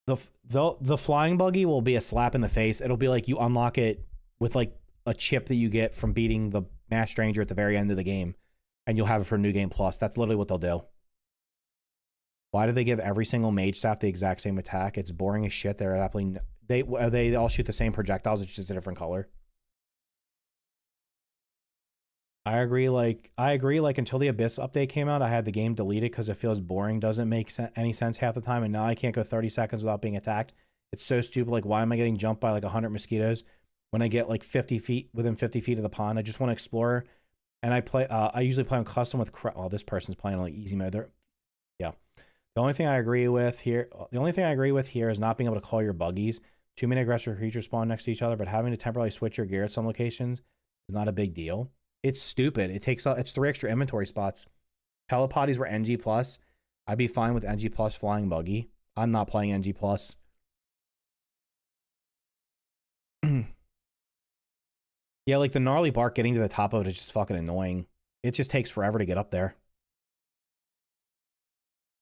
[SPEAKER 1] The flying buggy will be a slap in the face. It'll be like you unlock it with like a chip that you get from beating the mass stranger at the very end of the game, and you'll have it for New Game Plus. That's literally what they'll do. Why do they give every single mage staff the exact same attack? It's boring as shit. They all shoot the same projectiles. It's just a different color. I agree. Like until the Abyss update came out, I had the game deleted because it feels boring. Doesn't make any sense half the time. And now I can't go 30 seconds without being attacked. It's so stupid. Like, why am I getting jumped by like 100 mosquitoes when I get like 50 feet within 50 feet of the pond? I just want to explore. And I usually play on custom with, this person's playing on like easy mode. Yeah. The only thing I agree with here is not being able to call your buggies. Too many aggressive creatures spawn next to each other, but having to temporarily switch your gear at some locations is not a big deal. It's stupid. It's 3 extra inventory spots. Telepodies were NG plus. I'd be fine with NG plus flying buggy. I'm not playing NG plus. Yeah, like the gnarly bark getting to the top of it is just fucking annoying. It just takes forever to get up there.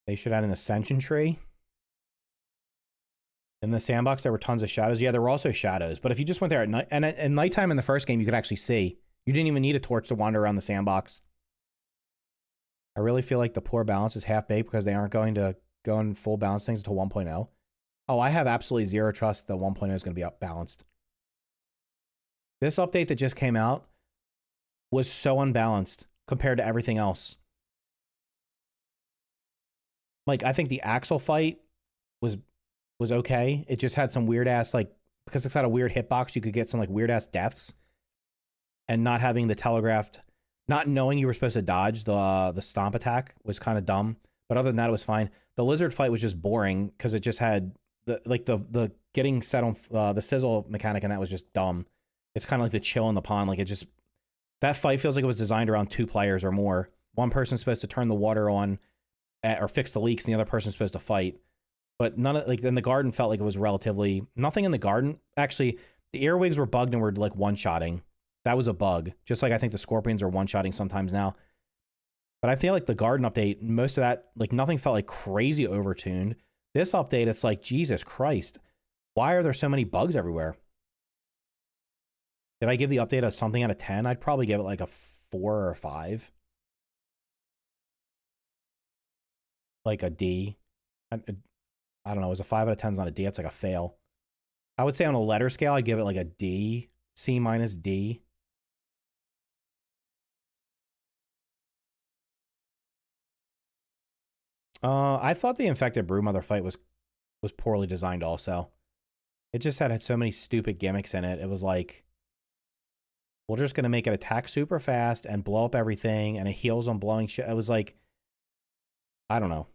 [SPEAKER 1] They should add an ascension tree. In the sandbox, there were tons of shadows. Yeah, there were also shadows. But if you just went there at night, and at nighttime in the first game, you could actually see. You didn't even need a torch to wander around the sandbox. I really feel like the poor balance is half-baked because they aren't going to go in full balance things until 1.0. Oh, I have absolutely zero trust that 1.0 is going to be balanced. This update that just came out was so unbalanced compared to everything else. Like, I think the Axel fight was okay. It just had some weird ass, like, because it's got a weird hitbox, you could get some like weird ass deaths. And not having the telegraphed, not knowing you were supposed to dodge the stomp attack was kind of dumb. But other than that, it was fine. The lizard fight was just boring because it just had the getting set on the sizzle mechanic, and that was just dumb. It's kind of like the chill in the pond. Like, it just, that fight feels like it was designed around 2 players or more. One person's supposed to turn the water on or fix the leaks, and the other person's supposed to fight. But none of, like, in the garden felt like it was relatively, nothing in the garden. Actually, the earwigs were bugged and were like one-shotting. That was a bug. Just like I think the scorpions are one-shotting sometimes now. But I feel like the garden update, most of that, like, nothing felt like crazy overtuned. This update, it's like, Jesus Christ. Why are there so many bugs everywhere? Did I give the update a something out of 10? I'd probably give it like a 4 or a 5. Like a D. I don't know. Is a 5 out of 10 is not a D. It's like a fail. I would say on a letter scale, I'd give it like a D. C minus D. I thought the infected broodmother fight was poorly designed also. It just had so many stupid gimmicks in it. It was like, we're just going to make it attack super fast and blow up everything, and it heals on blowing shit. It was like, I don't know.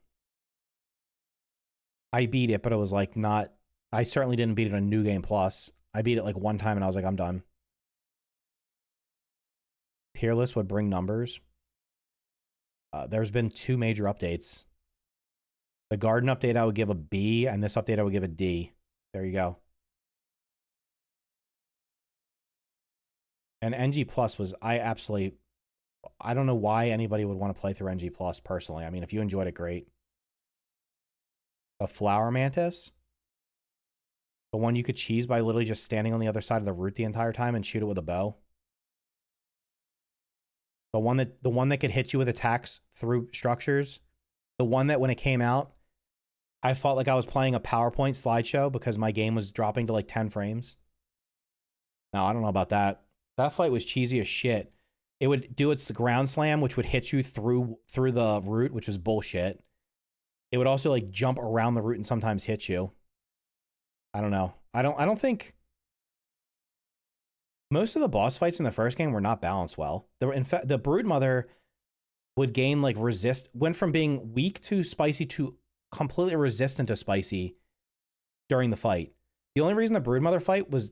[SPEAKER 1] I beat it, but it was like not, I certainly didn't beat it on New Game Plus. I beat it like one time and I was like, I'm done. Tier list would bring numbers. There's been 2 major updates. The garden update I would give a B, and this update I would give a D. There you go. And NG Plus was, I don't know why anybody would want to play through NG Plus personally. I mean, if you enjoyed it, great. A flower mantis. The one you could cheese by literally just standing on the other side of the root the entire time and shoot it with a bow. The one that could hit you with attacks through structures. The one that when it came out, I felt like I was playing a PowerPoint slideshow because my game was dropping to like 10 frames. No, I don't know about that. That fight was cheesy as shit. It would do its ground slam, which would hit you through the root, which was bullshit. It would also like jump around the root and sometimes hit you. I don't know. I don't think most of the boss fights in the first game were not balanced well. In fact, the broodmother would gain like went from being weak to spicy to completely resistant to spicy during the fight. The only reason the broodmother fight was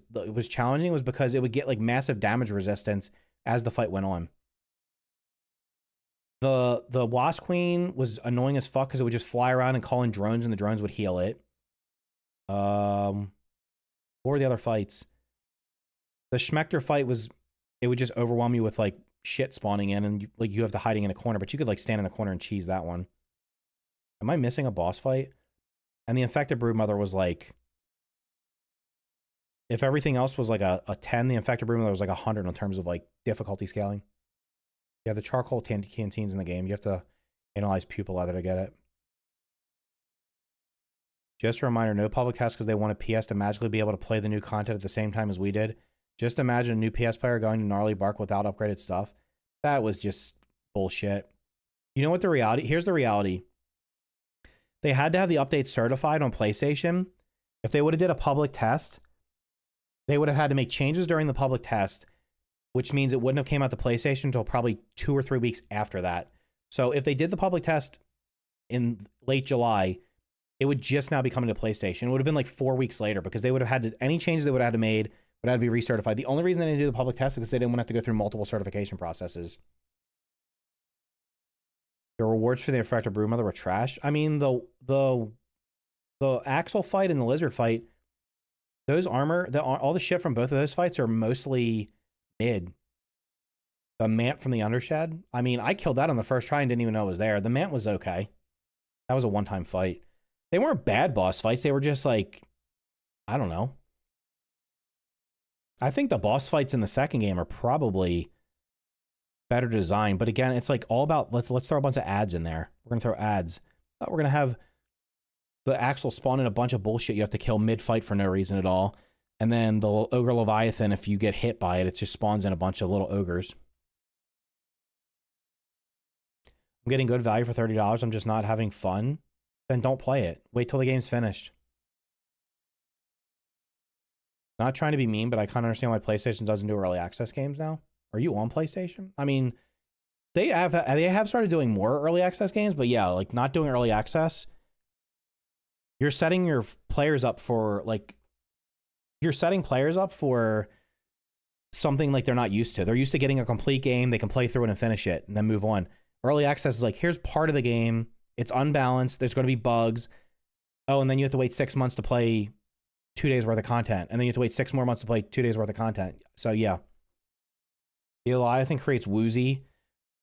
[SPEAKER 1] challenging was because it would get like massive damage resistance as the fight went on. The wasp queen was annoying as fuck because it would just fly around and call in drones, and the drones would heal it. What were the other fights? The Schmechter fight it would just overwhelm you with like shit spawning in, and you have to hiding in a corner, but you could like stand in the corner and cheese that one. Am I missing a boss fight? And the infected broodmother was like, if everything else was like a 10, the infected broodmother was like 100 in terms of like difficulty scaling. You have the charcoal canteens in the game. You have to analyze pupil leather to get it. Just a reminder, no public tests because they want a PS to magically be able to play the new content at the same time as we did. Just imagine a new PS player going to gnarly bark without upgraded stuff. That was just bullshit. You know what the reality? Here's the reality. They had to have the update certified on PlayStation. If they would have did a public test, they would have had to make changes during the public test, which means it wouldn't have came out to PlayStation until probably 2 or 3 weeks after that. So if they did the public test in late July, it would just now be coming to PlayStation. It would have been like 4 weeks later because they would have had to, any changes they would have had to made would have to be recertified. The only reason they didn't do the public test is because they didn't want to have to go through multiple certification processes. The rewards for the Infected Broodmother were trash. I mean, the Axel fight and the Lizard fight, those armor, all the shit from both of those fights are mostly mid. The Mant from the Undershed, I mean, I killed that on the first try and didn't even know it was there. The Mant was okay. That was a one-time fight. They weren't bad boss fights. They were just like, I don't know. I think the boss fights in the second game are probably better designed. But again, it's like all about, let's throw a bunch of ads in there. We're going to throw ads. We're going to have the Axel spawn in a bunch of bullshit you have to kill mid-fight for no reason at all. And then the Ogre Leviathan, if you get hit by it, it just spawns in a bunch of little ogres. I'm getting good value for $30. I'm just not having fun. Then don't play it. Wait till the game's finished. Not trying to be mean, but I kind of understand why PlayStation doesn't do early access games now. Are you on PlayStation? I mean, they have started doing more early access games, but yeah, like not doing early access. You're setting your players up for like, you're setting players up for something like they're not used to. They're used to getting a complete game. They can play through it and finish it and then move on. Early access is like, here's part of the game. It's unbalanced. There's going to be bugs. Oh, and then you have to wait 6 months to play 2 days worth of content. And then you have to wait 6 more months to play 2 days worth of content. So yeah. The Leviathan creates Woozy.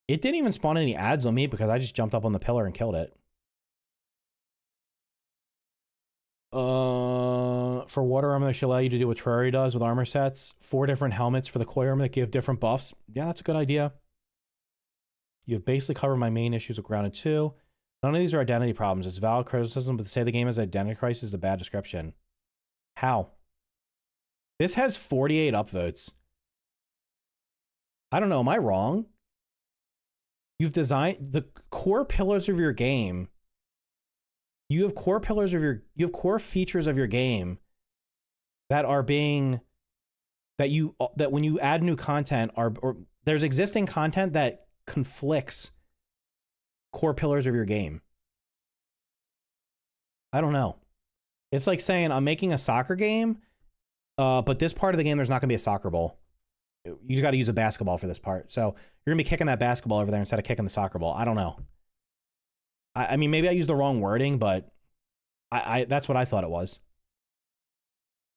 [SPEAKER 1] It didn't even spawn any ads on me because I just jumped up on the pillar and killed it. For water armor, that should allow you to do what Terraria does with armor sets. 4 different helmets for the koi armor that give different buffs. Yeah, that's a good idea. You've basically covered my main issues with Grounded 2. None of these are identity problems. It's valid criticism, but to say the game has identity crisis is a bad description. How? This has 48 upvotes. I don't know. Am I wrong? You've designed the core pillars of your game. You have core pillars of your, you have core features of your game that are being, that when you add new content or there's existing content that conflicts core pillars of your game. I don't know. It's like saying I'm making a soccer game, but this part of the game, there's not going to be a soccer ball. You got to use a basketball for this part. So you're going to be kicking that basketball over there instead of kicking the soccer ball. I don't know. I mean, maybe I used the wrong wording, but that's what I thought it was.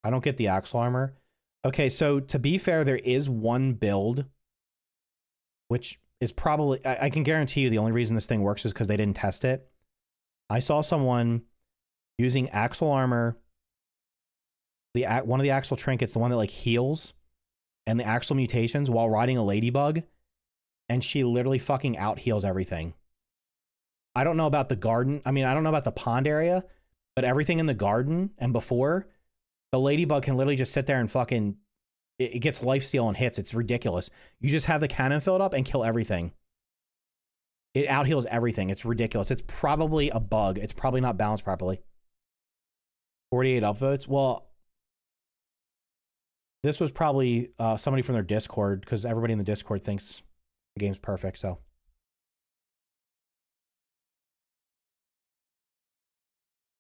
[SPEAKER 1] I don't get the Axle armor. Okay, so to be fair, there is one build, which is probably, I can guarantee you the only reason this thing works is because they didn't test it. I saw someone using Axle armor, one of the Axle trinkets, the one that like heals, and the Axle mutations while riding a ladybug, and she literally fucking out heals everything. I don't know about the garden. I mean, I don't know about the pond area, but everything in the garden and before, the ladybug can literally just sit there and fucking, it gets lifesteal and hits. It's ridiculous. You just have the cannon filled up and kill everything. It out heals everything. It's ridiculous. It's probably a bug. It's probably not balanced properly. 48 upvotes. Well, this was probably somebody from their Discord because everybody in the Discord thinks the game's perfect, so.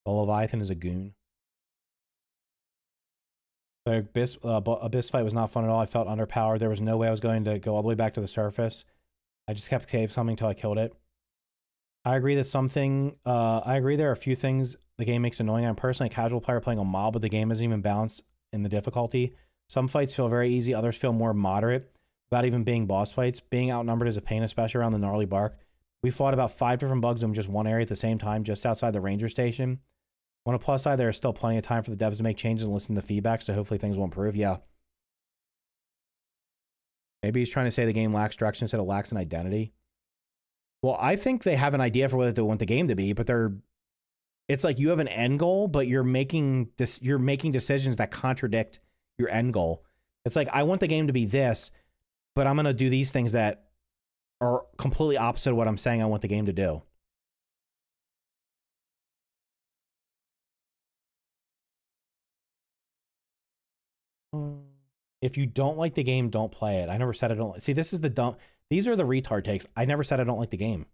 [SPEAKER 1] The Leviathan is a goon. The Abyss fight was not fun at all. I felt underpowered. There was no way I was going to go all the way back to the surface. I just kept saving something until I killed it. I agree that I agree there are a few things the game makes annoying. I'm personally a casual player playing a mob, but the game isn't even balanced in the difficulty. Some fights feel very easy, others feel more moderate, without even being boss fights. Being outnumbered is a pain, especially around the gnarly bark. We fought about 5 different bugs in just one area at the same time, just outside the ranger station. On a plus side, there is still plenty of time for the devs to make changes and listen to feedback, so hopefully things will improve. Yeah. Maybe he's trying to say the game lacks direction instead of lacks an identity. Well, I think they have an idea for what they want the game to be, but it's like you have an end goal, but you're making decisions that contradict your end goal. It's like, I want the game to be this, but I'm going to do these things that are completely opposite of what I'm saying I want the game to do. If you don't like the game, don't play it. I never said I don't. See, this is the dumb. These are the retard takes. I never said I don't like the game.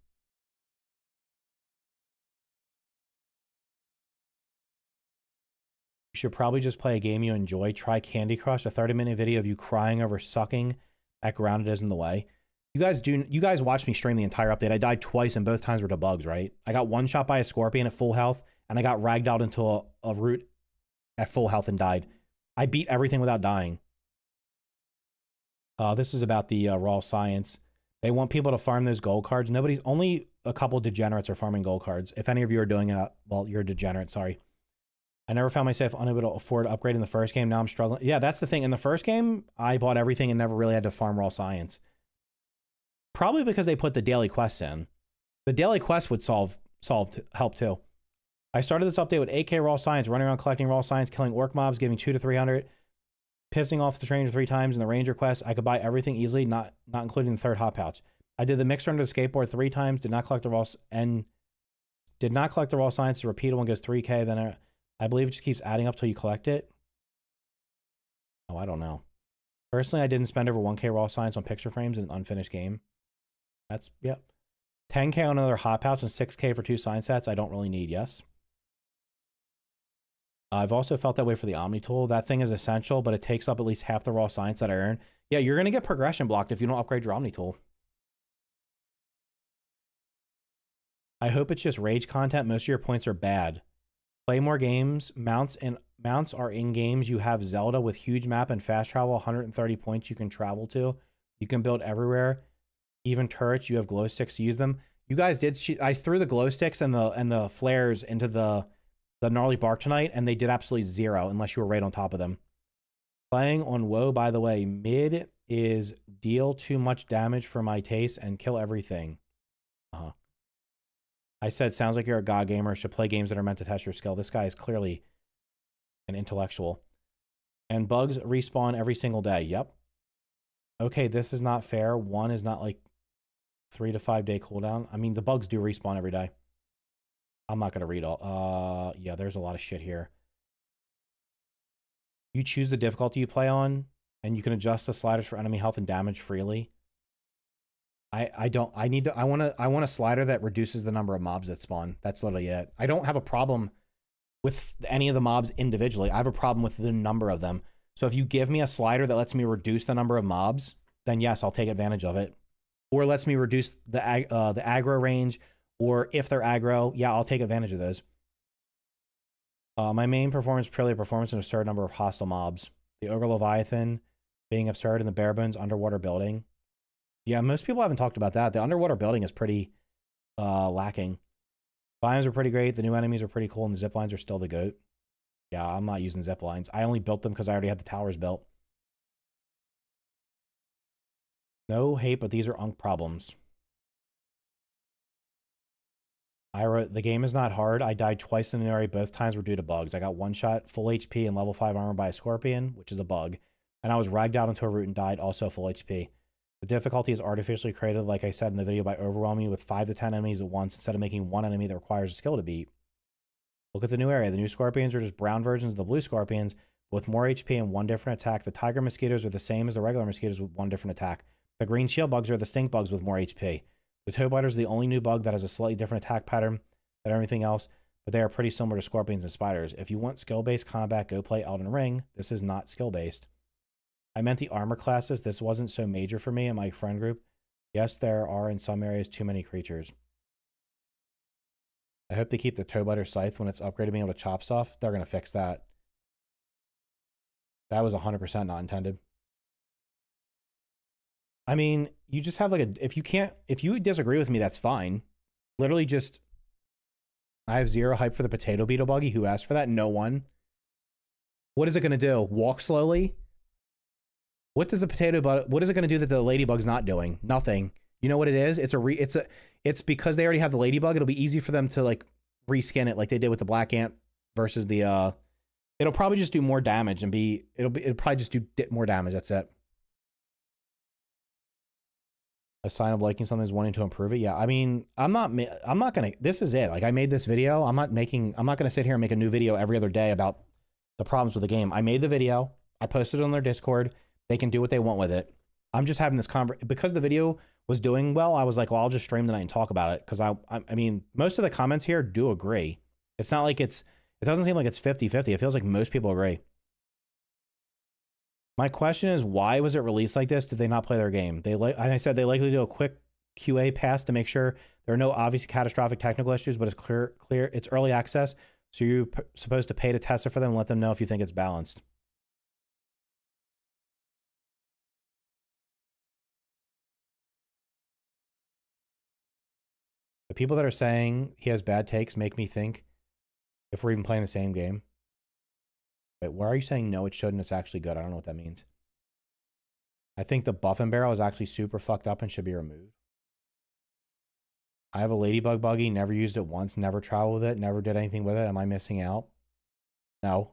[SPEAKER 1] You should probably just play a game you enjoy. Try Candy Crush, a 30-minute video of you crying over sucking at ground it is in the way. You guys watched me stream the entire update. I died twice and both times were to bugs, right? I got one shot by a scorpion at full health and I got ragged out into a root at full health and died. I beat everything without dying. This is about the raw science. They want people to farm those gold cards. Only a couple degenerates are farming gold cards. If any of you are doing it, well, you're a degenerate, sorry. I never found myself unable to afford to upgrade in the first game. Now I'm struggling. Yeah, that's the thing. In the first game, I bought everything and never really had to farm raw science. Probably because they put the daily quests in. The daily quest would help too. I started this update with 8k raw science, running around collecting raw science, killing orc mobs, giving 200 to 300, pissing off the trainer 3 times in the ranger quest. I could buy everything easily, not including the third hot pouch. I did the mixed run to the skateboard 3 times, did not collect the raw science. The repeated one goes 3k, then I believe it just keeps adding up till you collect it. Oh, I don't know. Personally, I didn't spend over 1k raw science on picture frames in an unfinished game. That's, yep. 10k on another hot pouch and 6k for 2 science sets I don't really need, yes. I've also felt that way for the Omni tool. That thing is essential, but it takes up at least half the raw science that I earn. Yeah, you're going to get progression blocked if you don't upgrade your Omni tool. I hope it's just rage content. Most of your points are bad. Play more games. Mounts are in games. You have Zelda with huge map and fast travel, 130 points you can travel to. You can build everywhere. Even turrets, you have glow sticks to use them. You guys did. I threw the glow sticks and the flares into the gnarly bark tonight, and they did absolutely 0 unless you were right on top of them. Playing on WoW, by the way, mid is deal too much damage for my taste and kill everything. I said, sounds like you're a god gamer. Should play games that are meant to test your skill. This guy is clearly an intellectual. And bugs respawn every single day. Yep. Okay, this is not fair. 1 is not like 3 to 5 day cooldown. I mean, the bugs do respawn every day. I'm not going to read all. Yeah, there's a lot of shit here. You choose the difficulty you play on, and you can adjust the sliders for enemy health and damage freely. I want a slider that reduces the number of mobs that spawn. That's literally it. I don't have a problem with any of the mobs individually. I have a problem with the number of them. So if you give me a slider that lets me reduce the number of mobs, then yes, I'll take advantage of it. Or lets me reduce the aggro range, or if they're aggro, yeah, I'll take advantage of those. My main performance, purely a performance, an absurd number of hostile mobs. The Ogre Leviathan being absurd, and the bare bones underwater building. Yeah, most people haven't talked about that. The underwater building is pretty lacking. Biomes are pretty great. The new enemies are pretty cool, and the zip lines are still the GOAT. Yeah, I'm not using zip lines. I only built them because I already had the towers built. No hate, but these are unk problems. I wrote, the game is not hard. I died twice in an area. Both times were due to bugs. I got one shot, full HP, and level 5 armor by a scorpion, which is a bug. And I was ragged out into a root and died, also full HP. The difficulty is artificially created, like I said in the video, by overwhelming you with 5 to 10 enemies at once instead of making one enemy that requires a skill to beat. Look at the new area. The new scorpions are just brown versions of the blue scorpions with more HP and 1 different attack. The tiger mosquitoes are the same as the regular mosquitoes with 1 different attack. The green shield bugs are the stink bugs with more HP. The toe biters are the only new bug that has a slightly different attack pattern than everything else, but they are pretty similar to scorpions and spiders. If you want skill-based combat, go play Elden Ring. This is not skill-based. I meant the armor classes. This wasn't so major for me and my friend group. Yes, there are in some areas too many creatures. I hope they keep the toe biter scythe when it's upgraded, being able to chop stuff. They're going to fix that. That was 100% not intended. I mean, you just have like a, if you disagree with me, that's fine. Literally just, I have 0 hype for the potato beetle buggy. Who asked for that? No one. What is it going to do? Walk slowly? What does what is it going to do that the ladybug's not doing? Nothing. You know what it is? It's because they already have the ladybug. It'll be easy for them to like reskin it like they did with the black ant versus the, it'll probably just do more damage and it'll probably just do more damage. That's it. A sign of liking something is wanting to improve it. Yeah, I mean, I'm not gonna, this is it. Like, I made this video. I'm not gonna sit here and make a new video every other day about the problems with the game. I made the video. I posted it on their Discord. They can do what they want with it. I'm just having this because the video was doing well. I was like, well, I'll just stream tonight and talk about it. Cause I mean, most of the comments here do agree. It's not like it's It doesn't seem like it's 50-50. It feels like most people agree. My question is, why was it released like this? Did they not play their game? And I said they likely do a quick QA pass to make sure there are no obvious catastrophic technical issues, but it's clear it's early access, so you're supposed to pay to test it for them and let them know if you think it's balanced. The people that are saying he has bad takes make me think if we're even playing the same game. Wait, why are you saying no, it shouldn't? It's actually good. I don't know what that means. I think the buffing barrel is actually super fucked up and should be removed. I have a ladybug buggy, never used it once, never traveled with it, never did anything with it. Am I missing out? No.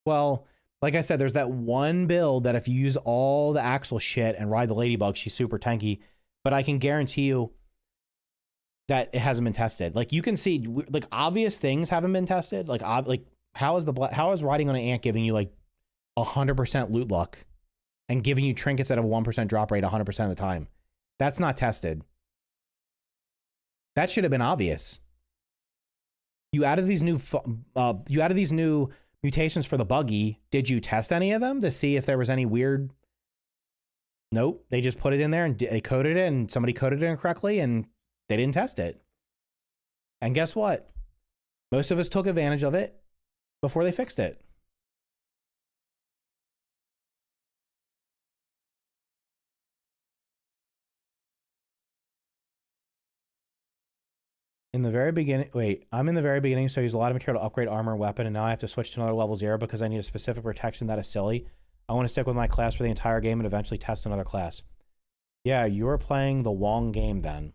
[SPEAKER 1] Well, like I said, there's that one build that if you use all the axle shit and ride the ladybug, she's super tanky. But I can guarantee you that it hasn't been tested. Like you can see, like obvious things haven't been tested. Like how is riding on an ant giving you like 100% loot luck and giving you trinkets at a 1% drop rate 100% of the time? That's not tested. That should have been obvious. You added these new mutations for the buggy. Did you test any of them to see if there was any weird? Nope. They just put it in there and they coded it, and somebody coded it incorrectly, and they didn't test it. And guess what? Most of us took advantage of it before they fixed it. In the very beginning, wait, I'm in the very beginning, so I use a lot of material to upgrade armor and weapon, and now I have to switch to another level 0 because I need a specific protection. That is silly. I want to stick with my class for the entire game and eventually test another class. Yeah, you're playing the Wong game then.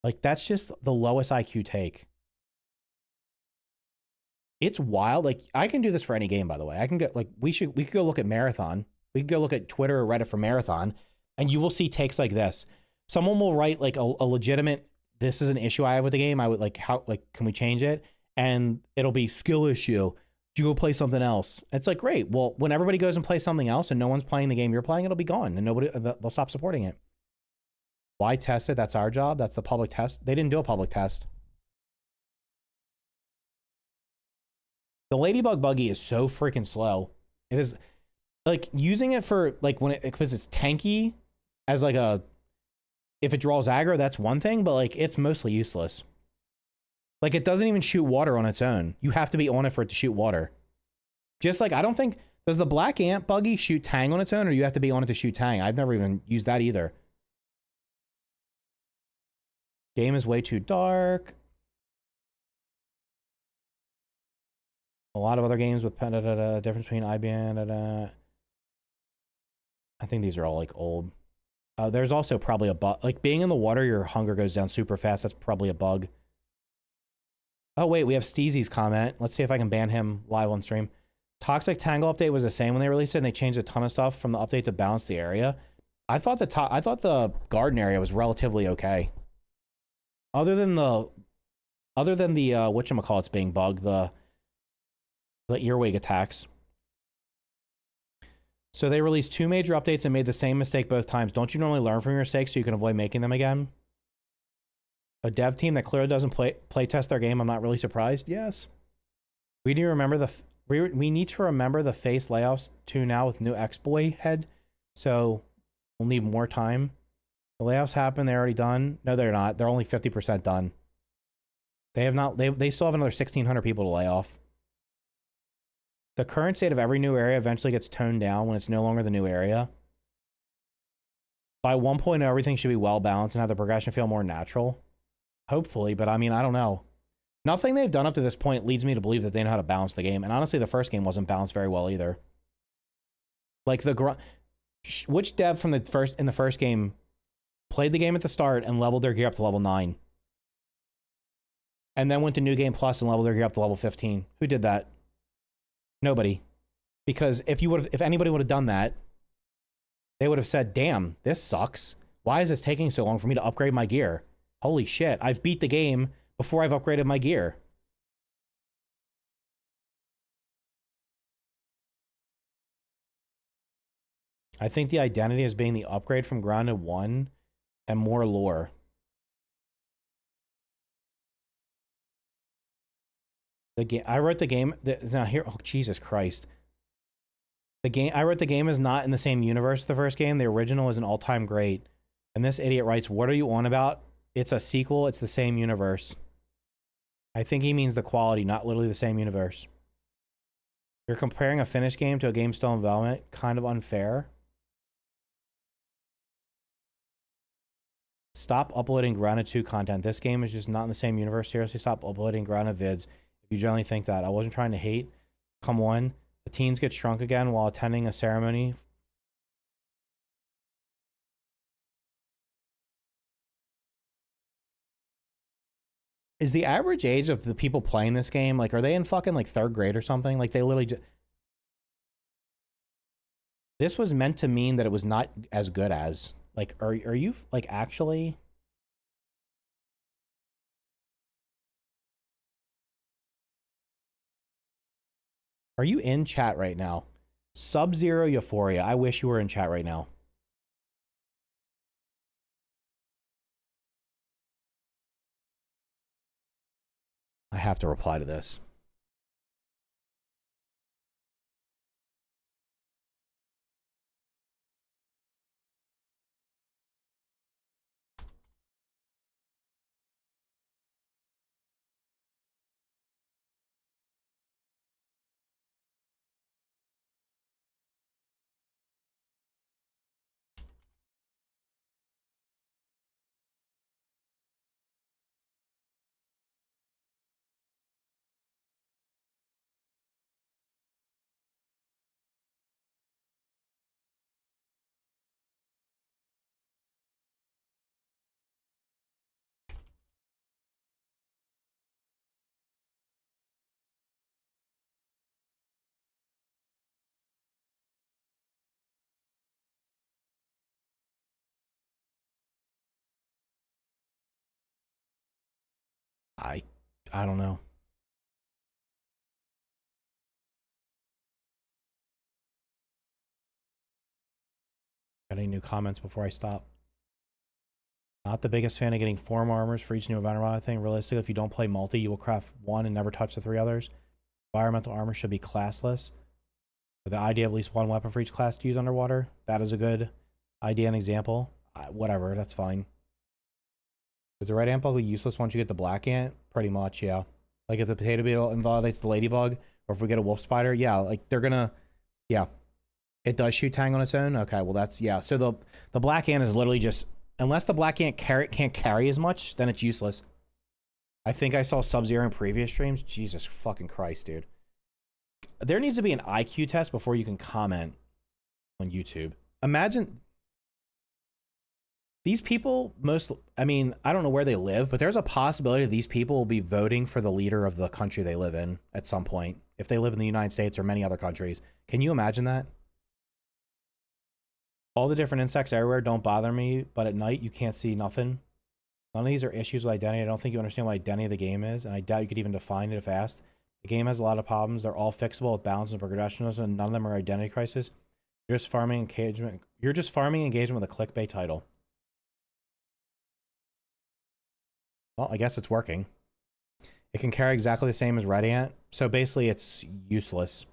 [SPEAKER 1] Like, that's just the lowest IQ take. It's wild. Like, I can do this for any game, by the way. I can get, like, we could go look at Marathon. We could go look at Twitter or Reddit for Marathon, and you will see takes like this. Someone will write like a legitimate, this is an issue I have with the game. I would like, can we change it? And it'll be skill issue. You go play something else. It's like, great. Well, when everybody goes and plays something else and no one's playing the game you're playing, it'll be gone and they'll stop supporting it. Why test it? That's our job. That's the public test. They didn't do a public test. The Ladybug buggy is so freaking slow. It is like using it for like because it's tanky as like if it draws aggro, that's one thing, but like it's mostly useless. Like it doesn't even shoot water on its own. You have to be on it for it to shoot water. Just like, I don't think, does the Black Ant buggy shoot Tang on its own, or you have to be on it to shoot Tang? I've never even used that either. Game is way too dark. A lot of other games with difference between IBN. I think these are all like old. There's also probably a bug. Like being in the water, your hunger goes down super fast. That's probably a bug. Oh, wait, we have Steezy's comment. Let's see if I can ban him live on stream. Toxic Tangle update was the same when they released it, and they changed a ton of stuff from the update to balance the area. I thought the garden area was relatively okay. Other than the whatchamacallit's being bugged, the earwig attacks. So they released 2 major updates and made the same mistake both times. Don't you normally learn from your mistakes so you can avoid making them again? A dev team that clearly doesn't play test their game. I'm not really surprised. Yes. We need to remember the face layoffs too now with new X-Boy head. So we'll need more time. The layoffs happen. They're already done. No, they're not. They're only 50% done. They have not. They still have another 1,600 people to lay off. The current state of every new area eventually gets toned down when it's no longer the new area. By 1.0, everything should be well balanced and have the progression feel more natural. Hopefully, but I mean, I don't know. Nothing they've done up to this point leads me to believe that they know how to balance the game. And honestly, the first game wasn't balanced very well either. Like which dev in the first game played the game at the start and leveled their gear up to level 9? And then went to New Game Plus and leveled their gear up to level 15. Who did that? Nobody. Because if anybody would have done that, they would have said, damn, this sucks. Why is this taking so long for me to upgrade my gear? Holy shit, I've beat the game before I've upgraded my gear. I think the identity is being the upgrade from Grounded 1 and more lore. The game I wrote the game that's not here. Oh Jesus Christ! The game I wrote the game is not in the same universe as the first game. The original is an all-time great, and this idiot writes, "What are you on about? It's a sequel. It's the same universe." I think he means the quality, not literally the same universe. You're comparing a finished game to a game still in development. Kind of unfair. Stop uploading Grounded 2 content. This game is just not in the same universe. Seriously, stop uploading Grounded vids if you generally think that. I wasn't trying to hate. Come on. The teens get shrunk again while attending a ceremony. Is the average age of the people playing this game, like, are they in fucking, like, 3rd grade or something? Like, they literally just... This was meant to mean that it was not as good as... Like, are you, like, actually... Are you in chat right now? Sub-Zero Euphoria. I wish you were in chat right now. I have to reply to this. I don't know. Got any new comments before I stop? Not the biggest fan of getting form armors for each new environmental thing. Realistically, if you don't play multi, you will craft one and never touch the 3 others. Environmental armor should be classless. With the idea of at least 1 weapon for each class to use underwater. That is a good idea and example. Whatever, that's fine. Is the red ant bug useless once you get the black ant? Pretty much, yeah. Like if the potato beetle invalidates the ladybug, or if we get a wolf spider, yeah, like they're gonna, yeah. It does shoot Tang on its own? Okay, well that's, yeah. So the black ant is literally just, unless the black ant can't carry as much, then it's useless. I think I saw Sub-Zero in previous streams. Jesus fucking Christ, dude. There needs to be an IQ test before you can comment on YouTube. Imagine... These people, I mean, I don't know where they live, but there's a possibility these people will be voting for the leader of the country they live in at some point, if they live in the United States or many other countries. Can you imagine that? All the different insects everywhere don't bother me, but at night you can't see nothing. None of these are issues with identity. I don't think you understand what identity of the game is, and I doubt you could even define it if asked. The game has a lot of problems. They're all fixable with balance and progressionism, and none of them are identity crisis. You're just farming engagement. You're just farming engagement with a clickbait title. Well, I guess it's working. It can carry exactly the same as Red Ant, so basically it's useless.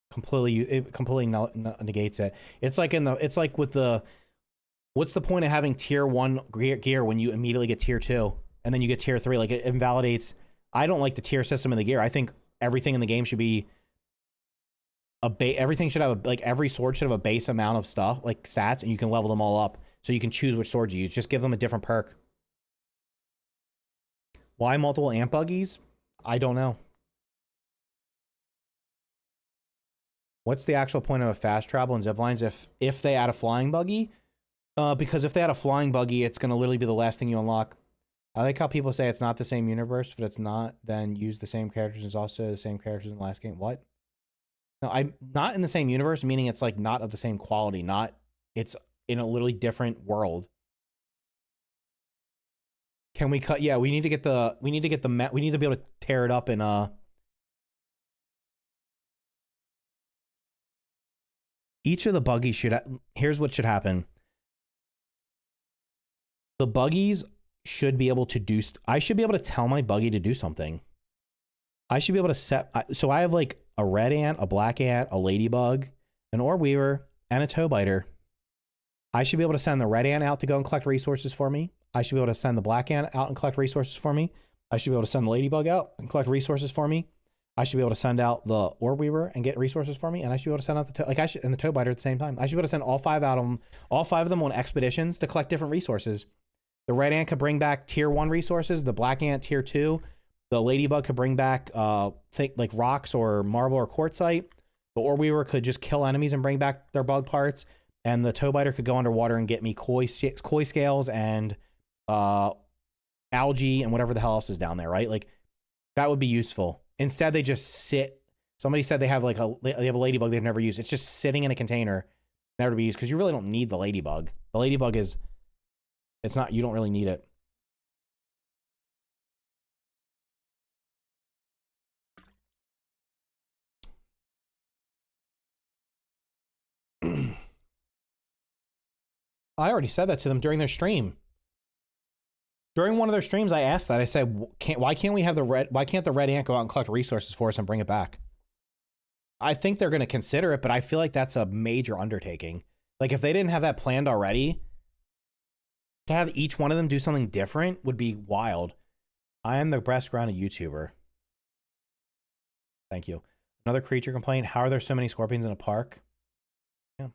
[SPEAKER 1] It completely negates it. It's like it's like with the, what's the point of having tier 1 gear when you immediately get tier 2 and then you get tier 3? Like it invalidates. I don't like the tier system in the gear. I think everything in the game should be everything should have like every sword should have a base amount of stuff, like stats, and you can level them all up so you can choose which sword you use. Just give them a different perk. Why multiple ant buggies? I don't know. What's the actual point of a fast travel and zip lines if they add a flying buggy? Because if they add a flying buggy, it's going to literally be the last thing you unlock. I like how people say it's not the same universe. If it's not, then use the same characters as also the same characters in the last game. What? No, I'm not in the same universe, meaning it's like not of the same quality. Not, it's in a literally different world. Can we cut? Yeah, we need to get the, we need to be able to tear it up in, each of the buggies should, here's what should happen. The buggies should be able to do, I should be able to tell my buggy to do something. I should be able to set. So I have like a red ant, a black ant, a ladybug, an orb weaver, and a toe biter. I should be able to send the red ant out to go and collect resources for me. I should be able to send the black ant out and collect resources for me. I should be able to send the ladybug out and collect resources for me. I should be able to send out the orb weaver and get resources for me. And I should be able to send out and the toe biter at the same time. I should be able to send all five of them on expeditions to collect different resources. The red ant could bring back tier 1 resources. The black ant tier 2. The ladybug could bring back like rocks or marble or quartzite. The orb weaver could just kill enemies and bring back their bug parts. And the toe biter could go underwater and get me koi scales and algae and whatever the hell else is down there, right? Like that would be useful. Instead, they just sit. Somebody said they have like they have a ladybug they've never used. It's just sitting in a container, never to be used, because you really don't need the ladybug. The ladybug is, it's not, you don't really need it. I already said that to them during their stream. During one of their streams, I asked that. I said, why can't the red ant go out and collect resources for us and bring it back? I think they're going to consider it, but I feel like that's a major undertaking. Like if they didn't have that planned already, to have each one of them do something different would be wild. I am the best grounded YouTuber. Thank you. Another creature complaint. How are there so many scorpions in a park? Yeah.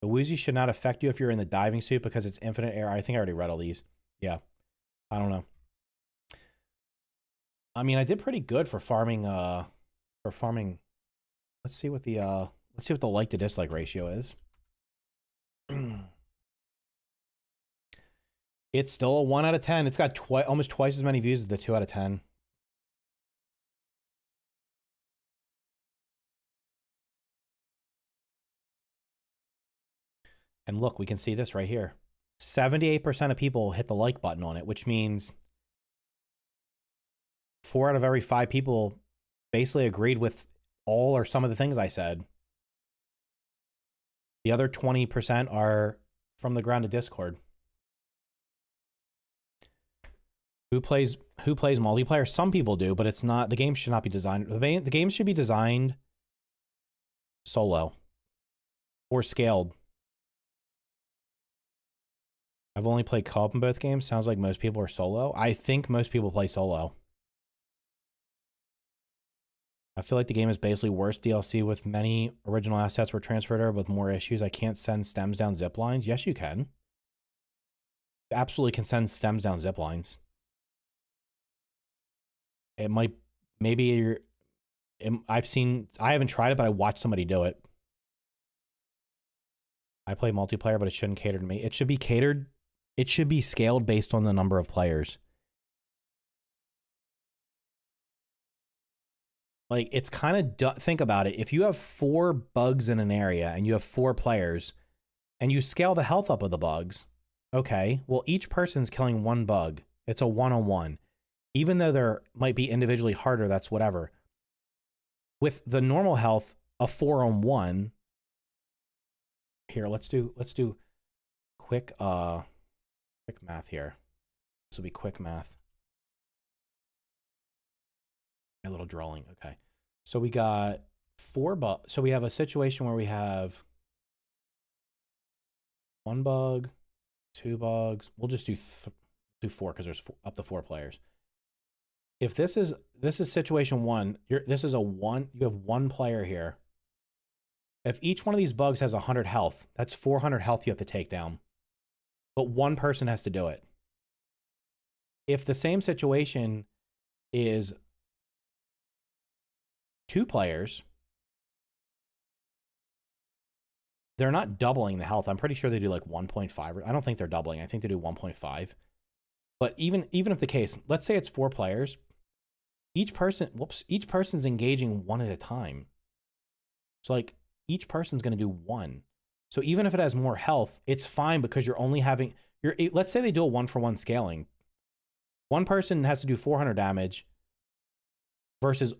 [SPEAKER 1] The woozy should not affect you if you're in the diving suit because it's infinite air. I think I already read all these. Yeah. I don't know. I mean, I did pretty good for farming. Let's see what the like to dislike ratio is. It's still a 1 out of 10. It's got almost twice as many views as the 2 out of 10. And look, we can see this right here. 78% of people hit the like button on it, which means 4 out of every 5 people basically agreed with all or some of the things I said. The other 20% are from the grounded Discord. Who plays multiplayer? Some people do, but it's not, the game should not be designed. The game should be designed solo or scaled. I've only played co-op in both games. Sounds like most people are solo. I think most people play solo. I feel like the game is basically worse DLC with many original assets were transferred over with more issues. I can't send stems down zip lines. Yes, you can. You absolutely can send stems down zip lines. It might, maybe I haven't tried it, but I watched somebody do it. I play multiplayer, but it shouldn't cater to me. It should be catered. It should be scaled based on the number of players. Like, it's kind of, think about it. If you have 4 bugs in an area and you have 4 players and you scale the health up of the bugs, okay, well, each person's killing 1 bug. It's a 1-on-1. Even though there might be individually harder, that's whatever. With the normal health, a 4-on-1. Here, let's do quick math here. This will be quick math. A little drawing. Okay. So we got 4 bugs. So we have a situation where we have 1 bug, 2 bugs. We'll just do 4 because there's up to 4 players. If this is situation 1, this is a 1. You have 1 player here. If each one of these bugs has 100 health, that's 400 health you have to take down. But 1 person has to do it. If the same situation is 2 players, they're not doubling the health. I'm pretty sure they do like 1.5. I don't think they're doubling. I think they do 1.5. But even if the case, let's say it's 4 players, each person's engaging 1 at a time. So like each person's going to do 1. So even if it has more health, it's fine because you're only having let's say they do a 1-for-1 scaling. 1 person has to do 400 damage versus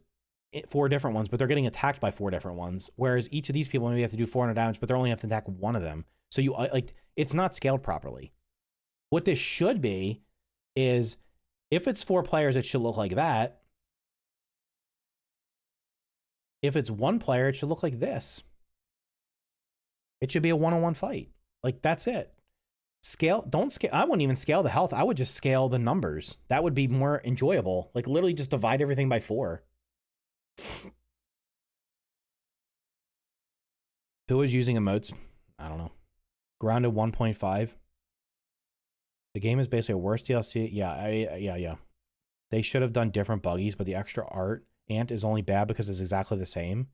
[SPEAKER 1] 4 different ones, but they're getting attacked by 4 different ones. Whereas each of these people maybe have to do 400 damage, but they're only have to attack 1 of them. So you like, it's not scaled properly. What this should be is if it's 4 players, it should look like that. if it's one player, it should look like this. It should be a one-on-one fight. Like, that's it. Scale, don't scale. I wouldn't even scale the health. I would just scale the numbers. That would be more enjoyable. Like, literally just divide everything by 4. Who was using emotes? I don't know. Grounded 1.5. The game is basically a worse DLC. Yeah. They should have done different buggies, but the extra art ant is only bad because it's exactly the same.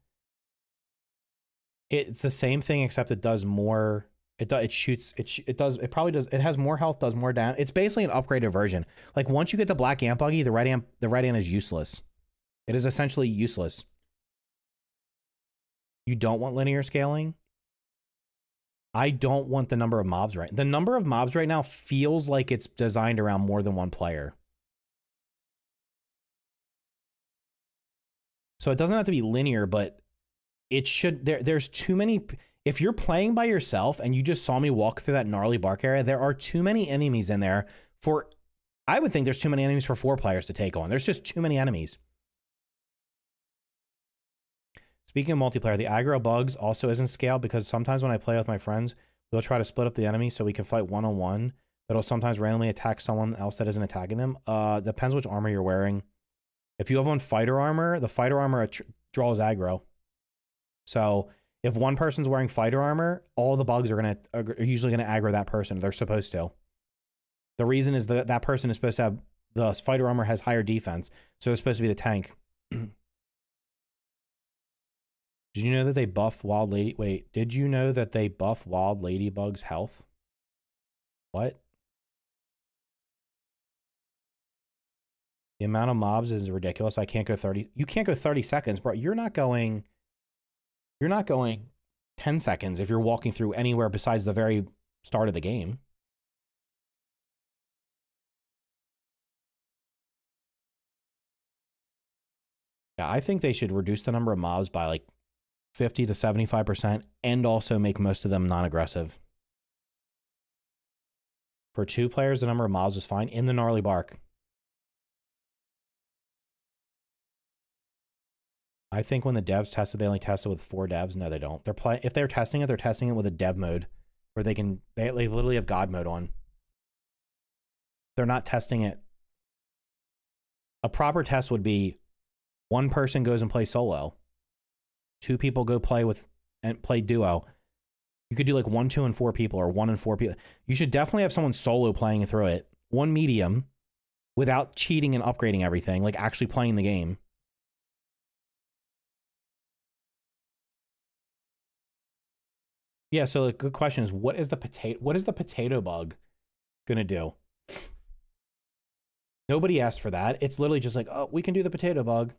[SPEAKER 1] It's the same thing except it does more. It shoots. It probably does. It has more health, does more damage. It's basically an upgraded version. Like once you get the black ant buggy, the red ant is useless. It is essentially useless. You don't want linear scaling. I don't want the number of mobs right. The number of mobs right now feels like it's designed around more than one player. So it doesn't have to be linear, but it should. There's too many. If you're playing by yourself and you just saw me walk through that gnarly bark area, there are too many enemies in there for. I would think there's too many enemies for 4 players to take on. There's just too many enemies. Speaking of multiplayer, the aggro bugs also isn't scaled because sometimes when I play with my friends, we'll try to split up the enemy so we can fight one-on-one. But it'll sometimes randomly attack someone else that isn't attacking them. Depends which armor you're wearing. If you have on fighter armor, the fighter armor draws aggro. So if one person's wearing fighter armor, all the bugs are usually gonna aggro that person. They're supposed to. The reason is that person is supposed to have the fighter armor has higher defense, so it's supposed to be the tank. Did you know that they buff wild lady? Wait, did you know that they buff wild ladybug's health? What? The amount of mobs is ridiculous. I can't go 30. You can't go 30 seconds, bro. You're not going 10 seconds if you're walking through anywhere besides the very start of the game. Yeah, I think they should reduce the number of mobs by like 50 to 75% and also make most of them non-aggressive. For 2 players, the number of mobs is fine in the gnarly bark. I think when the devs tested, they only tested with 4 devs. No, they don't. If they're testing it with a dev mode where they literally have God mode on. They're not testing it. A proper test would be 1 person goes and plays solo. 2 people go play duo. You could do like 1, 2, and 4 people, or 1 and 4 people. You should definitely have someone solo playing through it. 1 medium, without cheating and upgrading everything, like actually playing the game. Yeah, so the good question is, what is the potato bug gonna do? Nobody asked for that. It's literally just like, oh, we can do the potato bug.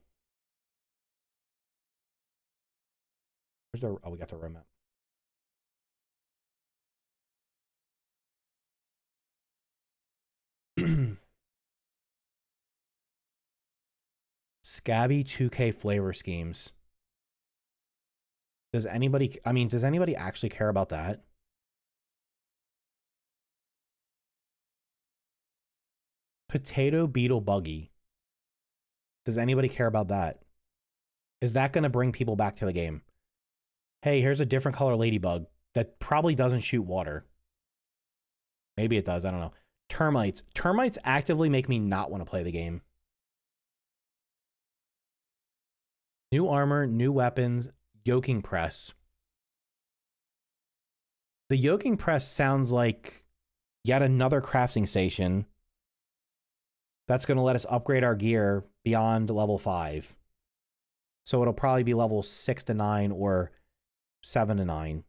[SPEAKER 1] Where's the, oh, we got the roadmap. Scabby 2K flavor schemes. Does anybody actually care about that? Potato beetle buggy. Does anybody care about that? Is that going to bring people back to the game? Hey, here's a different color ladybug that probably doesn't shoot water. Maybe it does. I don't know. Termites. Termites actively make me not want to play the game. New armor, new weapons, yoking press. The yoking press sounds like yet another crafting station that's going to let us upgrade our gear beyond level 5. So it'll probably be level 6 to 9 or 7 to 9.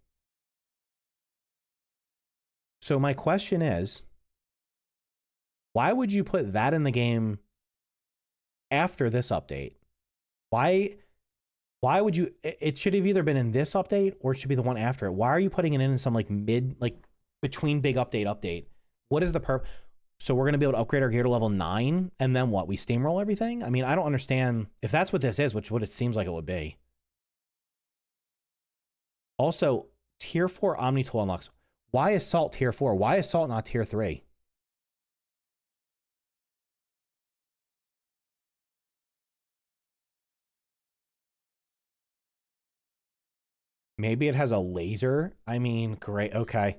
[SPEAKER 1] So my question is, why would you put that in the game after this update? Why would you? It should have either been in this update or it should be the one after it. Why are you putting it in some like between big update? What is the purpose? So we're going to be able to upgrade our gear to level 9 and then what? We steamroll everything? I mean, I don't understand if that's what this is, which what it seems like it would be. Also, tier 4 Omni tool unlocks. Why is Salt tier 4? Why is Salt not tier 3? Maybe it has a laser. I mean, great. Okay.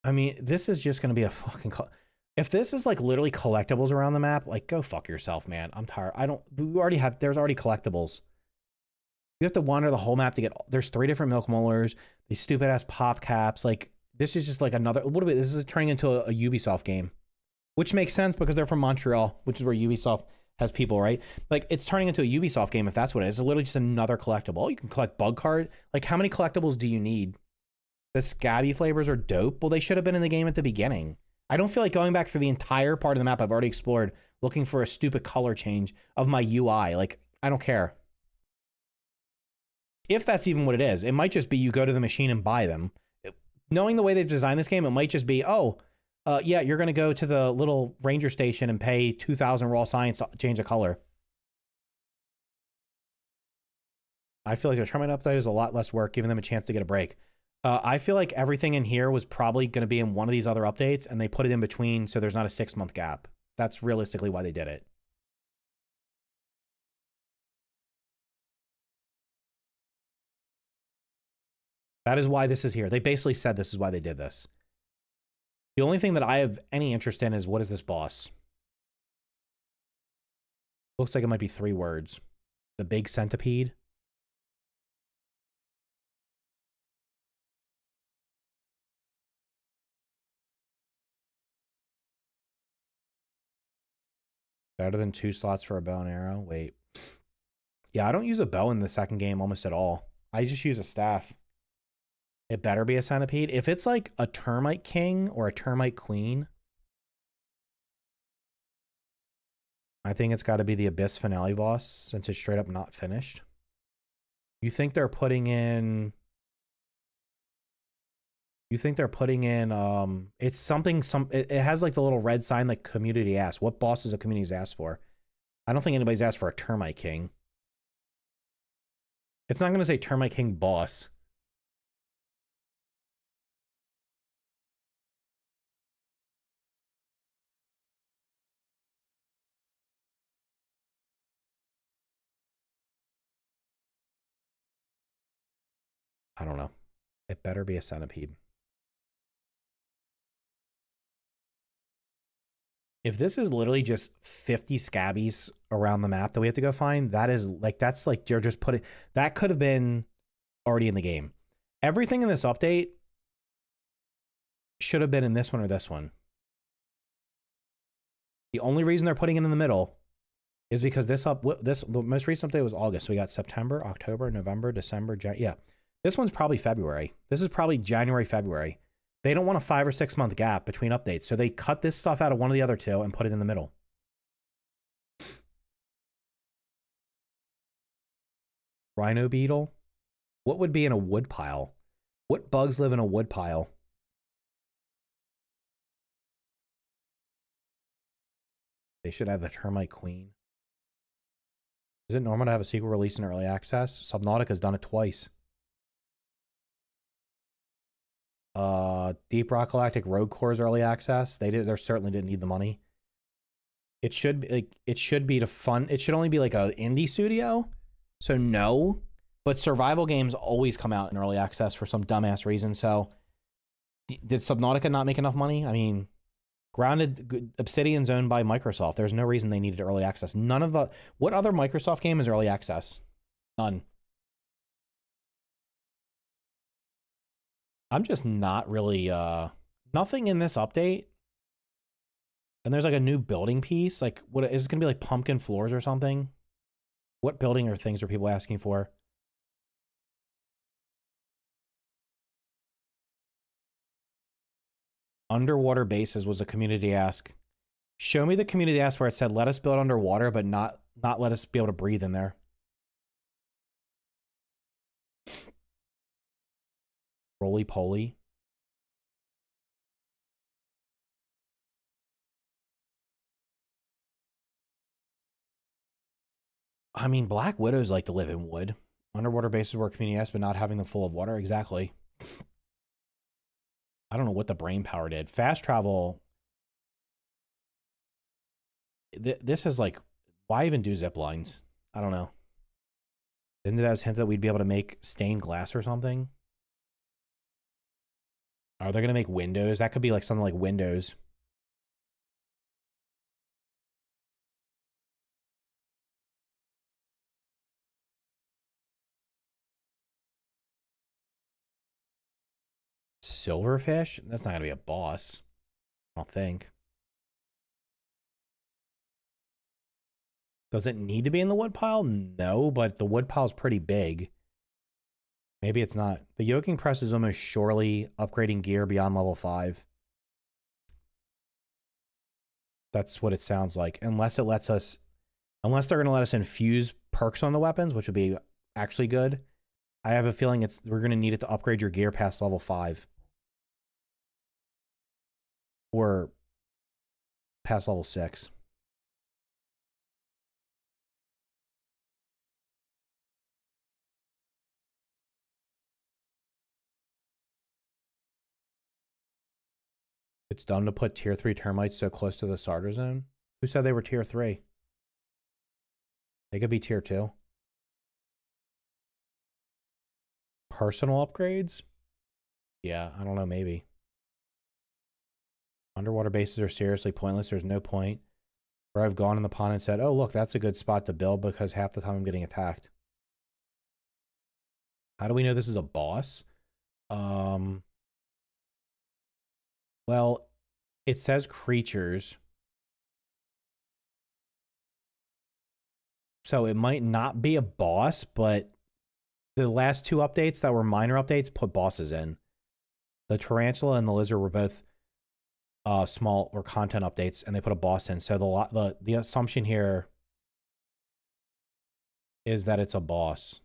[SPEAKER 1] I mean, this is just going to be a fucking... If this is like literally collectibles around the map, like go fuck yourself, man. I'm tired. We already have, there's already collectibles. You have to wander the whole map to get, there's 3 different milk molars, these stupid ass pop caps. Like this is just like another, this is turning into a Ubisoft game, which makes sense because they're from Montreal, which is where Ubisoft has people, right? Like it's turning into a Ubisoft game if that's what it is. It's literally just another collectible. You can collect bug card. Like how many collectibles do you need? The scabby flavors are dope. Well, they should have been in the game at the beginning. I don't feel like going back through the entire part of the map I've already explored looking for a stupid color change of my UI. Like, I don't care. If that's even what it is, it might just be you go to the machine and buy them. Knowing the way they've designed this game, it might just be, yeah, you're going to go to the little ranger station and pay 2,000 raw science to change a color. I feel like the termite update is a lot less work, giving them a chance to get a break. I feel like everything in here was probably going to be in one of these other updates, and they put it in between so there's not a 6-month gap. That's realistically why they did it. That is why this is here. They basically said this is why they did this. The only thing that I have any interest in is what is this boss? Looks like it might be 3 words. The big centipede. Better than 2 slots for a bow and arrow. Wait. Yeah, I don't use a bow in the second game almost at all. I just use a staff. It better be a centipede. If it's like a termite king or a termite queen, I think it's got to be the Abyss finale boss since it's straight up not finished. You think they're putting in... it's something, it has like the little red sign like community asked. What bosses the community's asked for? I don't think anybody's asked for a termite king. It's not going to say termite king boss. I don't know. It better be a centipede. If this is literally just 50 scabbies around the map that we have to go find, that is like, that's like, you're just putting, that could have been already in the game. Everything in this update should have been in this one or this one. The only reason they're putting it in the middle is because the most recent update was August. So we got September, October, November, December, yeah. This one's probably February. This is probably January, February. They don't want a 5 or 6 month gap between updates. So they cut this stuff out of one of the other 2 and put it in the middle. Rhino beetle? What would be in a wood pile? What bugs live in a wood pile? They should have the termite queen. Is it normal to have a sequel released in early access? Subnautica's done it twice. Deep Rock Galactic Rogue Core's early access. They certainly didn't need the money. It should be like, it should be to fun. It should only be like a indie studio. So no, but survival games always come out in early access for some dumbass reason. So did Subnautica not make enough money? I mean, Grounded, Obsidian's owned by Microsoft. There's no reason they needed early access. None of the, what other Microsoft game is early access? None. I'm just not really, nothing in this update. And there's like a new building piece. Like, what is it going to be like pumpkin floors or something? What building or things are people asking for? Underwater bases was a community ask. Show me the community ask where it said, let us build underwater, but not let us be able to breathe in there. Roly-poly. I mean, Black Widows like to live in wood. Underwater bases were community asked, but not having them full of water. Exactly. I don't know what the brain power did. Fast travel. this is like, why even do zip lines? I don't know. Didn't it have hint that we'd be able to make stained glass or something? Are they going to make windows? That could be like something like windows. Silverfish? That's not going to be a boss. I don't think. Does it need to be in the woodpile? No, but the woodpile's pretty big. Maybe it's not. The yoking press is almost surely upgrading gear beyond level 5. That's what it sounds like. Unless it lets us... Unless they're going to let us infuse perks on the weapons, which would be actually good. I have a feeling we're going to need it to upgrade your gear past level 5. Or past level 6. It's dumb to put tier 3 termites so close to the starter zone. Who said they were tier 3? They could be tier 2. Personal upgrades? Yeah, I don't know, maybe. Underwater bases are seriously pointless. There's no point. Where I've gone in the pond and said, oh, look, that's a good spot to build because half the time I'm getting attacked. How do we know this is a boss? Well, it says creatures. So it might not be a boss, but the last 2 updates that were minor updates put bosses in. The tarantula and the lizard were both small or content updates, and they put a boss in. So the assumption here is that it's a boss.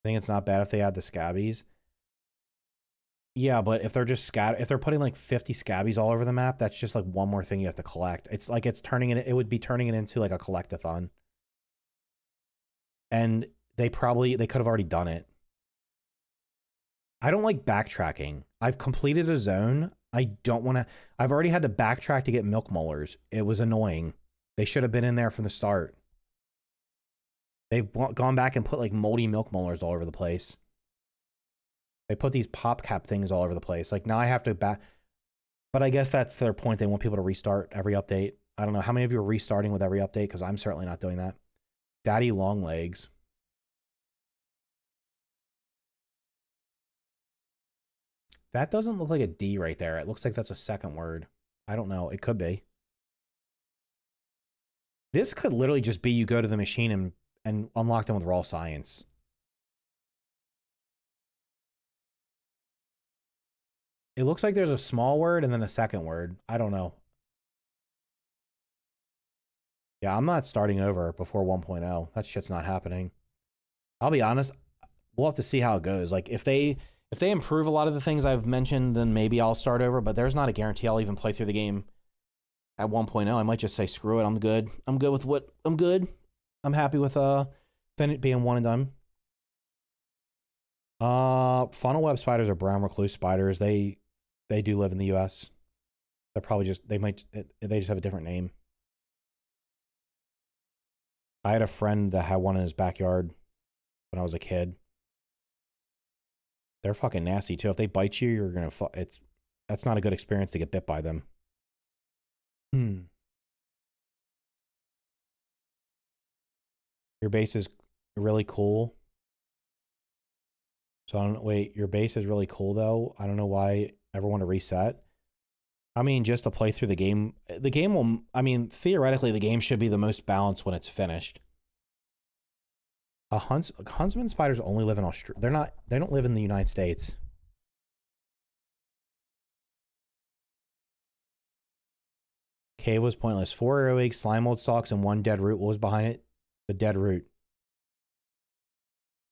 [SPEAKER 1] I think it's not bad if they add the scabbies. Yeah, but if they're just if they're putting like 50 scabbies all over the map, that's just like one more thing you have to collect. It's like it's turning it would be turning it into like a collectathon. And they could have already done it. I don't like backtracking. I've completed a zone. I don't want to. I've already had to backtrack to get milk molars. It was annoying. They should have been in there from the start. They've gone back and put like moldy milk molars all over the place. They put these pop cap things all over the place. Like now I have to back. But I guess that's their point. They want people to restart every update. I don't know how many of you are restarting with every update because I'm certainly not doing that. Daddy long legs. That doesn't look like a D right there. It looks like that's a second word. I don't know. It could be. This could literally just be you go to the machine and unlock them with raw science. It looks like there's a small word and then a second word. I don't know. Yeah, I'm not starting over before 1.0. That shit's not happening. I'll be honest. We'll have to see how it goes. Like if they improve a lot of the things I've mentioned, then maybe I'll start over, but there's not a guarantee I'll even play through the game at 1.0. I might just say, screw it. I'm good. I'm good with what I'm good. I'm happy with being one and done. Funnel web spiders are brown recluse spiders. They do live in the US. They're probably just they just have a different name. I had a friend that had one in his backyard when I was a kid. They're fucking nasty too. If they bite you, you're gonna that's not a good experience to get bit by them. Your base is really cool. So I don't wait, your base is really cool though. I don't know why ever want to reset. I mean, just to play through the game will, I mean, theoretically the game should be the most balanced when it's finished. Huntsman spiders only live in Australia. They don't live in the United States. Cave was pointless. 4 arrow eggs, slime mold stalks, and 1 dead root. What was behind it? The dead root.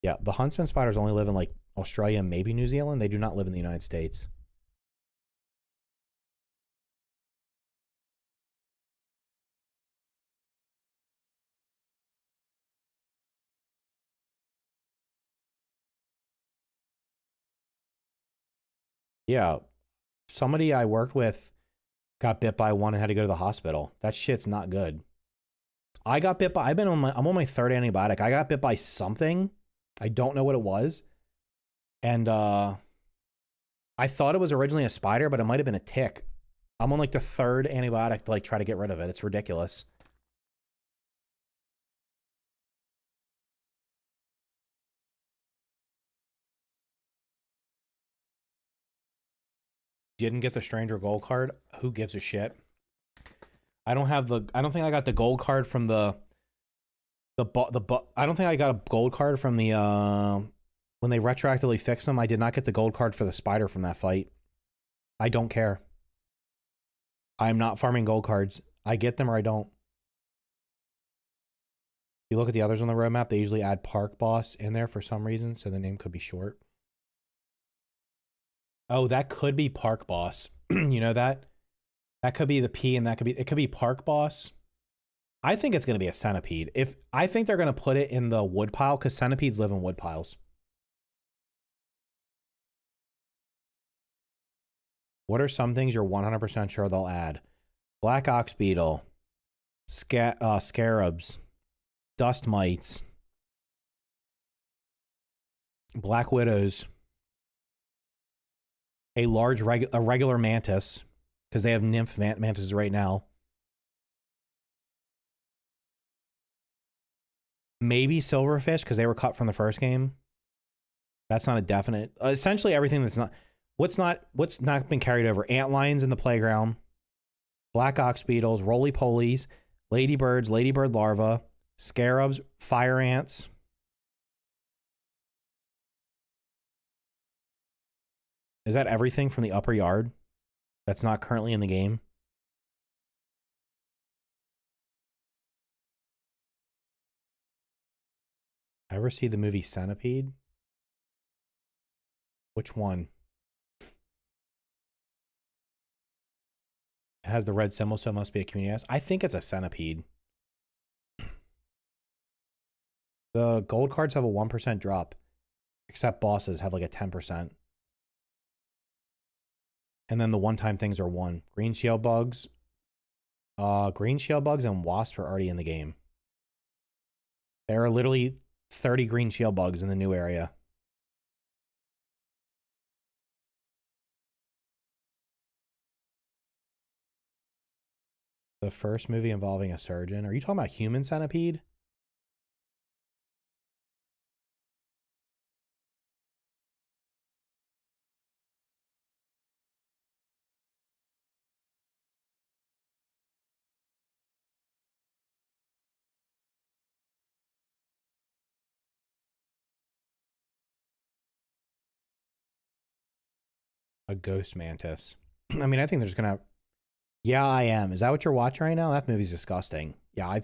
[SPEAKER 1] Yeah, the huntsman spiders only live in like Australia and maybe New Zealand. They do not live in the United States. Yeah. Somebody I worked with got bit by one and had to go to the hospital. That shit's not good. I got bit by, I'm on my third antibiotic. I got bit by something. I don't know what it was. And I thought it was originally a spider, but it might have been a tick. I'm on like the third antibiotic to like try to get rid of it. It's ridiculous. Didn't get the Stranger Gold card. Who gives a shit? I don't think I got the gold card from I don't think I got a gold card from the when they retroactively fixed them. I did not get the gold card for the spider from that fight. I don't care. I'm not farming gold cards. I get them or I don't. If you look at the others on the roadmap, they usually add Park Boss in there for some reason, so the name could be short. Oh, that could be Park Boss. You know that? That could be the P and it could be Park Boss. I think it's going to be a centipede. I think they're going to put it in the wood pile because centipedes live in wood piles. What are some things you're 100% sure they'll add? Black ox beetle, scarabs, dust mites, black widows, a regular mantis, because they have nymph mantises right now. Maybe silverfish, because they were cut from the first game. That's not a definite. Essentially everything that's not... What's not been carried over? Antlions in the playground, black ox beetles, roly-polies, ladybirds, ladybird larvae, scarabs, fire ants. Is that everything from the upper yard that's not currently in the game? Ever see the movie Centipede? Which one? It has the red symbol, so it must be a community S. I think it's a centipede. The gold cards have a 1% drop, except bosses have like a 10%. And then the one-time things are 1. Green shield bugs. Green shield bugs and wasps are already in the game. There are literally 30 green shield bugs in the new area. The first movie involving a surgeon. Are you talking about Human Centipede? A ghost mantis. I mean, I think there's gonna... Yeah, I am. Is that what you're watching right now? That movie's disgusting. Yeah, I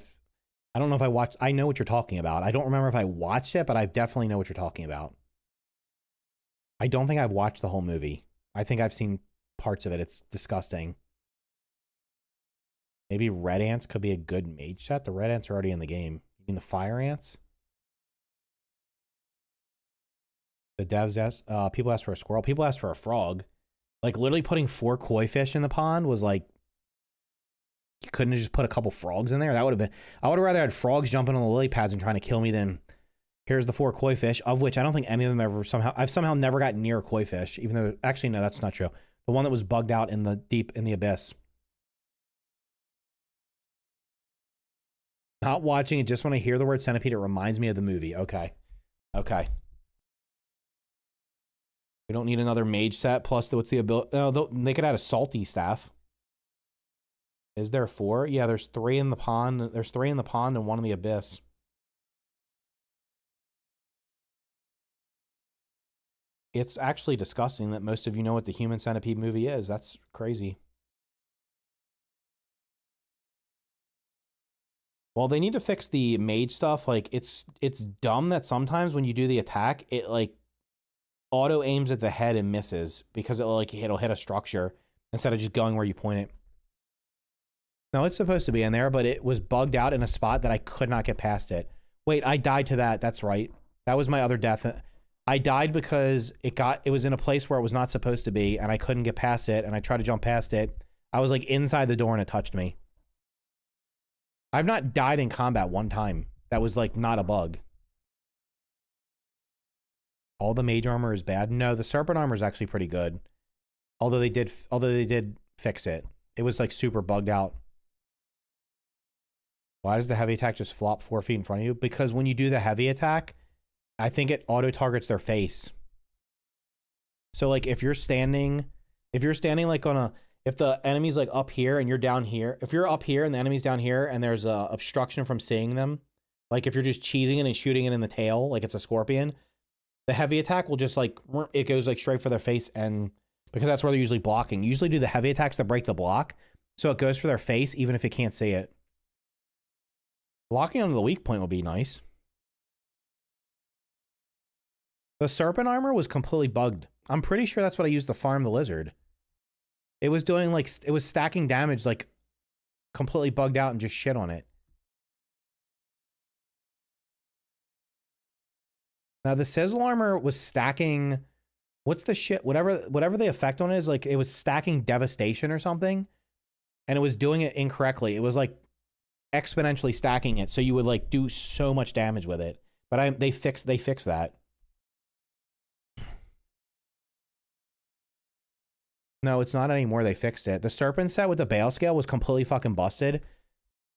[SPEAKER 1] don't know if I watched... I know what you're talking about. I don't remember if I watched it, but I definitely know what you're talking about. I don't think I've watched the whole movie. I think I've seen parts of it. It's disgusting. Maybe red ants could be a good mage set. The red ants are already in the game. You mean the fire ants? The devs asked... people asked for a squirrel. People asked for a frog. Like, literally putting 4 koi fish in the pond was like... You couldn't have just put a couple frogs in there? That would have been... I would have rather had frogs jumping on the lily pads and trying to kill me than... Here's the 4 koi fish, of which I don't think any of them ever somehow... I've somehow never gotten near a koi fish, even though... Actually, no, that's not true. The one that was bugged out in the deep... in the abyss. Not watching it, just when I hear the word centipede, it reminds me of the movie. Okay. Okay. We don't need another mage set, plus what's the ability... Oh, they could add a salty staff. Is there 4? Yeah, there's 3 in the pond. There's 3 in the pond and 1 in the abyss. It's actually disgusting that most of you know what the Human Centipede movie is. That's crazy. Well, they need to fix the mage stuff. Like, it's dumb that sometimes when you do the attack, it, like, auto aims at the head and misses because it'll hit a structure instead of just going where you point it. No, it's supposed to be in there, but it was bugged out in a spot that I could not get past it. Wait, I died to that. That's right. That was my other death. I died because it was in a place where it was not supposed to be, and I couldn't get past it, and I tried to jump past it. I was like inside the door and it touched me. I've not died in combat one time. That was like not a bug. All the mage armor is bad. No, the serpent armor is actually pretty good. Although they did fix it. It was like super bugged out. Why does the heavy attack just flop 4 feet in front of you? Because when you do the heavy attack, I think it auto targets their face. So like if you're standing like on a, if the enemy's like up here and you're down here, if you're up here and the enemy's down here and there's a obstruction from seeing them, like if you're just cheesing it and shooting it in the tail, like it's a scorpion, the heavy attack will just like, it goes like straight for their face, and because that's where they're usually blocking. You usually do the heavy attacks that break the block, so it goes for their face even if it can't see it. Blocking onto the weak point will be nice. The serpent armor was completely bugged. I'm pretty sure that's what I used to farm the lizard. It was doing like, it was stacking damage like completely bugged out and just shit on it. Now the sizzle armor was stacking, what's the shit? Whatever the effect on it is, like it was stacking devastation or something, and it was doing it incorrectly. It was like exponentially stacking it, so you would like do so much damage with it. But they fixed that. No, it's not anymore. They fixed it. The serpent set with the bale scale was completely fucking busted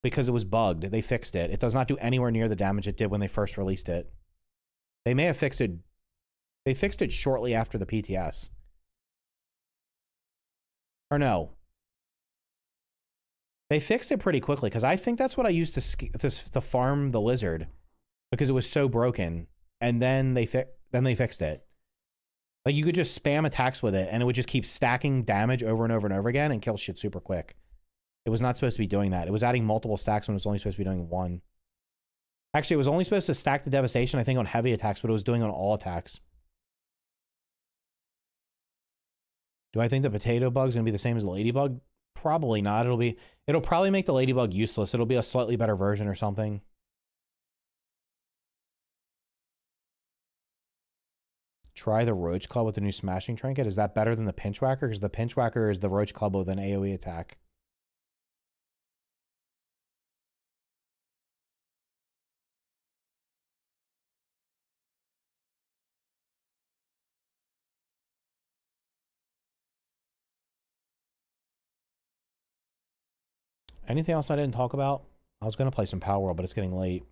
[SPEAKER 1] because it was bugged. They fixed it. It does not do anywhere near the damage it did when they first released it. They may have fixed it. They fixed it shortly after the PTS. Or no. They fixed it pretty quickly because I think that's what I used to farm the lizard because it was so broken. And then they fixed it. Like you could just spam attacks with it and it would just keep stacking damage over and over and over again and kill shit super quick. It was not supposed to be doing that. It was adding multiple stacks when it was only supposed to be doing one. Actually, it was only supposed to stack the devastation, I think, on heavy attacks, but it was doing on all attacks. Do I think the potato bug's gonna be the same as the ladybug? Probably not. It'll probably make the ladybug useless. It'll be a slightly better version or something. Try the Roach Club with the new Smashing Trinket. Is that better than the Pinch Whacker? Because the Pinch Whacker is the Roach Club with an AoE attack. Anything else I didn't talk about? I was going to play some Power World, but it's getting late.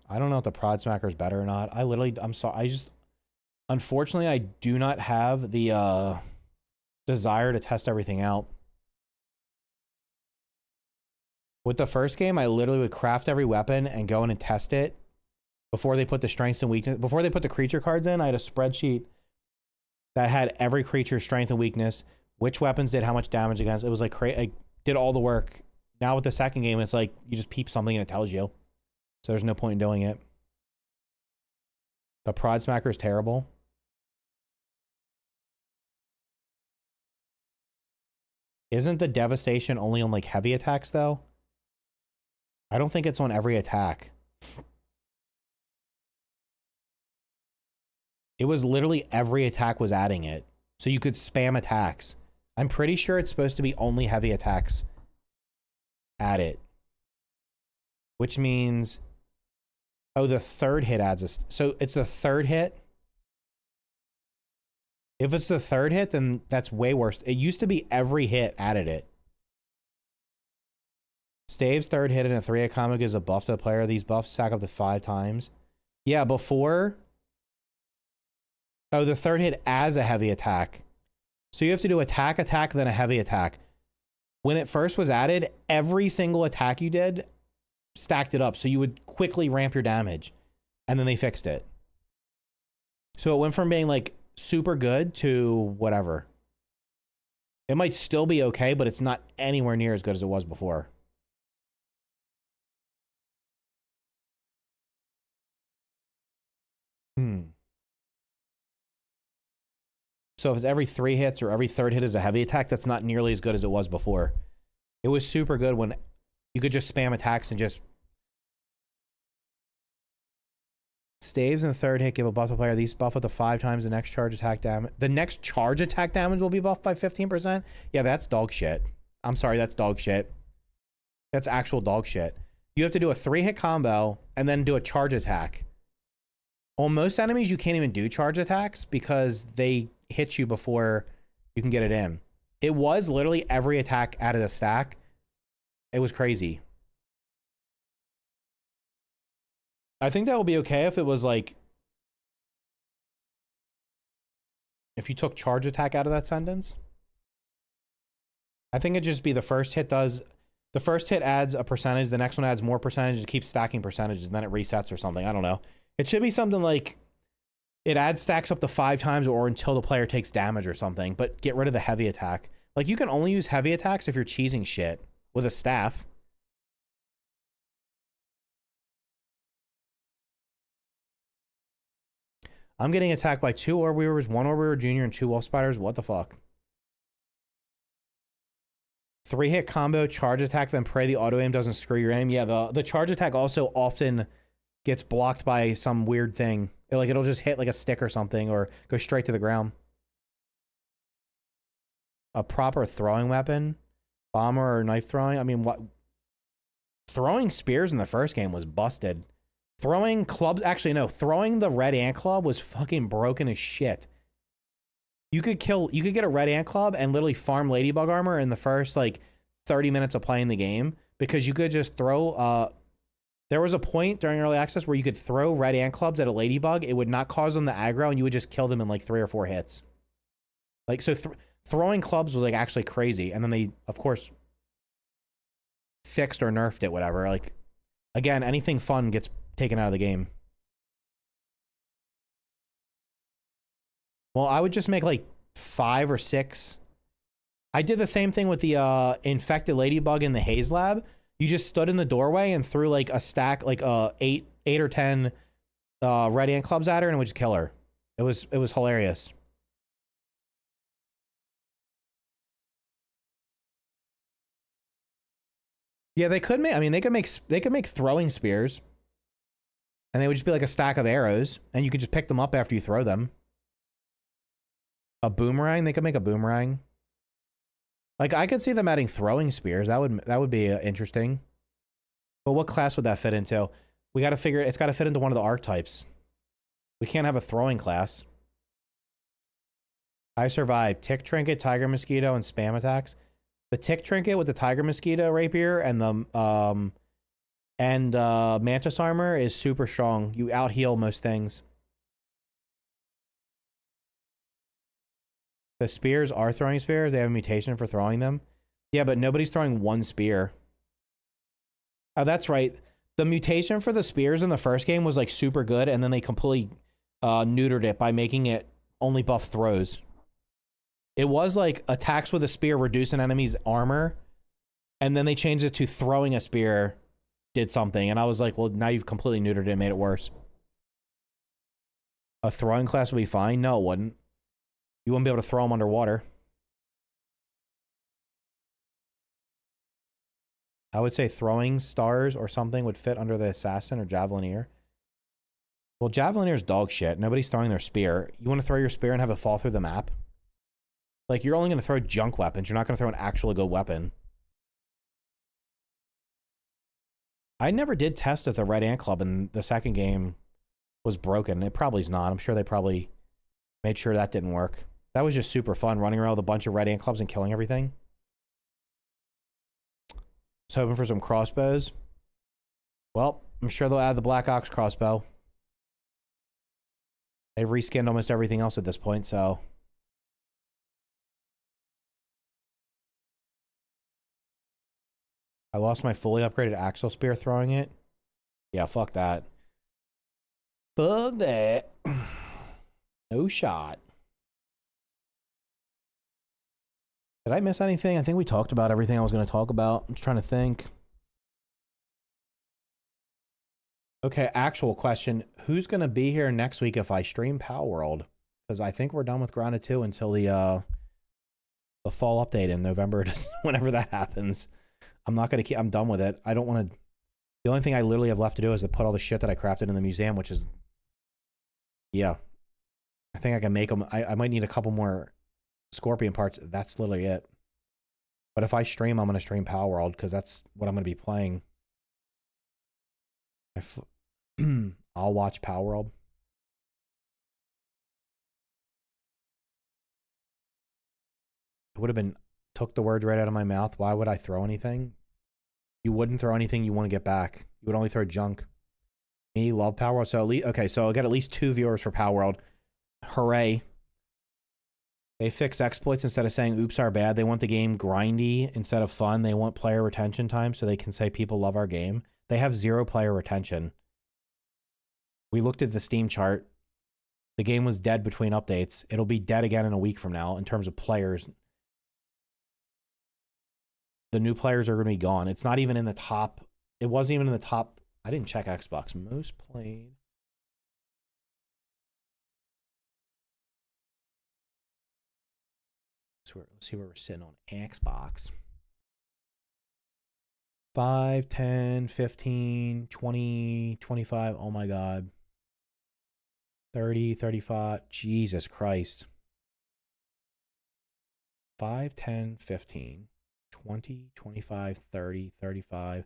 [SPEAKER 1] I don't know if the Prod Smacker is better or not. I'm sorry. Unfortunately, I do not have the desire to test everything out. With the first game, I literally would craft every weapon and go in and test it before they put the strengths and weakness. Before they put the creature cards in, I had a spreadsheet that had every creature's strength and weakness, which weapons did how much damage against. It was like I did all the work. Now with the second game, it's like you just peep something and it tells you. So there's no point in doing it. The Prod Smacker is terrible. Isn't the devastation only on like heavy attacks though? I don't think it's on every attack. It was literally every attack was adding it. So you could spam attacks. I'm pretty sure it's supposed to be only heavy attacks at it. Which means... Oh, the third hit adds a... So it's the third hit? If it's the third hit, then that's way worse. It used to be every hit added it. Stave's third hit in a 3-hit combo gives a buff to the player. These buffs stack up to 5 times. Yeah, before... Oh, the third hit as a heavy attack. So you have to do attack, then a heavy attack. When it first was added, every single attack you did stacked it up. So you would quickly ramp your damage. And then they fixed it. So it went from being like super good to whatever. It might still be okay, but it's not anywhere near as good as it was before. So if it's every 3 hits or every third hit is a heavy attack, that's not nearly as good as it was before. It was super good when you could just spam attacks and just... Staves in the third hit give a buff to player. These buff up to 5 times the next charge attack damage. The next charge attack damage will be buffed by 15%? Yeah, that's dog shit. I'm sorry, that's dog shit. That's actual dog shit. You have to do a 3-hit combo and then do a charge attack. On most enemies, you can't even do charge attacks because they hit you before you can get it in. It was literally every attack out of the stack. It was crazy. I think that would be okay if it was like... if you took charge attack out of that sentence. I think it'd just be the first hit does... the first hit adds a percentage, the next one adds more percentage, it keeps stacking percentages, and then it resets or something. I don't know. It should be something like... it adds stacks up to 5 times or until the player takes damage or something, but get rid of the heavy attack. Like, you can only use heavy attacks if you're cheesing shit with a staff. I'm getting attacked by 2 Orb Weavers, 1 Orb Weaver Junior, and 2 Wolf Spiders. What the fuck? 3-hit combo, charge attack, then pray the auto aim doesn't screw your aim. Yeah, the charge attack also often gets blocked by some weird thing. Like, it'll just hit like a stick or something or go straight to the ground. A proper throwing weapon? Bomber or knife throwing? I mean, what? Throwing spears in the first game was busted. Throwing clubs... actually, no. Throwing the red ant club was fucking broken as shit. You could get a red ant club and literally farm ladybug armor in the first, like, 30 minutes of playing the game. Because you could just throw... there was a point during early access where you could throw red ant clubs at a ladybug. It would not cause them to aggro, and you would just kill them in, like, 3 or 4 hits. Like, so... throwing clubs was, like, actually crazy. And then they, of course, fixed or nerfed it, whatever. Like, again, anything fun gets taken out of the game. Well, I would just make, like, 5 or 6. I did the same thing with the infected ladybug in the Haze Lab. You just stood in the doorway and threw, like, a stack, like, 8 or 10 red ant clubs at her, and it would just kill her. It was hilarious. Yeah, they could make... I mean, they could make throwing spears. And they would just be like a stack of arrows. And you could just pick them up after you throw them. A boomerang? They could make a boomerang. Like, I could see them adding throwing spears. That would be interesting. But what class would that fit into? We got to figure... it's got to fit into one of the archetypes. We can't have a throwing class. I survived. Tick Trinket, Tiger Mosquito, and Spam attacks. The Tick Trinket with the Tiger Mosquito Rapier and the Mantis Armor is super strong. You out-heal most things. The spears are throwing spears. They have a mutation for throwing them. Yeah, but nobody's throwing one spear. Oh, that's right. The mutation for the spears in the first game was, like, super good, and then they completely neutered it by making it only buff throws. It was like attacks with a spear reduce an enemy's armor, and then they changed it to throwing a spear did something, and I was like, well, now you've completely neutered it and made it worse. A throwing class would be fine? No, it wouldn't. You wouldn't be able to throw them underwater. I would say throwing stars or something would fit under the assassin or javelineer. Well, javelineer is dog shit. Nobody's throwing their spear. You want to throw your spear and have it fall through the map? Like, you're only going to throw junk weapons. You're not going to throw an actual good weapon. I never did test if the Red Ant Club in the second game was broken. It probably is not. I'm sure they probably made sure that didn't work. That was just super fun, running around with a bunch of Red Ant Clubs and killing everything. I was hoping for some crossbows. Well, I'm sure they'll add the Black Ox crossbow. They've reskinned almost everything else at this point, so... I lost my fully upgraded Axle Spear throwing it. Yeah, fuck that. Fuck that. No shot. Did I miss anything? I think we talked about everything I was going to talk about. I'm trying to think. Okay, actual question. Who's going to be here next week if I stream Power World? Because I think we're done with Grounded 2 until the fall update in November, whenever that happens. I'm not going to keep... I'm done with it. I don't want to... The only thing I literally have left to do is to put all the shit that I crafted in the museum, which is Yeah. I think I can make them. I might need a couple more Scorpion parts. That's literally it. But if I stream, I'm going to stream Power World because that's what I'm going to be playing. I'll watch Power World. It would have been, took the words right out of my mouth. Why would I throw anything? You wouldn't throw anything you want to get back. You would only throw junk. Me, love Power World. So at least, okay, so I'll get at least 2 viewers for Power World. Hooray. They fix exploits instead of saying oops are bad. They want the game grindy instead of fun. They want player retention time so they can say people love our game. They have 0 player retention. We looked at the Steam chart. The game was dead between updates. It'll be dead again in a week from now in terms of players. The new players are going to be gone. It's not even in the top. It wasn't even in the top. I didn't check Xbox. Most played. Let's see where we're sitting on Xbox. 5, 10, 15, 20, 25. Oh my God. 30, 35. Jesus Christ. 5, 10, 15, 20, 25, 30, 35,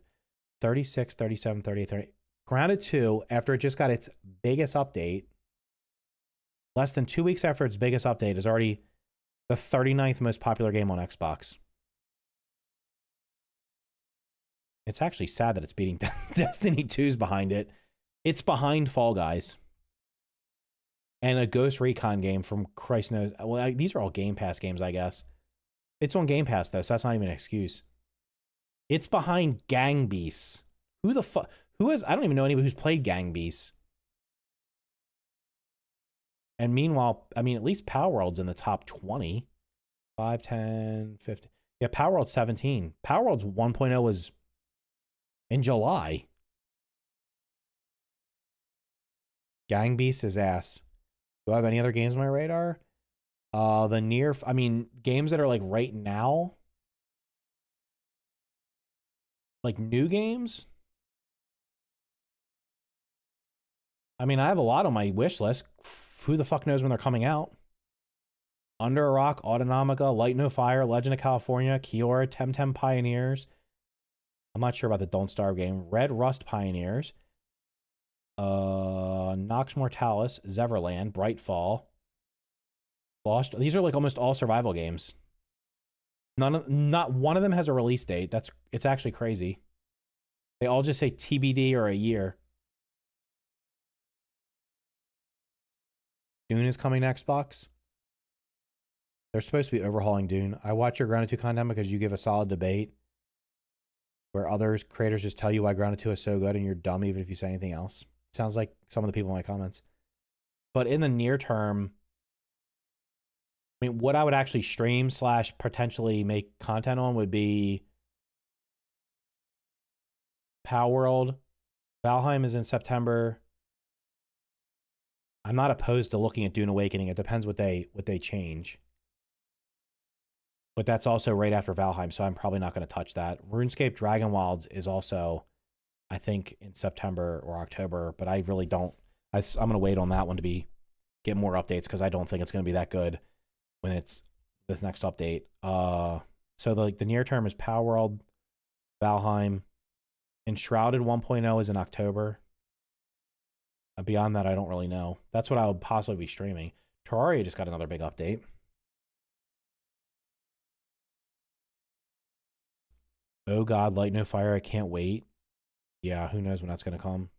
[SPEAKER 1] 36, 37, 38, 30. Grounded 2, after it just got its biggest update, less than 2 weeks after its biggest update, is already the 39th most popular game on Xbox. It's actually sad that it's beating Destiny 2's behind it. It's behind Fall Guys. And a Ghost Recon game from Christ knows. Well, these are all Game Pass games, I guess. It's on Game Pass, though, so that's not even an excuse. It's behind Gang Beasts. Who the fuck? Who is? I don't even know anybody who's played Gang Beasts. And meanwhile, I mean, at least Power World's in the top 20. 5, 10, 15. Yeah, Power World's 17. Power World's 1.0 was in July. Gang Beast is ass. Do I have any other games on my radar? Games that are like right now. Like new games. I mean, I have a lot on my wish list. Who the fuck knows when they're coming out? Under a Rock, Autonomica, Light No Fire, Legend of California, Kiora, Temtem Pioneers. I'm not sure about the Don't Starve game. Red Rust Pioneers. Nox Mortalis, Zeverland, Brightfall. Lost. These are like almost all survival games. Not one of them has a release date. It's actually crazy. They all just say TBD or a year. Dune is coming to Xbox. They're supposed to be overhauling Dune. I watch your Grounded 2 content because you give a solid debate where others, creators just tell you why Grounded 2 is so good and you're dumb even if you say anything else. Sounds like some of the people in my comments. But in the near term, I mean, what I would actually stream / potentially make content on would be Power World. Valheim is in September. I'm not opposed to looking at Dune Awakening. It depends what they change. But that's also right after Valheim, so I'm probably not going to touch that. RuneScape Dragon Wilds is also, I think, in September or October, but I really don't. I'm going to wait on that one to get more updates because I don't think it's going to be that good when it's this next update. So the near term is Power World, Valheim, Enshrouded 1.0 is in October. Beyond that, I don't really know. That's what I would possibly be streaming. Terraria just got another big update. Oh God, Light No Fire, I can't wait. Yeah, who knows when that's going to come.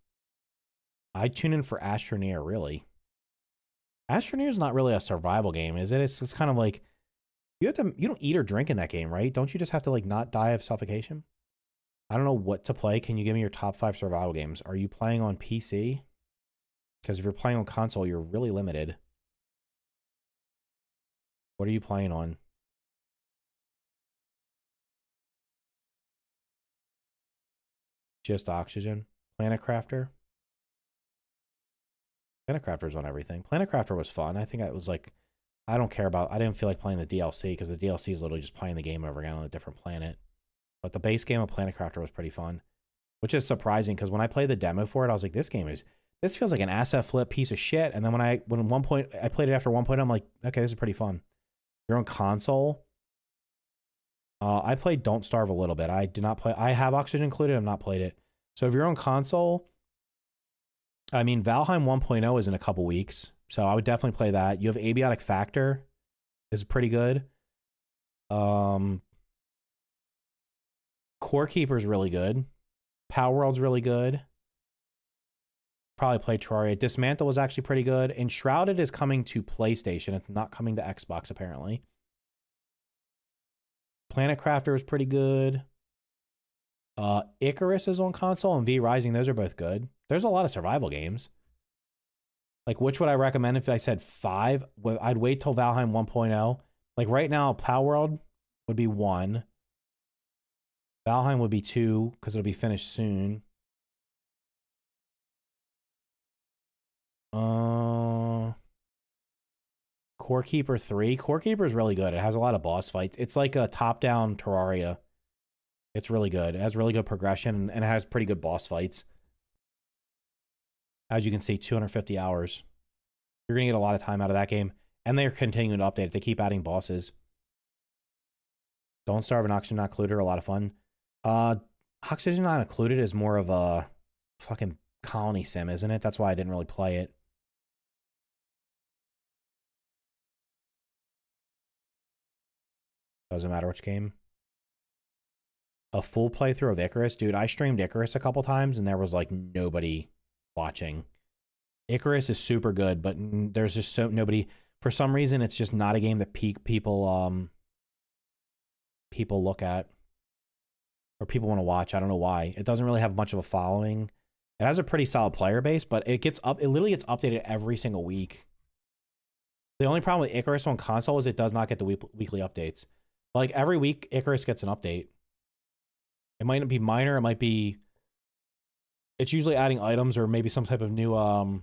[SPEAKER 1] I tune in for Astroneer, really. Astroneer is not really a survival game, is it? It's kind of like, you don't eat or drink in that game, right? Don't you just have to like not die of suffocation? I don't know what to play. Can you give me your top 5 survival games? Are you playing on PC? Because if you're playing on console, you're really limited. What are you playing on? Just Oxygen. Planet Crafter. Planet Crafter's on everything. Planet Crafter was fun. I think it was like, I didn't feel like playing the DLC because the DLC is literally just playing the game over again on a different planet. But the base game of Planet Crafter was pretty fun, which is surprising because when I played the demo for it, I was like, this game is this feels like an asset flip piece of shit. And then when I played it after 1.0, I'm like, okay, this is pretty fun. You're on console. I played Don't Starve a little bit. I did not play. I have Oxygen included. I've not played it. So if you're on console, I mean, Valheim 1.0 is in a couple weeks. So I would definitely play that. You have Abiotic Factor is pretty good. Core Keeper is really good. Power World's really good. Probably play Terraria. Dismantle was actually pretty good. Enshrouded is coming to PlayStation. It's not coming to Xbox, apparently. Planet Crafter is pretty good. Icarus is on console, and V Rising. Those are both good. There's a lot of survival games. Like, which would I recommend if I said 5? I'd wait till Valheim 1.0. Like, right now, Power World would be 1. Valheim would be 2, because it'll be finished soon. Core Keeper 3. Core Keeper is really good. It has a lot of boss fights. It's like a top-down Terraria. It's really good. It has really good progression, and it has pretty good boss fights. As you can see, 250 hours. You're going to get a lot of time out of that game. And they're continuing to update it. They keep adding bosses. Don't Starve and Oxygen Not Included are a lot of fun. Oxygen Not Included is more of a fucking colony sim, isn't it? That's why I didn't really play it. Doesn't matter which game. A full playthrough of Icarus. Dude, I streamed Icarus a couple times and there was like nobody watching. Icarus is super good, but there's just nobody. For some reason, it's just not a game that people look at or people want to watch. I don't know why. It doesn't really have much of a following. It has a pretty solid player base, but it literally gets updated every single week. The only problem with Icarus on console is it does not get the weekly updates. Like every week, Icarus gets an update. It might not be minor. It might be. It's usually adding items or maybe some type of new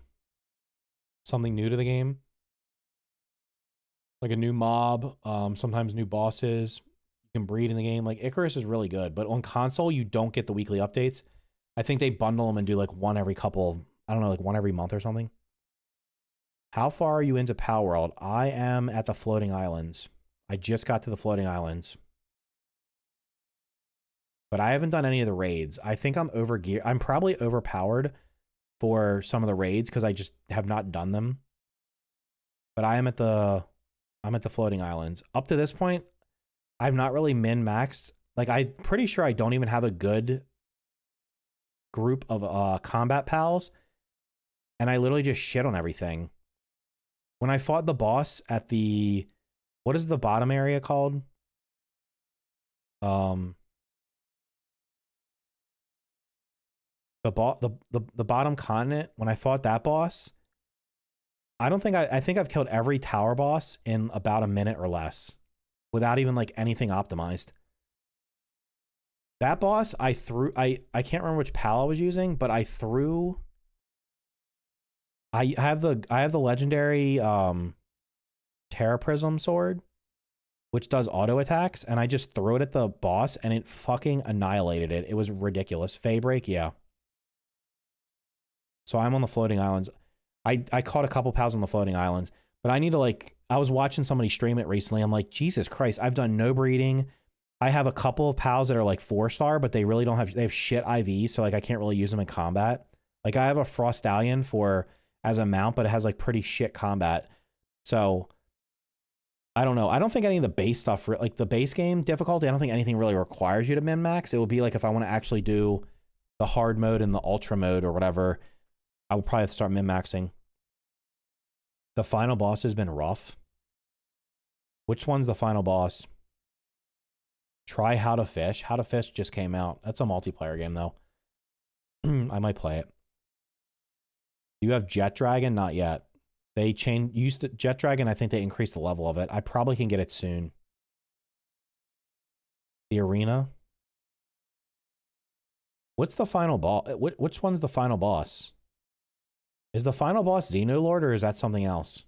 [SPEAKER 1] something new to the game. Like a new mob, sometimes new bosses. You can breed in the game. Like Icarus is really good, but on console you don't get the weekly updates. I think they bundle them and do like one every I don't know, like one every month or something. How far are you into Power World? I am at the floating islands. I just got to the floating islands. But I haven't done any of the raids. I think I'm overgeared. I'm probably overpowered for some of the raids because I just have not done them. But I'm at the floating islands. Up to this point, I've not really min-maxed. Like, I'm pretty sure I don't even have a good group of combat pals. And I literally just shit on everything. When I fought the boss at the... What is the bottom area called? The bottom continent, when I fought that boss, I think I've killed every tower boss in about a minute or less without even like anything optimized. That boss, I can't remember which pal I was using, but I have the legendary Terra Prism sword, which does auto attacks, and I just threw it at the boss and it fucking annihilated it. It was ridiculous. Fey break, yeah. So I'm on the floating islands. I caught a couple pals on the floating islands, but I need to like, I was watching somebody stream it recently. I'm like, Jesus Christ, I've done no breeding. I have a couple of pals that are like 4-star, but they really don't have, they have shit IV. So like, I can't really use them in combat. Like I have a Frost Stallion as a mount, but it has like pretty shit combat. So I don't know. I don't think any of the base stuff, like the base game difficulty, I don't think anything really requires you to min-max. It will be like if I want to actually do the hard mode and the ultra mode or whatever, I would probably have to start min-maxing. The final boss has been rough. Which one's the final boss? Try How to Fish. How to Fish just came out. That's a multiplayer game, though. I might play it. You have Jet Dragon? Not yet. They Jet Dragon, I think they increased the level of it. I probably can get it soon. The arena. What's the final boss? Which one's the final boss? Is the final boss Xenolord or is that something else?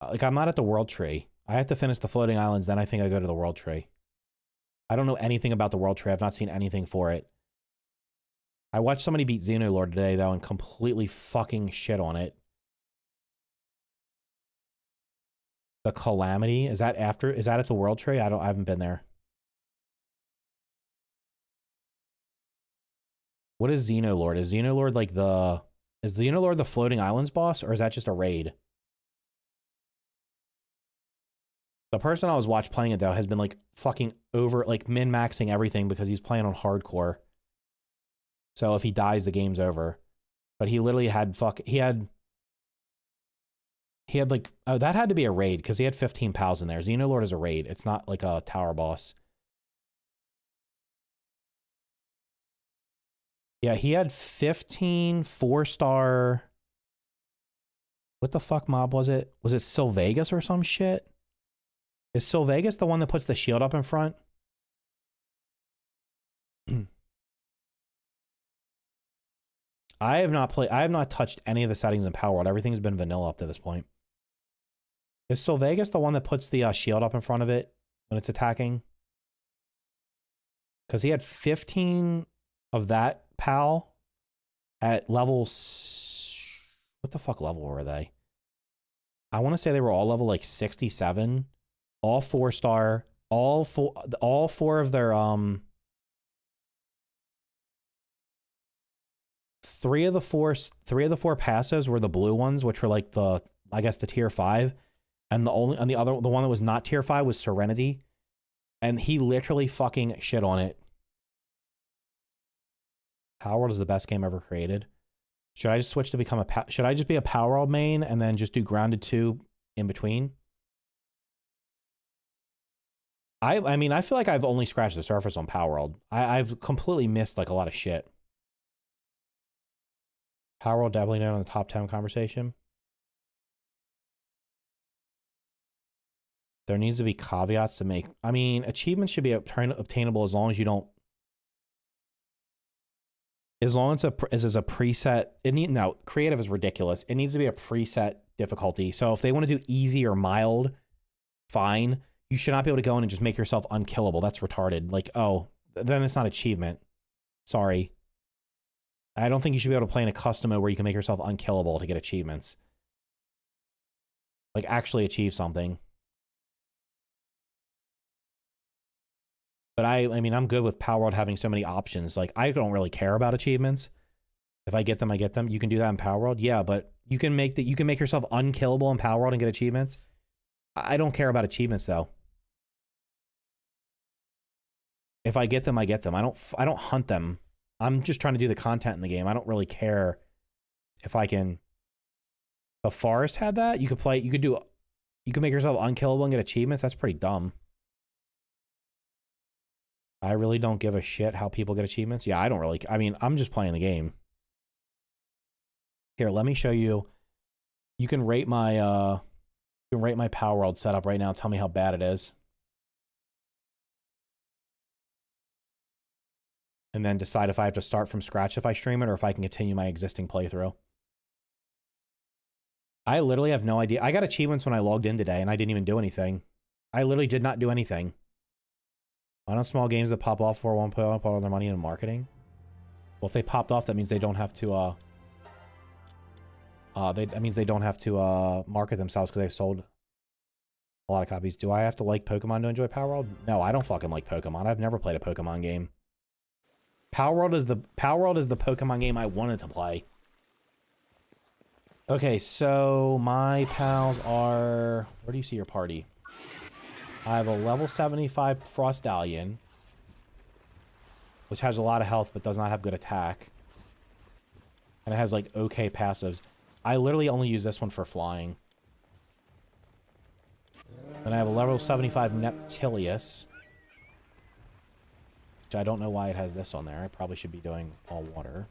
[SPEAKER 1] Like, I'm not at the World Tree. I have to finish the floating islands, then I think I go to the World Tree. I don't know anything about the World Tree. I've not seen anything for it. I watched somebody beat Xenolord today, though, and completely fucking shit on it. The Calamity? Is that at the World Tree? I haven't been there. What is Xenolord? Is Xenolord like is Xenolord the Floating Islands boss, or is that just a raid? The person I was playing it, though, has been like fucking like min-maxing everything because he's playing on hardcore. So if he dies, the game's over. But he literally had he had like, oh, that had to be a raid because he had 15 pals in there. Xenolord is a raid. It's not like a tower boss. Yeah, he had 15 4-star. What the fuck mob was it? Was it Sylvegas or some shit? Is Sylvegas the one that puts the shield up in front? I have not touched any of the settings in Power World. Everything's been vanilla up to this point. Is Sylvegas the one that puts the shield up in front of it when it's attacking? Because he had 15 of that pal at levels. What the fuck level were they? I want to say they were all level like 67. All 4-star. All four of their three of the four passives were the blue ones, which were like the tier 5. And the one that was not tier 5 was Serenity. And he literally fucking shit on it. Power World is the best game ever created. Should I just switch to become should I just be a Power World main and then just do Grounded 2 in between? I mean, I feel like I've only scratched the surface on Power World. I've completely missed like a lot of shit. Power World definitely not on the top 10 conversation. There needs to be caveats to make. I mean, achievements should be obtainable as long as you don't. As long as it's a preset. No, creative is ridiculous. It needs to be a preset difficulty. So if they want to do easy or mild, fine. You should not be able to go in and just make yourself unkillable. That's retarded. Like, oh, then it's not achievement. Sorry. I don't think you should be able to play in a custom mode where you can make yourself unkillable to get achievements. Like, actually achieve something. But I mean, I'm good with Power World having so many options. Like, I don't really care about achievements. If I get them, I get them. You can do that in Power World. Yeah, but you can make yourself unkillable in Power World and get achievements. I don't care about achievements, though. If I get them, I get them. I don't hunt them. I'm just trying to do the content in the game. I don't really care if I can. The Forest had that. You could make yourself unkillable and get achievements. That's pretty dumb. I really don't give a shit how people get achievements. Yeah, I don't really. I mean, I'm just playing the game. Here, let me show you. You can rate my Power World setup right now. Tell me how bad it is. And then decide if I have to start from scratch if I stream it or if I can continue my existing playthrough. I literally have no idea. I got achievements when I logged in today and I didn't even do anything. I literally did not do anything. Why don't small games that pop off for one put all their money in marketing? Well, if they popped off, that means they don't have to that means they don't have to market themselves because they've sold a lot of copies. Do I have to like Pokemon to enjoy Power World? No, I don't fucking like Pokemon. I've never played a Pokemon game. Power World is the Pokemon game I wanted to play. Okay, so my pals are... Where do you see your party? I have a level 75 Frostallion, which has a lot of health but does not have good attack. And it has, like, okay passives. I literally only use this one for flying. Then I have a level 75 Neptilius, which I don't know why it has this on there. I probably should be doing all water.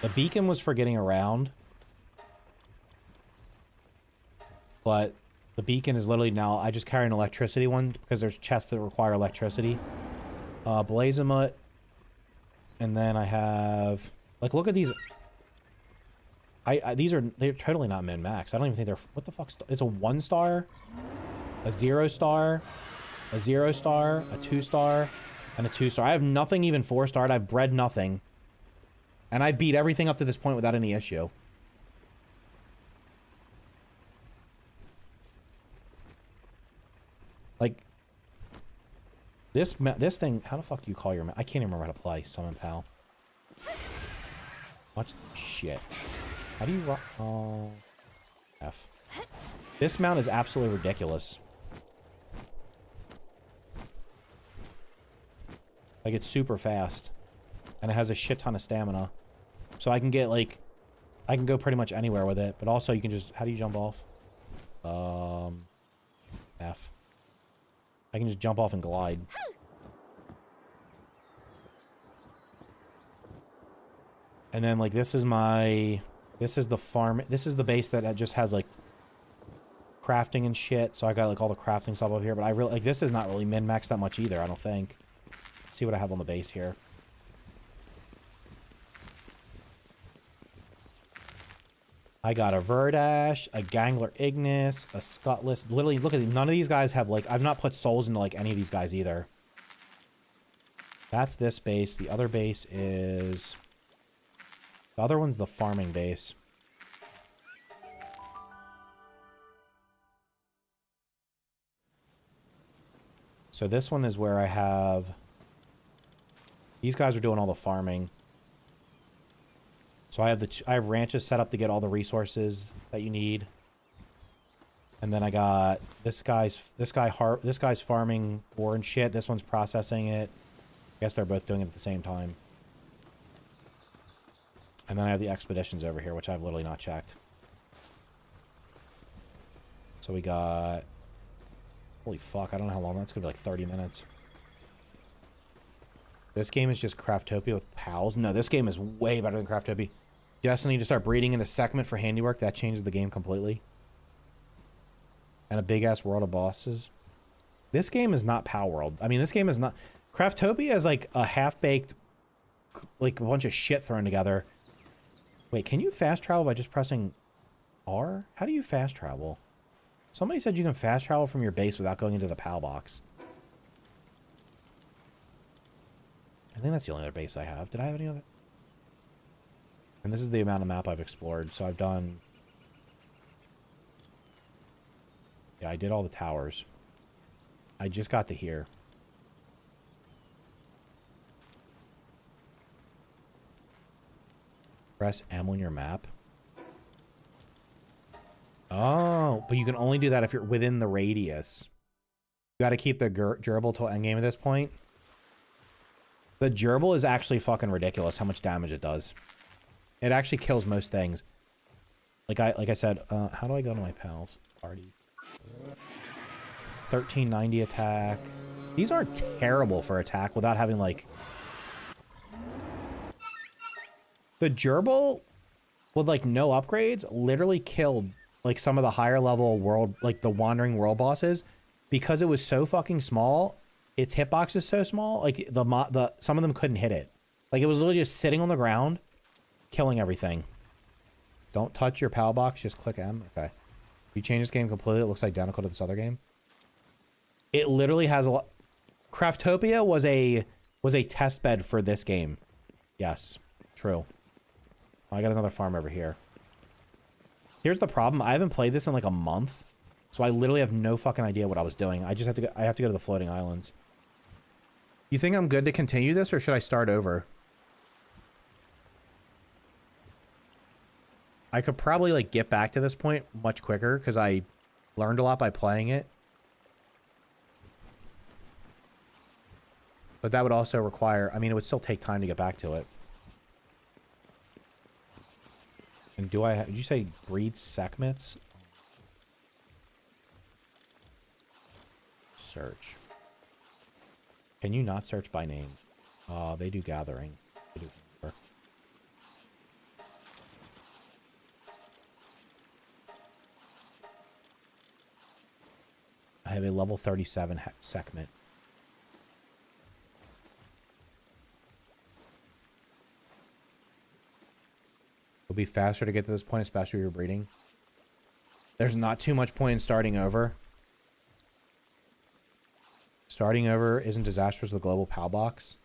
[SPEAKER 1] The beacon was for getting around, but the beacon is literally now, I just carry an electricity one because there's chests that require electricity. Blazamut, and then I have, like, look at these. They're totally not min-max. I don't even think they're, what the fuck, it's a 1-star, a 0-star, a 0-star, a 2-star, And a 2-star. I have nothing even 4-starred. I've bred nothing. And I beat everything up to this point without any issue. Like, this thing, how the fuck do you call your... I can't even remember how to play Summon Pal. Watch the shit. How do you... Oh... F. This mount is absolutely ridiculous. Like, it's super fast. And it has a shit ton of stamina. So I can get, like... I can go pretty much anywhere with it. But also, you can just... How do you jump off? F. I can just jump off and glide. And then, like, this is my... This is the farm... This is the base that just has, like... crafting and shit. So I got, like, all the crafting stuff up here. But I really... Like, this is not really min-maxed that much either, I don't think. Let's see what I have on the base here. I got a Verdash, a Gangler Ignis, a Scutless. Literally, look at these. None of these guys have, like... I've not put souls into, like, any of these guys either. That's this base. The other base is... The other one's the farming base. So this one is where I have... These guys are doing all the farming. So I have ranches set up to get all the resources that you need. And then I got this guy's farming ore and shit. This one's processing it. I guess they're both doing it at the same time. And then I have the expeditions over here, which I've literally not checked. So we got... Holy fuck, I don't know how long that's going to be, like 30 minutes. This game is just Craftopia with pals. No, this game is way better than Craftopia. Destiny to start breeding into segment for handiwork. That changes the game completely. And a big-ass world of bosses. This game is not Power World. I mean, this game is not... Craftopia is like a half-baked... Like a bunch of shit thrown together. Wait, can you fast travel by just pressing R? How do you fast travel? Somebody said you can fast travel from your base without going into the PAL box. I think that's the only other base I have. Did I have any other? And this is the amount of map I've explored. So I've done... Yeah, I did all the towers. I just got to here. Press M on your map. Oh, but you can only do that if you're within the radius. You got to keep the gerbil till endgame at this point. The gerbil is actually fucking ridiculous how much damage it does. It actually kills most things. Like I said, how do I go to my pals? Party. 1390 attack. These aren't terrible for attack without having like... The gerbil with like no upgrades literally killed like some of the higher level world, like the wandering world bosses, because it was so fucking small. Its hitbox is so small, like some of them couldn't hit it. Like it was literally just sitting on the ground, killing everything. Don't touch your PAL box, just click M. Okay. You change this game completely, it looks identical to this other game. It literally has a lot. Craftopia was a test bed for this game. Yes, true. I got another farm over here. Here's the problem. I haven't played this in like a month. So I literally have no fucking idea what I was doing. I just have to go, I have to go to the floating islands. You think I'm good to continue this or should I start over? I could probably like get back to this point much quicker because I learned a lot by playing it. But that would also require, I mean, it would still take time to get back to it. And do I have, did you say breed segments? Search. Can you not search by name? They do gathering. They do. I have a level 37 segment. It'll be faster to get to this point, especially if you're breeding. There's not too much point in starting over. Starting over isn't disastrous with a global PAL box.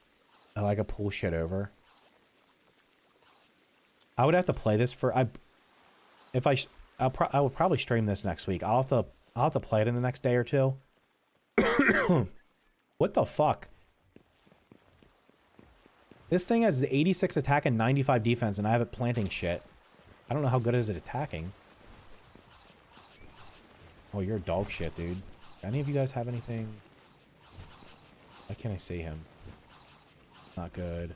[SPEAKER 1] Oh, I could pull shit over. I would have to play this for... I would probably stream this next week. I'll have to play it in the next day or two. What the fuck? This thing has 86 attack and 95 defense, and I have it planting shit. I don't know how good is it attacking. Oh, you're dog shit, dude. Any of you guys have anything? Why can't I see him? Not good.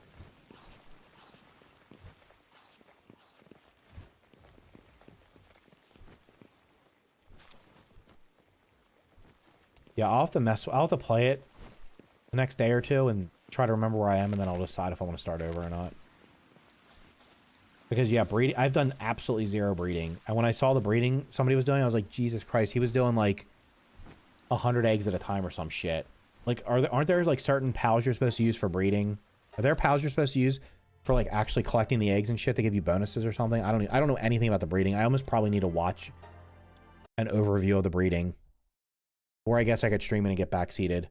[SPEAKER 1] Yeah, I'll have to play it the next day or two and try to remember where I am, and then I'll decide if I want to start over or not. Because, yeah, breeding... I've done absolutely zero breeding. And when I saw the breeding somebody was doing, I was like, Jesus Christ. He was doing, like, 100 eggs at a time or some shit. Like, aren't there, like, certain pals you're supposed to use for breeding? Are there pals you're supposed to use for, like, actually collecting the eggs and shit to give you bonuses or something? I don't know anything about the breeding. I almost probably need to watch an overview of the breeding. Or I guess I could stream it and get backseated.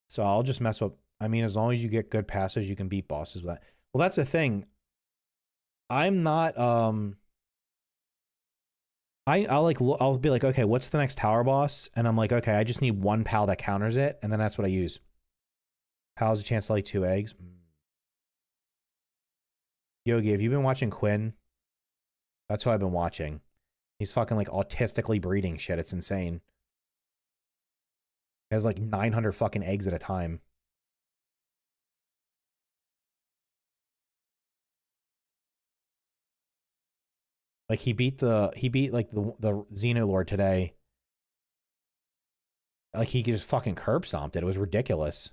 [SPEAKER 1] So I'll just mess up. I mean, as long as you get good passes, you can beat bosses with that. Well, that's the thing. I'm not, I'll be like, okay, what's the next tower boss? And I'm like, okay, I just need one pal that counters it. And then that's what I use. Pal has a chance to lay 2 eggs. Yogi, have you been watching Quinn? That's who I've been watching. He's fucking like autistically breeding shit. It's insane. He has like 900 fucking eggs at a time. Like he beat like the Xenolord today. Like he just fucking curb stomped it. It was ridiculous.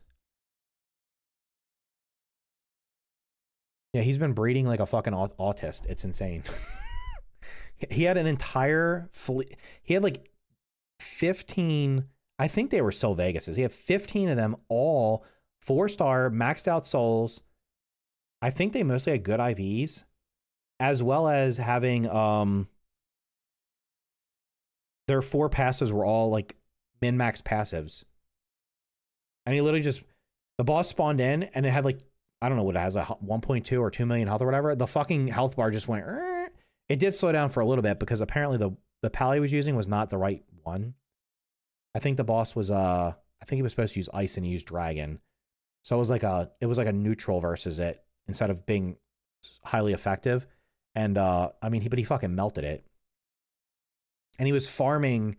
[SPEAKER 1] Yeah, he's been breeding like a fucking autist. It's insane. He had an entire fleet. He had like 15, I think they were Sil Vegases. He had 15 of them, all 4-star, maxed out souls. I think they mostly had good IVs, as well as having, their 4 passives were all like min-max passives. And he literally just, the boss spawned in and it had like, I don't know what it has, a 1.2 or 2 million health or whatever. The fucking health bar just went, It did slow down for a little bit because apparently the pal he was using was not the right one. I think the boss was, I think he was supposed to use ice and he used dragon. So it was like a neutral versus it instead of being highly effective. And, I mean, he fucking melted it. And he was farming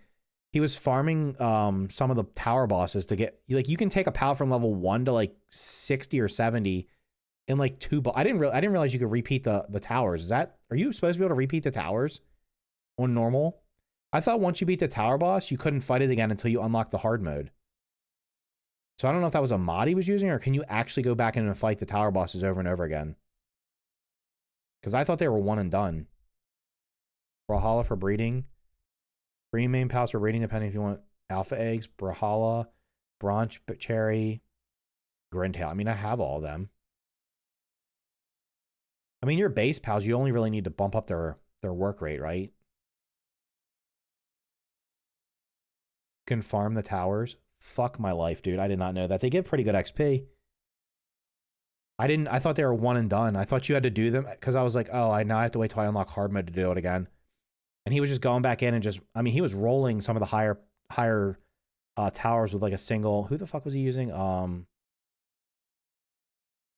[SPEAKER 1] some of the tower bosses to get, like, you can take a pal from level 1 to like 60 or 70 in like 2. I didn't realize you could repeat the towers. Are you supposed to be able to repeat the towers on normal? I thought once you beat the tower boss, you couldn't fight it again until you unlock the hard mode. So I don't know if that was a mod he was using, or can you actually go back in and fight the tower bosses over and over again? Because I thought they were one and done. Brawlhalla for breeding. 3 main pals for breeding, depending if you want alpha eggs, Brawlhalla, Branch Cherry, Grintail. I mean, I have all of them. I mean, your base pals, you only really need to bump up their work rate, right? You can farm the towers. Fuck my life, dude. I did not know that. They give pretty good XP. I thought they were one and done. I thought you had to do them because I was like, oh, I now have to wait till I unlock hard mode to do it again. And he was just going back in and just, I mean, he was rolling some of the higher towers with like a single, who the fuck was he using? I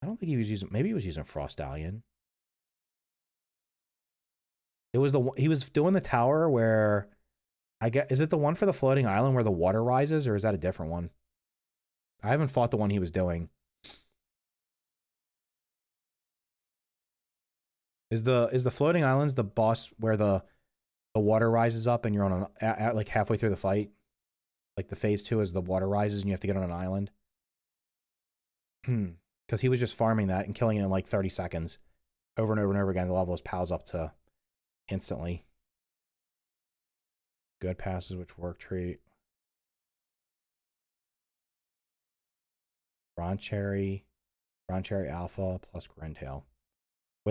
[SPEAKER 1] don't think he was using, maybe he was using Frost Stallion. It was he was doing the tower where, is it the one for the floating island where the water rises, or is that a different one? I haven't fought the one he was doing. Is the floating islands the boss where the water rises up and you're on like halfway through the fight? Like the phase 2 is the water rises and you have to get on an island? Because he was just farming that and killing it in like 30 seconds. Over and over and over again, the level his pals up to instantly. Good passes, which work treat. Branch Cherry Alpha plus Grintail.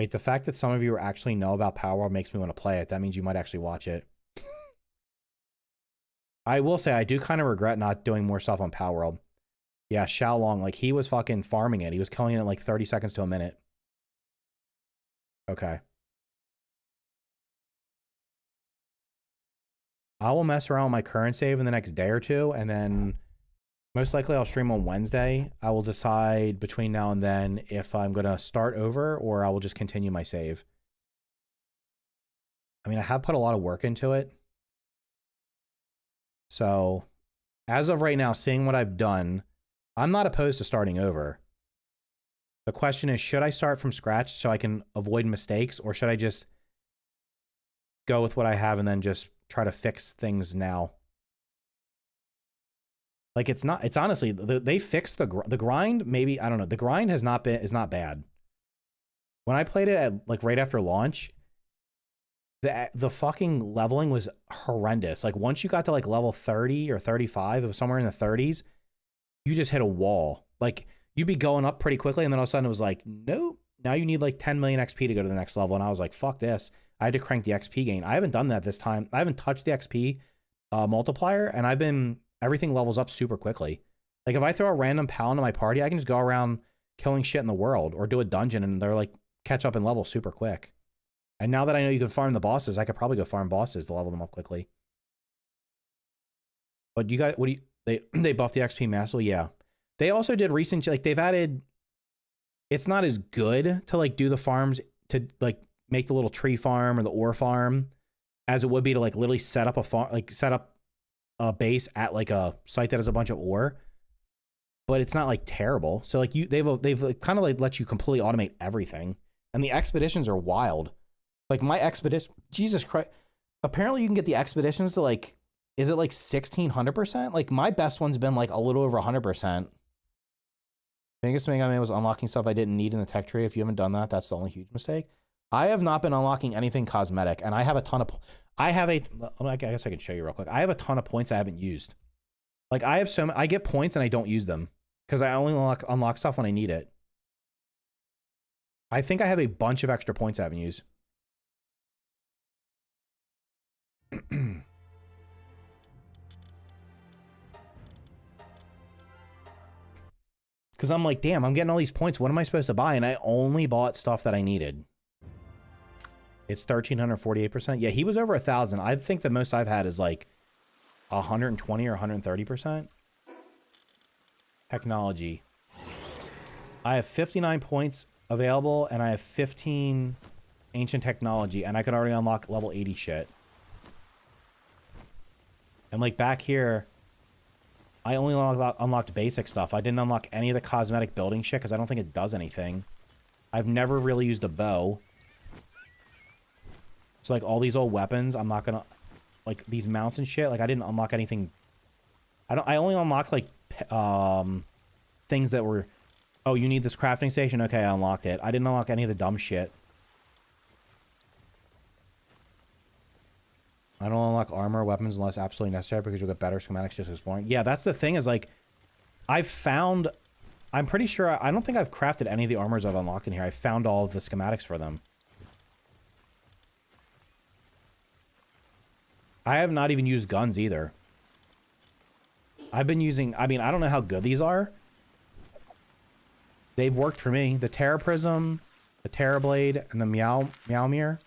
[SPEAKER 1] Wait, the fact that some of you actually know about Powerworld makes me want to play it. That means you might actually watch it. I will say I do kind of regret not doing more stuff on Powerworld. Yeah, Xiaolong, like he was fucking farming it. He was killing it in like 30 seconds to a minute. Okay. I will mess around with my current save in the next day or two, and then most likely I'll stream on Wednesday. I will decide between now and then if I'm going to start over or I will just continue my save. I mean, I have put a lot of work into it. So, as of right now, seeing what I've done, I'm not opposed to starting over. The question is, should I start from scratch so I can avoid mistakes, or should I just go with what I have and then just try to fix things now? Like, it's honestly, they fixed the grind. Maybe, I don't know. The grind is not bad. When I played it at, like, right after launch, the fucking leveling was horrendous. Like, once you got to, like, level 30 or 35, it was somewhere in the 30s, you just hit a wall. Like, you'd be going up pretty quickly, and then all of a sudden it was like, nope, now you need, like, 10 million XP to go to the next level. And I was like, fuck this. I had to crank the XP gain. I haven't done that this time. I haven't touched the XP multiplier, and everything levels up super quickly. Like, if I throw a random pal into my party, I can just go around killing shit in the world or do a dungeon, and they're, like, catch up in level super quick. And now that I know you can farm the bosses, I could probably go farm bosses to level them up quickly. But you guys, they buffed the XP massively? Yeah. They also did recent, like, they've added, it's not as good to, like, do the farms to, like, make the little tree farm or the ore farm as it would be to, like, literally set up a farm, like, set up a base at, like, a site that has a bunch of ore. But it's not, like, terrible. So, like, they've kind of, like, let you completely automate everything. And the expeditions are wild. Like, my expedition, Jesus Christ. Apparently you can get the expeditions to, like, is it like 1600%? Like, my best one's been like a little over 100%. Biggest thing I made was unlocking stuff I didn't need in the tech tree. If you haven't done that, that's the only huge mistake. I have not been unlocking anything cosmetic, and I have a ton of, I guess I can show you real quick. I have a ton of points I haven't used. Like, I have I get points and I don't use them because I only unlock stuff when I need it. I think I have a bunch of extra points I haven't used. Because I'm like, damn, I'm getting all these points. What am I supposed to buy? And I only bought stuff that I needed. It's 1,348%. Yeah, he was over 1,000. I think the most I've had is like 120 or 130%. Technology. I have 59 points available, and I have 15 ancient technology, and I could already unlock level 80 shit. And like back here, I only unlocked basic stuff. I didn't unlock any of the cosmetic building shit because I don't think it does anything. I've never really used a bow. So like all these old weapons, I'm not gonna, like these mounts and shit, like I didn't unlock anything. I only unlocked like things that were, oh, you need this crafting station? Okay, I unlocked it. I didn't unlock any of the dumb shit. I don't unlock armor, weapons unless absolutely necessary because you'll get better schematics just exploring. Yeah, that's the thing is like, I'm pretty sure, I don't think I've crafted any of the armors I've unlocked in here. I found all of the schematics for them. I have not even used guns either. I've been using, I mean, I don't know how good these are. They've worked for me. The Terra Prism, the Terra Blade, and the Meow Mirror.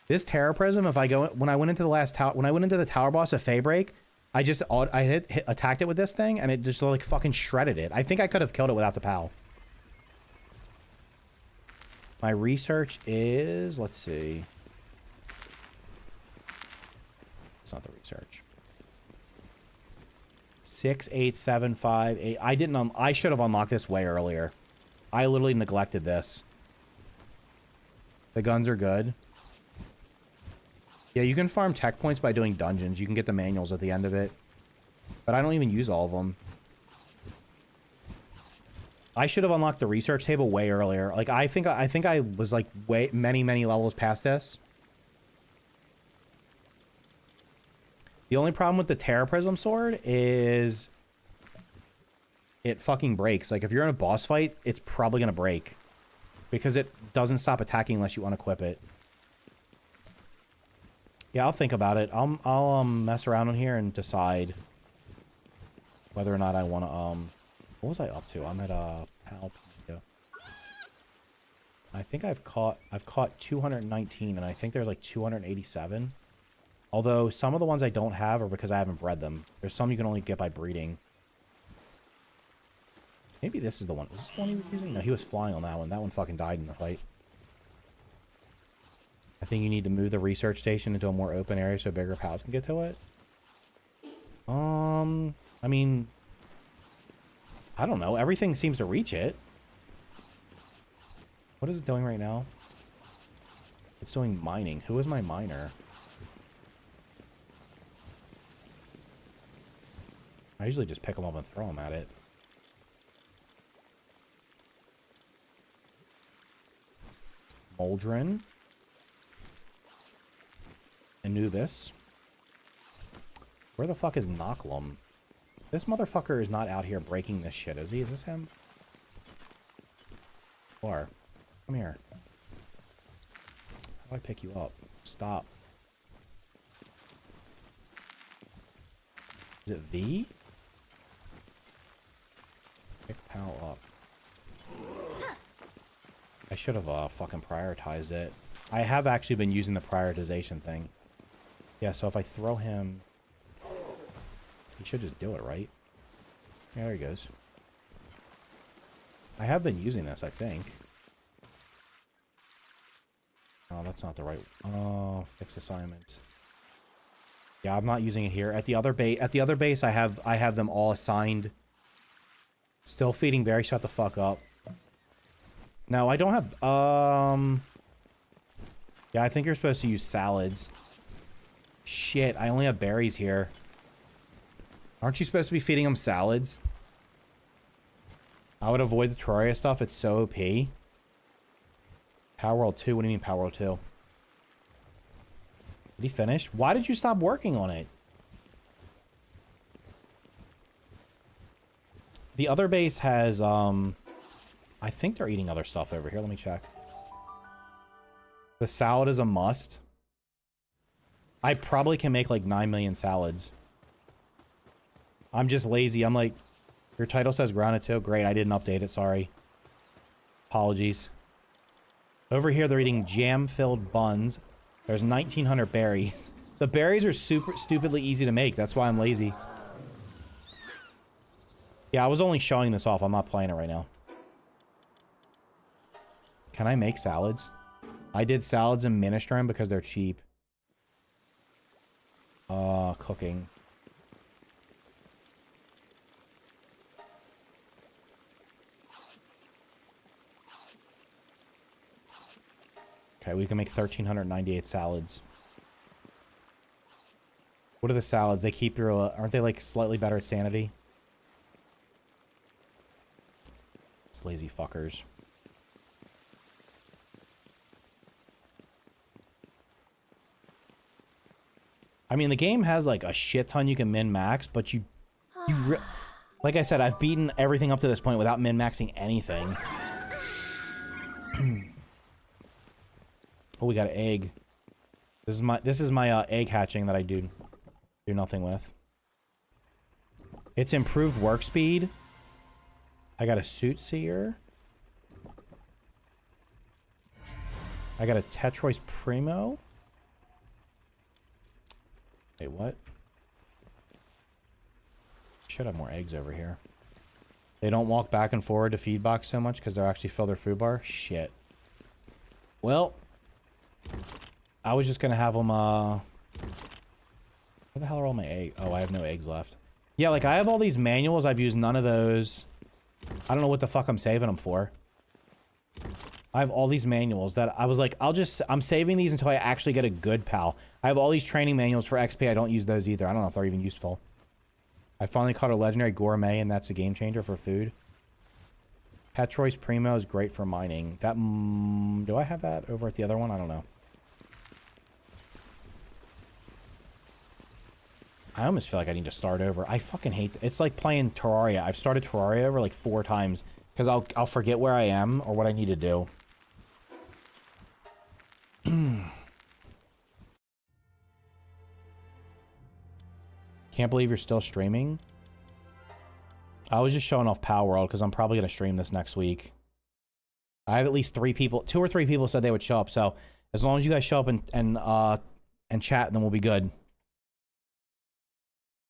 [SPEAKER 1] This Terra Prism, when I went into the tower boss of Faybreak, I attacked it with this thing, and it just like fucking shredded it. I think I could have killed it without the POW. My research is, let's see. It's not the research. 68758. I should have unlocked this way earlier. I literally neglected this. The guns are good. Yeah, you can farm tech points by doing dungeons. You can get the manuals at the end of it. But I don't even use all of them. I should have unlocked the research table way earlier. Like, I think I was, like, many levels past this. The only problem with the Terra Prism sword is it fucking breaks. Like, if you're in a boss fight, it's probably gonna break. Because it doesn't stop attacking unless you unequip it. Yeah, I'll think about it. I'll mess around in here and decide whether or not I want to, what was I up to? I'm at, Pal. I think I've caught 219, and I think there's like 287. Although some of the ones I don't have are because I haven't bred them. There's some you can only get by breeding. Maybe this is the one. Was this the one he was using? No, he was flying on that one. That one fucking died in the fight. I think you need to move the research station into a more open area so bigger pals can get to it. I mean, I don't know. Everything seems to reach it. What is it doing right now? It's doing mining. Who is my miner? I usually just pick them up and throw them at it. Moldrin. Anubis. Where the fuck is Nocklum? This motherfucker is not out here breaking this shit, is he? Is this him? Or, come here. How do I pick you up? Stop. Is it V? Pick pal up. I should have fucking prioritized it. I have actually been using the prioritization thing. Yeah, so if I throw him... He should just do it, right? Yeah, there he goes. I have been using this, I think. Oh, that's not the right... Oh, fix assignments. Yeah, I'm not using it here. At the other base, I have them all assigned. Still feeding berry. Shut the fuck up. No, I don't have... Yeah, I think you're supposed to use salads. Shit, I only have berries here. Aren't you supposed to be feeding them salads? I would avoid the Terraria stuff. It's so OP. Power World 2? What do you mean Power World 2? Did he finish? Why did you stop working on it? The other base has, I think they're eating other stuff over here. Let me check. The salad is a must. I probably can make like 9 million salads. I'm just lazy. I'm like, your title says grounded too. Great, I didn't update it. Sorry. Apologies. Over here, they're eating jam-filled buns. There's 1,900 berries. The berries are super stupidly easy to make. That's why I'm lazy. Yeah, I was only showing this off. I'm not playing it right now. Can I make salads? I did salads in Minestrone because they're cheap. Cooking. Okay, we can make 1,398 salads. What are the salads? They keep your... aren't they, like, slightly better at sanity? It's lazy fuckers. I mean, the game has, like, a shit ton you can min-max, but like I said, I've beaten everything up to this point without min-maxing anything. Oh, we got an egg. This is my egg hatching that I do nothing with. It's improved work speed. I got a suit seer. I got a Tetrois Primo. Wait, what? Should have more eggs over here. They don't walk back and forward to feed box so much because they'll actually fill their food bar. Shit. Well, I was just gonna have them, where the hell are all my eggs? Oh, I have no eggs left. Yeah, like, I have all these manuals. I've used none of those. I don't know what the fuck I'm saving them for. I have all these manuals that I was like, I'm saving these until I actually get a good pal. I have all these training manuals for XP. I don't use those either. I don't know if they're even useful. I finally caught a legendary gourmet, and that's a game changer for food. Tetrois Primo is great for mining. That, do I have that over at the other one? I don't know. I almost feel like I need to start over. I fucking hate it's like playing Terraria. I've started Terraria over like 4 times because I'll forget where I am or what I need to do. Can't believe you're still streaming. I was just showing off Power World because I'm probably going to stream this next week. I have at least 2 or 3 people said they would show up. So as long as you guys show up and chat, then we'll be good.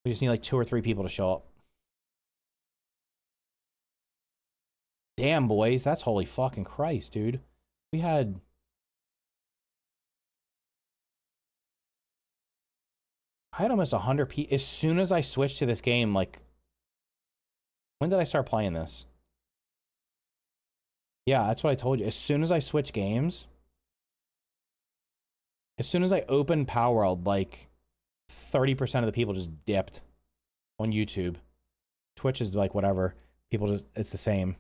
[SPEAKER 1] We just need like 2 or 3 people to show up. Damn, boys. That's holy fucking Christ, dude. We had... I had almost 100 people. As soon as I switched to this game, like... When did I start playing this? Yeah, that's what I told you. As soon as I switch games... As soon as I opened Power World, like... 30% of the people just dipped on YouTube. Twitch is like whatever. People just... It's the same.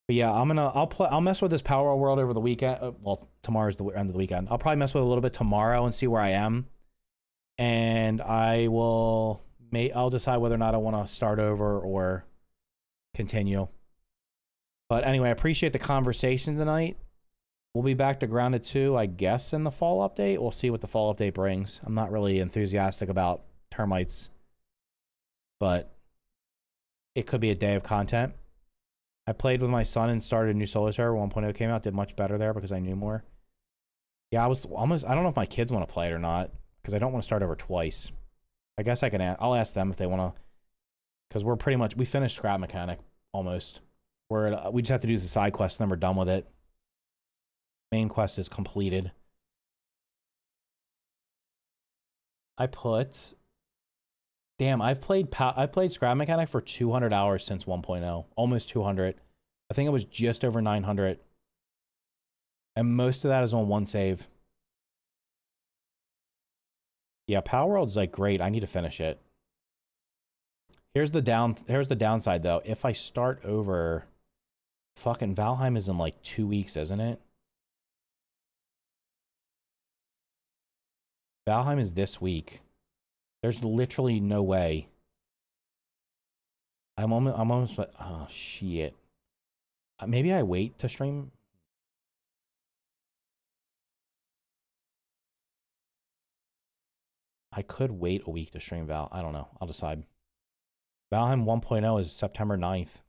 [SPEAKER 1] But yeah, I'll mess with this Power World over the weekend. Well, tomorrow's the end of the weekend. I'll probably mess with it a little bit tomorrow and see where I am. And I'll decide whether or not I want to start over or continue. But anyway, I appreciate the conversation tonight. We'll be back to Grounded 2, I guess, in the fall update. We'll see what the fall update brings. I'm not really enthusiastic about termites, but it could be a day of content. I played with my son and started a new solo server. 1.0 came out, did much better there because I knew more. Yeah, I don't know if my kids want to play it or not because I don't want to start over twice. I guess I'll ask them if they want to, because we finished Scrap Mechanic almost. We just have to do the side quest and then we're done with it. Main quest is completed. Damn, I've played Scrap Mechanic for 200 hours since 1.0. Almost 200. I think it was just over 900. And most of that is on one save. Yeah, Power World's like great. I need to finish it. Here's the downside though. If I start over, fucking Valheim is in like 2 weeks, isn't it? Valheim is this week. There's literally no way. I'm almost, oh shit. Maybe I wait to stream. I could wait a week to stream Val. I don't know. I'll decide. Valheim 1.0 is September 9th.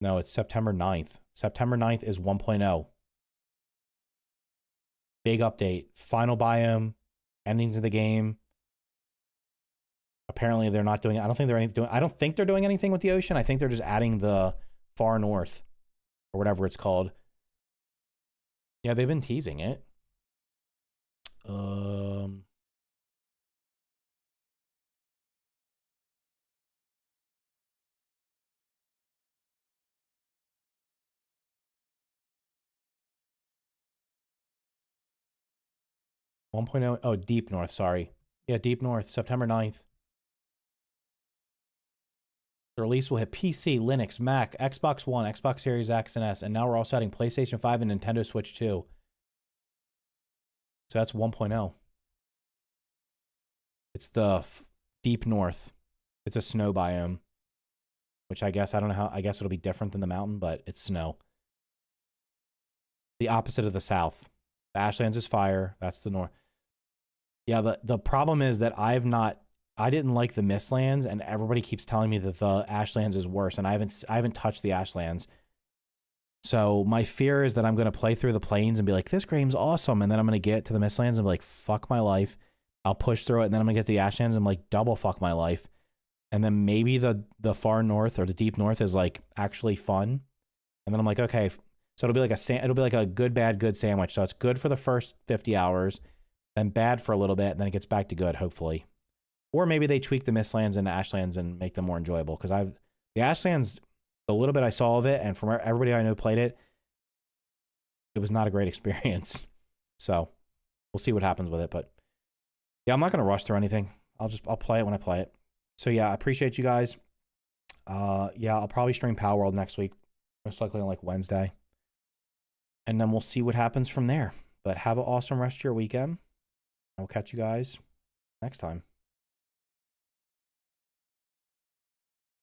[SPEAKER 1] No, it's September 9th. September 9th is 1.0. Big update. Final biome. Ending to the game. Apparently they're not doing... I don't think they're doing anything with the ocean. I think they're just adding the far north. Or whatever it's called. Yeah, they've been teasing it. 1.0. Oh, Deep North, sorry. Yeah, Deep North, September 9th. The release will hit PC, Linux, Mac, Xbox One, Xbox Series X and S, and now we're also adding PlayStation 5 and Nintendo Switch 2. So that's 1.0. It's the Deep North. It's a snow biome. Which I guess, I don't know how, I guess it'll be different than the mountain, but it's snow. The opposite of the south. The Ashlands is fire. That's the north. Yeah, the problem is that I didn't like the Mistlands, and everybody keeps telling me that the Ashlands is worse, and I haven't touched the Ashlands. So my fear is that I'm going to play through the plains and be like, this game's awesome, and then I'm going to get to the Mistlands and be like, fuck my life. I'll push through it, and then I'm going to get to the Ashlands and I'm like, double fuck my life. And then maybe the far north or the deep north is like actually fun. And then I'm like, okay, so it'll be like a good, bad, good sandwich. So it's good for the first 50 hours, then bad for a little bit, and then it gets back to good, hopefully. Or maybe they tweak the Mistlands and the Ashlands and make them more enjoyable. Because the Ashlands, the little bit I saw of it, and from everybody I know played it, it was not a great experience. So we'll see what happens with it. But yeah, I'm not gonna rush through anything. I'll play it when I play it. So yeah, I appreciate you guys. Yeah, I'll probably stream Power World next week, most likely on like Wednesday. And then we'll see what happens from there. But have an awesome rest of your weekend. I'll catch you guys next time.